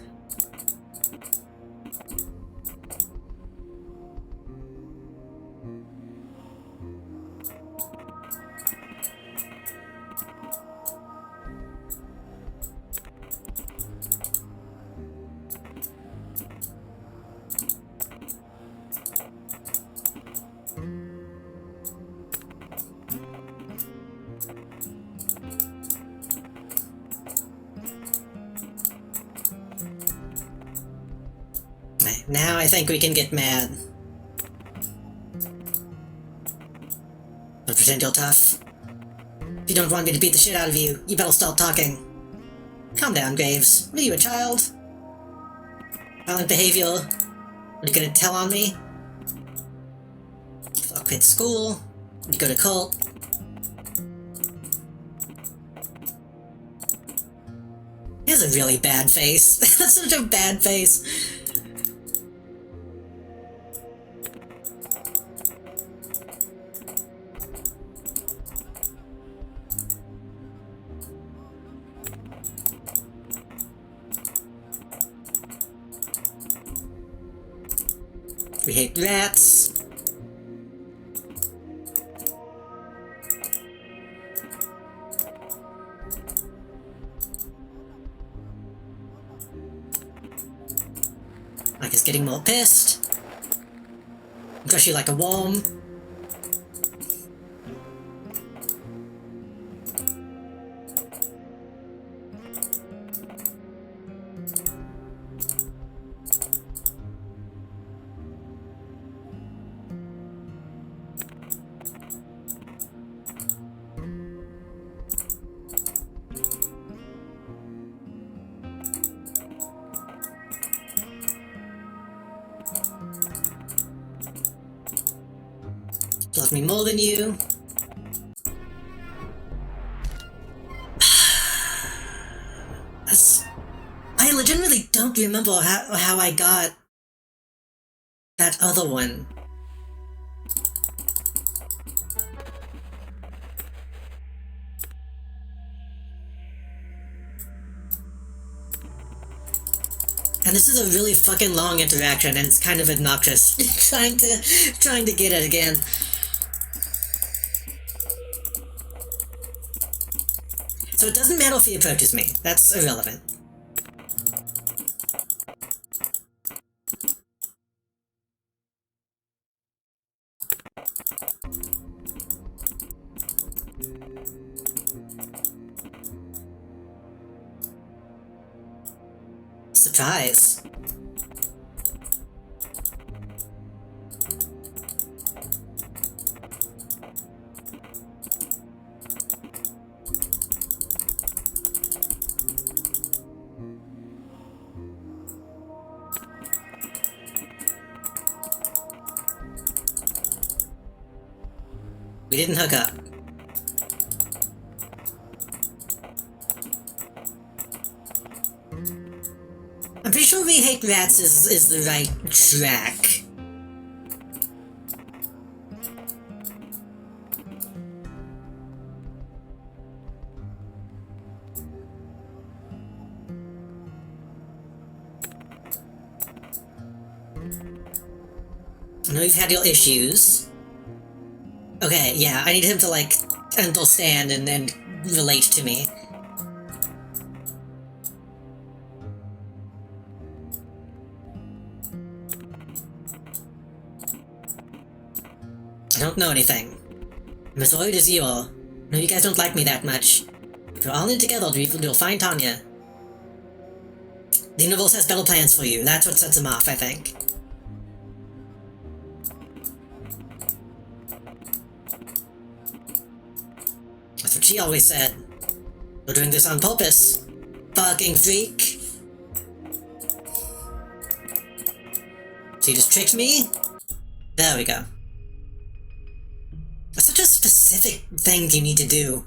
Now I think we can get mad. Don't pretend you're tough. If you don't want me to beat the shit out of you, you better stop talking. Calm down, Graves. What are you, a child? Violent behavior? Are you gonna tell on me? I'll quit school. You go to cult. He has a really bad face. That's such a bad face. We hate rats. Mike is getting more pissed. Crush you like a worm. Love me more than you. I legitimately don't remember how I got that other one. And this is a really fucking long interaction, and it's kind of obnoxious trying to get it again. So it doesn't matter if he approaches me. That's irrelevant. Surprise. We didn't hook up. I'm pretty sure We Hate Rats is the right track. I know you've had your issues. Okay, yeah, I need him to, like, understand and then relate to me. I don't know anything. I'm as worried as you are. I know you guys don't like me that much. If we're all in together, we'll find Tanya. The universe has better plans for you. That's what sets him off, I think. That's what she always said. We're doing this on purpose. Fucking freak. So you just tricked me? There we go. That's such a specific thing you need to do.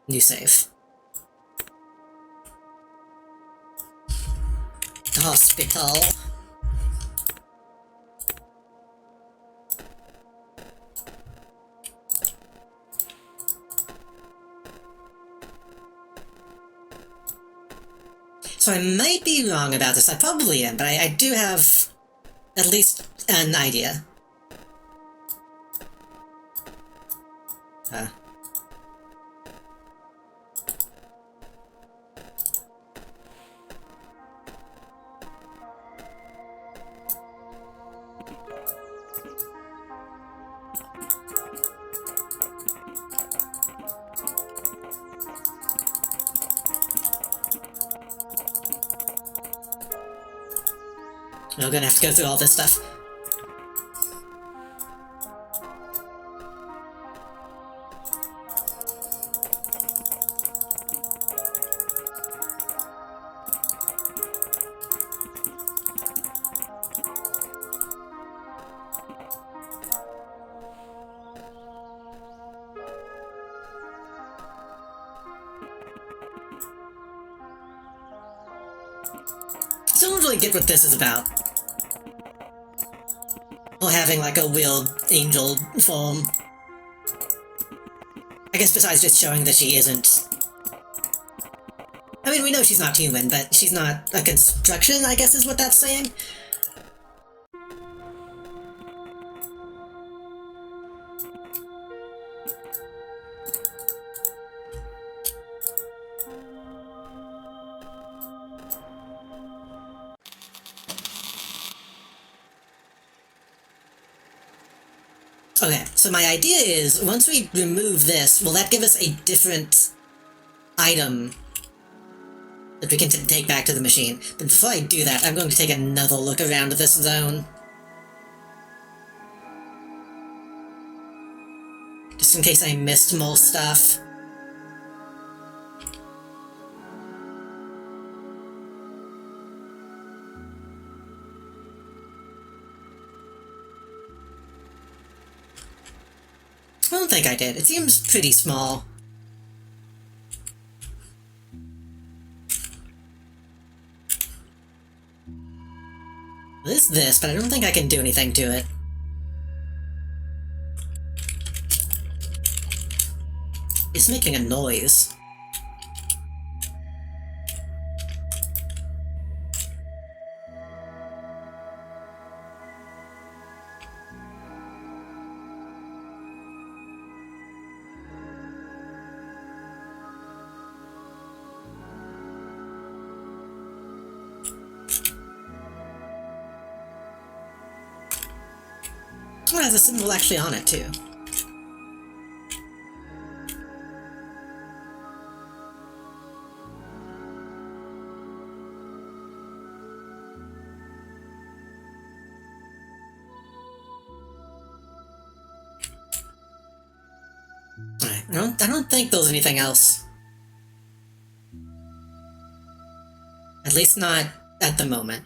New save. Hospital. So I might be wrong about this, I probably am, but I do have at least an idea. We're gonna have to go through all this stuff. I don't really get what this is about. Or having like a weird angel form. I guess besides just showing that she isn't... I mean, we know she's not human, but she's not a construction, I guess is what that's saying. Okay, so my idea is, once we remove this, will that give us a different item that we can take back to the machine? But before I do that, I'm going to take another look around this zone. Just in case I missed more stuff. I don't think I did. It seems pretty small. There's this, but I don't think I can do anything to it. It's making a noise. Oh, it has a symbol actually on it, too. Alright, I don't think there's anything else. At least not at the moment.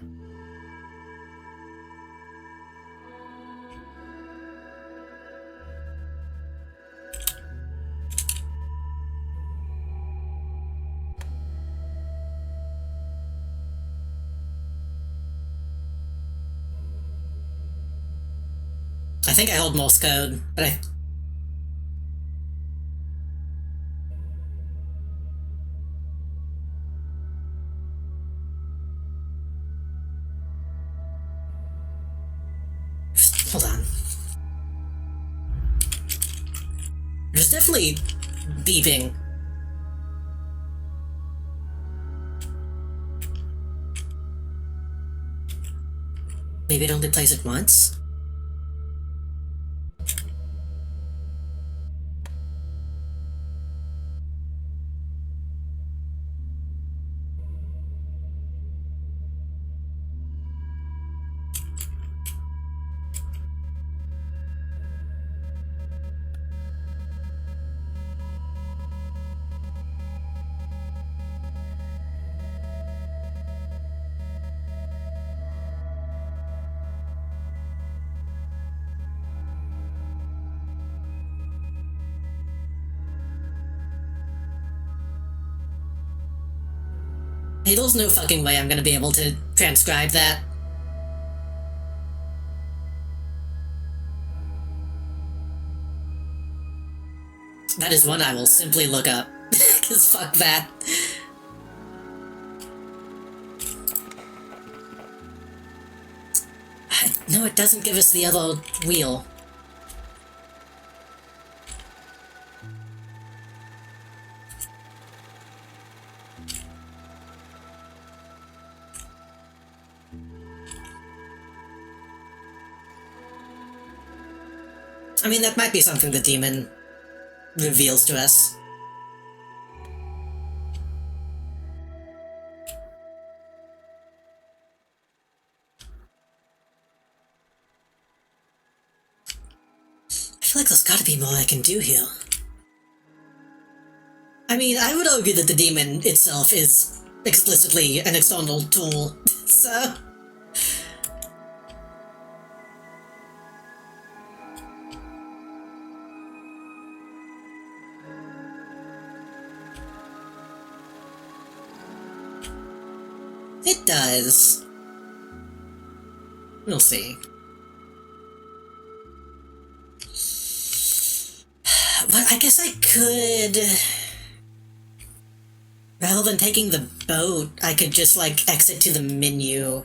I think I hold Morse code, but I... Hold on. There's definitely beeping. Maybe it only plays it once? Hey, there's no fucking way I'm gonna be able to transcribe that. That is one I will simply look up. Cause fuck that. No, it doesn't give us the other wheel. I mean, that might be something the demon reveals to us. I feel like there's gotta be more I can do here. I mean, I would argue that the demon itself is explicitly an external tool, so... It does. We'll see. Well, I guess I could... Rather than taking the boat, I could just, like, exit to the menu.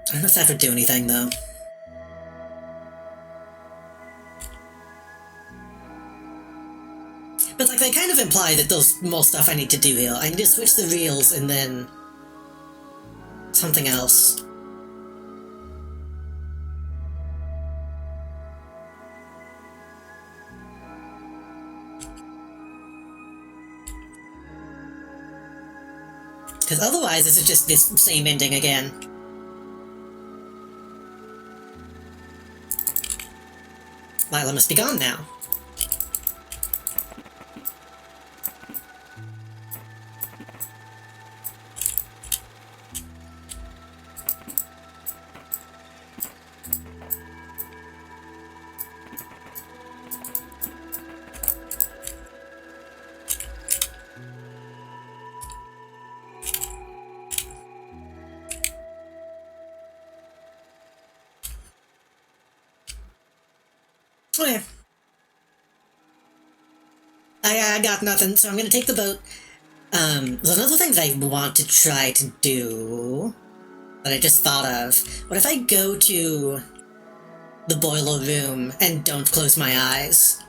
I don't know if that would do anything, though. But, like, they kind of imply that there's more stuff I need to do here. I need to switch the reels and then... something else. Because otherwise, this is just this same ending again. Lila must be gone now. Okay. I got nothing, so I'm gonna take the boat. There's another thing that I want to try to do that I just thought of. What if I go to the boiler room and don't close my eyes?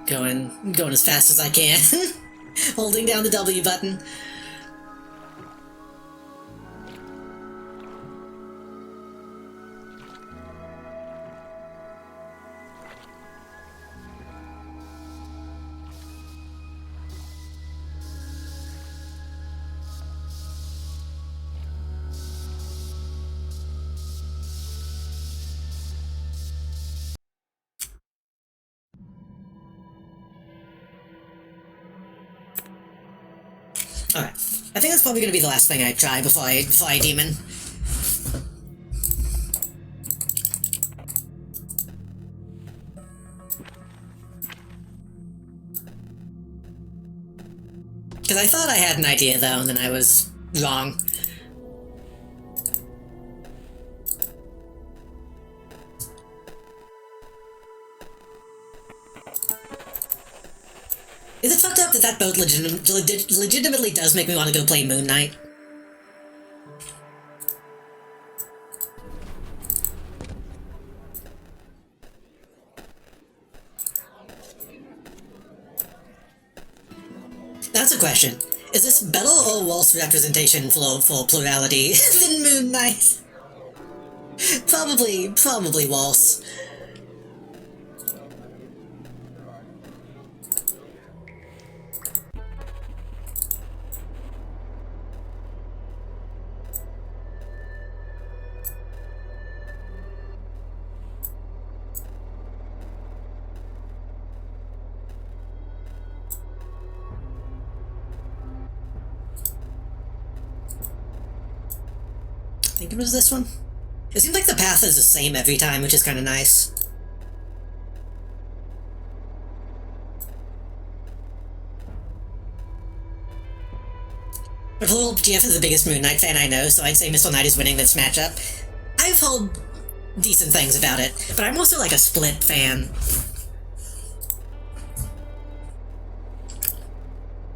Going as fast as I can. Holding down the W button. Alright. I think that's probably gonna be the last thing I try before I demon. Because I thought I had an idea though, and then I was wrong. Is it fucked up that that boat legitimately does make me want to go play Moon Knight? That's a question. Is this better or worse representation for plurality than Moon Knight? Probably worse. I think it was this one. It seems like the path is the same every time, which is kind of nice. But Little GF is the biggest Moon Knight fan I know, so I'd say Mr. Knight is winning this matchup. I've heard decent things about it, but I'm also like a Split fan.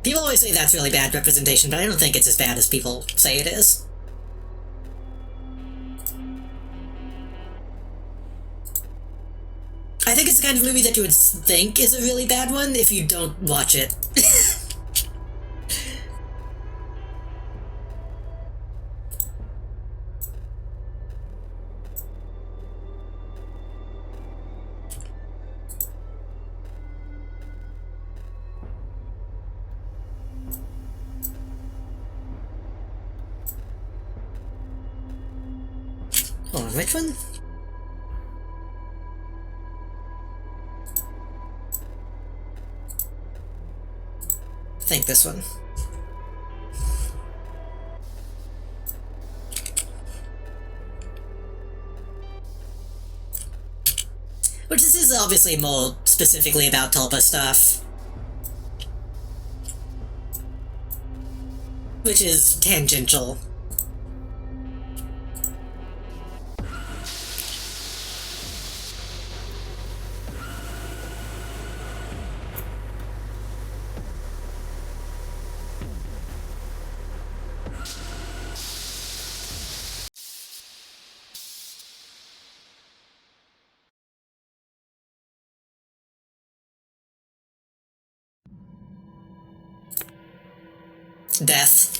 People always say that's really bad representation, but I don't think it's as bad as people say it is. I think it's the kind of movie that you would think is a really bad one if you don't watch it. Hold on, which one? I think this one. Which this is obviously more specifically about Tulpa stuff. Which is tangential. Death.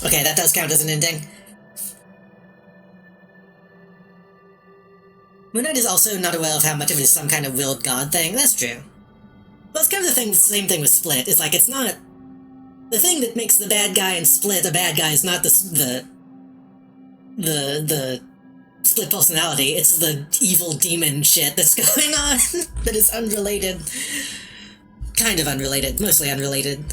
Okay, that does count as an ending. Moon Knight is also not aware of how much of it is some kind of willed god thing. That's true. Well, it's kind of the same thing with Split. It's like, it's not... The thing that makes the bad guy in Split a bad guy is not the Split personality. It's the evil demon shit that's going on that is unrelated. Kind of unrelated. Mostly unrelated.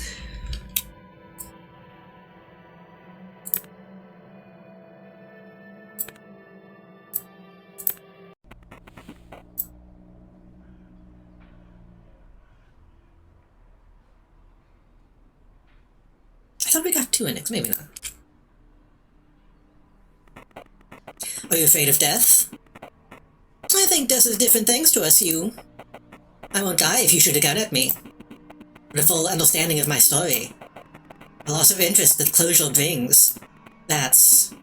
I thought we got 2 endings, maybe not. Are you afraid of death? I think death is different things to us, you. I won't die if you shoot a gun at me. With a full understanding of my story. A loss of interest that closure brings. That's...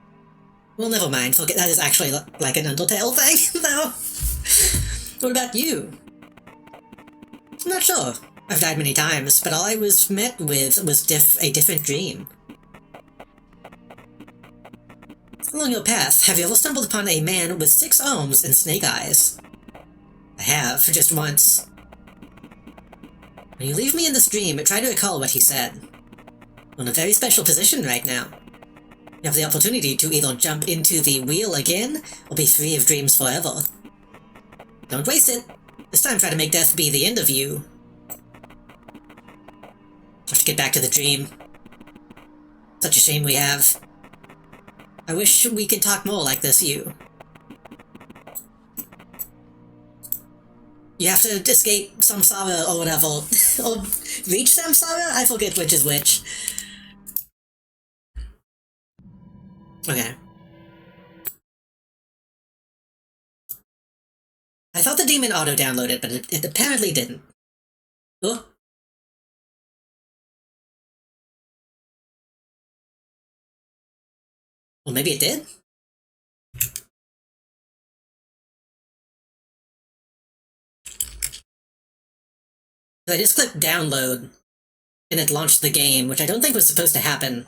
Well, never mind, forget that is actually like an Undertale thing, though. What about you? I'm not sure. I've died many times, but all I was met with was a different dream. Along your path, have you ever stumbled upon a man with 6 arms and snake eyes? I have, just once. When you leave me in this dream, try to recall what he said. We're in a very special position right now. You have the opportunity to either jump into the wheel again, or be free of dreams forever. Don't waste it. This time try to make death be the end of you. Have to get back to the dream. Such a shame we have. I wish we could talk more like this, you. You have to escape Samsara or whatever. Or reach Samsara? I forget which is which. Okay. I thought the demon auto-downloaded, but it apparently didn't. Oh. Well, maybe it did? I just clicked download, and it launched the game, which I don't think was supposed to happen.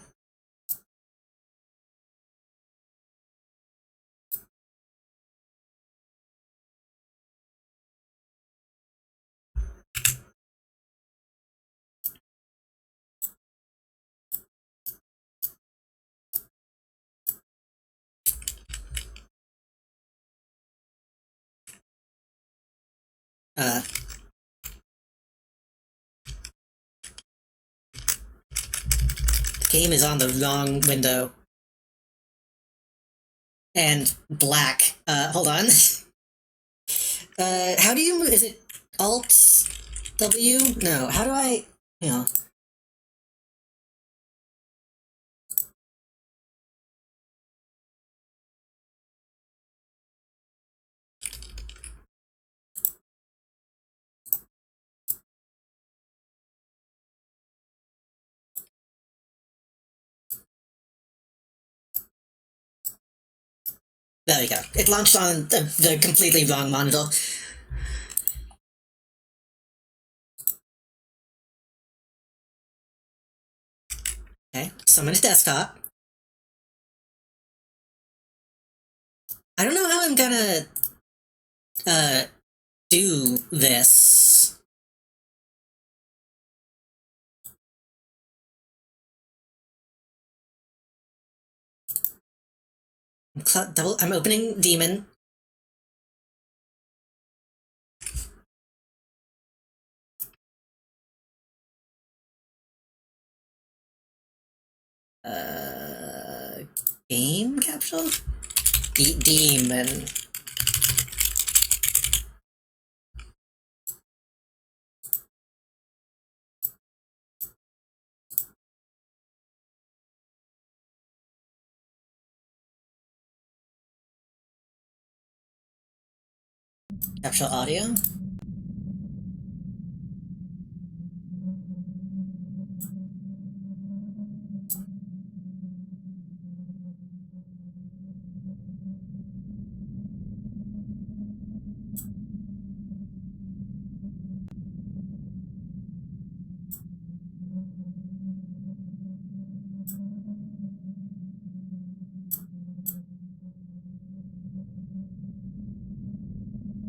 The game is on the wrong window. And black. Hold on. How do you, is it Alt W? No, how do I, you know. There we go. It launched on the completely wrong monitor. Okay, summon a desktop. I don't know how I'm gonna, do this. I'm opening Demon. Game capsule? Demon. Capture audio?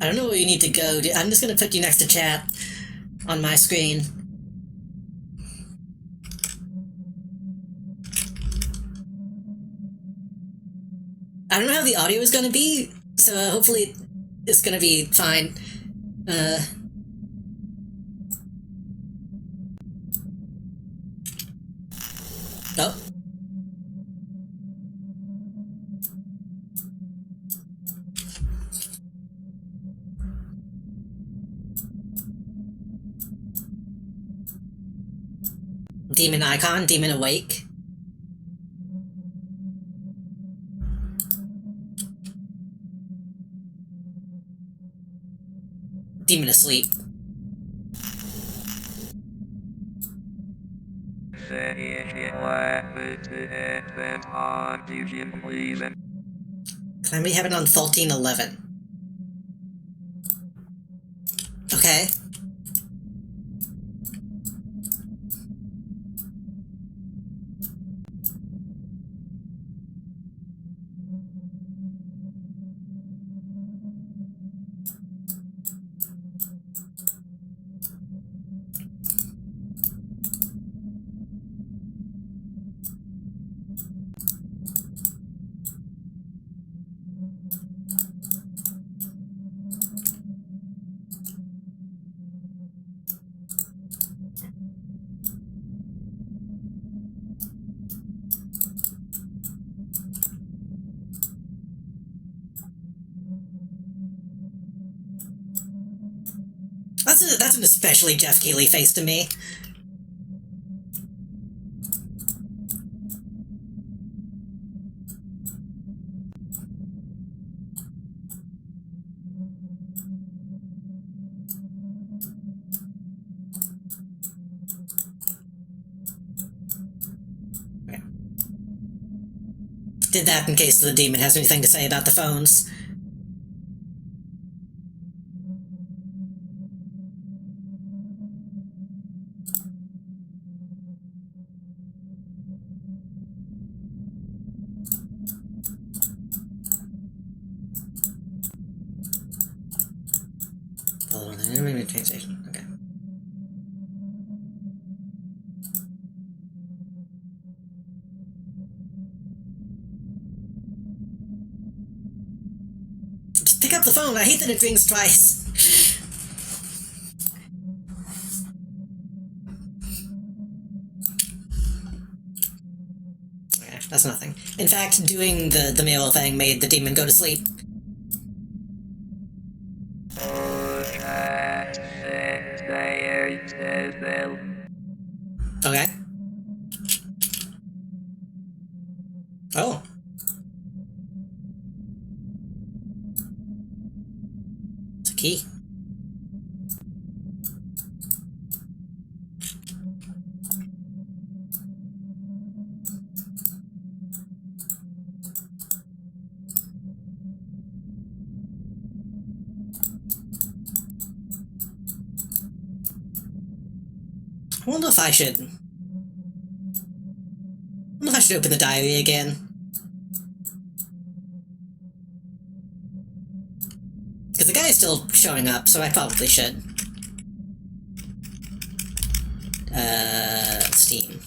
I don't know where you need to go. I'm just gonna put you next to chat on my screen. I don't know how the audio is gonna be, so hopefully it's gonna be fine. Oh. Demon icon, demon awake. Demon asleep. Can we have it on 1411? Okay. That's an especially Jeff Keighley face to me. Okay. Did that in case the demon has anything to say about the phones. Train station. Okay. Just pick up the phone. I hate that it rings twice. Okay, that's nothing. In fact, doing the mirror thing made the demon go to sleep. Okay. Oh. It's a key. I wonder if I should open the diary again. Because the guy is still showing up, so I probably should. Steam.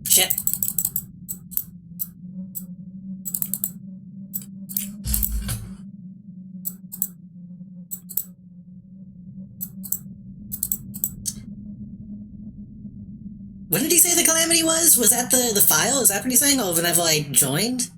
Shit. When did he say the calamity was? Was that the file? Is that what he's saying? Or whenever I joined?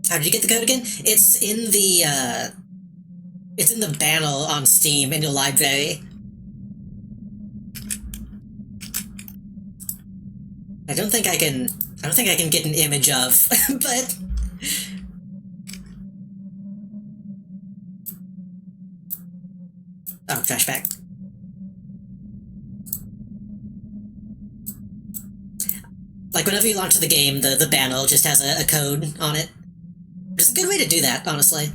How did you get the code again? It's in the banner on Steam in your library. I don't think I can get an image of, but... Oh, trash bag. Like, whenever you launch the game, the banner just has a code on it. It's a good way to do that, honestly.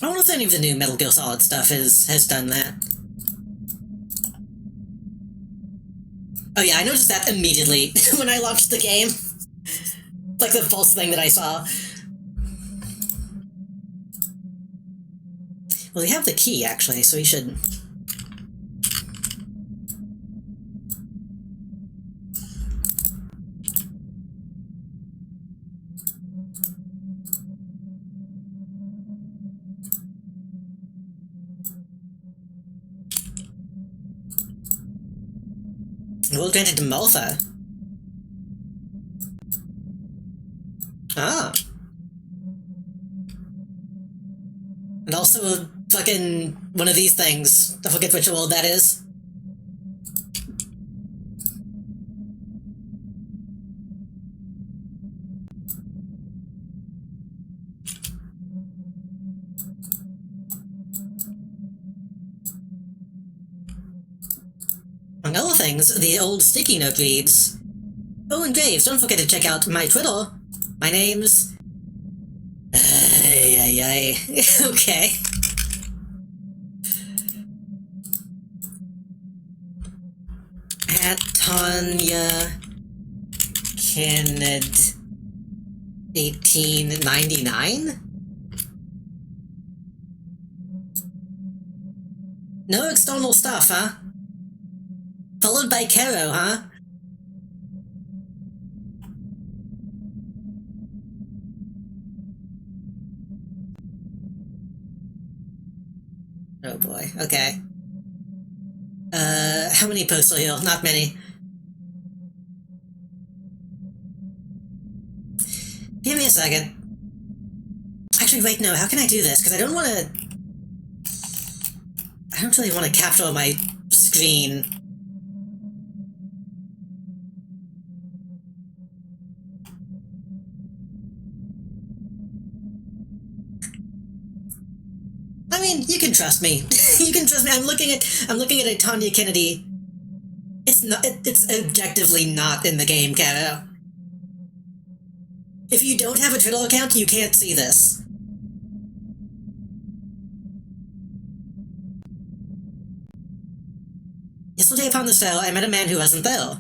I wonder if any of the new Metal Gear Solid stuff has done that. Oh yeah, I noticed that immediately when I launched the game. Like the first thing that I saw. Well, we have the key, actually, so we should... We'll grant it to Maltha. Ah. And also a fucking one of these things. I forget which world that is. Among other things, the old sticky note reads, "Oh, and Graves, don't forget to check out my Twitter. My name's..." Okay. At Tanya Kenned 1899? No external stuff, huh? Followed by Caro, huh? Oh boy, okay. How many posts are here? Not many. Give me a second. Actually, wait, no, how can I do this? Because I don't want to... I don't really want to capture my screen. I mean, you can trust me. You can trust me. I'm looking at a Tanya Kennedy. It's not. It's objectively not in the game, Caro. If you don't have a Twitter account, you can't see this. Yesterday upon the sale, I met a man who wasn't there.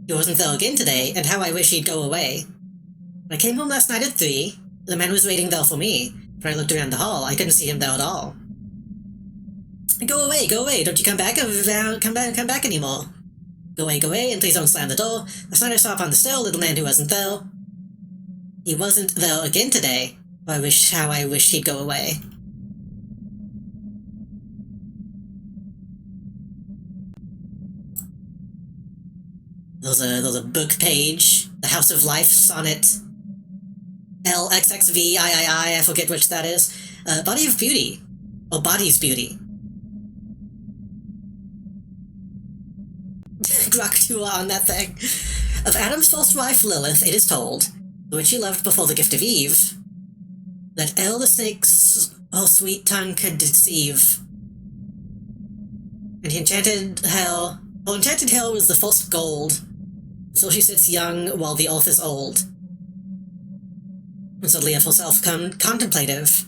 He wasn't there again today, and how I wish he'd go away. When I came home last night at 3, the man was waiting there for me. When I looked around the hall, I couldn't see him there at all. Go away, don't you come back anymore. Go away, and please don't slam the door. Last night I saw upon the stair a little man who wasn't there. He wasn't there again today. How I wish he'd go away. There's a book page. The House of Life sonnet. LXXVIII, I forget which that is. Body of Beauty. Or Body's Beauty. Groktua on that thing. Of Adam's false wife Lilith, it is told, the which he loved before the gift of Eve, that ere the snake's sweet tongue could deceive. And enchanted hell was the false gold, so she sits young while the earth is old. And suddenly of herself contemplative.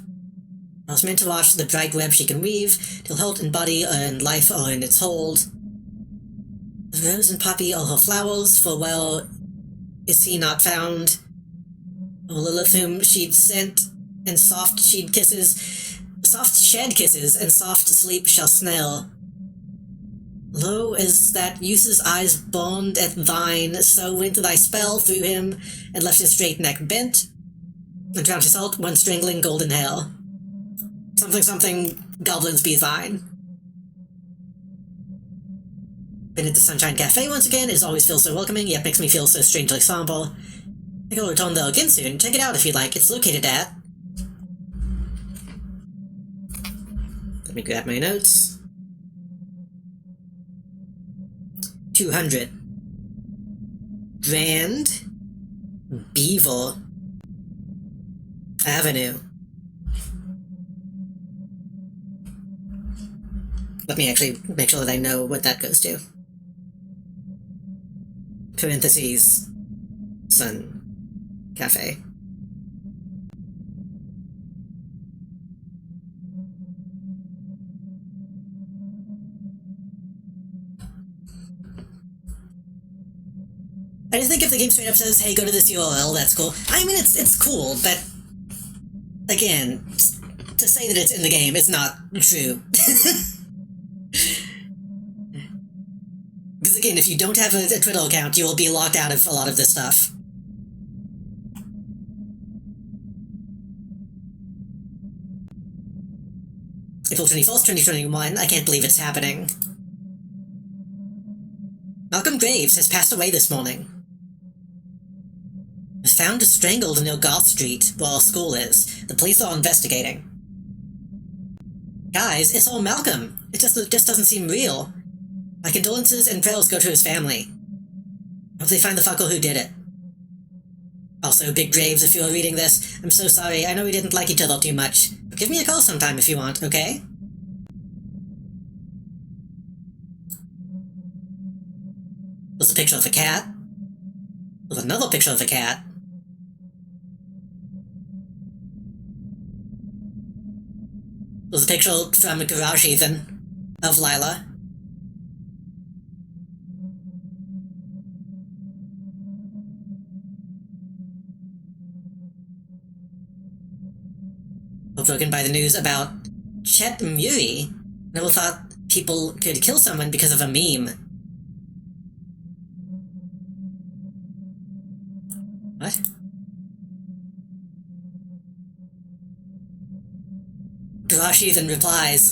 I was meant to watch the bright web she can weave, till health and body and life are in its hold. The rose and poppy are her flowers, for well is he not found. O Lilith whom she'd sent, and soft shed kisses, and soft sleep shall snail. Lo, as that youth's eyes burned at thine, so went thy spell through him, and left his straight neck bent, and drowned his heart one strangling golden hair. Something, goblins be thine. Been at the Sunshine Cafe once again. It always feels so welcoming, yet makes me feel so strangely somber. I think I'll return there again soon. Check it out if you'd like. It's located at... Let me grab my notes. 200. Grand Beaver Avenue. Let me actually make sure that I know what that goes to. Parentheses. Sun Cafe. I just think if the game straight up says, hey, go to this URL, that's cool. I mean, it's cool, but again, to say that it's in the game is not true. Because again, if you don't have a Twitter account, you will be locked out of a lot of this stuff. April 21st, 2021, I can't believe it's happening. Malcolm Graves has passed away this morning. Was found strangled near Garth Street, where our school is. The police are investigating. Guys, it's all Malcolm. It just doesn't seem real. My condolences and prayers go to his family. Hope they find the fucker who did it. Also, Big Graves, if you're reading this, I'm so sorry. I know we didn't like each other too much. But give me a call sometime if you want, okay? a picture of a cat. There's another picture of a cat. There's a picture from a garage even of Lila. We're broken by the news about Chet Muri. Never thought people could kill someone because of a meme. What? Garashi then replies,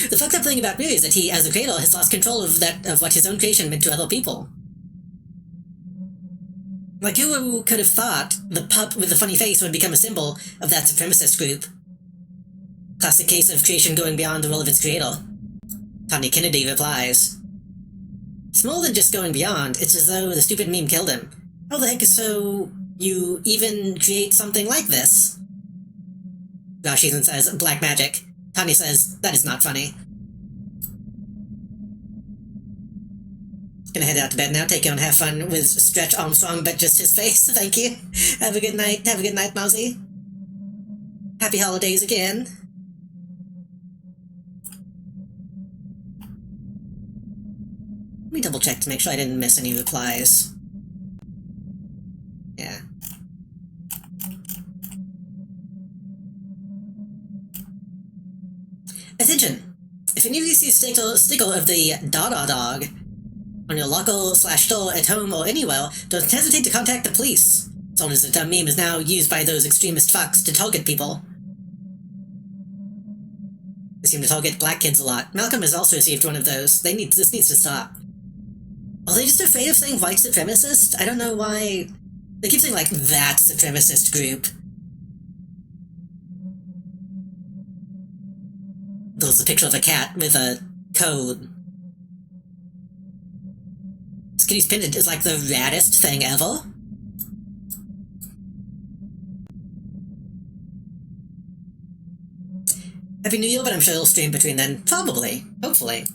the fucked up thing about Muri is that he, as a creator, has lost control of what his own creation meant to other people. Like, who could have thought the pup with the funny face would become a symbol of that supremacist group? Classic case of creation going beyond the will of its creator. Tanya Kennedy replies, it's more than just going beyond, it's as though the stupid meme killed him. How the heck is so you even create something like this? Rashi then says, black magic. Tanya says, that is not funny. Gonna head out to bed now, take you and have fun with Stretch Armstrong, but just his face, thank you. Have a good night, Mousy. Happy holidays again. Let me double check to make sure I didn't miss any replies. Yeah. Attention! If any of you see a sticker of the Dada Dog on your locker/store at home or anywhere, don't hesitate to contact the police. It's known as the dumb meme is now used by those extremist fucks to target people. They seem to target black kids a lot. Malcolm has also received one of those. This needs to stop. Are they just afraid of saying white supremacist? I don't know why. They keep saying, like, that supremacist group. There's a picture of a cat with a code. This kitty's pendant is like the raddest thing ever. Happy New Year, but I'm sure it'll stream between then. Probably. Hopefully.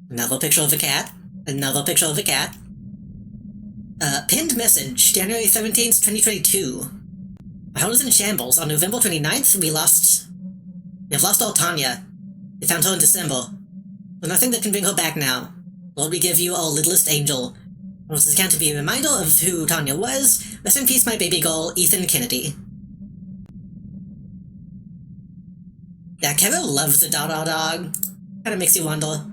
Another picture of a cat. Another picture of a cat. Pinned message, January 17th, 2022. My home is in shambles. On November 29th, we have lost all Tanya. We found her in December. There's nothing that can bring her back now. Lord, we give you our littlest angel. This account to be a reminder of who Tanya was. Rest in peace, my baby girl, Ethan Kennedy. Yeah, Carol loves the Dada Dog. Kinda makes you wonder.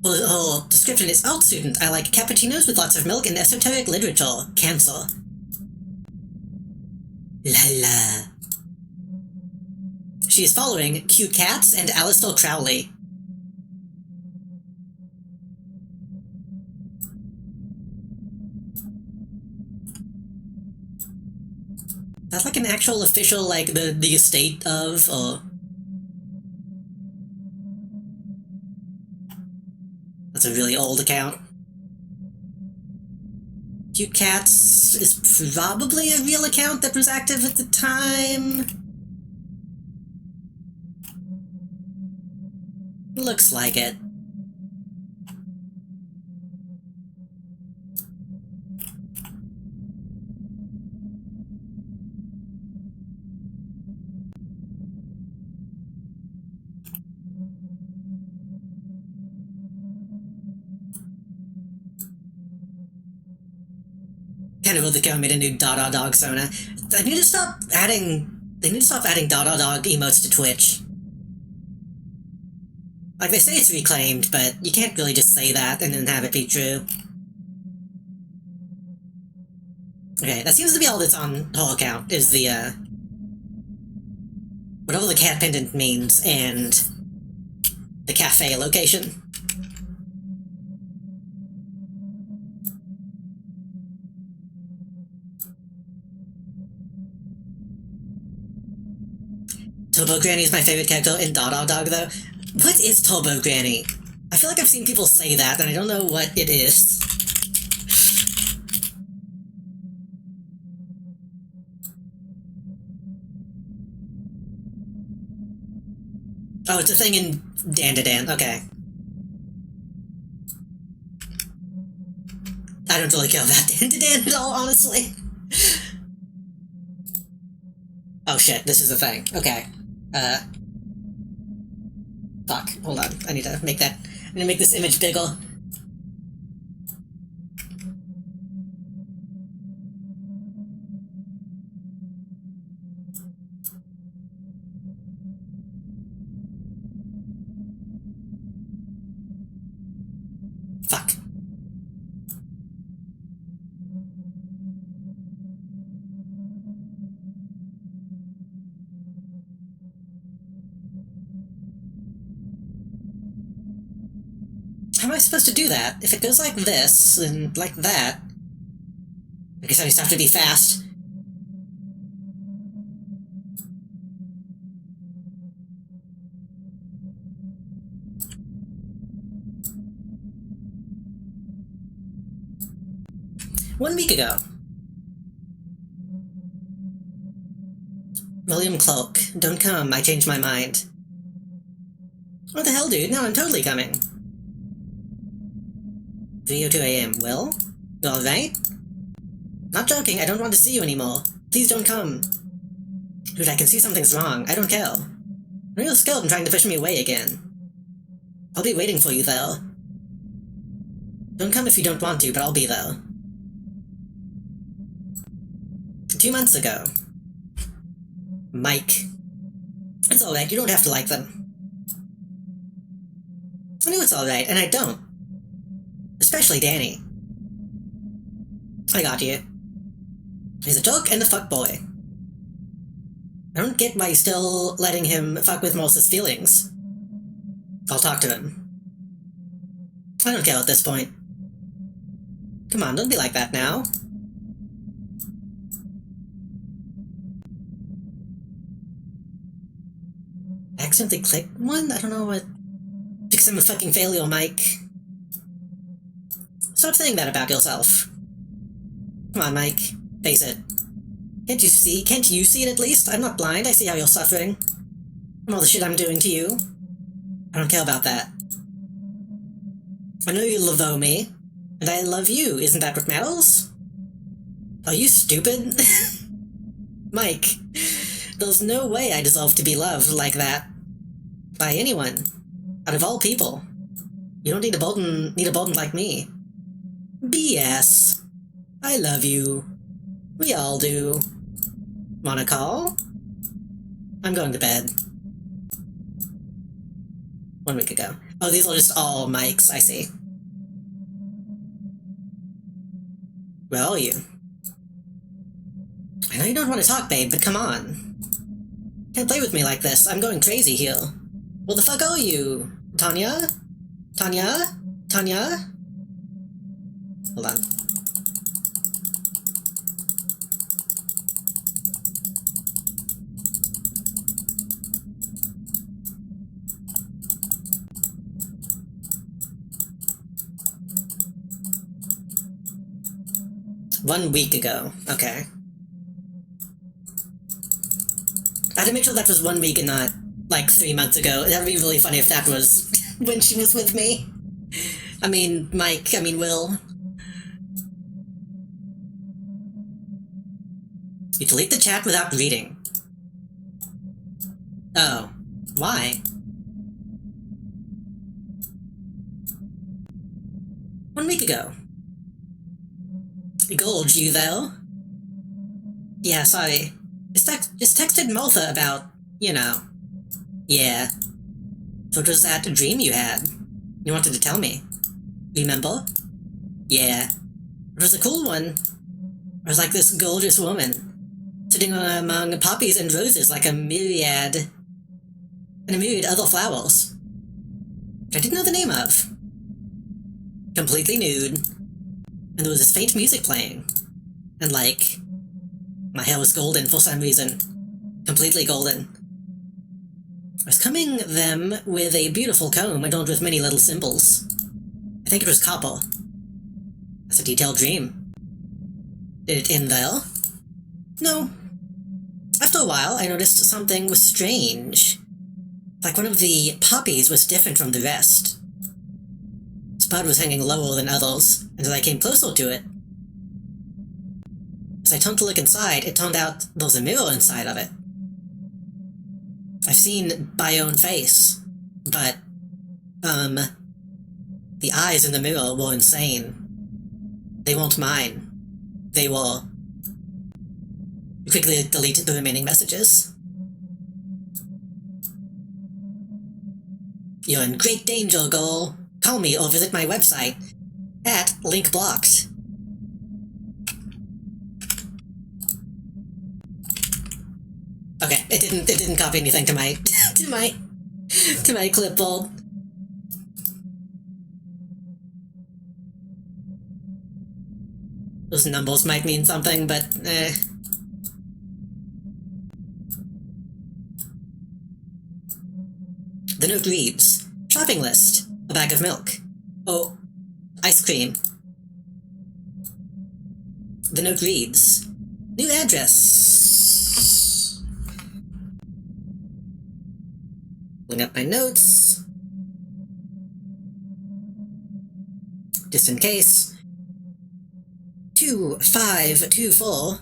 Well, her description is art student. I like cappuccinos with lots of milk and esoteric literature. Cancer. Lila. She is following Cute Cats and Alistair Crowley. That's like an actual official, like, the estate of, or... That's a really old account. Cute Cats is probably a real account that was active at the time. Looks like it. Kind of really go made a new Dada Dog Sona. They need to stop adding Dada Dog emotes to Twitch. Like, they say it's reclaimed, but you can't really just say that and then have it be true. Okay, that seems to be all that's on her account, is the, whatever the cat pendant means, and the cafe location. Turbo Granny is my favorite character in Dog though. What is Turbo Granny? I feel like I've seen people say that, and I don't know what it is. Oh, it's a thing in Dan. Okay. I don't really care about Dan at all, honestly. Oh shit, this is a thing. Okay. Fuck, hold on. I need to make this image bigger. Fuck. How am I supposed to do that? If it goes like this, and like that... I guess I just have to be fast. One week ago. William Cloak, don't come, I changed my mind. What the hell, dude? No, I'm totally coming. 3:02 a.m. Will? You alright? Not joking, I don't want to see you anymore. Please don't come. Dude, I can see something's wrong. I don't care. I'm real skilled in trying to push me away again. I'll be waiting for you, though. Don't come if you don't want to, but I'll be there. 2 months ago. Mike. It's alright, you don't have to like them. I know it's alright, and I don't. Especially Danny. I got you. He's a joke and a fuckboy. I don't get why you're still letting him fuck with Morse's feelings. I'll talk to him. I don't care at this point. Come on, don't be like that now. I accidentally clicked one? I don't know what... Because I'm a fucking failure, Mike. Stop saying that about yourself. Come on, Mike. Face it. Can't you see? Can't you see it at least? I'm not blind. I see how you're suffering. From all the shit I'm doing to you. I don't care about that. I know you love me. And I love you. Isn't that what matters? Are you stupid? Mike, there's no way I deserve to be loved like that. By anyone. Out of all people. You don't need a Bolton like me. BS. I love you. We all do. Wanna call? I'm going to bed. 1 week ago. Oh, these are just all mics, I see. Where are you? I know you don't want to talk, babe, but come on. Can't play with me like this. I'm going crazy here. Where the fuck are you? Tanya? Tanya? Tanya? Hold on. One week ago. Okay. I had to make sure that was 1 week and not, like, 3 months ago. That would be really funny if that was when she was with me. I mean, Will. You delete the chat without reading. Oh. Why? 1 week ago. Gorge, you though? Yeah, sorry. Just texted Martha about, you know. Yeah. So it was that dream you had. You wanted to tell me. Remember? Yeah. It was a cool one. It was like this gorgeous woman, sitting among poppies and roses like a myriad other flowers. I didn't know the name of. Completely nude. And there was this faint music playing. And like, my hair was golden for some reason. Completely golden. I was combing them with a beautiful comb adorned with many little symbols. I think it was copper. That's a detailed dream. Did it end there? No. After a while, I noticed something was strange. Like one of the poppies was different from the rest. Its bud was hanging lower than others, and as I came closer to it, as I turned to look inside, it turned out there was a mirror inside of it. I've seen my own face, but, the eyes in the mirror were insane. They weren't mine. They were... I quickly deleted the remaining messages. You're in great danger, girl. Call me or visit my website at link blocked. Okay, it didn't copy anything to my to my clipboard. Those numbers might mean something, but The note reads, shopping list, a bag of milk. Oh, ice cream. The note reads, new address. Pulling up my notes. Just in case. 2524.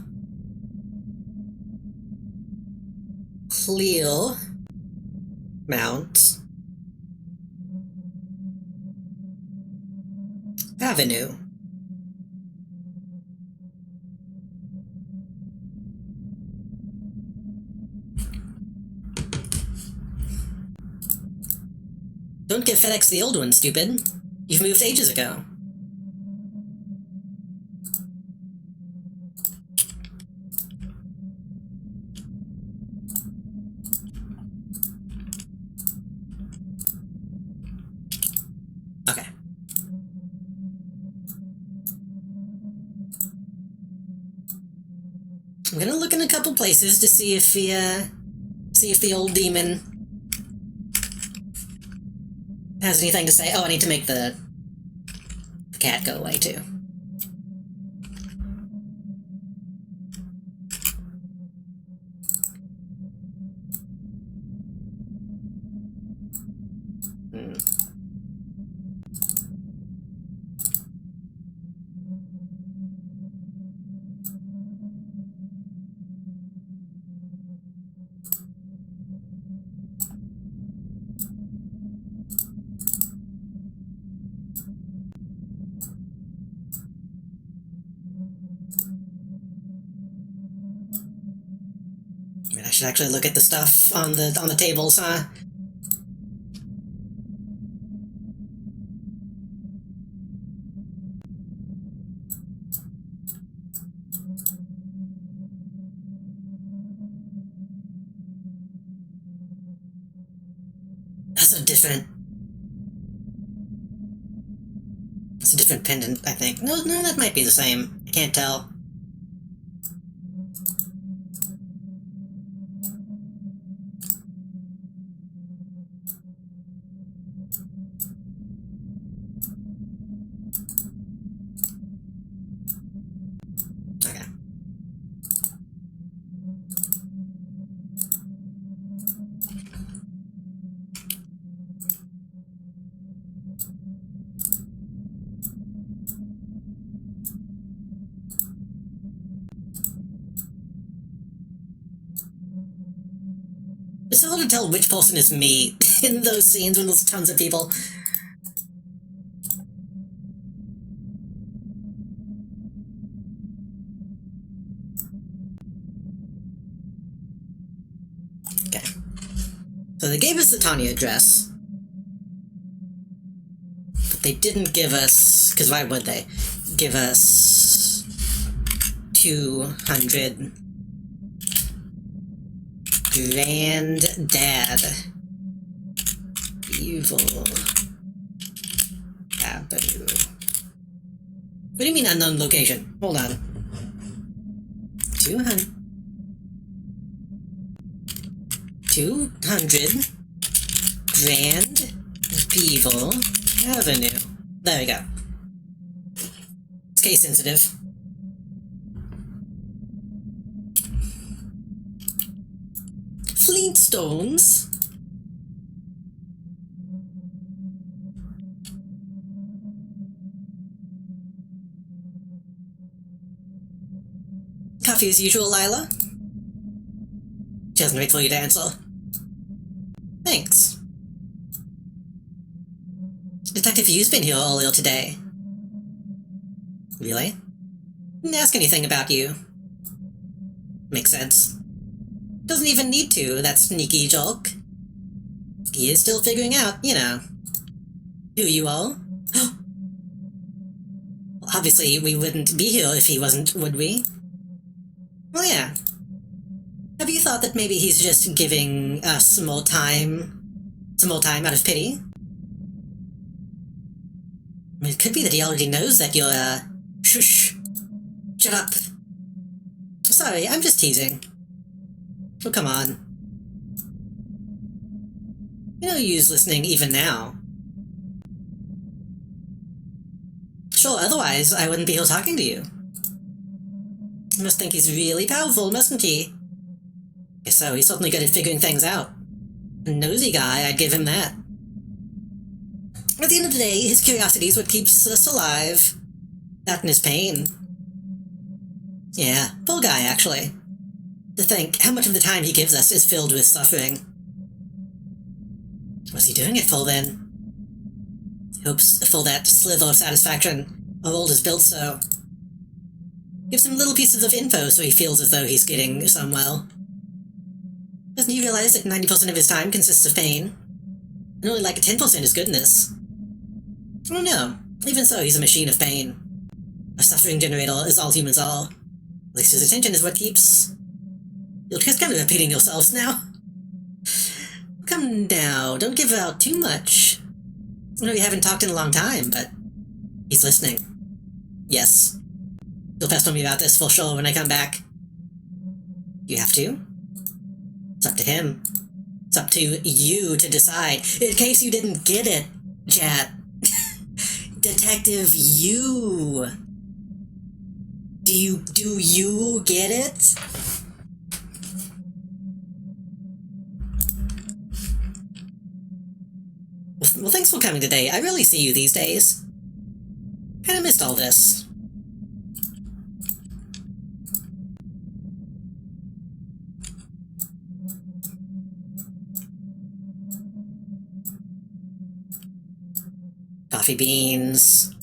Clear Mount Avenue. Don't give FedEx the old one, stupid. You've moved ages ago. Okay. I'm gonna look in a couple places to see if the old demon has anything to say. Oh, I need to make the cat go away too. I mean, I should actually look at the stuff on the tables, huh? That's a different pendant, I think. No, that might be the same. I can't tell. Okay. It's hard to tell which person is me in those scenes when there's tons of people. Okay. So they gave us the Tanya address. But they didn't give us... Because why would they? Give us... 200... Granddad. Evil Avenue. What do you mean unknown location? Hold on. 200 Grand Beagle Avenue. There we go. It's case sensitive. Flintstones? Coffee as usual, Lila? She doesn't wait for you to answer. Thanks. Detective Yu's been here earlier today. Really? Didn't ask anything about you. Makes sense. Doesn't even need to, that sneaky joke. He is still figuring out, you know, who you are. Well, obviously, we wouldn't be here if he wasn't, would we? Well, yeah. Have you thought that maybe he's just giving us some more time out of pity? I mean, it could be that he already knows that you're, shush. Shut up. Sorry, I'm just teasing. Oh, come on. You know Yu's listening even now. Sure, otherwise I wouldn't be here talking to you. You must think he's really powerful, mustn't he? Guess so, he's certainly good at figuring things out. A nosy guy, I'd give him that. At the end of the day, his curiosity is what keeps us alive. That and his pain. Yeah, poor guy, actually. To think how much of the time he gives us is filled with suffering. What's he doing it for, then? He hopes for that slither of satisfaction our world is built so. Gives him little pieces of info so he feels as though he's getting somewhere. Doesn't he realize that 90% of his time consists of pain? And only like 10% is goodness? I don't know. Even so, he's a machine of pain. A suffering generator, as all humans are. At least his attention is what keeps... You're just kind of repeating yourselves now. Come now, don't give out too much. I know you haven't talked in a long time, but... he's listening. Yes. You'll pester me about this for sure when I come back. You have to? It's up to him. It's up to you to decide. In case you didn't get it, chat. Detective Yu. Do you get it? Well, thanks for coming today. I rarely see you these days. Kinda missed all this. Coffee beans.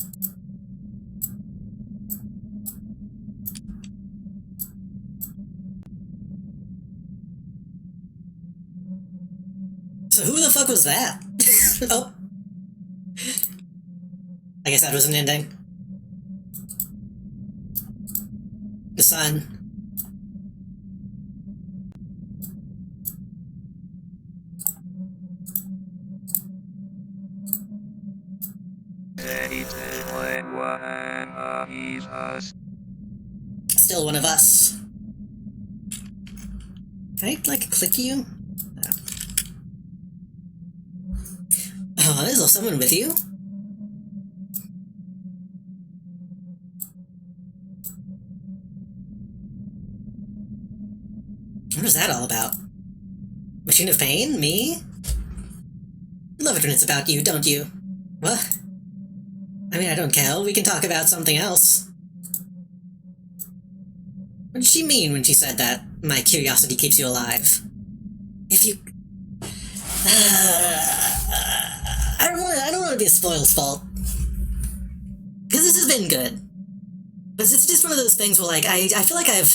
So who the fuck was that? Oh. I guess that was an ending. The sun. Still one of us. Can I, like, click you? No. Oh, is there someone with you? What is that all about? Machine of Pain? Me? You love it when it's about you, don't you? What? I mean, I don't care. We can talk about something else. What did she mean when she said that? My curiosity keeps you alive. If you... I don't want to be a spoil's fault. Because this has been good. But it's just one of those things where, like, I feel like I've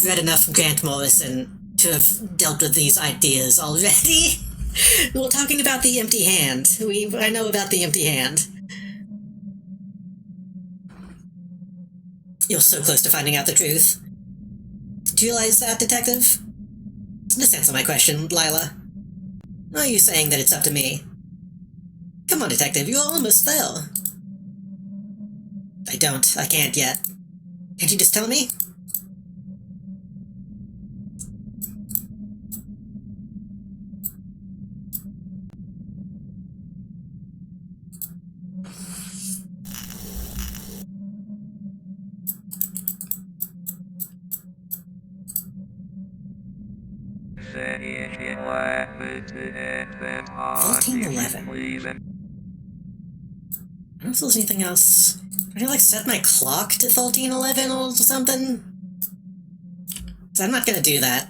read enough Grant Morrison to have dealt with these ideas already. We're talking about the empty hand. I know about the empty hand. You're so close to finding out the truth. Do you realize that, Detective? Just answer my question, Lila. Are you saying that it's up to me? Come on, Detective, you're almost there. I can't yet. Can't you just tell me? 1411. I don't know if there's anything else. Can I like set my clock to 1411 or something? 'Cause I'm not gonna do that.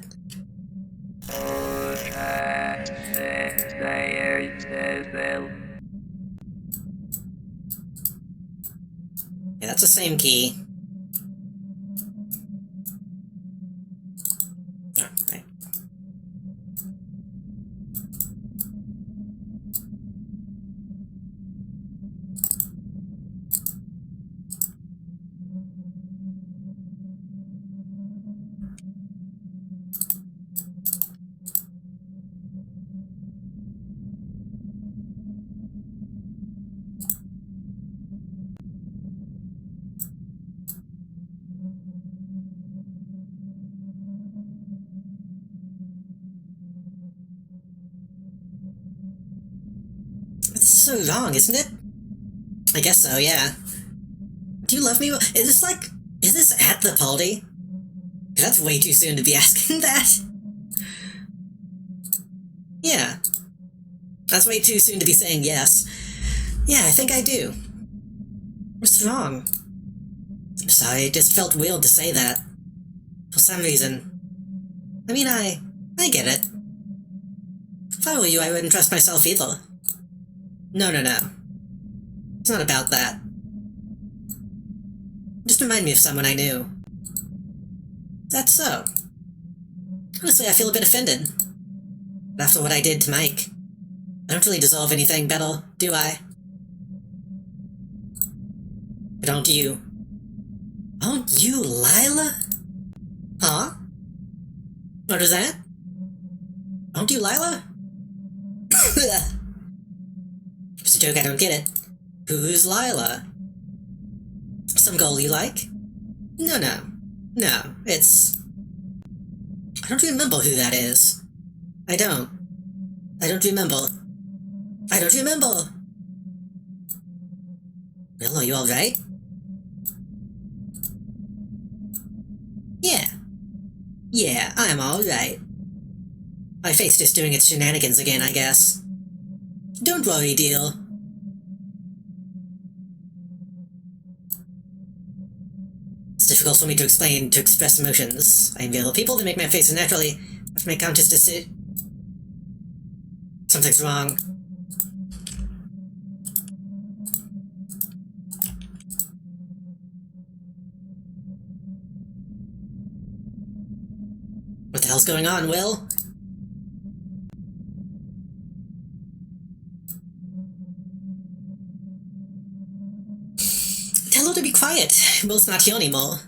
Yeah, that's the same key. Oh, right. This is so wrong, isn't it? I guess so, yeah. Do you love me? Is this at the party? 'Cause that's way too soon to be asking that. Yeah. That's way too soon to be saying yes. Yeah, I think I do. What's wrong? I'm sorry, it just felt weird to say that. For some reason. I mean, I get it. If I were you, I wouldn't trust myself either. No. It's not about that. Just remind me of someone I knew. That's so. Honestly, I feel a bit offended. After what I did to Mike. I don't really deserve anything better, do I? But aren't you? Aren't you Lila? Huh? What was that? Aren't you Lila? It's a joke, I don't get it. Who's Lila? Some girl you like? No, it's... I don't remember who that is. I don't remember. Well, are you alright? Yeah, I'm alright. My face just doing its shenanigans again, I guess. Don't worry, dear. It's difficult for me to express emotions. I feel people that make my face naturally have to make conscious decisions. Something's wrong. What the hell's going on, Will? Tell her to be quiet. Will's not here anymore.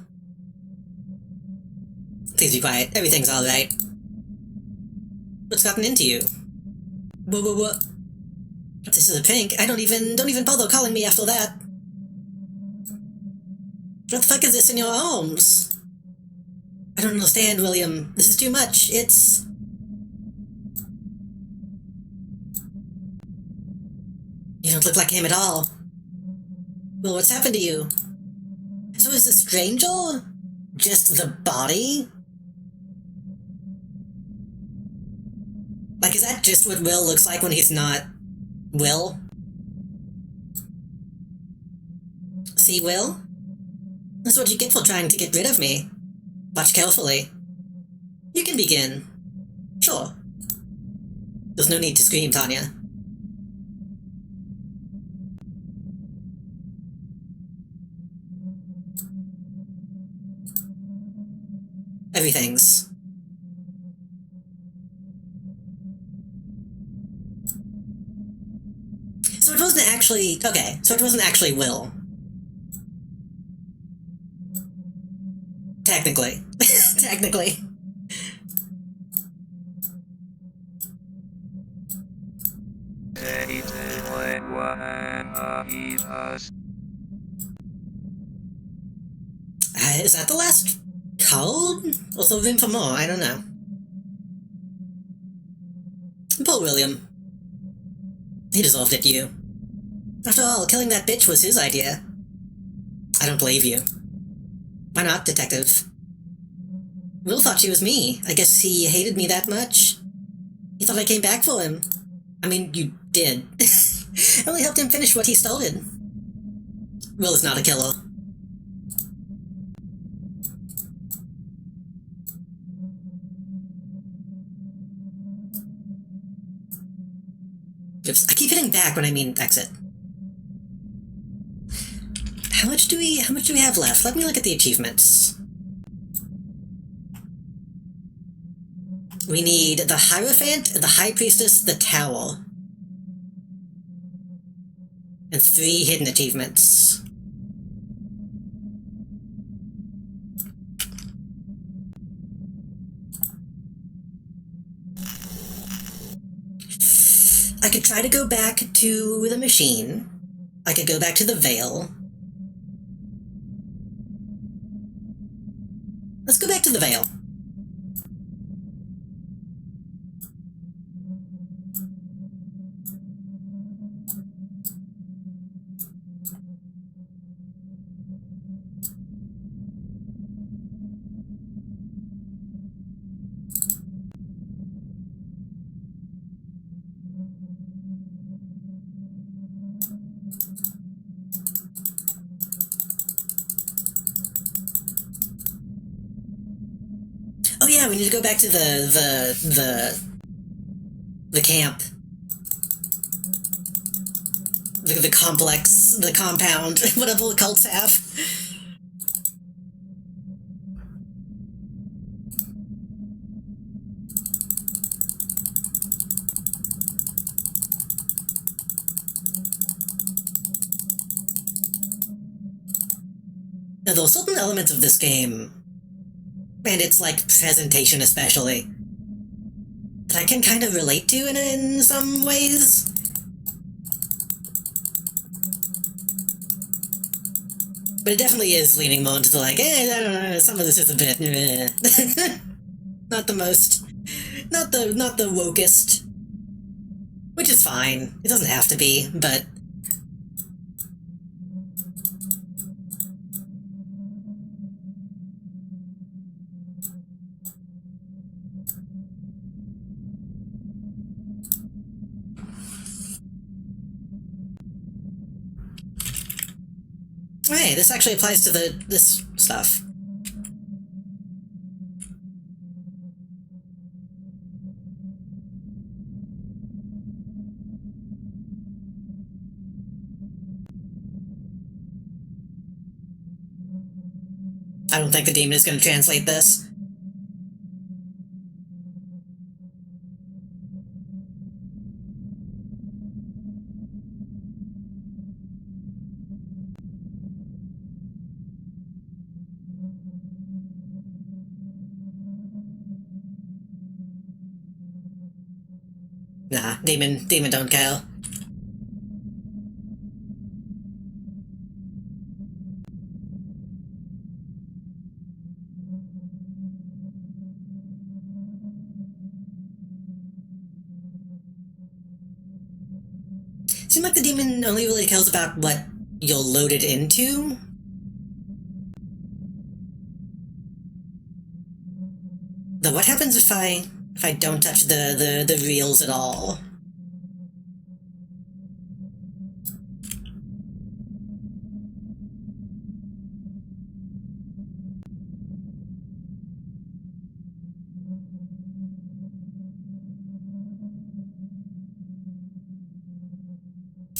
Please be quiet. Everything's alright. What's gotten into you? What? This is a prank. I don't even bother calling me after that. What the fuck is this in your arms? I don't understand, William. This is too much. It's... You don't look like him at all. Well, what's happened to you? So is the stranger just the body? Like, is that just what Will looks like when he's not Will? See, Will? That's what you get for trying to get rid of me. Watch carefully. You can begin. Sure. There's no need to scream, Tanya. Everything's... So it wasn't actually... Okay, so it wasn't actually Will. Technically. Technically. Is that the last code? Or the room for more? I don't know. Poor William. He deserved it, you. After all, killing that bitch was his idea. I don't believe you. Why not, detective? Will thought she was me. I guess he hated me that much. He thought I came back for him. I mean, you did. I only helped him finish what he started. Will is not a killer. Oops, I keep hitting back when I mean exit. How much do we have left? Let me look at the achievements. We need the Hierophant, the High Priestess, the Tower. And 3 hidden achievements. I could try to go back to the machine. I could go back to the Veil. Let's go back to the Veil. Oh yeah, we need to go back to the camp. The complex, the compound, whatever the cults have. Now, there are certain elements of this game, and its, like, presentation especially, that I can kind of relate to in some ways. But it definitely is leaning more into the, like, I don't know, some of this is a bit, not the most, not the wokest. Which is fine. It doesn't have to be, but... Hey, this actually applies to this stuff. I don't think the demon is going to translate this. Nah, demon don't care. Seems like the demon only really cares about what you're loaded into. Though what happens if I don't touch the reels at all?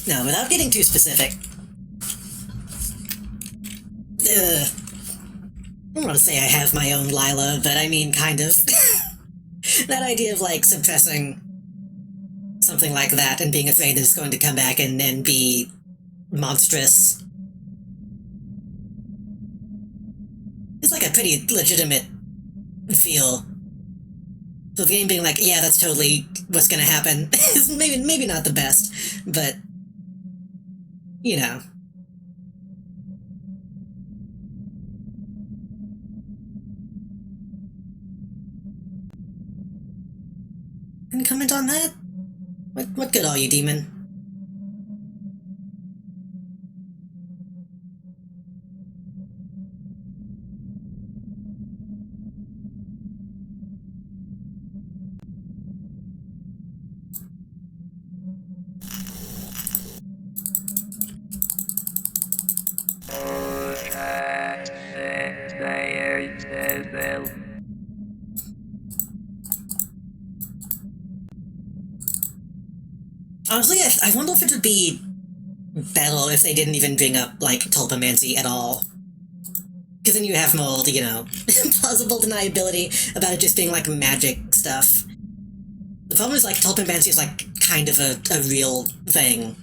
No, without getting too specific. I don't want to say I have my own Lila, but I mean kind of. That idea of, like, suppressing something like that and being afraid that it's going to come back and then be monstrous. It's like a pretty legitimate feel. So the game being like, yeah, that's totally what's gonna happen is maybe not the best, but you know. Any comment on that? What good are you, demon? Honestly, I wonder if it would be better if they didn't even bring up, like, tulpomancy at all. Because then you have more, you know, plausible deniability about it just being, like, magic stuff. The problem is, like, tulpomancy is, like, kind of a real thing.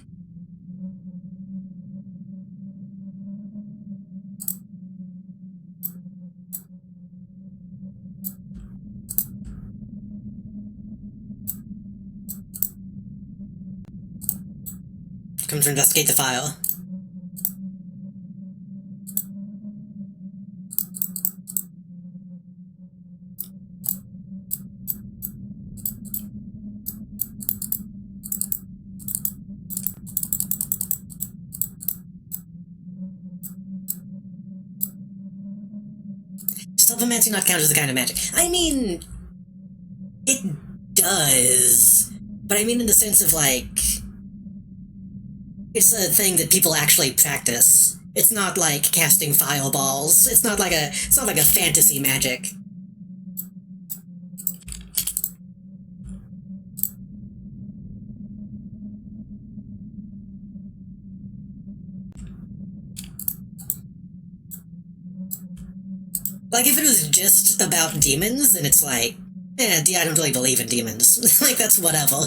Come to investigate the file. Does tulpomancy not count as a kind of magic? I mean, it does. But I mean in the sense of, like, it's a thing that people actually practice. It's not like casting fireballs. It's not like a fantasy magic. Like, if it was just about demons, then it's like, I don't really believe in demons. Like, that's whatever.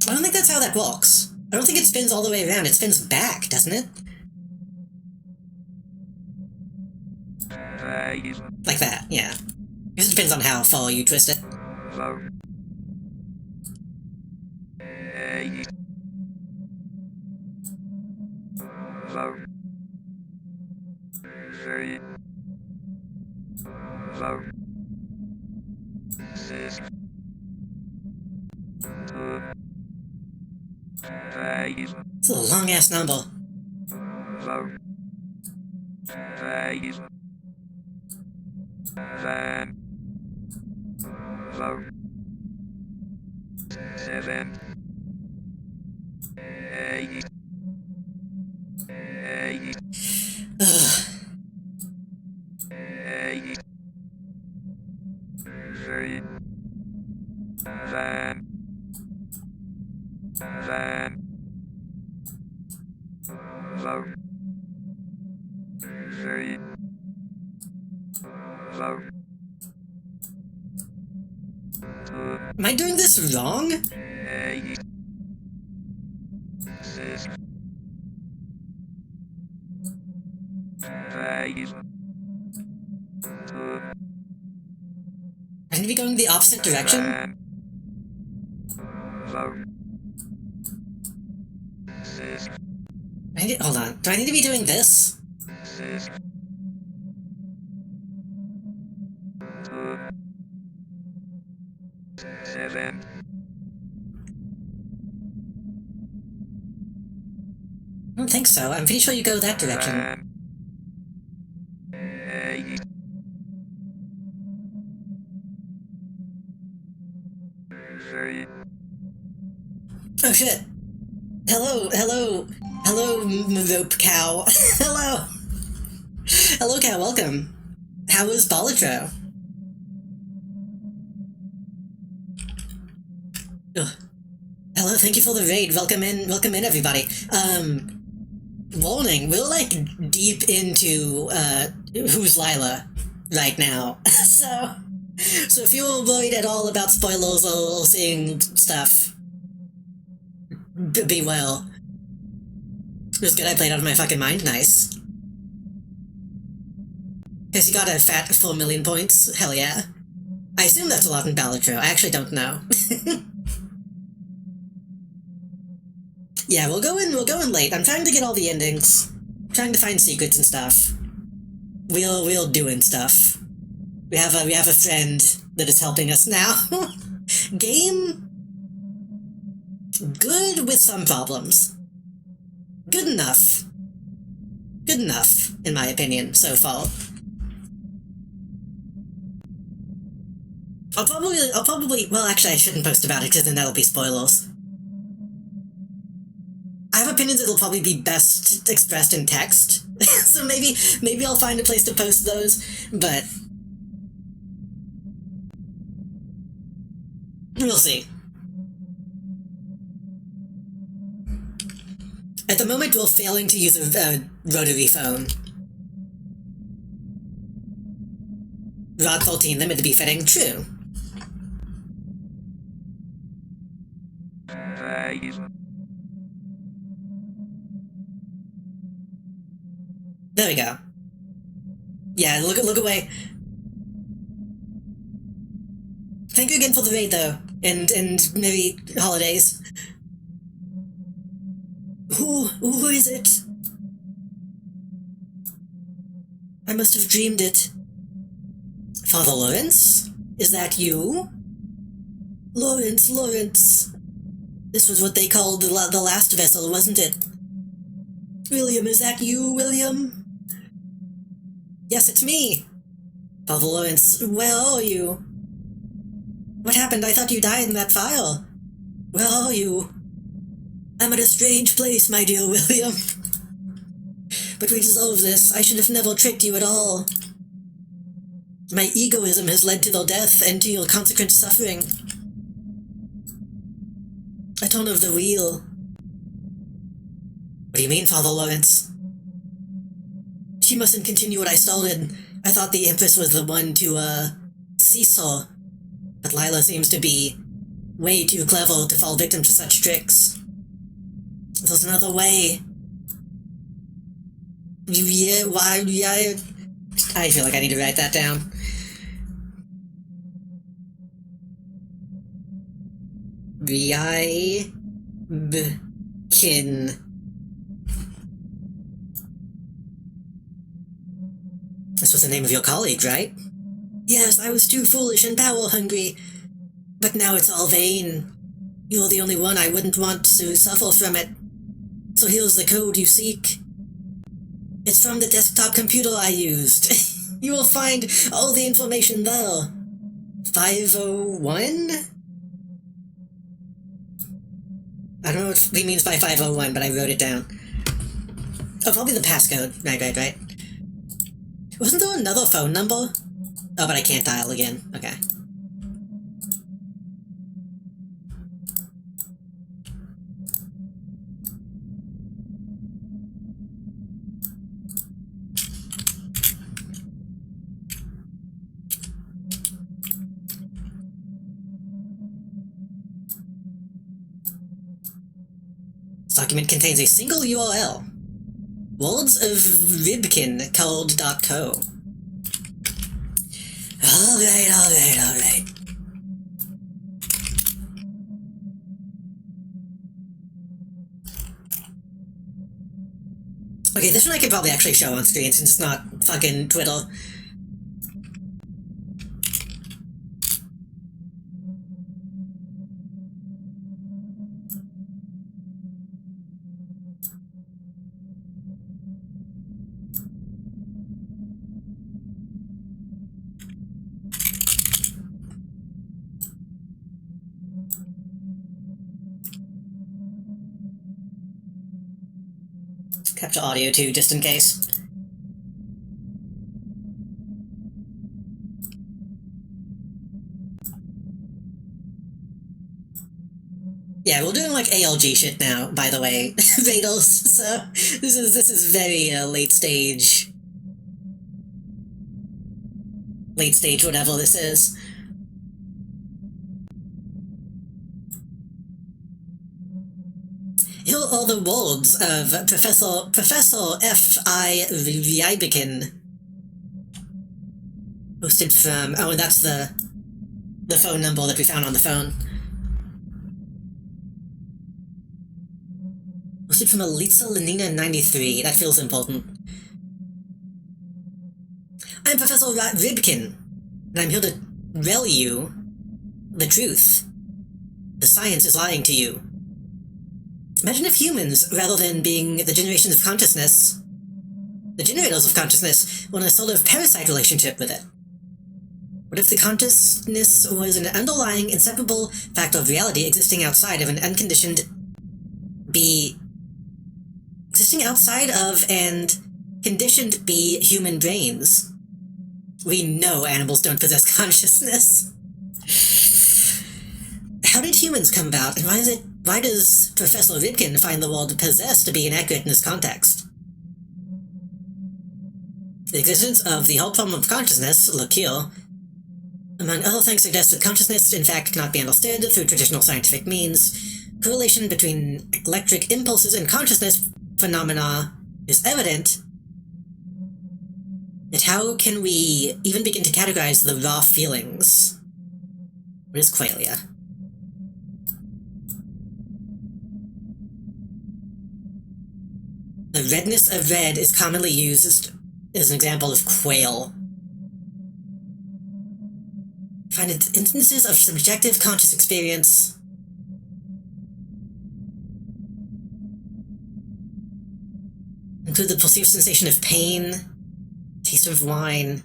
I don't think that's how that works. I don't think it spins all the way around. It spins back, doesn't it? Like that, yeah. I guess it depends on how far you twist it. It's a long-ass number. Ugh. Am I doing this wrong? I need to be going the opposite direction? Hold on. Do I need to be doing this? I don't think so. I'm pretty sure you go that direction. Oh shit! Hello, rope cow. Hello cow, welcome. How was Bolitro? Ugh. Hello, thank you for the raid. Welcome in everybody. Warning, we're like deep into Who's Lila right now. so if you're worried at all about spoilers or seeing stuff, be well. It was good I played out of my fucking mind, nice. Guess you got a fat 4 million points, hell yeah. I assume that's a lot in Balatro, I actually don't know. Yeah, we'll go in late. I'm trying to get all the endings. I'm trying to find secrets and stuff. We're doing stuff. We have a friend that is helping us now. Game? Good with some problems. Good enough. Good enough, in my opinion, so far. I'll probably, well, actually, I shouldn't post about it, because then that'll be spoilers. I have opinions that'll probably be best expressed in text, so maybe I'll find a place to post those, but we'll see. At the moment, we're failing to use a rotary phone. Rod 14, limited to be fitting, true. There we go. Yeah, look away. Thank you again for the raid, though, and maybe holidays. Who is it? I must have dreamed it. Father Lawrence? Is that you? Lawrence. This was what they called the last vessel, wasn't it? William, is that you, William? Yes, it's me. Father Lawrence, where are you? What happened? I thought you died in that fire. Where are you? I'm at a strange place, my dear William. But we deserve this. I should have never tricked you at all. My egoism has led to your death and to your consequent suffering. I turn of the wheel. What do you mean, Father Lawrence? She mustn't continue what I started. I thought the Empress was the one to, seesaw. But Lila seems to be way too clever to fall victim to such tricks. There's another way. Yeah, why, yeah... I feel like I need to write that down. Kin. This was the name of your colleague, right? Yes, I was too foolish and power-hungry. But now it's all vain. You're the only one I wouldn't want to suffer from it. So here's the code you seek. It's from the desktop computer I used. You will find all the information there. 501? I don't know what he means by 501, but I wrote it down. Oh, probably the passcode. Right. Wasn't there another phone number? Oh, but I can't dial again. Okay. This document contains a single URL. Words of Ribkin called.co. Alright. Okay, this one I could probably actually show on screen since it's not fucking Twitter. Capture audio too, just in case. Yeah, we're doing like ALG shit now, by the way, Vadals. So this is very late stage whatever this is. Here are all the words of Professor F.I. Rybkin. Posted from... Oh, and that's the phone number that we found on the phone. Posted from Elitsa Lenina 93. That feels important. I'm Professor Rybkin, and I'm here to tell you the truth. The science is lying to you. Imagine if humans, rather than being the generations of consciousness, the generators of consciousness, were in a sort of parasite relationship with it. What if the consciousness was an underlying, inseparable factor of reality existing outside of an unconditioned existing outside of and conditioned human brains? We know animals don't possess consciousness. How did humans come about, and why does Professor Ripken find the word possess to be inaccurate in this context? The existence of the whole problem of consciousness, look here, among other things, suggests that consciousness, in fact, cannot be understood through traditional scientific means. Correlation between electric impulses and consciousness phenomena is evident. Yet how can we even begin to categorize the raw feelings? What is qualia? The redness of red is commonly used as an example of quail. Find instances of subjective conscious experience. Include the perceived sensation of pain, taste of wine.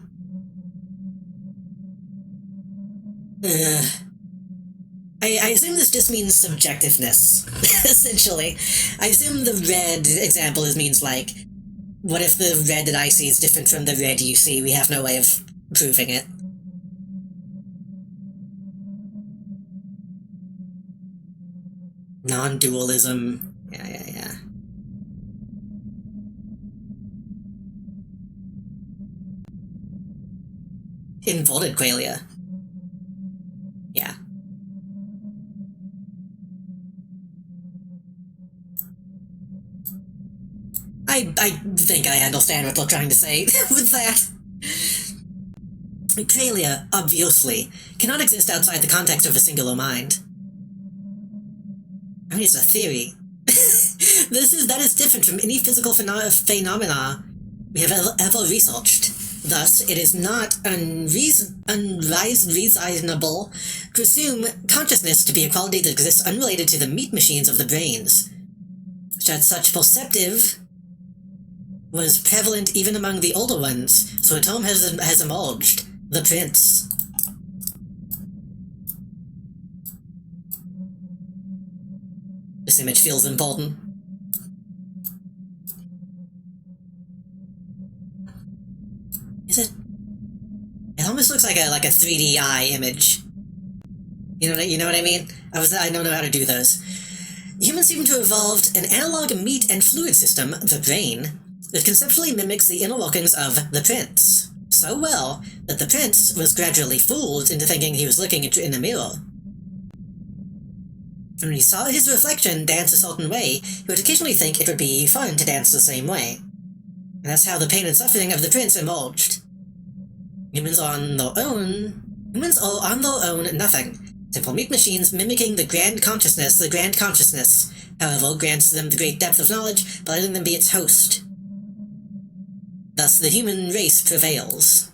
I assume this just means subjectiveness, essentially. I assume the red example means like, what if the red that I see is different from the red you see? We have no way of proving it. Non-dualism. Yeah. Inverted qualia. Yeah. I think I understand what they're trying to say with that. Qualia, obviously, cannot exist outside the context of a singular mind. I mean, it's a theory. That is different from any physical phenomena we have ever researched. Thus, it is not unreasonable to assume consciousness to be a quality that exists unrelated to the meat machines of the brains. Such perceptive was prevalent even among the older ones, so a term has emerged: the prince. This image feels important. Is it? It almost looks like a 3D eye image. You know what I mean? I don't know how to do those. Humans seem to have evolved an analog meat and fluid system, the brain, that conceptually mimics the inner workings of the prince, so well that the prince was gradually fooled into thinking he was looking in a mirror. When he saw his reflection dance a certain way, he would occasionally think it would be fun to dance the same way. And that's how the pain and suffering of the prince emerged. Humans are on their own nothing. Simple meat machines mimicking the grand consciousness. The grand consciousness, however, grants them the great depth of knowledge by letting them be its host. Thus, the human race prevails.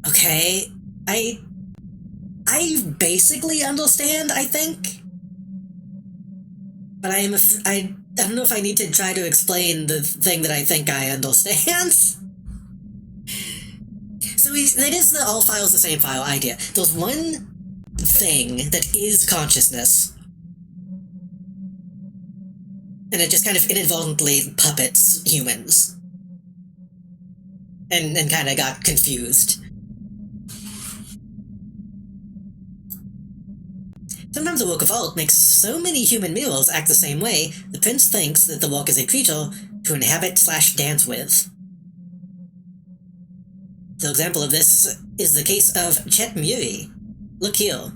Okay, I basically understand, I think. But I don't know if I need to try to explain the thing that I think I understand. So it is the all files the same file idea. There's one thing that is consciousness, and it just kind of inadvertently puppets humans. And kind of got confused. Sometimes a work of art makes so many human mirrors act the same way, the prince thinks that the work is a creature to inhabit/dance with. The example of this is the case of Chet Muri. Look here.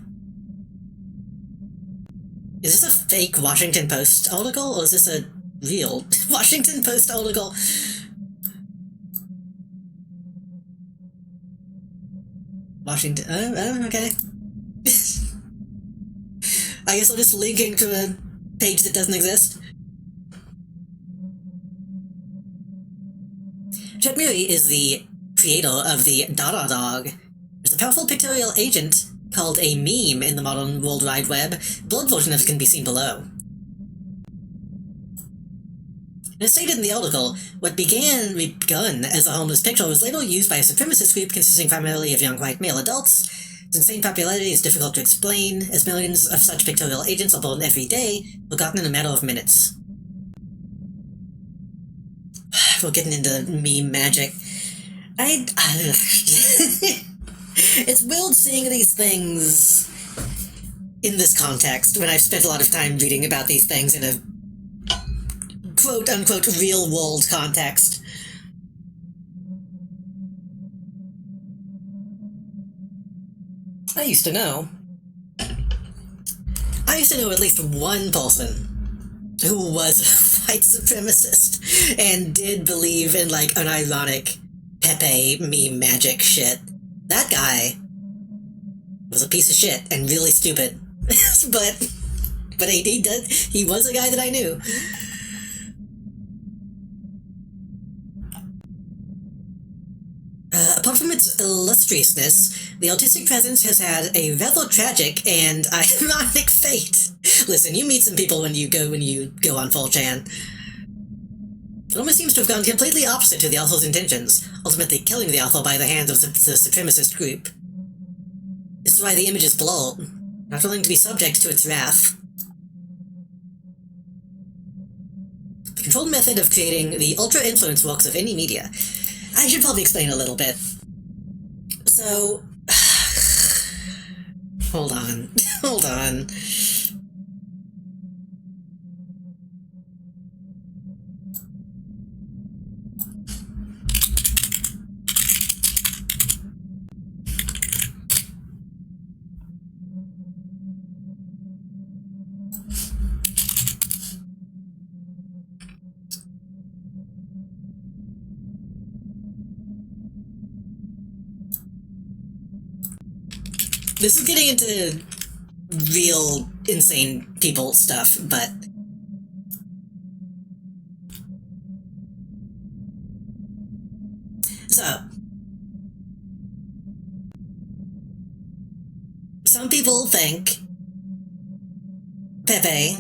Is this a fake Washington Post article, or is this a real Washington Post article? Washington, okay. I guess I'm just linking to a page that doesn't exist. Chet Muri is the creator of the Dada Dog. It's a powerful pictorial agent called a meme in the modern World Wide Web. Blog version of it can be seen below. As stated in the article, what begun as a harmless picture was later used by a supremacist group consisting primarily of young white male adults. Its insane popularity is difficult to explain, as millions of such pictorial agents are born every day, forgotten in a matter of minutes. We're getting into meme magic. It's weird seeing these things in this context, when I've spent a lot of time reading about these things in a quote-unquote real-world context. I used to know at least one person who was a white supremacist and did believe in, like, an ironic Pepe meme magic shit. That guy was a piece of shit and really stupid. but he was a guy that I knew. Apart from its illustriousness, the artistic presence has had a rather tragic and ironic fate. Listen, you meet some people when you go on 4chan. It almost seems to have gone completely opposite to the author's intentions, ultimately killing the author by the hands of the supremacist group. This is why the image is blurred, not willing to be subject to its wrath. The controlled method of creating the ultra-influence works of any media. I should probably explain a little bit. So... hold on. This is getting into real insane people stuff, but... So... some people think Pepe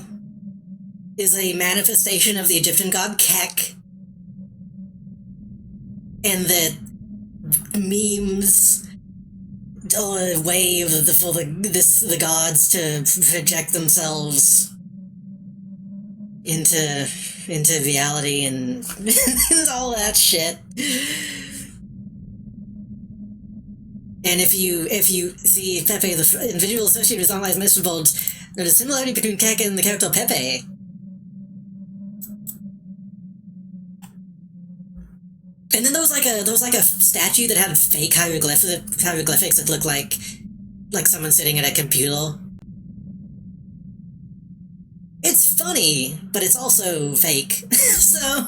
is a manifestation of the Egyptian god Kek, and that memes are a way for the gods to project themselves into reality and all that shit. And if you see Pepe, the individual associated with online message boards, there's a similarity between Kek and the character Pepe. And then there was like a statue that had fake hieroglyphics that looked like someone sitting at a computer. It's funny, but it's also fake. So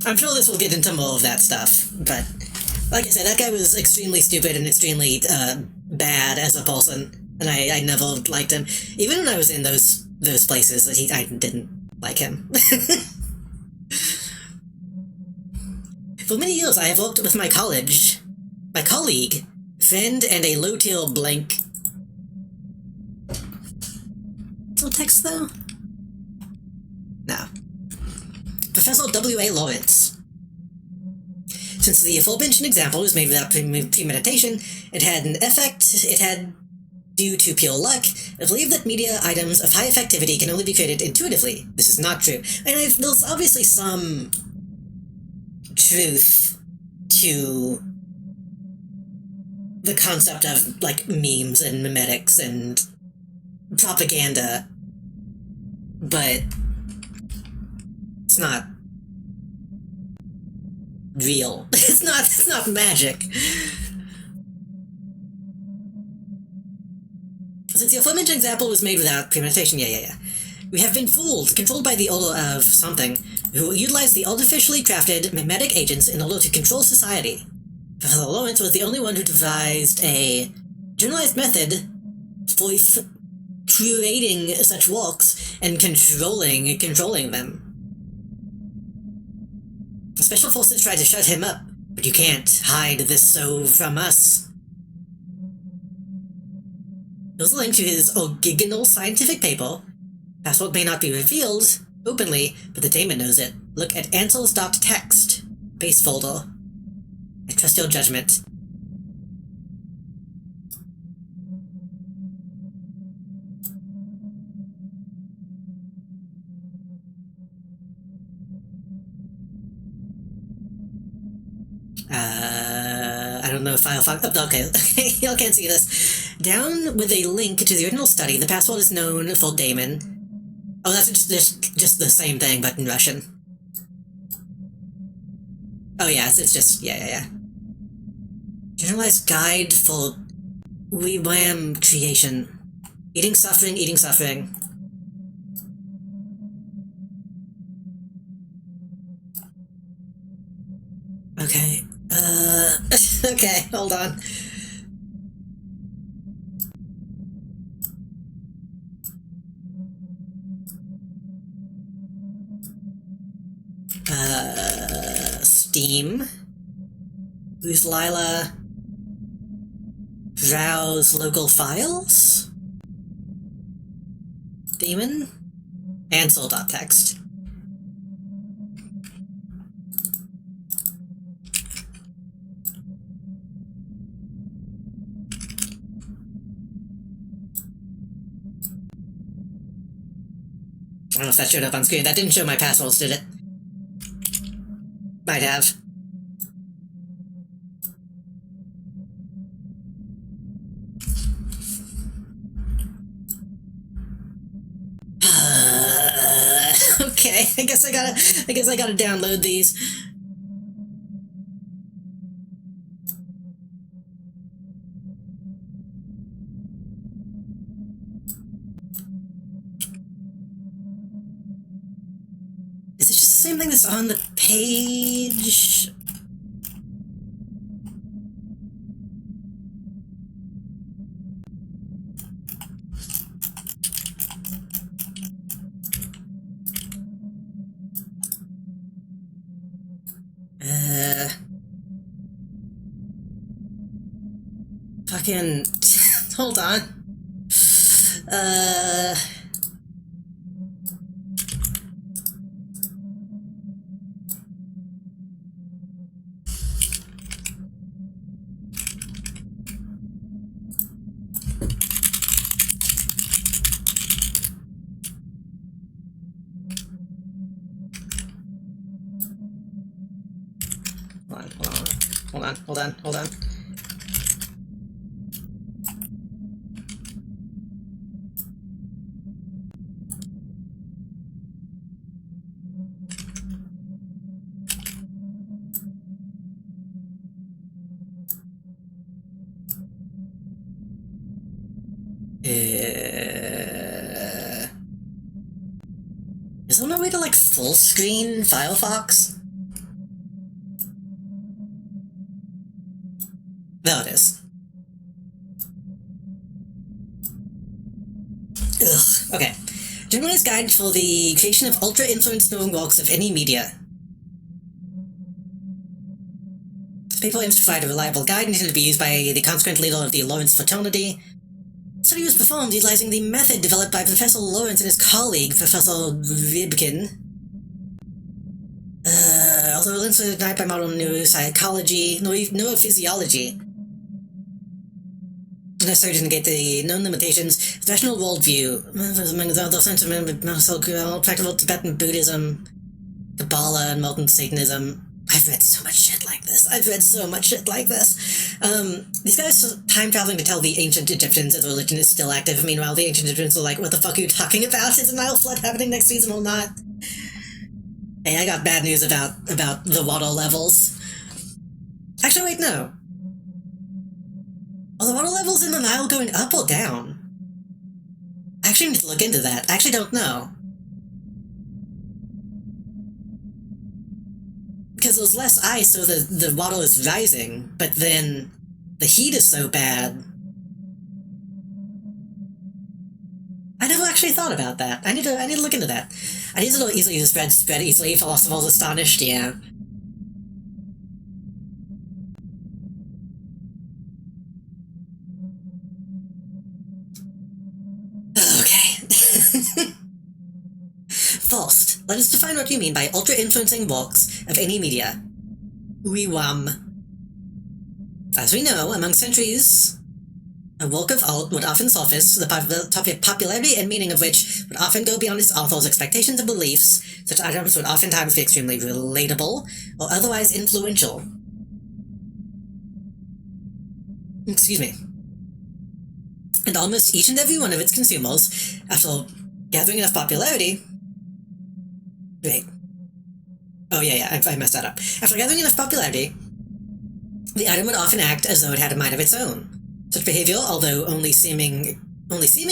I'm sure this will get into more of that stuff, but like I said, that guy was extremely stupid and extremely bad as a person, and I never liked him. Even when I was in those places, I didn't like him. For many years, I have worked with my colleague, friend, and a low-tier blank. No text, though? No. Professor W.A. Lawrence. Since the aforementioned example was made without premeditation, it had an effect it had due to pure luck. I believe that media items of high effectivity can only be created intuitively. This is not true. And there's obviously some truth to the concept of, like, memes and memetics and propaganda, but it's not real. It's not magic. Since the aforementioned example was made without premeditation, yeah. We have been controlled by the order of something, who utilized the artificially crafted mimetic agents in order to control society. Professor Lawrence was the only one who devised a generalized method creating such walks and controlling them. Special forces tried to shut him up, but you can't hide this so from us. There's a link to his original scientific paper. Password may not be revealed openly, but the daemon knows it. Look at answers.txt, base folder. I trust your judgment. I don't know if Firefox... Oh, okay, y'all can't see this. Down with a link to the original study, the password is known for daemon. Oh, that's just the same thing, but in Russian. Oh yeah, it's just... Yeah. Generalized guide for Wham creation. Eating suffering. Okay, okay, hold on. Steam. Who's Lila? Browse local files? Daemon? Ansel.txt. I don't know if that showed up on screen. That didn't show my passwords, did it? Might have. Okay, I guess I gotta download these. Is it just the same thing that's on the page? Fucking... Hold on. Hold on. Is there no way to, like, full screen Firefox? There it is. Ugh, okay. Generalized guide for the creation of ultra-influenced knowing works of any media. This paper aims to provide a reliable guide intended to be used by the consequent leader of the Lawrence fraternity. The study was performed utilizing the method developed by Professor Lawrence and his colleague, Professor Ribkin. Although Lawrence was ignited by modern neurophysiology, necessary to negate the known limitations, rational worldview, practical Tibetan Buddhism, Kabbalah, and modern Satanism. I've read so much shit like this. These guys are time-traveling to tell the ancient Egyptians that the religion is still active. Meanwhile, the ancient Egyptians are like, what the fuck are you talking about? Is a Nile flood happening next season or not? Hey, I got bad news about the water levels. Actually, wait, no. Are the water levels in the Nile going up or down? I actually need to look into that. I actually don't know. Because there's less ice, so the water is rising, but then the heat is so bad. actually thought about that. I need to look into that. I need to easily to spread easily. Philosophers astonished. Yeah. Okay. First, let us define what you mean by ultra-influencing works of any media. Uiwam. As we know, among centuries, a work of art would often surface, the popularity and meaning of which would often go beyond its author's expectations and beliefs. Such items would oftentimes be extremely relatable or otherwise influential. Excuse me. And almost each and every one of its consumers, after gathering enough popularity... Wait. Oh yeah, I messed that up. After gathering enough popularity, the item would often act as though it had a mind of its own. Such behavior, although only seeming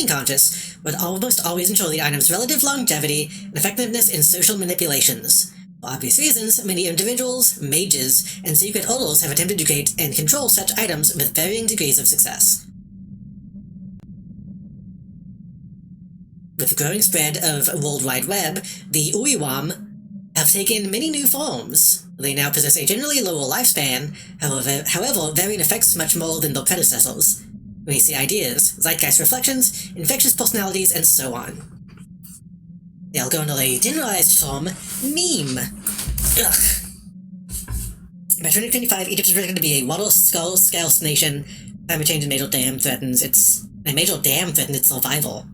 conscious, would almost always ensure the item's relative longevity and effectiveness in social manipulations. For obvious reasons, many individuals, mages, and secret orders have attempted to create and control such items with varying degrees of success. With the growing spread of World Wide Web, the Uiwam have taken many new forms. They now possess a generally lower lifespan, however varying effects much more than their predecessors. We see ideas, zeitgeist reflections, infectious personalities, and so on. They'll go under a generalized form, meme. Ugh. By 2025, Egypt is predicted to be a water-scarce nation. Climate change and major dam threatens its survival.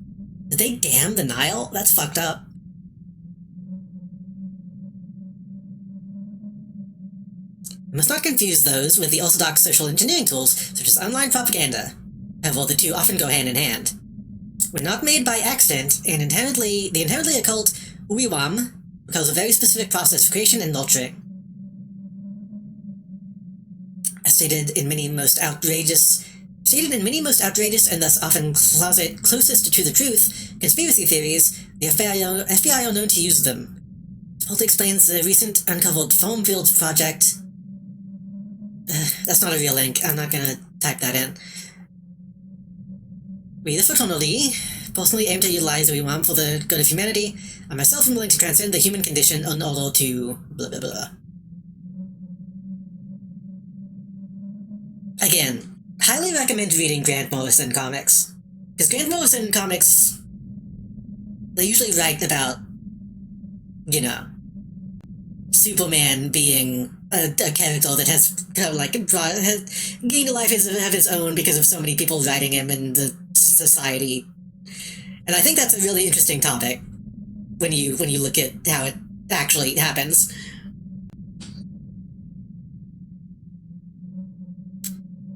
Did they dam the Nile? That's fucked up. We must not confuse those with the orthodox social engineering tools, such as online propaganda. However, the two often go hand in hand. When not made by accident, the inherently occult Uiwam recalls a very specific process for creation and nurturing. As stated in many most outrageous and thus often closest to the truth, conspiracy theories, the FBI are known to use them. Also explains the recent uncovered Foam-Field project. That's not a real link. I'm not gonna type that in. We, the fraternity, personally aim to utilize Uiwam for the good of humanity. I myself am willing to transcend the human condition in order to blah blah blah. Again, highly recommend reading Grant Morrison comics. Because Grant Morrison comics, they usually write about, you know, Superman being a character that has kind of like has gained a life of his own because of so many people writing him in the society, and I think that's a really interesting topic when you look at how it actually happens.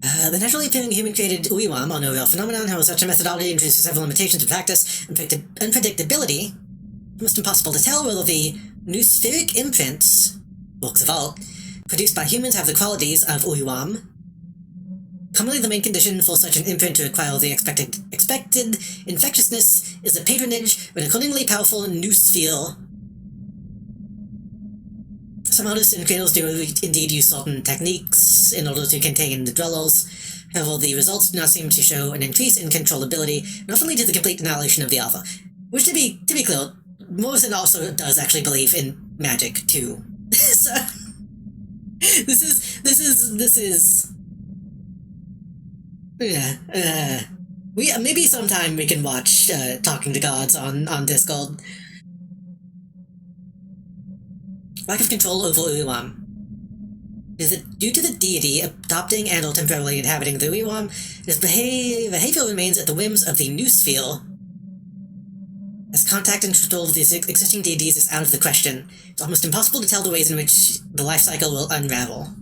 The naturally appearing human-created Uiwam are no real phenomenon. However, such a methodology introduces several limitations to practice and unpredictability. Almost impossible to tell whether the noospheric imprints, works of art, produced by humans have the qualities of Uiwam. Commonly, the main condition for such an imprint to acquire the expected infectiousness is the patronage of an accordingly powerful noosphere. Some artists and creators do indeed use certain techniques in order to contain the dwellers. However, the results do not seem to show an increase in controllability and often lead to the complete annihilation of the alpha. Which, to be clear, Morrison also does actually believe in magic too. So this is yeah. We maybe sometime we can watch Talking to Gods on Discord. Lack of control over Uiwam. Is it due to the deity adopting and or temporarily inhabiting the Uiwam? His behavior remains at the whims of the noosphere. As contact and control of these existing deities is out of the question, it's almost impossible to tell the ways in which the life cycle will unravel.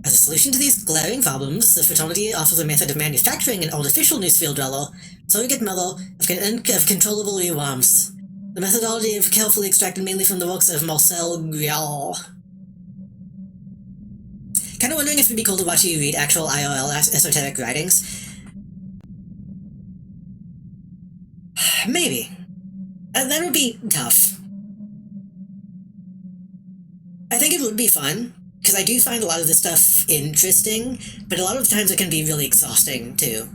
As a solution to these glaring problems, the fraternity offers a method of manufacturing an artificial noosphere dweller, surrogate mother of controllable Uiwams. The methodology is carefully extracted mainly from the works of Marcel Grial. Kinda wondering if it'd be cool to watch you read actual IRL esoteric writings. Maybe. That would be tough. I think it would be fun, because I do find a lot of this stuff interesting, but a lot of times it can be really exhausting, too.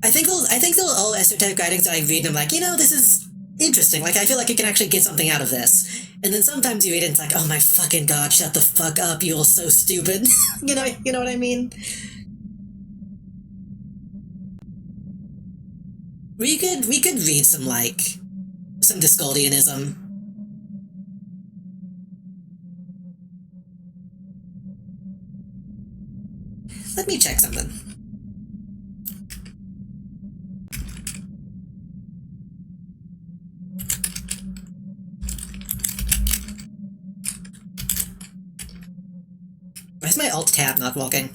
I think those all esoteric writings that I read, and I'm like, you know, this is interesting. Like, I feel like you can actually get something out of this. And then sometimes you read it and it's like, oh my fucking god, shut the fuck up, you're so stupid. you know what I mean? We could read some Discordianism. Let me check something. Why is my alt tab not working?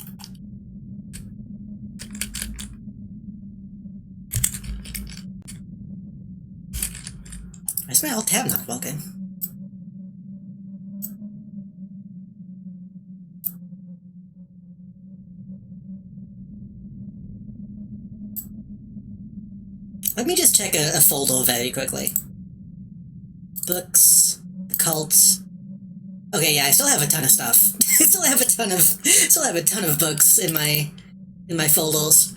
Why is my alt tab not working? Let me just check a folder very quickly. Books, cults. Okay, yeah, I still have a ton of stuff. I still have a ton of books in my folders.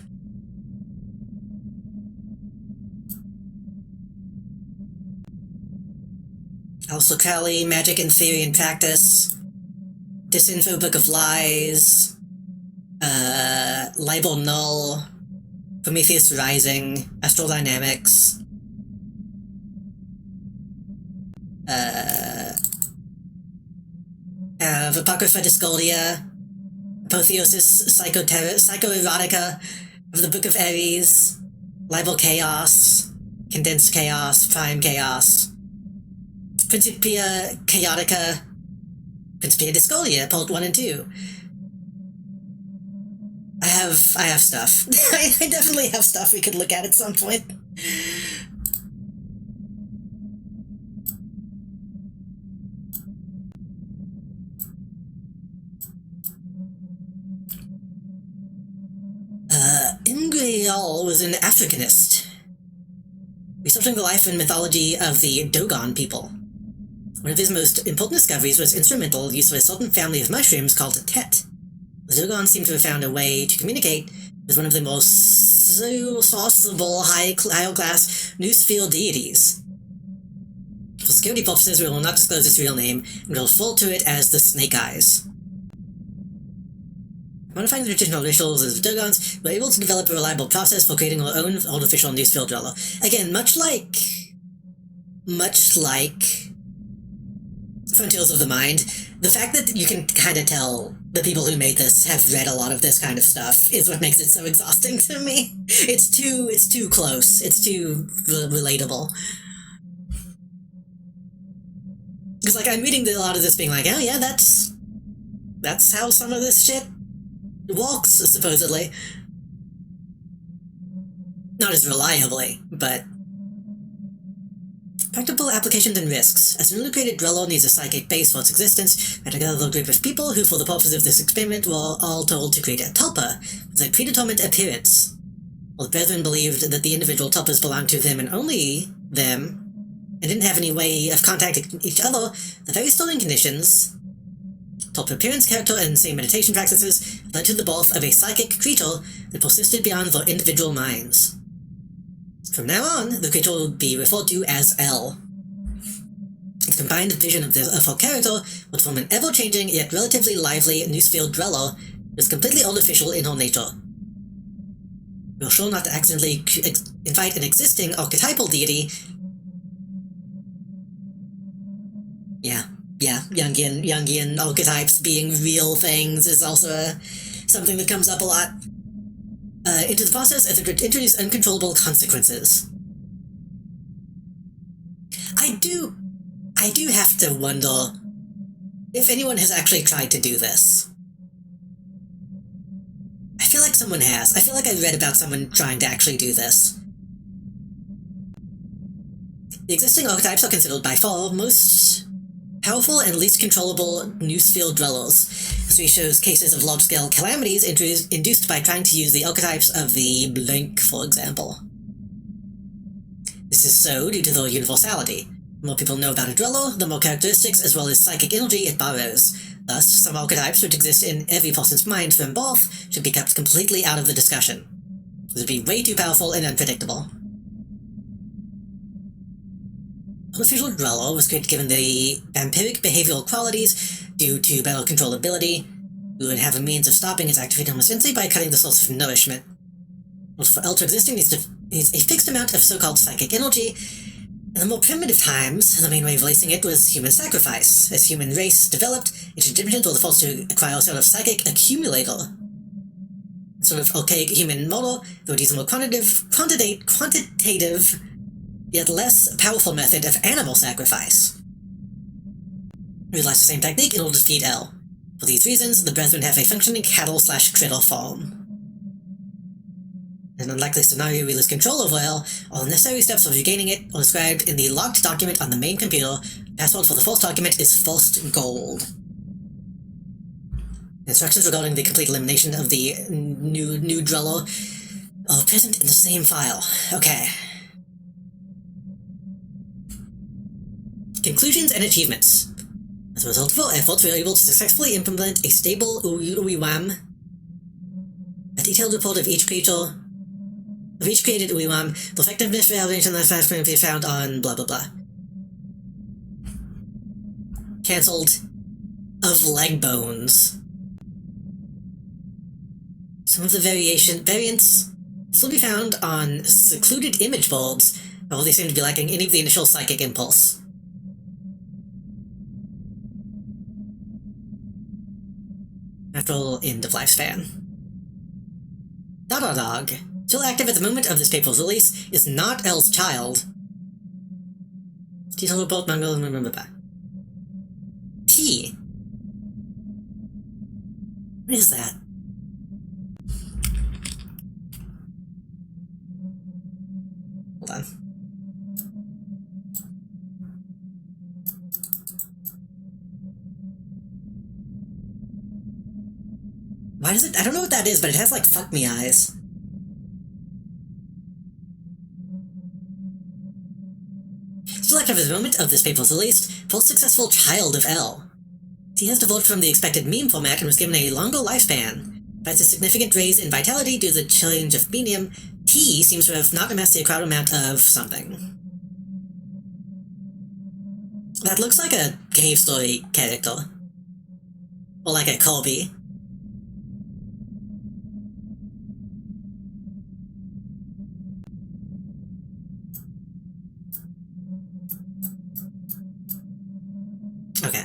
Also Kali, Magic in Theory and Practice, Disinfo Book of Lies, Libel Null, Prometheus Rising, Astral Dynamics, Apocrypha Discordia, Apotheosis Psychoerotica of the Book of Ares, Libel Chaos, Condensed Chaos, Prime Chaos, Principia Chaotica, Principia Discordia, Part 1 and 2. I have stuff. I definitely have stuff we could look at some point. Ingrial was an Africanist, researching the life and mythology of the Dogon people. One of his most important discoveries was instrumental use of a certain family of mushrooms called Tet. The Dogon seem to have found a way to communicate with one of the most sauceable high-class Newsfield deities. For security purposes, we will not disclose its real name, and will refer to it as the Snake Eyes. Modifying the traditional rituals of Dogons, we're able to develop a reliable process for creating our own artificial Newsfield dweller. Again, much like Frontiers of the Mind, the fact that you can kind of tell the people who made this have read a lot of this kind of stuff is what makes it so exhausting to me. It's too close. It's too relatable. Because, like, I'm reading a lot of this being like, oh yeah, that's how some of this shit walks, supposedly. Not as reliably, but... Practical applications and risks. As an integrated Drello needs a psychic base for its existence, we had together a group of people who, for the purpose of this experiment, were all told to create a tulpa with a predetermined appearance. While the brethren believed that the individual tulpas belonged to them and only them, and didn't have any way of contacting each other, the very starting conditions, tulpa appearance, character, and same meditation practices, led to the birth of a psychic creature that persisted beyond their individual minds. From now on, the creature will be referred to as L. Its combined vision of her character would form an ever-changing yet relatively lively Newsfield dweller that is completely artificial in her nature. We are sure not to accidentally invite an existing archetypal deity. Yeah, Jungian archetypes being real things is also something that comes up a lot. Into the process as it could introduce uncontrollable consequences. I do have to wonder if anyone has actually tried to do this. I feel like someone has. I feel like I read about someone trying to actually do this. The existing archetypes are considered by far most powerful and least controllable Newsfield dwellers. History shows cases of large-scale calamities induced by trying to use the archetypes of the blank, for example. This is so due to their universality. The more people know about a dweller, the more characteristics as well as psychic energy it borrows. Thus, some archetypes which exist in every person's mind from birth should be kept completely out of the discussion. It would be way too powerful and unpredictable. Artificial Drello was created given the vampiric behavioral qualities due to battle controllability. We would have a means of stopping its activity almost instantly by cutting the source of nourishment. For L to exist, it needs a fixed amount of so-called psychic energy. In the more primitive times, the main way of releasing it was human sacrifice. As human race developed, its Egyptians were forced to acquire a sort of psychic accumulator. A sort of archaic human model that would use a more quantitative, yet less powerful method of animal sacrifice. We utilized the same technique in order to feed L. For these reasons, the Brethren have a functioning cattle/critter farm. In an unlikely scenario we lose control over L, all the necessary steps for regaining it are described in the locked document on the main computer. Password for the first document is first gold. Instructions regarding the complete elimination of the new Drello are present in the same file. Okay. Conclusions and achievements. As a result of our efforts, we were able to successfully implement a stable UWAM. A detailed report of each creature, of each created UWAM, the effectiveness validation of the fast can be found on blah blah blah. Cancelled. Of leg bones. Some of the variants still be found on secluded image bulbs, although they seem to be lacking any of the initial psychic impulse. Natural end of lifespan. Dog, still active at the moment of this paper's release, is not L's child. Detailed report, Mongol, blah. T. What is that? Hold on. Why does it? I don't know what that is, but it has like fuck me eyes. Still active at the moment of this paper's released, first successful child of L. He has developed from the expected meme format and was given a longer lifespan. Despite a significant raise in vitality due to the change of medium, T seems to have not amassed the required amount of something. That looks like a cave story character. Or like a Colby. Okay.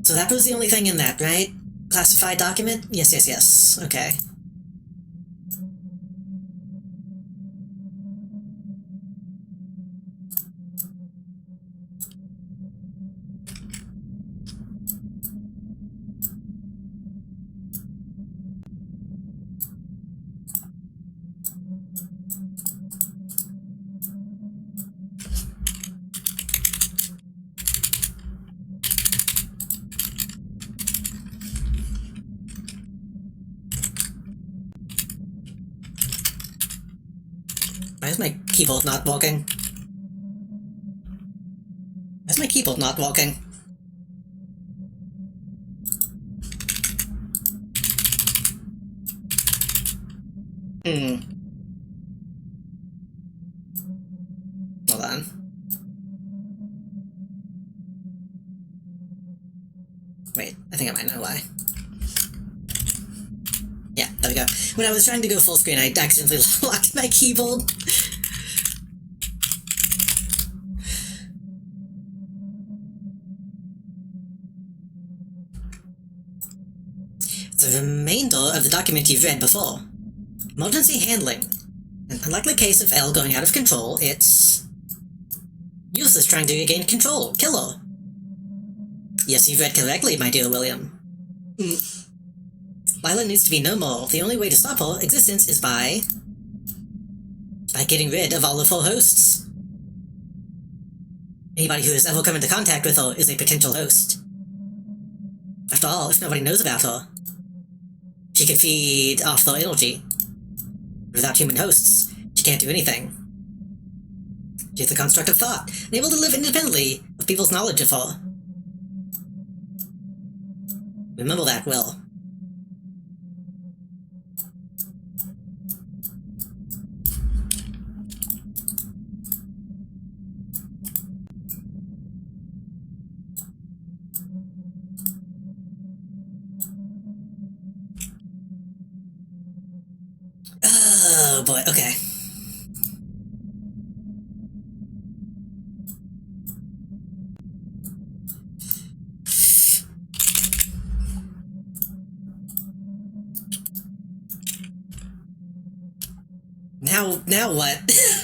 So that was the only thing in that, right? Classified document? Yes. Okay. Why is my keyboard not working? Why is my keyboard not working? Hold on. Wait, I think I might know why. Yeah, there we go. When I was trying to go full screen, I accidentally locked my keyboard. The remainder of the document you've read before. Emergency handling. An unlikely case of L going out of control, it's... Useless trying to regain control. Killer. Yes, you've read correctly, my dear William. Lila needs to be no more. The only way to stop her existence is by getting rid of all of her hosts. Anybody who has ever come into contact with her is a potential host. After all, if nobody knows about her, she can feed off their energy. Without human hosts, she can't do anything. She's the construct of thought, and able to live independently of people's knowledge of her. Remember that well. Oh boy, okay. Now what?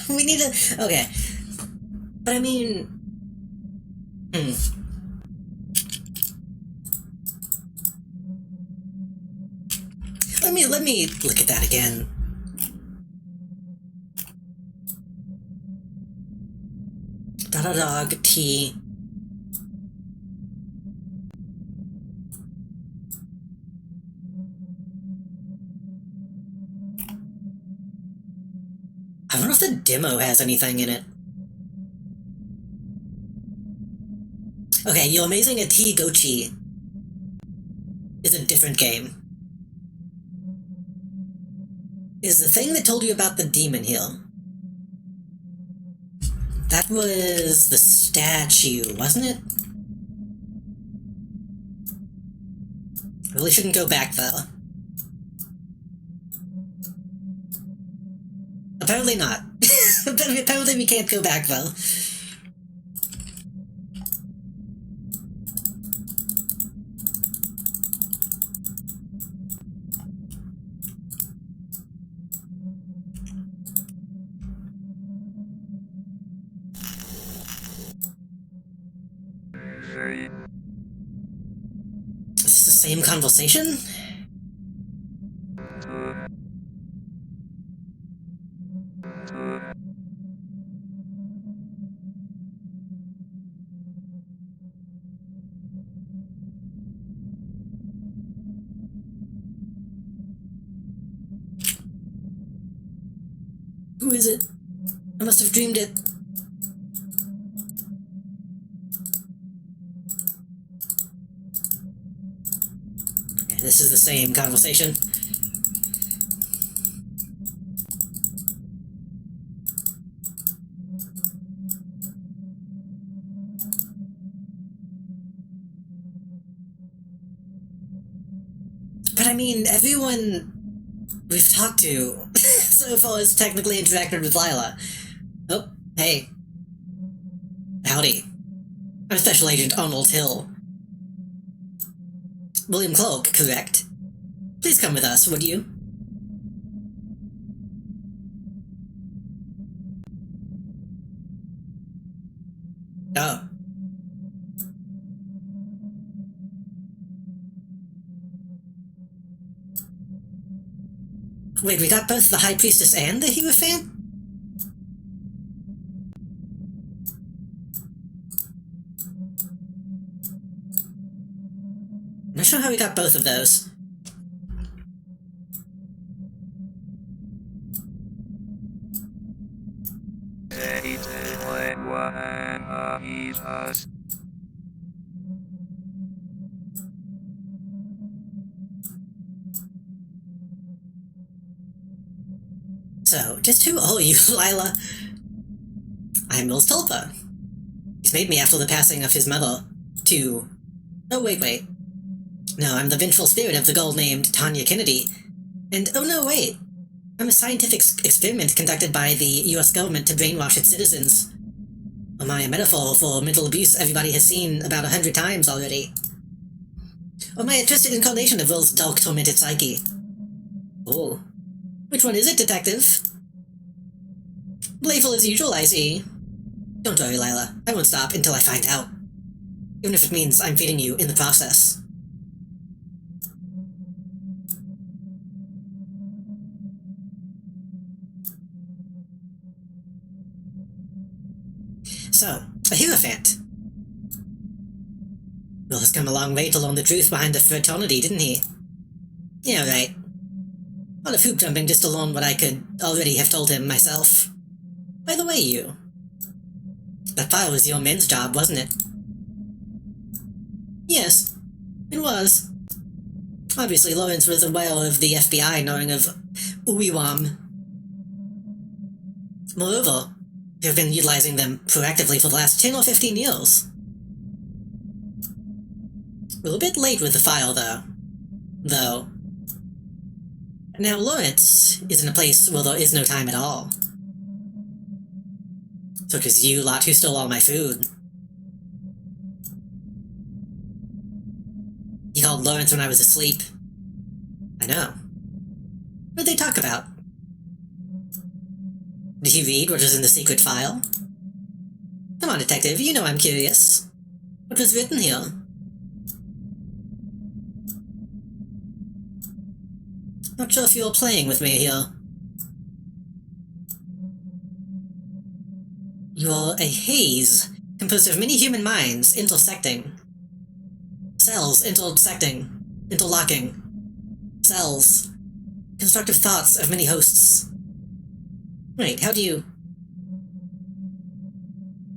We need to... Okay. But I mean... Let me look at that again. Dog T. I wonder if the demo has anything in it. Okay, You're Amazing at T Gochi is a different game. Is the thing that told you about the demon hill. That was the statue, wasn't it? Really shouldn't go back, though. Apparently not. Apparently we can't go back, though. Is this the same conversation? Who is it? I must have dreamed it. Okay, this is the same conversation. But I mean, everyone we've talked to so far has technically interacted with Lila. Oh, hey. Howdy. I'm Special Agent Arnold Hill. William Cloak, correct? Please come with us, would you? Oh. Wait, we got both the High Priestess and the Hierophant? I'm not sure how we got both of those. So, just who are you, Lila? I'm Mills Tulpa. He's made me after the passing of his mother, to... Oh, wait. No, I'm the vengeful spirit of the girl named Tanya Kennedy. And, oh no, wait. I'm a scientific experiment conducted by the US government to brainwash its citizens. Am I a metaphor for mental abuse everybody has seen about 100 times already? Or am I a twisted incarnation of Will's dark, tormented psyche? Oh. Which one is it, detective? Playful as usual, I see. Don't worry, Lila. I won't stop until I find out. Even if it means I'm feeding you in the process. So, a Hierophant. Will has come a long way to learn the truth behind the fraternity, didn't he? Yeah, right. A lot of hoop jumping just to learn what I could already have told him myself. By the way, you. That file was your men's job, wasn't it? Yes, it was. Obviously, Lawrence was aware of the FBI knowing of Uiwam. Moreover, you've been utilizing them proactively for the last 10 or 15 years. We're a bit late with the file, though. Now, Lawrence is in a place where there is no time at all. So it was you lot who stole all my food. You called Lawrence when I was asleep. I know. What did they talk about? Did he read what was in the secret file? Come on, detective, you know I'm curious. What was written here? Not sure if you're playing with me here. You're a haze, composed of many human minds intersecting. Cells intersecting, interlocking. Cells. Constructive thoughts of many hosts. Wait, how do you...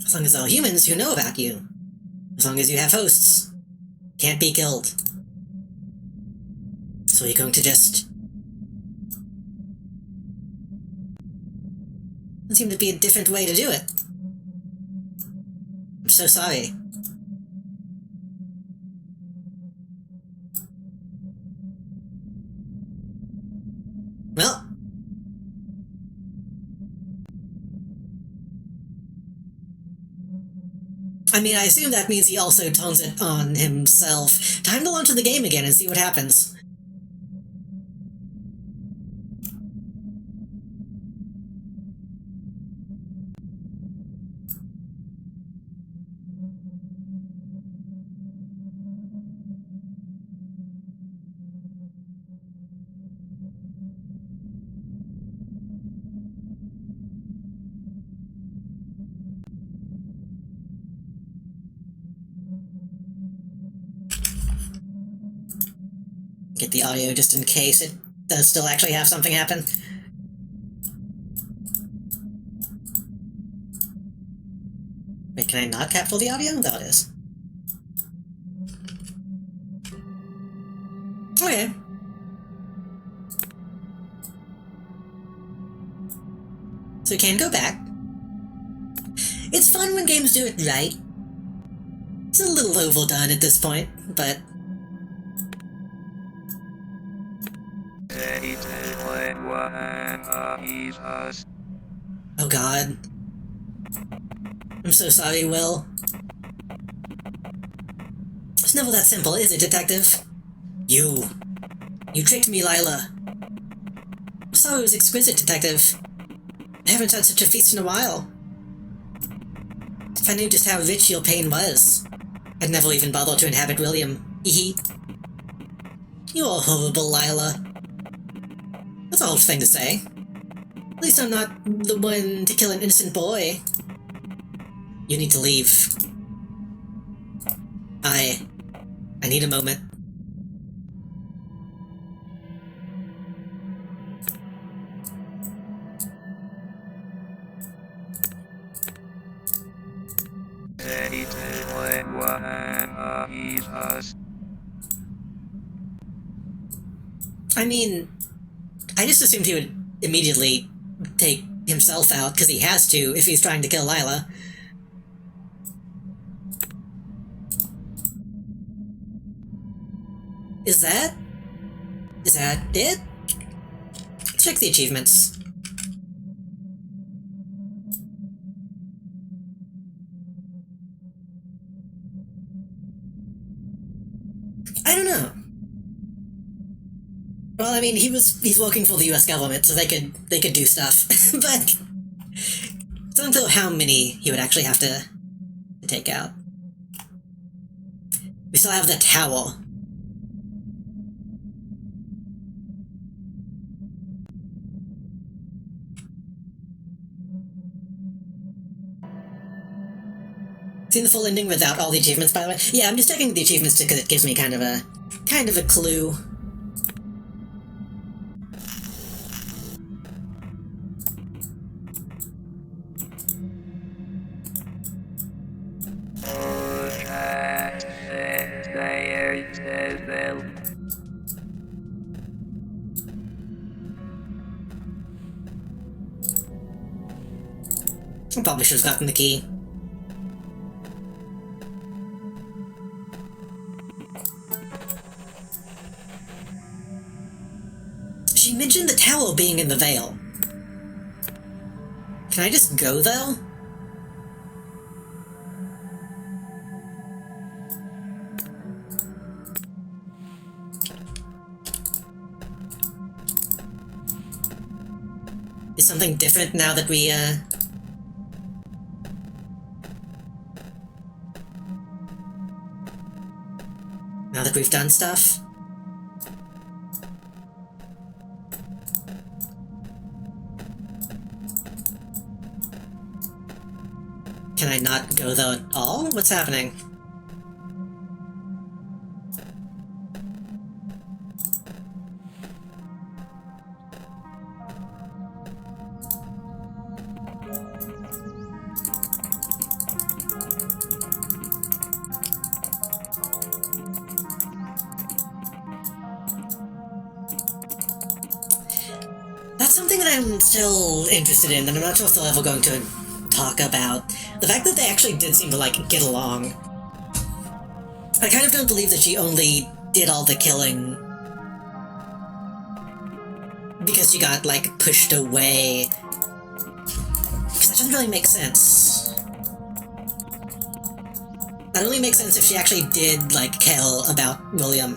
As long as there are humans who know about you. As long as you have hosts. Can't be killed. So you're going to just... There seemed to be a different way to do it. I'm so sorry. Well... I mean, I assume that means he also turns it on himself. Time to launch the game again and see what happens. Get the audio just in case it does still actually have something happen. Wait, can I not capture the audio? There it is. Okay. So we can go back. It's fun when games do it right. It's a little overdone at this point, but... Oh god. I'm so sorry, Will. It's never that simple, is it, Detective? You tricked me, Lila. I'm sorry it was exquisite, Detective. I haven't had such a feast in a while. If I knew just how rich your pain was, I'd never even bother to inhabit William. Hee. You're horrible, Lila. That's a harsh thing to say. At least I'm not the one to kill an innocent boy. You need to leave. I need a moment. I mean, I just assumed he would immediately take himself out, because he has to, if he's trying to kill Lila. Is that it? Check the achievements. I don't know. Well, I mean, he's working for the US government, so they could do stuff. But I don't know how many he would actually have to take out. We still have the tower. Seen the full ending without all the achievements, by the way? Yeah, I'm just checking the achievements because it gives me kind of a clue. I probably should have gotten the key. She mentioned the towel being in the veil. Can I just go, though? Is something different now that we, now that we've done stuff? Can I not go though at all? What's happening? That's something that I'm still interested in, and I'm not sure if they're ever going to talk about. The fact that they actually did seem to, like, get along. I kind of don't believe that she only did all the killing because she got, like, pushed away. Because that doesn't really make sense. That only makes sense if she actually did, like, care about William.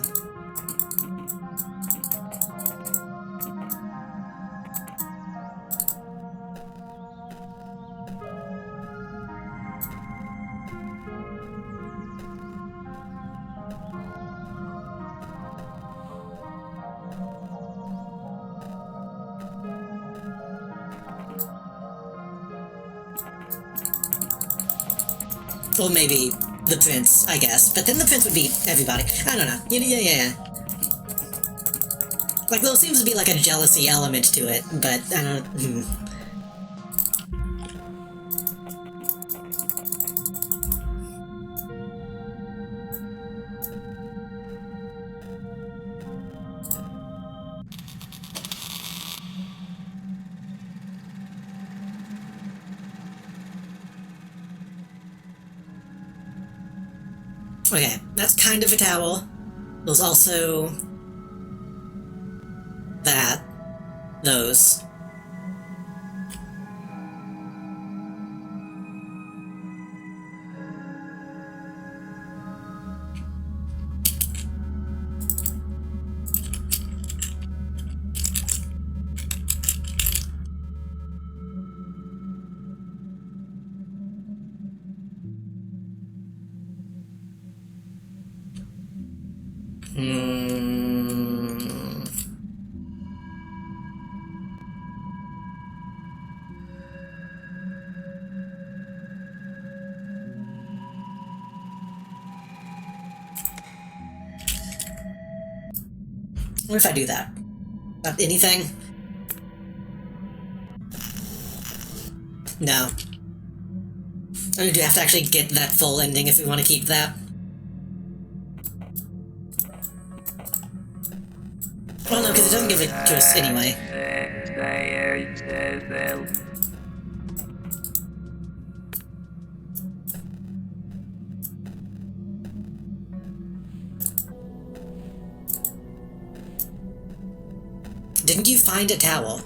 Or maybe the prince, I guess. But then the prince would be everybody. I don't know. Yeah. Like, there seems to be, like, a jealousy element to it, but I don't... Okay, that's kind of a towel. There's also... that. Those. What if I do that? Anything? No. Or do you have to actually get that full ending if we want to keep that? Well, no, because it doesn't give it to us anyway. Didn't you find a towel?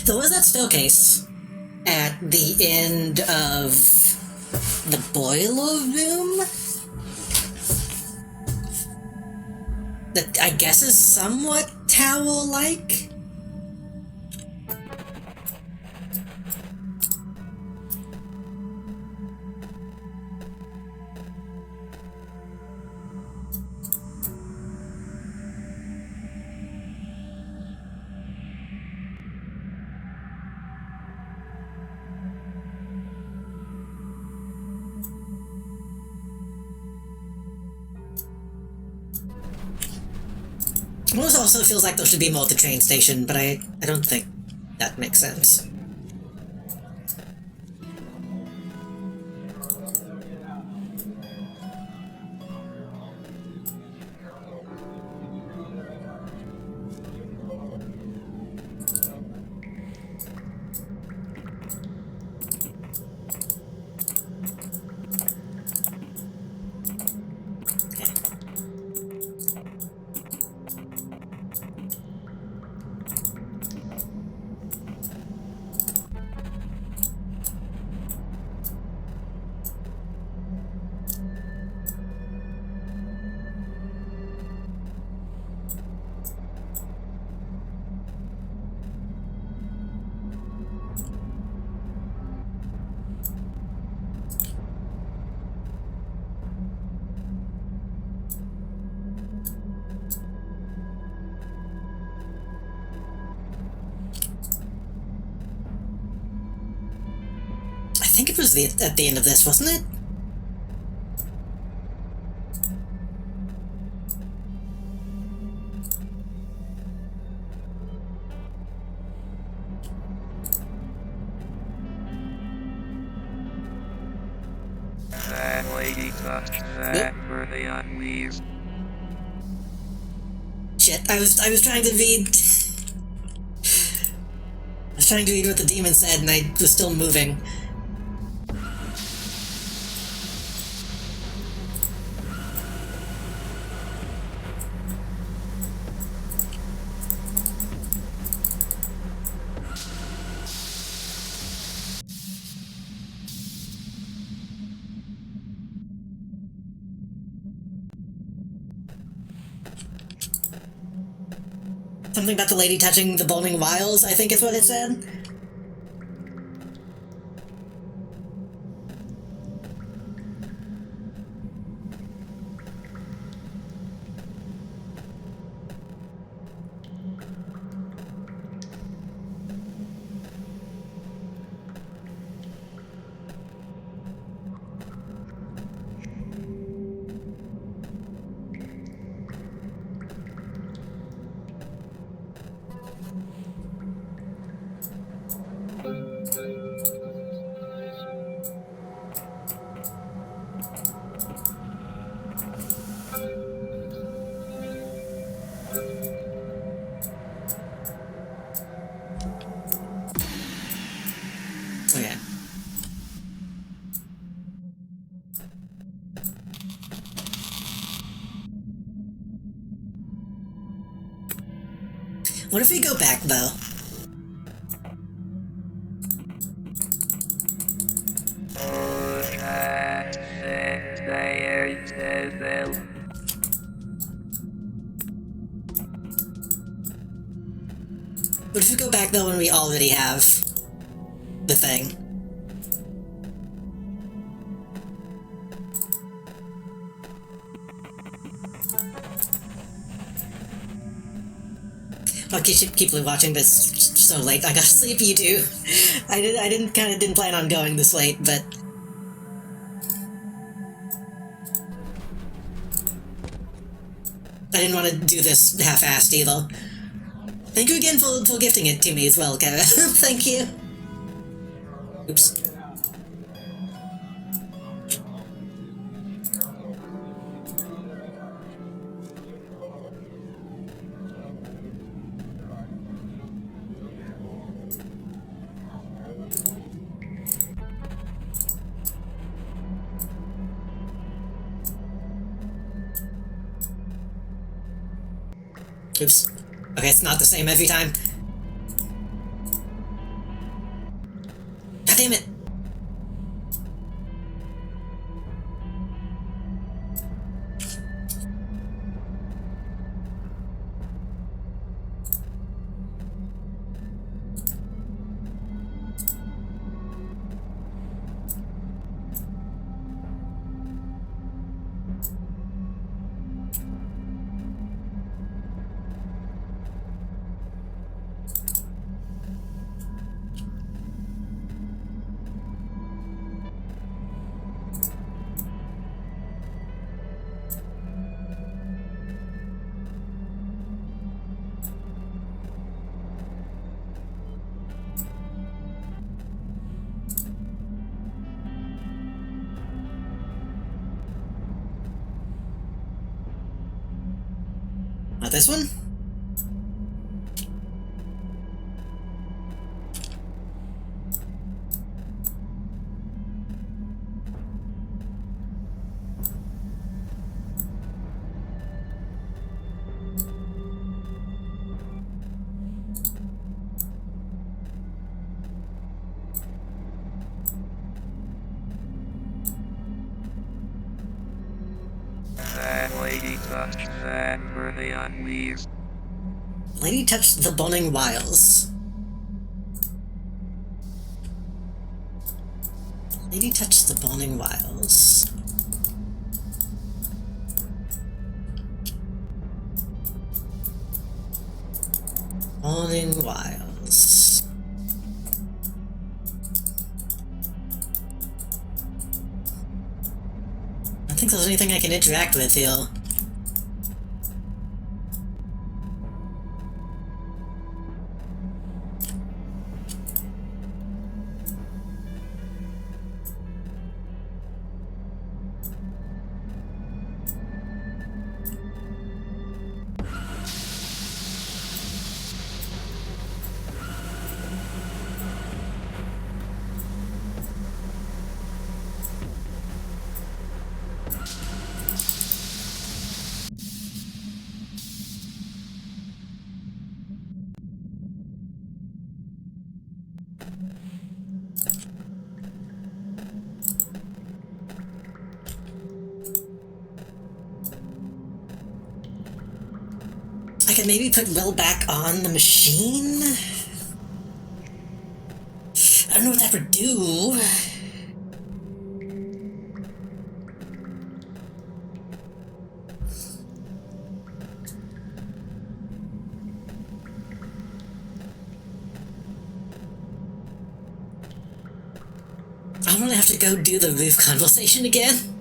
There was that staircase at the end of the boiler room that I guess is somewhat towel-like? It also feels like there should be more at the train station, but I don't think that makes sense. think it was at the end of this, wasn't it? That lady touched that for the unleashed. Shit, I was trying to read... I was trying to read what the demon said, and I was still moving. Something about the lady touching the bowling wiles, I think is what it said. Okay. What if we go back, though? What if we go back, though, when we already have the thing? I'll keep watching this so late. I gotta sleep, you do. I didn't plan on going this late, but... I didn't want to do this half-assed either. Thank you again for gifting it to me as well, Kara. Thank you. Oops. Oops. Okay, it's not the same every time. God damn it! Not this one? That lady touched that for the unleashed. Lady touched the boning wiles. Lady touched the boning wiles. Boning wiles. don't think there's anything I can interact with here. I could maybe put Will back on the machine? I don't know what that would do. I'm gonna have to go do the roof conversation again.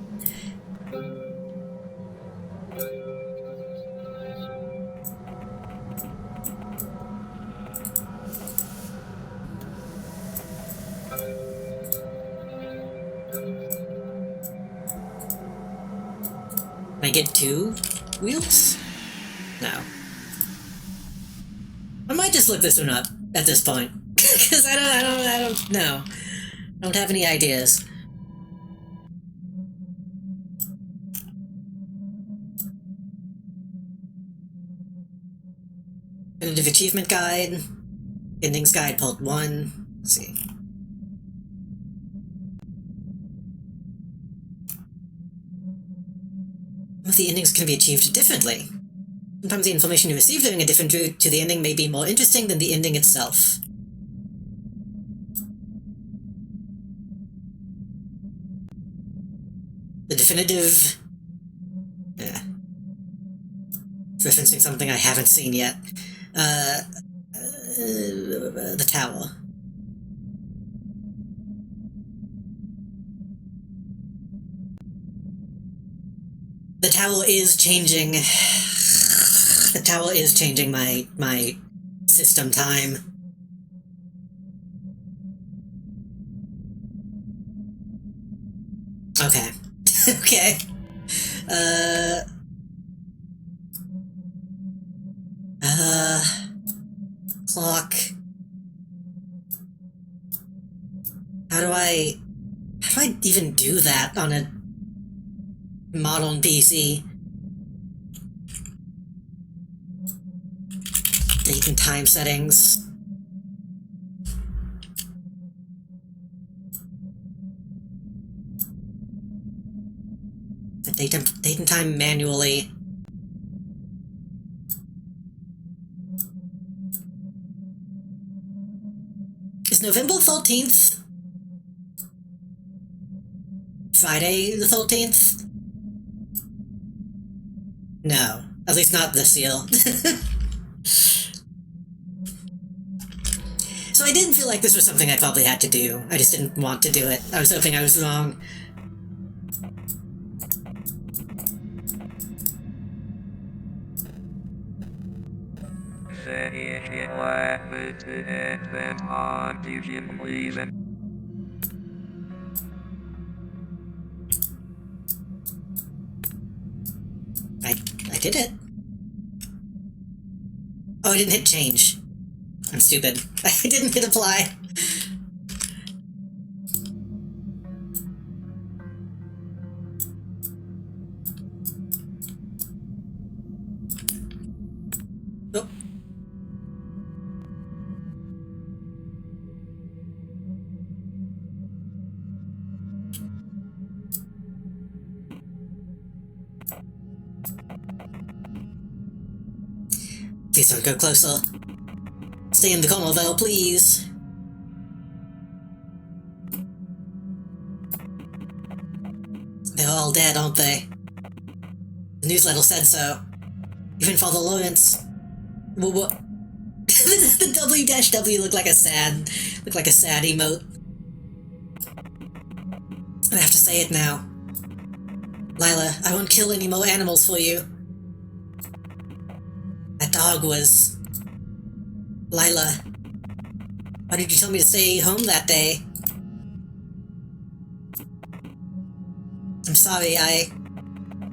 Can I get 2 wheels? No. I might just look this one up at this point. Because I don't know. I don't have any ideas. Definitive Achievement Guide. Endings Guide, Part 1. Let's see. The endings can be achieved differently. Sometimes the information you receive during a different route to the ending may be more interesting than the ending itself. The definitive... Yeah. Referencing something I haven't seen yet. The tower. The tower is changing... The tower is changing my system time. Okay. Okay. Clock. How do I even do that on a modern PC? Date and time settings. Date and time manually. Is November 13th Friday the 13th? No. At least not this year. So I didn't feel like this was something I probably had to do. I just didn't want to do it. I was hoping I was wrong. I did it. Oh, I didn't hit change. I'm stupid. I didn't hit apply. Oh. Please don't go closer. Stay in the corner though, please. They're all dead, aren't they? The newsletter said so. Even Father Lawrence. What? The W-W looked like a sad emote. I have to say it now. Lila, I won't kill any more animals for you. That dog was... Lila, why did you tell me to stay home that day? I'm sorry, I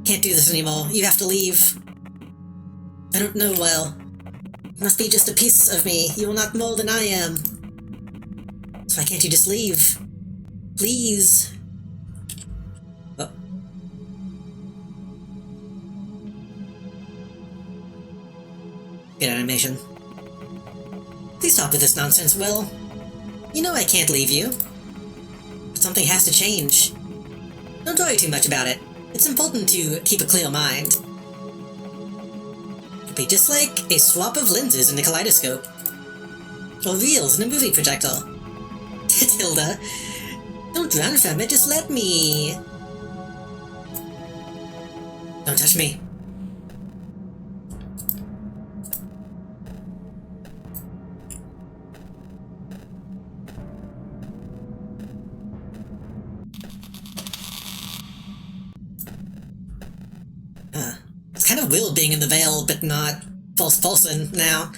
can't do this anymore. You have to leave. I don't know well. You must be just a piece of me. You are not more than I am. So why can't you just leave? Please. Oh. Good animation. Please stop with this nonsense, Will. You know I can't leave you. But something has to change. Don't worry too much about it. It's important to keep a clear mind. It'll be just like a swap of lenses in a kaleidoscope. Or reels in a movie projector. Tilda, don't run from it, just let me... Don't touch me. It's kind of weird being in the veil, but not false person now.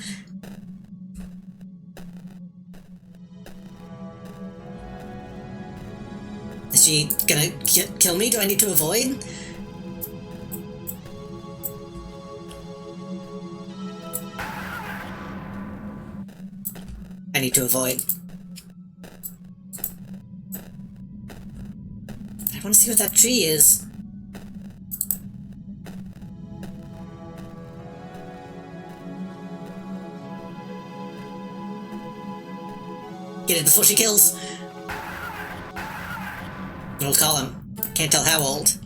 Is she gonna kill me? Do I need to avoid? I need to avoid. I want to see what that tree is. Get it before she kills. Old column. Can't tell how old.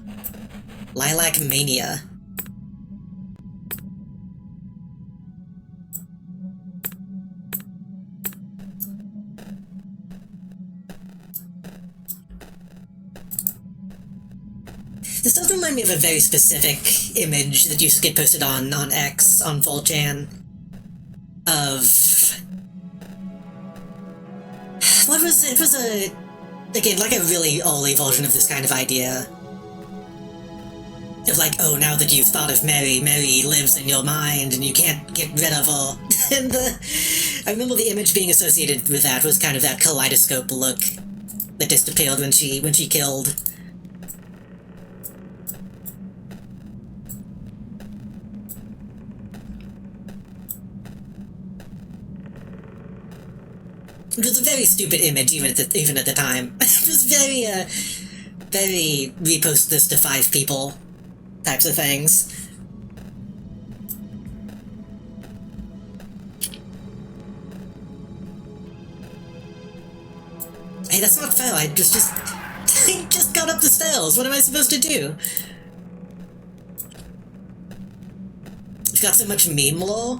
Lilac Mania. This does remind me of a very specific image that used to get posted on X, on 4chan, of... What was it? It was a... Again, like a really early version of this kind of idea. Of like, oh, now that you've thought of Mary, Mary lives in your mind and you can't get rid of her. And I remember the image being associated with that was kind of that kaleidoscope look that disappeared when she killed. It was a very stupid image, even at the time. It was very repost this to 5 people types of things. Hey, that's not fair. I just I just got up the stairs. What am I supposed to do? We've got so much meme lore.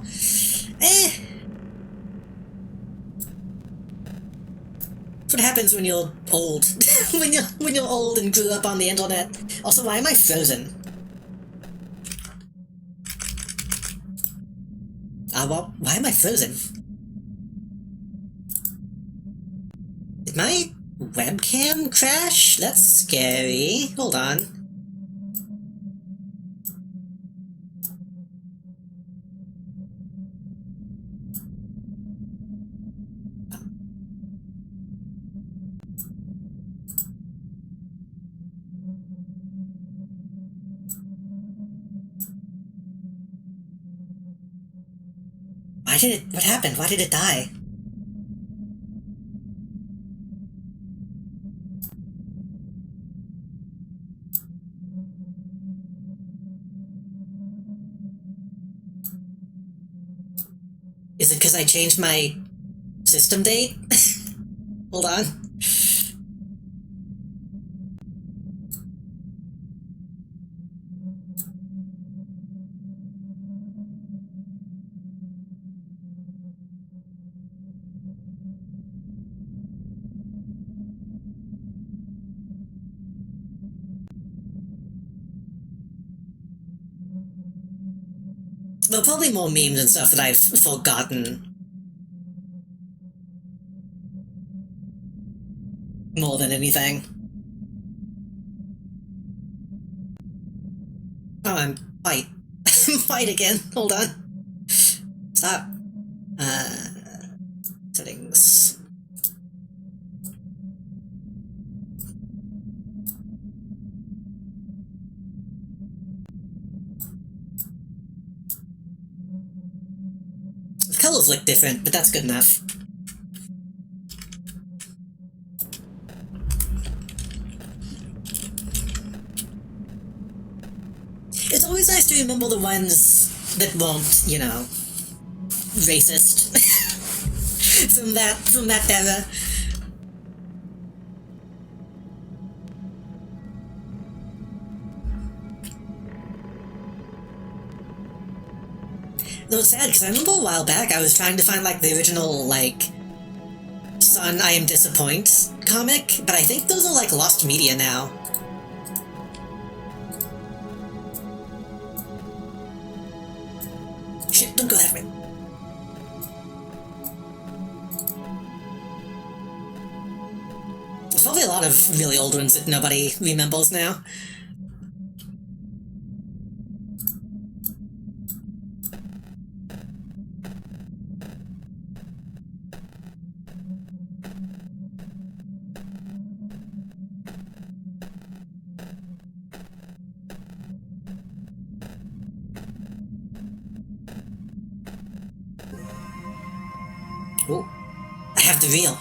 What happens when you're old? when you're old and grew up on the internet. Also, why am I frozen? Well, why am I frozen? Did my webcam crash? That's scary. Hold on. What happened? Why did it die? Is it because I changed my system date? Hold on. Well, probably more memes and stuff that I've forgotten. More than anything. Oh, I'm white. I'm white again. Hold on. Stop. Settings. The colors look different, but that's good enough. It's always nice to remember the ones that won't, you know, racist. from that era. Though it's sad, because I remember a while back I was trying to find, like, the original, like, Son, I Am Disappoint comic, but I think those are, like, lost media now. Shit, don't go that way. There's probably a lot of really old ones that nobody remembers now. Ooh, I have the reel.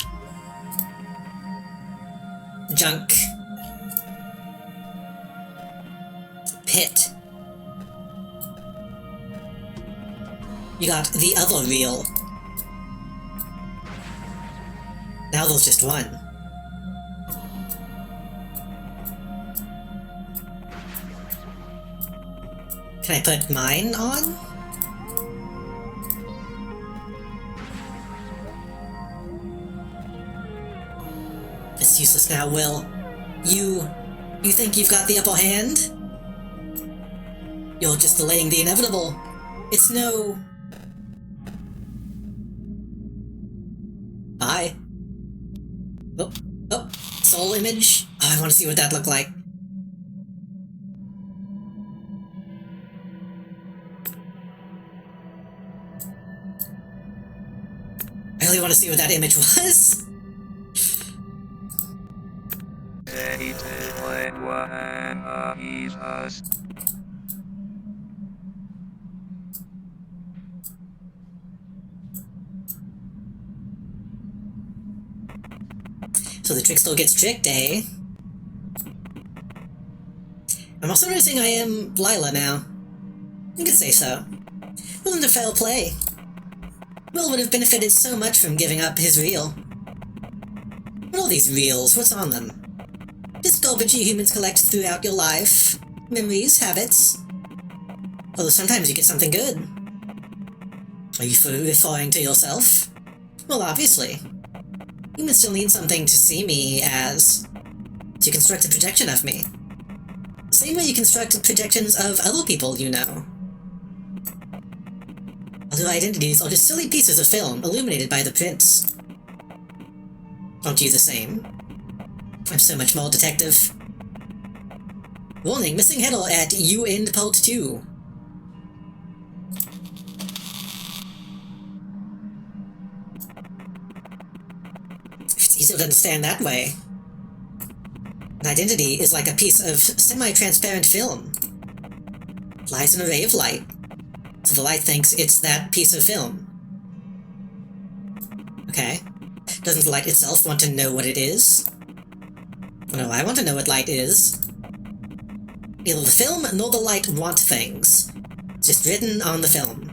Junk. Pit. You got the other reel. Now there's just one. Can I put mine on? It's useless now, Will. You think you've got the upper hand? You're just delaying the inevitable. It's no... Hi. Oh, soul image? Oh, I want to see what that looked like. I really want to see what that image was. So the trick still gets tricked, eh? I'm also noticing I am Lila now. You could say so. Willing to foul play. Will would have benefited so much from giving up his reel. What are these reels? What's on them? Just garbage you humans collect throughout your life. Memories, habits. Although sometimes you get something good. Are you referring to yourself? Well, obviously. Humans still need something to see me as. To construct a projection of me. Same way you construct projections of other people you know. Other identities are just silly pieces of film illuminated by the prints. Aren't you the same? I'm so much more detective. Warning, missing header at U end part 2. It's easier to understand that way. An identity is like a piece of semi-transparent film. It lies in a ray of light, so the light thinks it's that piece of film. Okay. Doesn't the light itself want to know what it is? Well, no, I want to know what light is. Neither the film nor the light want things. It's just written on the film.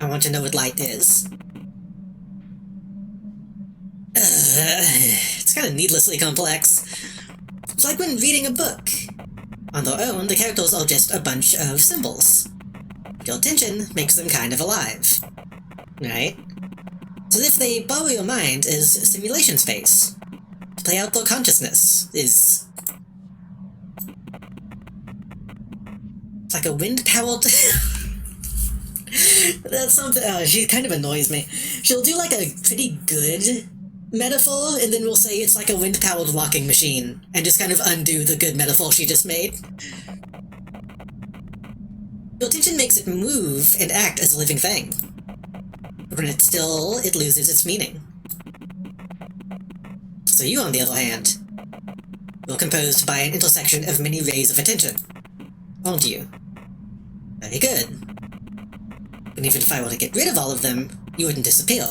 I want to know what light is. It's kind of needlessly complex. It's like when reading a book. On their own, the characters are just a bunch of symbols. Your attention makes them kind of alive. Right? It's as if they borrow your mind as simulation space. To play out their consciousness is... It's like a wind-powered... That's something... Oh, she kind of annoys me. She'll do like a pretty good metaphor, and then we'll say it's like a wind-powered walking machine, and just kind of undo the good metaphor she just made. Your attention makes it move and act as a living thing. But when it's still, it loses its meaning. So you, on the other hand, you're composed by an intersection of many rays of attention, aren't you? Very good. But even if I were to get rid of all of them, you wouldn't disappear.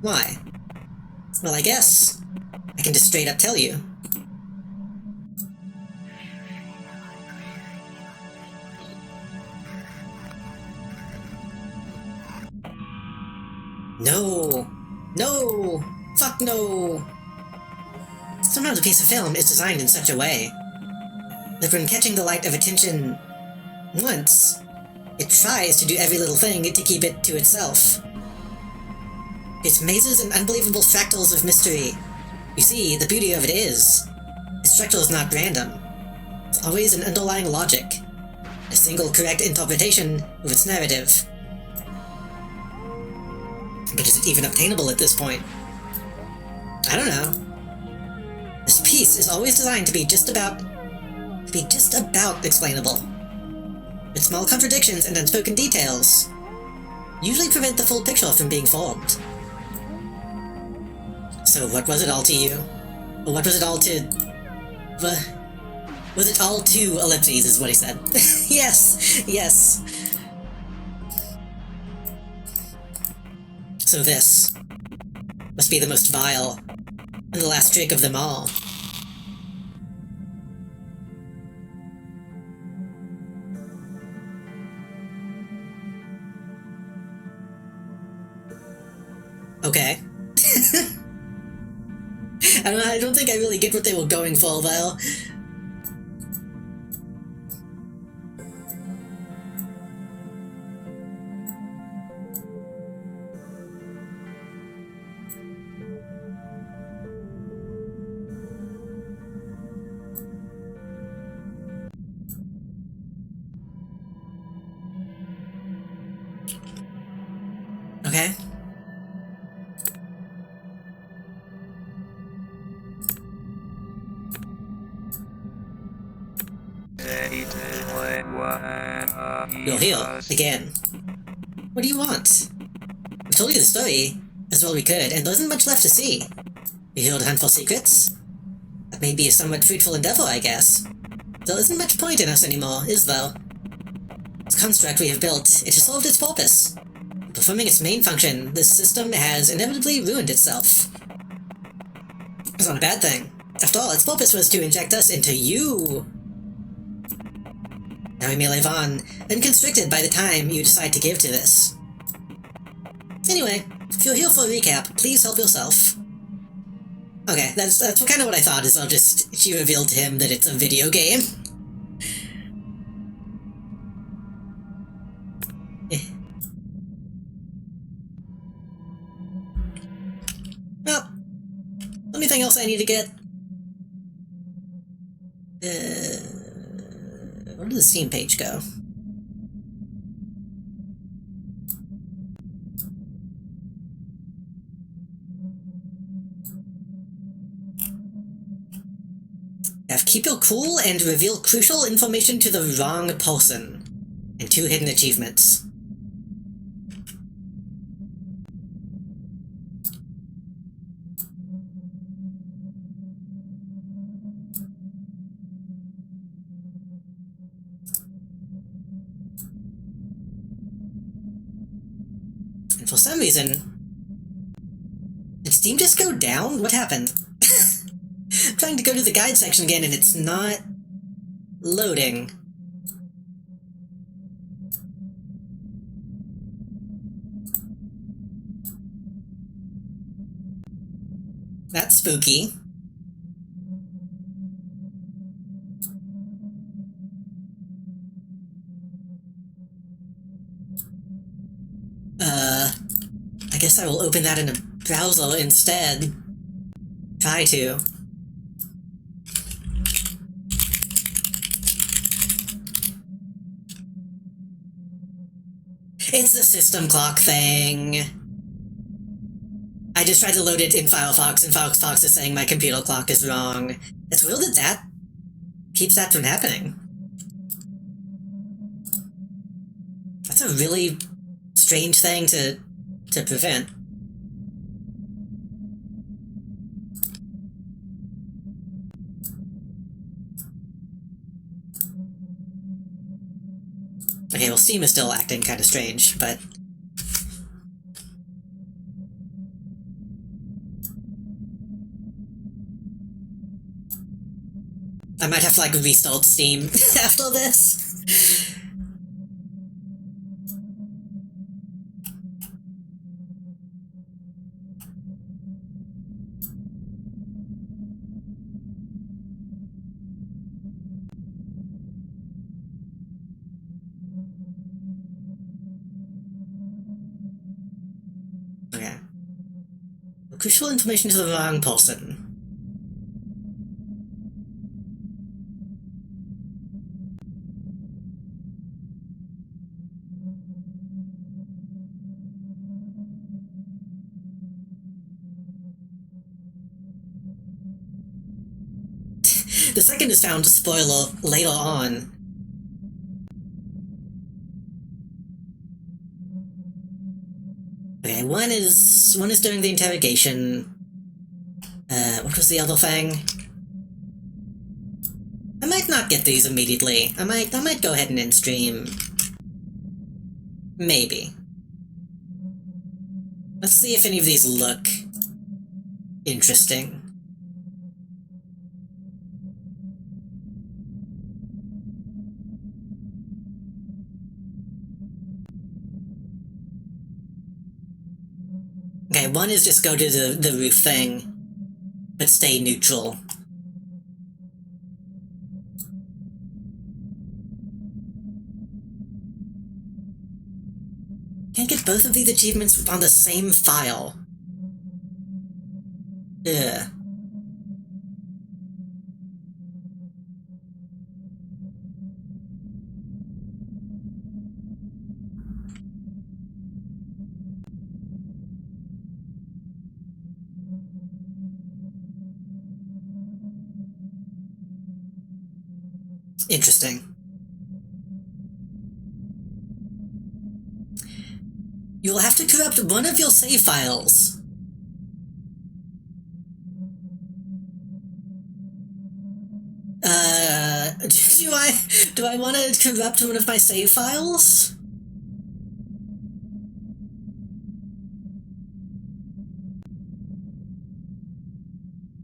Why? Well, I guess I can just straight up tell you. No! No! Fuck no! Sometimes a piece of film is designed in such a way that when catching the light of attention once, it tries to do every little thing to keep it to itself. It's mazes and unbelievable fractals of mystery. You see, the beauty of it is, the structure is not random. It's always an underlying logic, a single correct interpretation of its narrative. But is it even obtainable at this point? I don't know. This piece is always designed to be just about explainable. But small contradictions and unspoken details usually prevent the full picture from being formed. So what was it all to you? Or what was it all to... was it all to ellipses, is what he said. Yes, yes. So this must be the most vile and the last trick of them all. Okay. I don't think I really get what they were going for, though. Okay. You're here, again. What do you want? We told you the story, as well we could, and there isn't much left to see. You here to hunt for secrets? That may be a somewhat fruitful endeavor, I guess. There isn't much point in us anymore, is there? This construct we have built, it has served its purpose. Performing its main function, this system has inevitably ruined itself. It's not a bad thing. After all, its purpose was to inject us into you. Now we may live on, unconstricted by the time you decide to give to this. Anyway, if you're here for a recap, please help yourself. Okay, that's kind of what I thought, is she revealed to him that it's a video game. Well, anything else I need to get? Where did the Steam page go? Keep your cool and reveal crucial information to the wrong person. And 2 hidden achievements. And for some reason... Did Steam just go down? What happened? I'm trying to go to the guide section again and it's not loading. That's spooky. I guess I will open that in a browser instead. Try to. It's the system clock thing. I just tried to load it in Firefox, and Firefox is saying my computer clock is wrong. It's weird that that keeps that from happening. a really strange thing to prevent. Okay, well, Steam is still acting kind of strange, but... I might have to, like, restart Steam after this. Okay. Crucial information to the wrong person. The second is found to spoiler later on. Okay, one is during the interrogation. What was the other thing? I might not get these immediately. I might go ahead and end stream. Maybe. Let's see if any of these look interesting. Okay, one is just go to the roof thing, but stay neutral. Can't get both of these achievements on the same file. Ugh. Interesting. You will have to corrupt one of your save files. Do I want to corrupt one of my save files?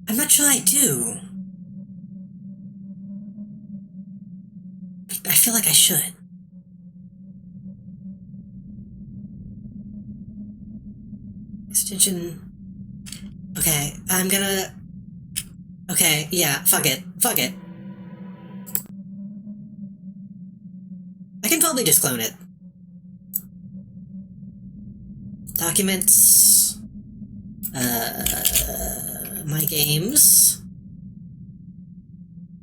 I'm not sure I do. I feel like I should. Extension... Okay, I'm gonna... Okay, yeah, fuck it. Fuck it. I can probably just clone it. Documents... my games...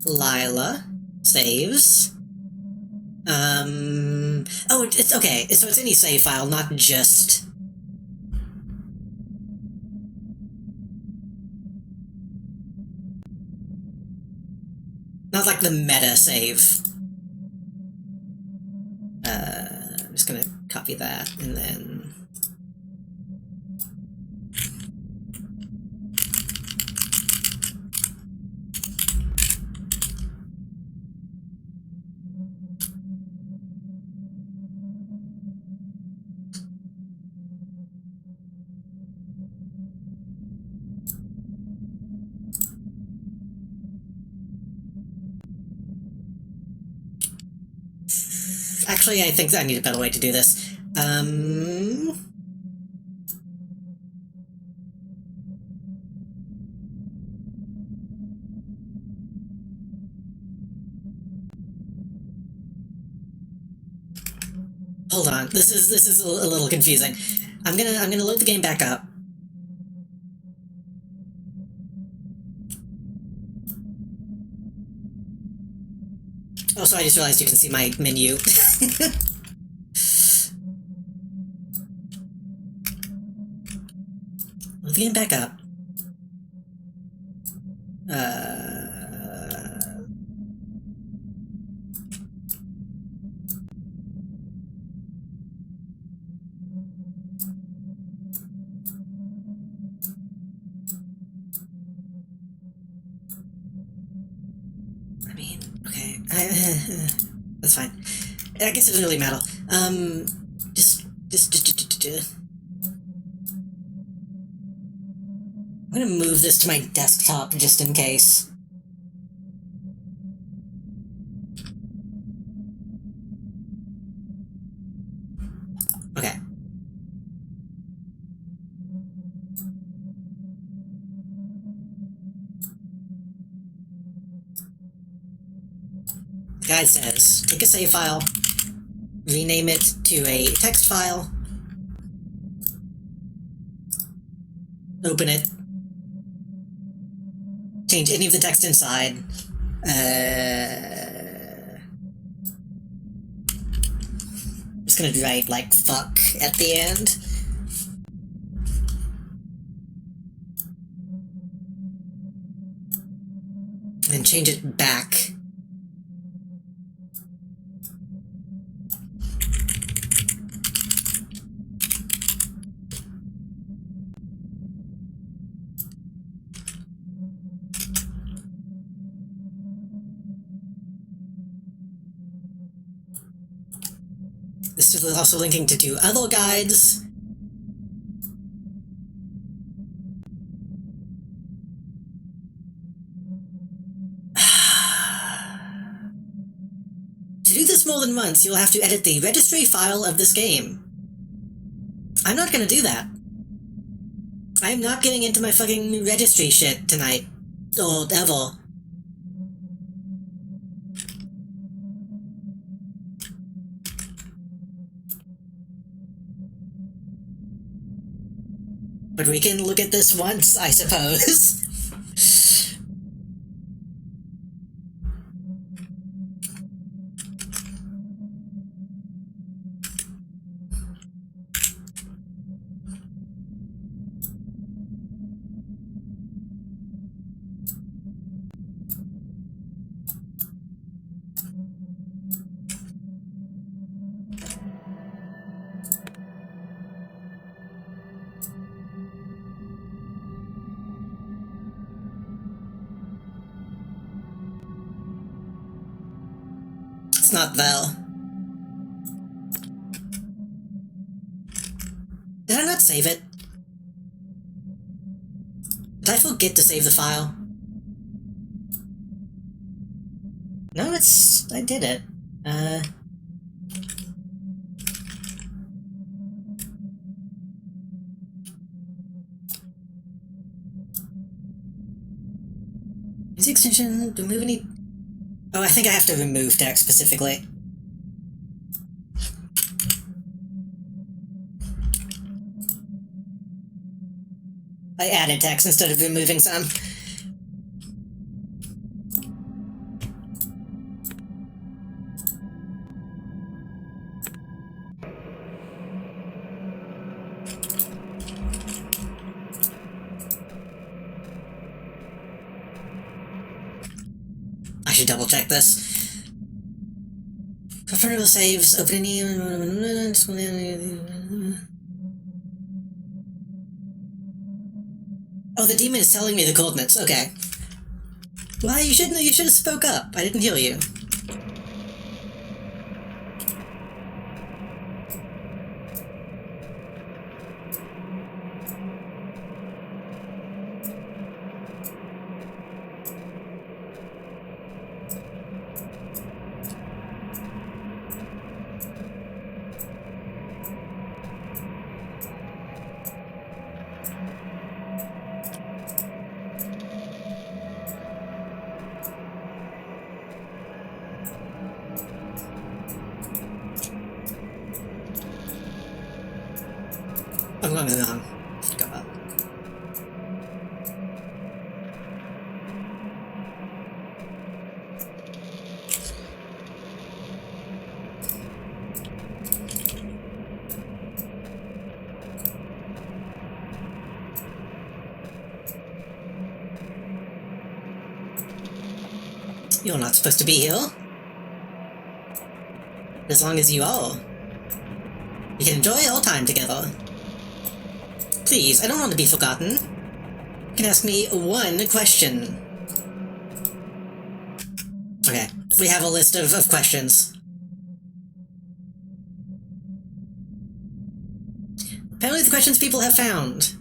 Lila... Saves... Oh, it's okay, so it's any save file, not just... Not like the meta save. I'm just gonna copy that, and then... Actually, I think I need a better way to do this. Hold on. This is a little confusing. I'm gonna load the game back up. Also, I just realized you can see my menu. Load the game back up. That's fine. I guess it doesn't really matter. Just. I'm gonna move this to my desktop just in case. Okay. The guide says, take a save file, rename it to a text file, open it, change any of the text inside, just gonna write like fuck at the end. And then change it back. This is also linking to two other guides. To do this more than once, you'll have to edit the registry file of this game. I'm not gonna do that. I'm not getting into my fucking registry shit tonight. Or ever. But we can look at this once, I suppose. It's not Val. Did I not save it? Did I forget to save the file? No, I did it. Is the extension, remove any... Oh, I think I have to remove text specifically. I added text instead of removing some. I should double check this. Preferable saves, open any... Oh, the demon is telling me the coordinates, okay. Well, you should have spoke up. I didn't hear you. I'm going wrong. Go up. You're not supposed to be here. As long as you are. We can enjoy our time together. Please, I don't want to be forgotten. You can ask me one question. Okay, We have a list of questions. Apparently the questions people have found.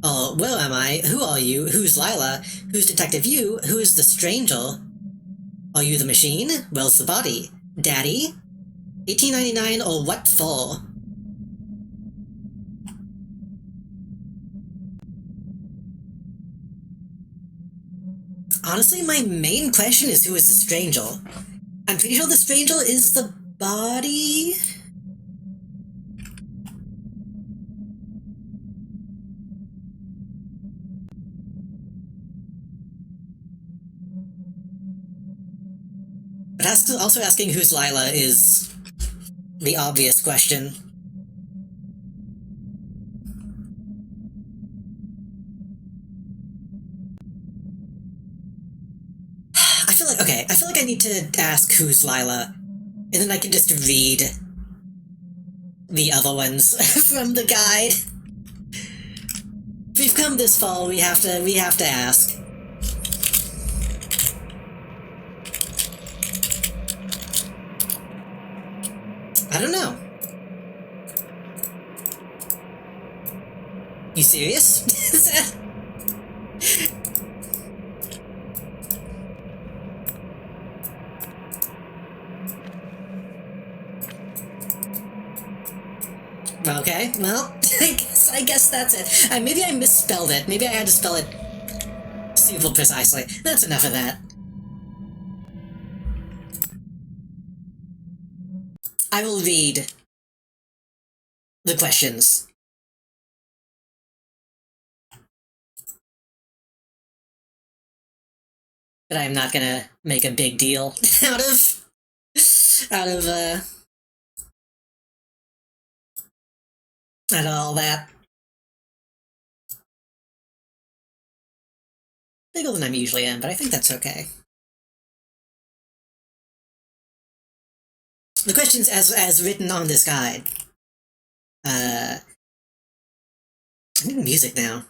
Oh, where am I? Who are you? Who's Lila? Who's Detective You? Who is the stranger? Are you the machine? Where's the body? Daddy? 1899 or what for? Honestly, my main question is who is the stranger? I'm pretty sure the stranger is the body? But also asking who's Lila is the obvious question. I feel like I need to ask who's Lila, and then I can just read the other ones from the guide. If we've come this far, we have to ask. I don't know. You serious? Okay, well, I guess that's it. Maybe I misspelled it. Maybe I had to spell it super precisely. That's enough of that. I will read the questions. But I'm not gonna make a big deal out of all that. Bigger than I usually am, but I think that's okay. The questions as written on this guide. I need music now.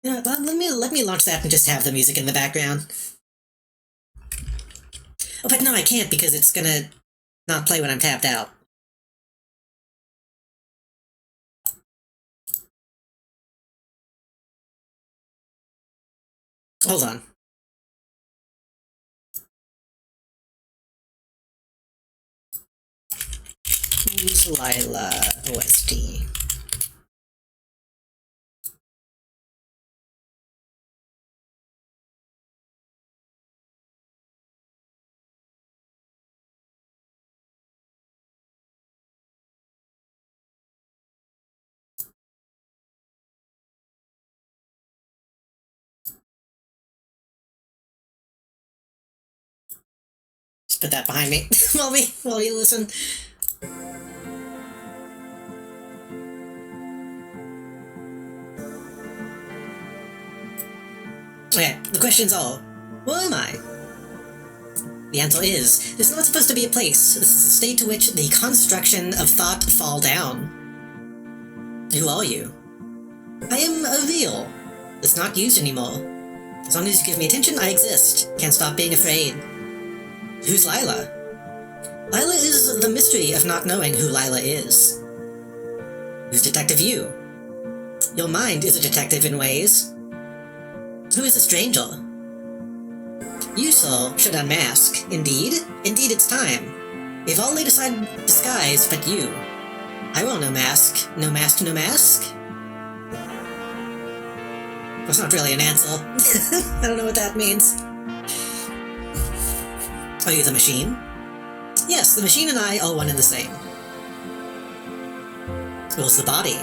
You know, let me launch that and just have the music in the background. Oh, but no, I can't because it's gonna not play when I'm tapped out. Hold on. Who's Lila OST? Just put that behind me while we listen. Okay, the questions are, where am I? The answer is, this is not supposed to be a place. This is a state to which the construction of thought fall down. Who are you? I am a real. It's not used anymore. As long as you give me attention, I exist. Can't stop being afraid. Who's Lila? Lila is the mystery of not knowing who Lila is. Who's Detective You? Your mind is a detective in ways. Who is a stranger? You, sir, should unmask. Indeed? Indeed it's time. We've all laid aside disguise but you. I wear no mask. No mask, no mask? That's not really an answer. I don't know what that means. Are you the machine? Yes, the machine and I are one and the same. Where's the body?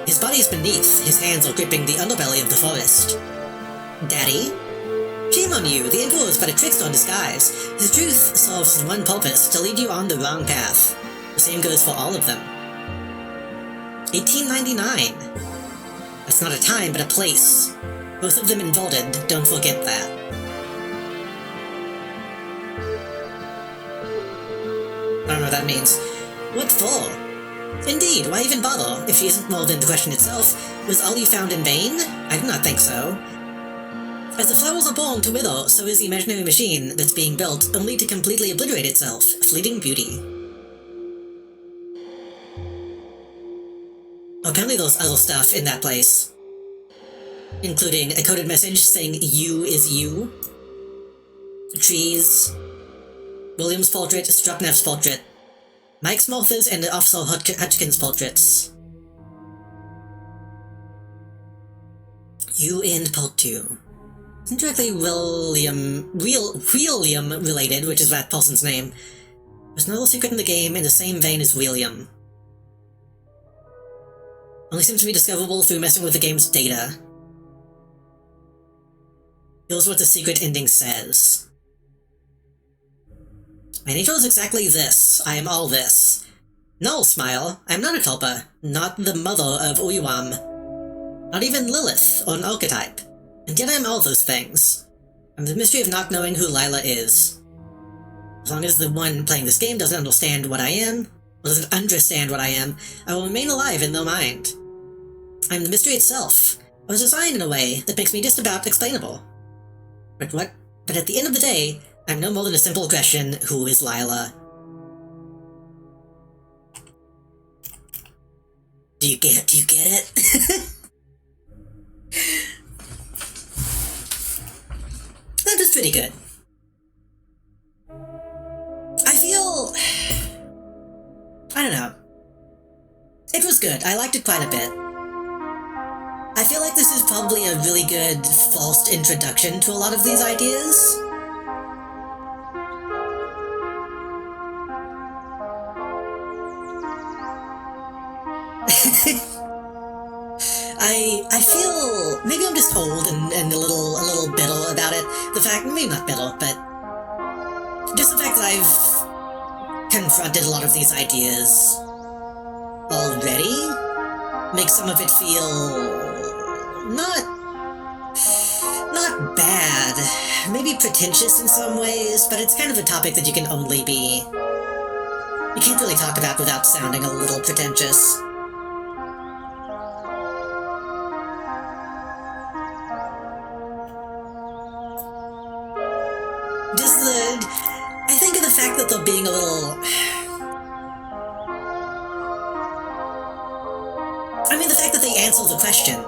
His body is beneath. His hands are gripping the underbelly of the forest. Daddy? Shame on you, the Emperor is but a trickster in disguise. His truth serves one purpose, to lead you on the wrong path. The same goes for all of them. 1899. That's not a time, but a place. Both of them inverted, don't forget that. I don't know what that means. What for? Indeed, why even bother? If she isn't more than the question itself, was all you found in vain? I do not think so. As the flowers are born to wither, so is the imaginary machine that's being built, only to completely obliterate itself. Fleeting beauty. Apparently there's other stuff in that place, including a coded message saying "you is you," trees, William's portrait, Struckneff's portrait, Mike Smorther's and Officer Hutchkins' portraits. You and Part 2. Isn't directly William related, which is that person's name. There's another secret in the game in the same vein as William. Only seems to be discoverable through messing with the game's data. Here's what the secret ending says. My nature is exactly this. I am all this. No, Smile. I am not a tulpa. Not the mother of Uyuam. Not even Lilith, or an archetype. And yet I am all those things. I'm the mystery of not knowing who Lila is. As long as the one playing this game doesn't understand what I am, or doesn't understand what I am, I will remain alive in their mind. I'm the mystery itself. I was designed in a way that makes me just about explainable. But at the end of the day, I'm no more than a simple question, who is Lila? Do you get it? That was pretty good. I don't know. It was good. I liked it quite a bit. I feel like this is probably a really good forced introduction to a lot of these ideas. I feel maybe I'm just old and a little bitter about it. The fact, maybe not bitter, but just the fact that I've confronted a lot of these ideas already makes some of it feel not bad, maybe pretentious in some ways, but it's kind of a topic that you can't really talk about without sounding a little pretentious. I think of the fact that they're being a little... I mean, the fact that they answer the question,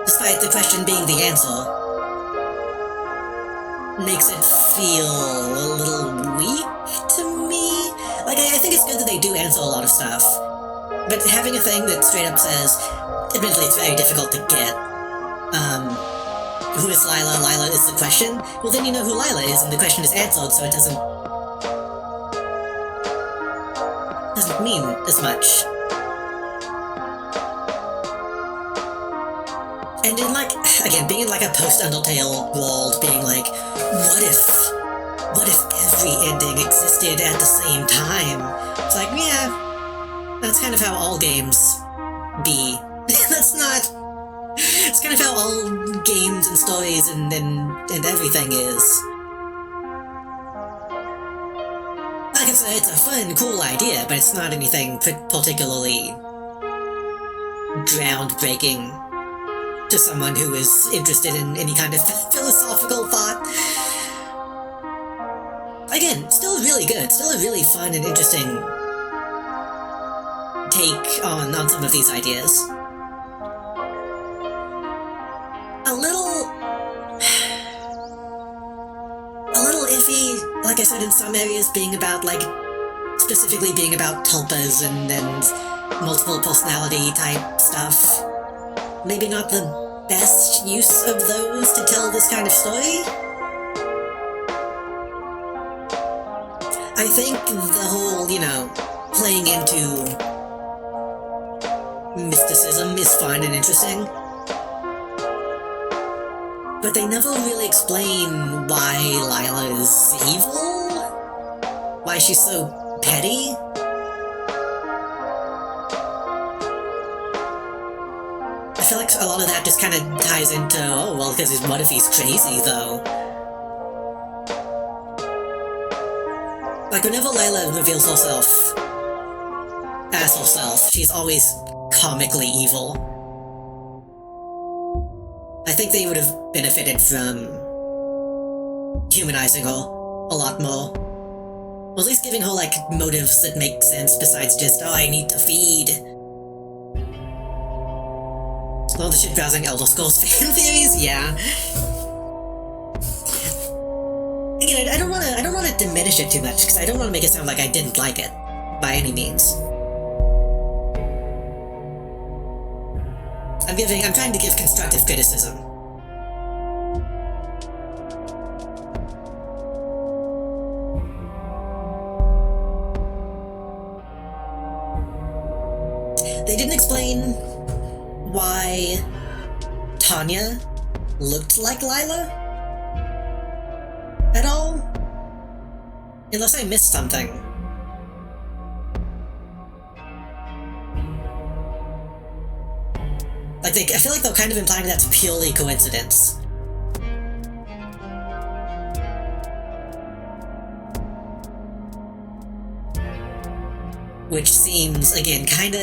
despite the question being the answer, makes it feel a little weak to me. Like, I think it's good that they do answer a lot of stuff, but having a thing that straight up says, admittedly it's very difficult to get, who is Lila? Lila is the question? Well, then you know who Lila is, and the question is answered, so it doesn't mean as much. And in, like, again, being in, like, a post-Undertale world, being like, what if every ending existed at the same time? It's like, yeah, that's kind of how all games be. It's kind of how all games and stories and everything is. Like I said, it's a fun, cool idea, but it's not anything particularly groundbreaking to someone who is interested in any kind of philosophical thought. Again, still really good, still a really fun and interesting take on some of these ideas. A little iffy, like I said, in some areas being about, like, specifically being about tulpas and multiple personality type stuff. Maybe not the best use of those to tell this kind of story. I think the whole, playing into mysticism is fun and interesting. But they never really explain why Lila is evil? Why she's so petty? I feel like a lot of that just kind of ties into, oh, well, because what if he's crazy, though? Like, whenever Lila reveals herself as herself. She's always comically evil. I think they would have benefited from humanizing her a lot more. Or at least giving her, like, motives that make sense besides just, oh, I need to feed. All the shit browsing Elder Scrolls fan theories? Yeah. Again, I don't wanna diminish it too much, because I don't wanna make it sound like I didn't like it, by any means. I'm trying to give constructive criticism. They didn't explain why Tanya looked like Lila at all, unless I missed something. Like, I feel like they're kind of implying that's purely coincidence. Which seems, again, kind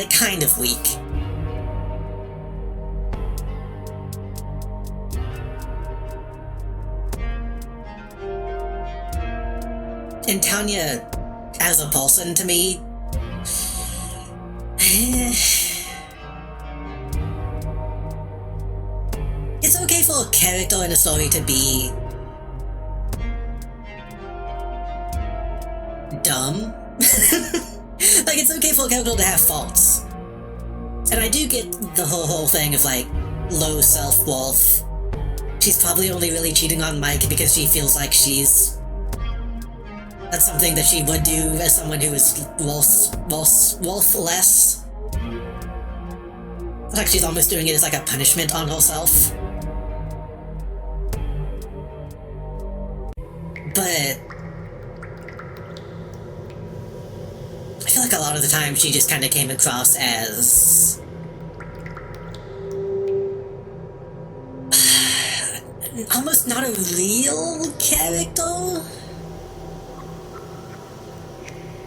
of weak. And Tanya, as a person, to me... It's okay for a character in a story to be... dumb. Like, it's okay for a character to have faults. And I do get the whole thing of, like, low self-worth. She's probably only really cheating on Mike because she feels like that's something that she would do as someone who is worthless. Like she's almost doing it as like a punishment on herself. But I feel like a lot of the time she just kind of came across as almost not a real character.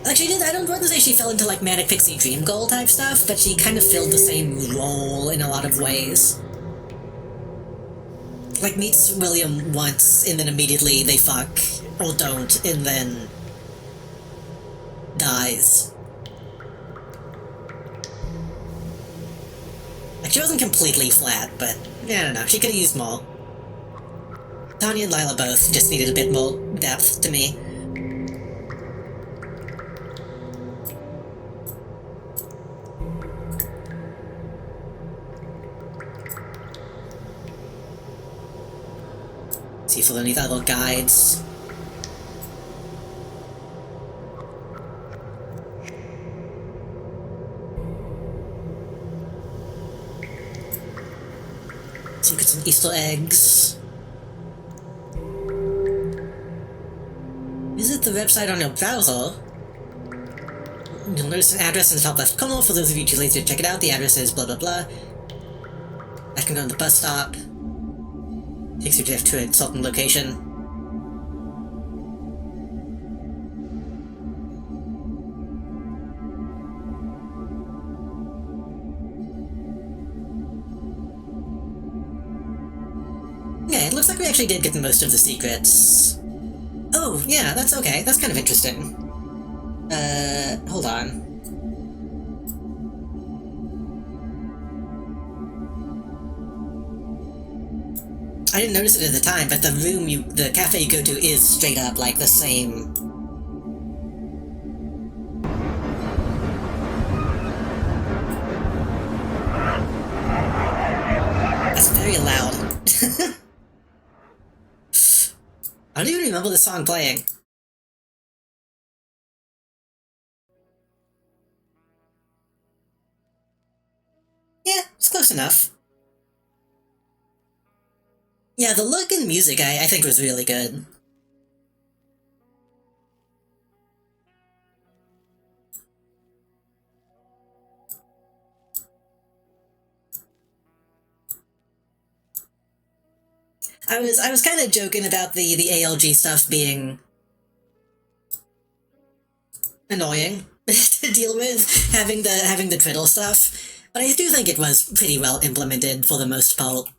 Like, I don't want to say she fell into, like, Manic Pixie Dream Girl type stuff, but she kind of filled the same role in a lot of ways. Like, meets William once, and then immediately they fuck, or don't, and then dies. Like, she wasn't completely flat, but, I don't know, she could've used more. Tanya and Lila both just needed a bit more depth to me. See if there's any other guides. Secrets and Easter eggs. Visit the website on your browser. You'll notice an address in the top left corner for those of you too lazy to check it out. The address is blah blah blah. I can go to the bus stop. Takes you to a certain location. Yeah, it looks like we actually did get most of the secrets. Oh, yeah, that's okay. That's kind of interesting. Hold on. I didn't notice it at the time, but the cafe you go to is straight up, like, the same. That's very loud. I don't even remember the song playing. Yeah, it's close enough. Yeah, the look and music I think was really good. I was kind of joking about the ALG stuff being annoying, to to deal with having the twiddle stuff, but I do think it was pretty well implemented for the most part.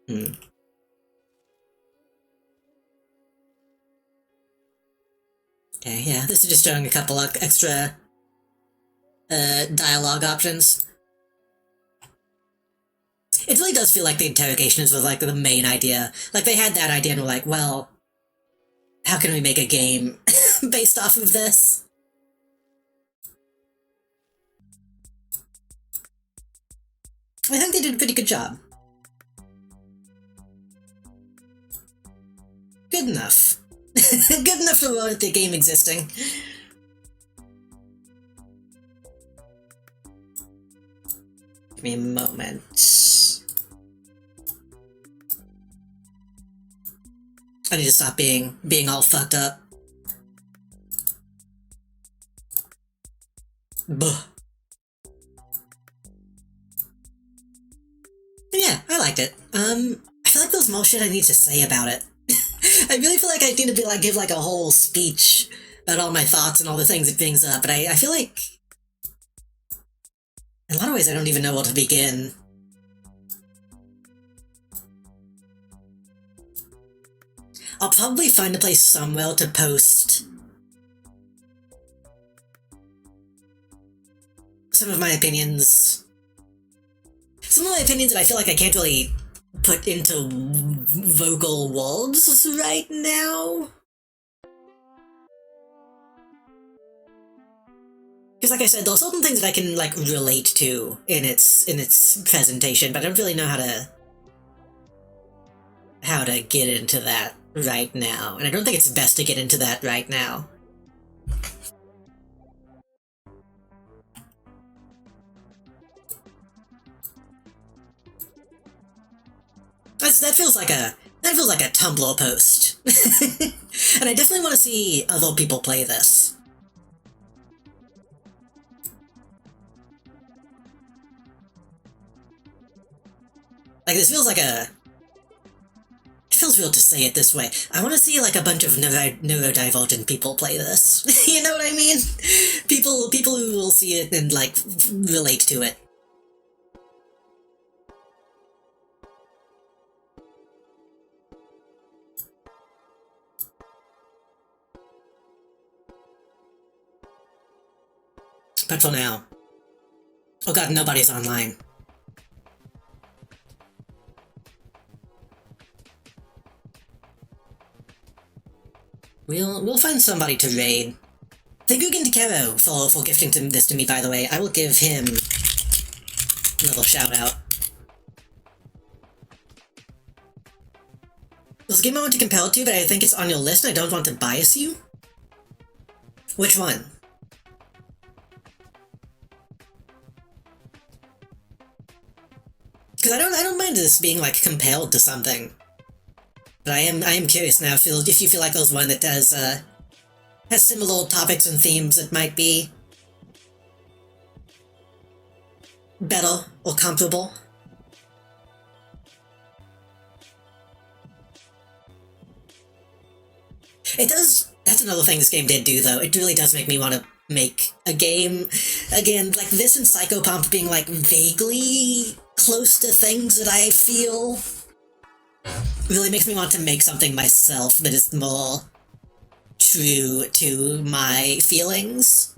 Hmm. Okay, yeah, this is just showing a couple of extra dialogue options. It really does feel like the interrogations was like the main idea. Like they had that idea and were like, well, how can we make a game based off of this? I think they did a pretty good job. Good enough. Good enough to warrant the game existing. Give me a moment. I need to stop being all fucked up. Buh. Yeah, I liked it. I feel like there's more shit I need to say about it. I really feel like I need to give like a whole speech about all my thoughts and all the things it brings up, but I feel like in a lot of ways I don't even know where to begin. I'll probably find a place somewhere to post some of my opinions. Some of my opinions that I feel like I can't really put into vocal words right now. Because like I said, there are certain things that I can like relate to in its presentation, but I don't really know how to get into that right now. And I don't think it's best to get into that right now. That feels like a Tumblr post. And I definitely want to see other people play this. Like, this feels like a... It feels weird to say it this way. I want to see, like, a bunch of neurodivergent people play this. You know what I mean? People who will see it and, like, relate to it. But for now... Oh god, nobody's online. We'll find somebody to raid. Thank you again to Kero for gifting this to me, by the way. I will give him a little shout out. There's a game I want to compare it to, but I think it's on your list and I don't want to bias you. Which one? Because I don't mind this being like compelled to something. But I am curious now if you feel like there's one that has similar topics and themes that might be better or comparable. It does. That's another thing this game did do, though. It really does make me want to make a game again, like this and Psychopomp being like vaguely close to things that I feel. Really makes me want to make something myself that is more true to my feelings.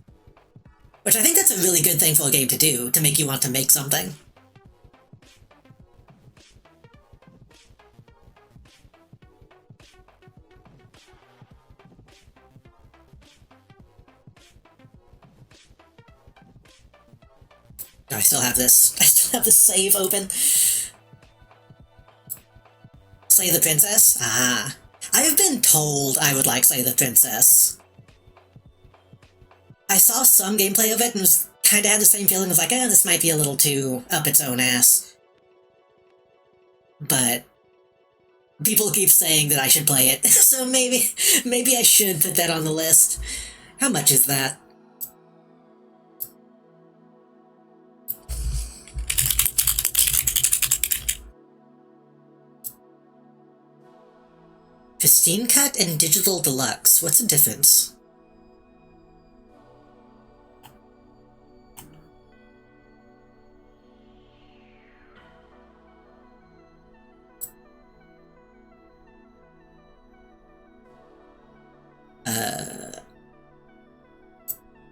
Which I think that's a really good thing for a game to do, to make you want to make something. I still have this. I still have the save open. Slay the Princess? Ah. I've been told I would like Slay the Princess. I saw some gameplay of it and was kind of had the same feeling of like, this might be a little too up its own ass. But people keep saying that I should play it, so maybe I should put that on the list. How much is that? Pristine Cut and Digital Deluxe. What's the difference?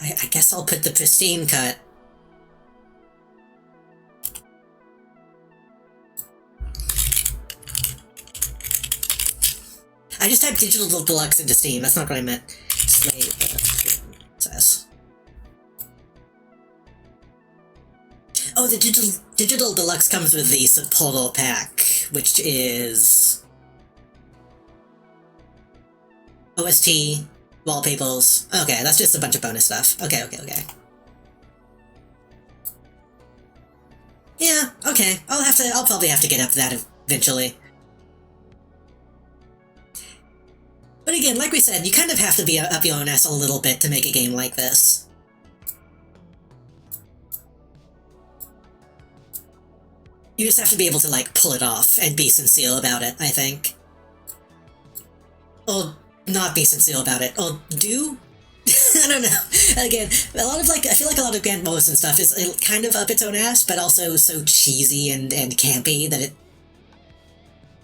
I guess I'll put the Pristine Cut. I just typed Digital Deluxe into Steam, that's not what I meant. Slave says. Oh, the Digital Deluxe comes with the Subportal Pack, which is OST, wallpapers. Okay, that's just a bunch of bonus stuff. Okay. Yeah, okay. I'll probably have to get up that eventually. But again, like we said, you kind of have to be up your own ass a little bit to make a game like this. You just have to be able to, like, pull it off and be sincere about it, I think. Or not be sincere about it. Or do? I don't know. Again, I feel like a lot of Grand Modes and stuff is kind of up its own ass, but also so cheesy and campy that it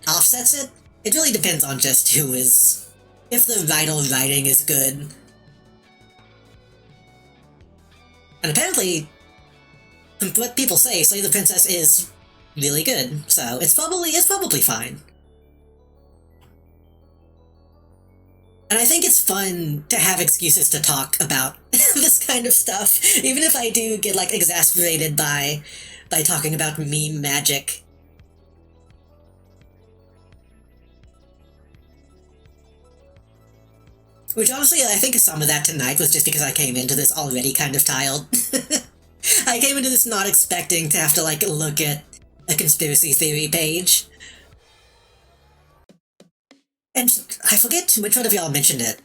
offsets it. It really depends on just who is... if the vital writing is good. And apparently, from what people say, Slay the Princess is really good, so it's probably fine. And I think it's fun to have excuses to talk about this kind of stuff, even if I do get, like, exasperated by talking about meme magic. Which honestly, I think some of that tonight was just because I came into this already kind of tired. I came into this not expecting to have to, like, look at a conspiracy theory page. And I forget which one of y'all mentioned it.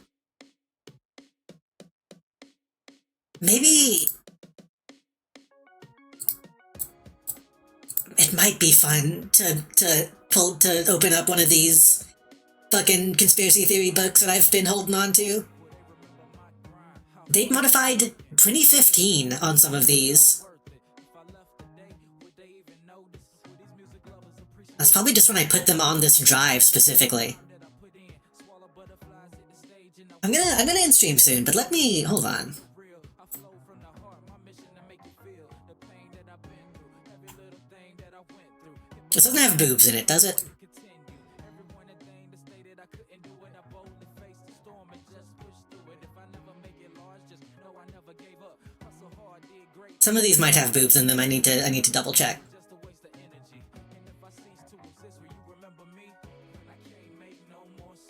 Maybe... it might be fun to open up one of these fucking conspiracy theory books that I've been holding on to. Date modified 2015 on some of these. That's probably just when I put them on this drive specifically. I'm gonna end stream soon, but let me hold on. This doesn't have boobs in it, does it? Some of these might have boobs in them. I need to double check.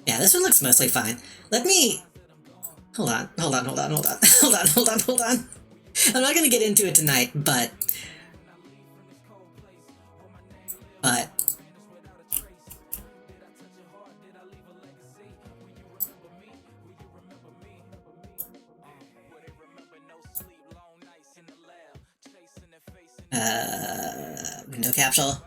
Yeah, this one looks mostly fine. Let me... Hold on. I'm not gonna get into it tonight, but... window capsule.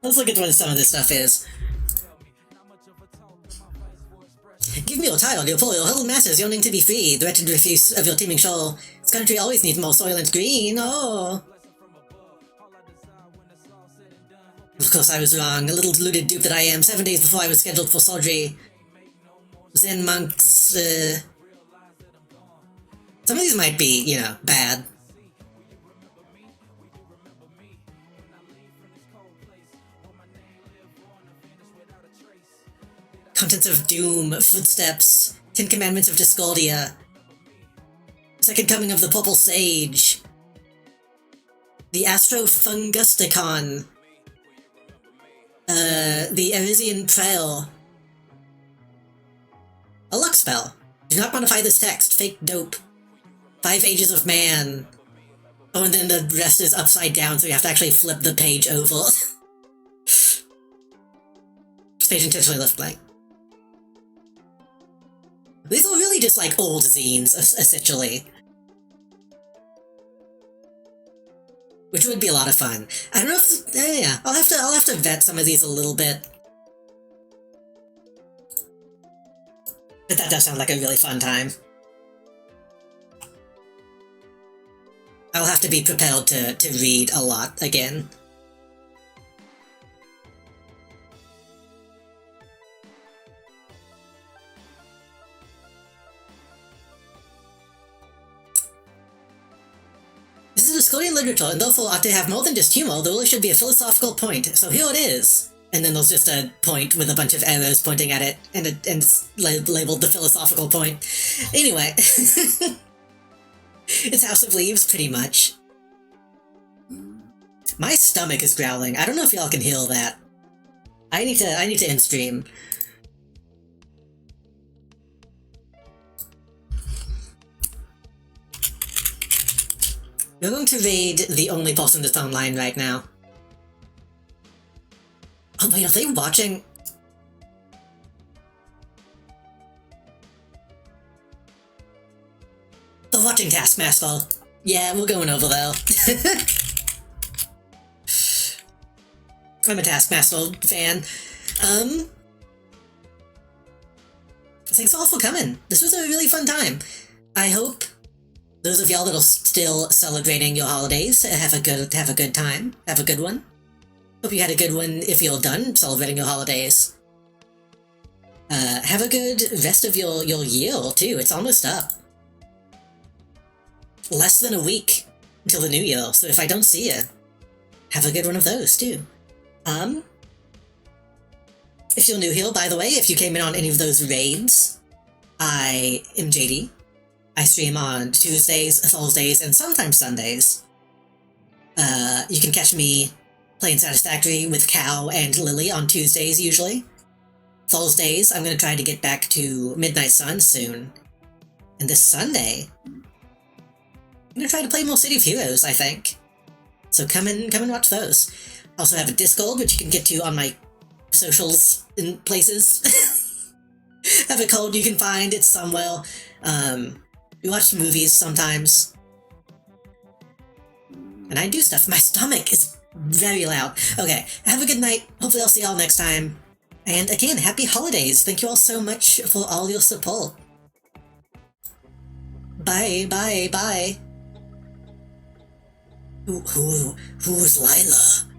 Let's look at what some of this stuff is. Give me your title, your poor, your whole masses yearning to be free, the wretched refuse of your teeming shoal. This country always needs more soil and green, oh! Of course I was wrong, a little deluded dupe that I am. 7 days before I was scheduled for surgery. Zen monks, some of these might be, you know, bad. Contents of Doom, Footsteps, 10 Commandments of Discordia. Second coming of the Purple Sage. The Astrofungusticon. The Arisian Trail. A luck spell. Do not modify this text. Fake dope. 5 Ages of Man. Oh, and then the rest is upside down, so you have to actually flip the page over. This page intentionally left blank. These are really just like old zines, essentially. Which would be a lot of fun. I don't know if... yeah, I'll have to vet some of these a little bit. But that does sound like a really fun time. I'll have to be prepared to read a lot again. This is Discordian literature, and therefore ought to have more than just humor. There really should be a philosophical point, so here it is. And then there's just a point with a bunch of arrows pointing at it, and it's labeled the philosophical point. Anyway. It's House of Leaves, pretty much. My stomach is growling. I don't know if y'all can hear that. I need to end stream. We're going to raid the only person that's online right now. Oh wait, are they watching? They're watching Taskmaster. Yeah, we're going over there. I'm a Taskmaster fan. Thanks all for coming. This was a really fun time. I hope those of y'all that are still celebrating your holidays have a good time. Have a good one. Hope you had a good one if you're done celebrating your holidays. Have a good rest of your year, too. It's almost up. Less than a week until the new year, so if I don't see you, have a good one of those, too. If you're new here, by the way, if you came in on any of those raids, I am JD. I stream on Tuesdays, Thursdays, and sometimes Sundays. You can catch me playing Satisfactory with Cow and Lily on Tuesdays, usually. Thursdays, I'm gonna try to get back to Midnight Sun soon. And this Sunday, I'm gonna try to play more City of Heroes, I think. So come and watch those. I also have a Discord, which you can get to on my socials and places. Have a code you can find, it's somewhere. We watch movies sometimes. And I do stuff. My stomach is very loud. Okay, have a good night. Hopefully I'll see y'all next time. And again, happy holidays. Thank you all so much for all your support. Bye, bye, bye. Who's Lila?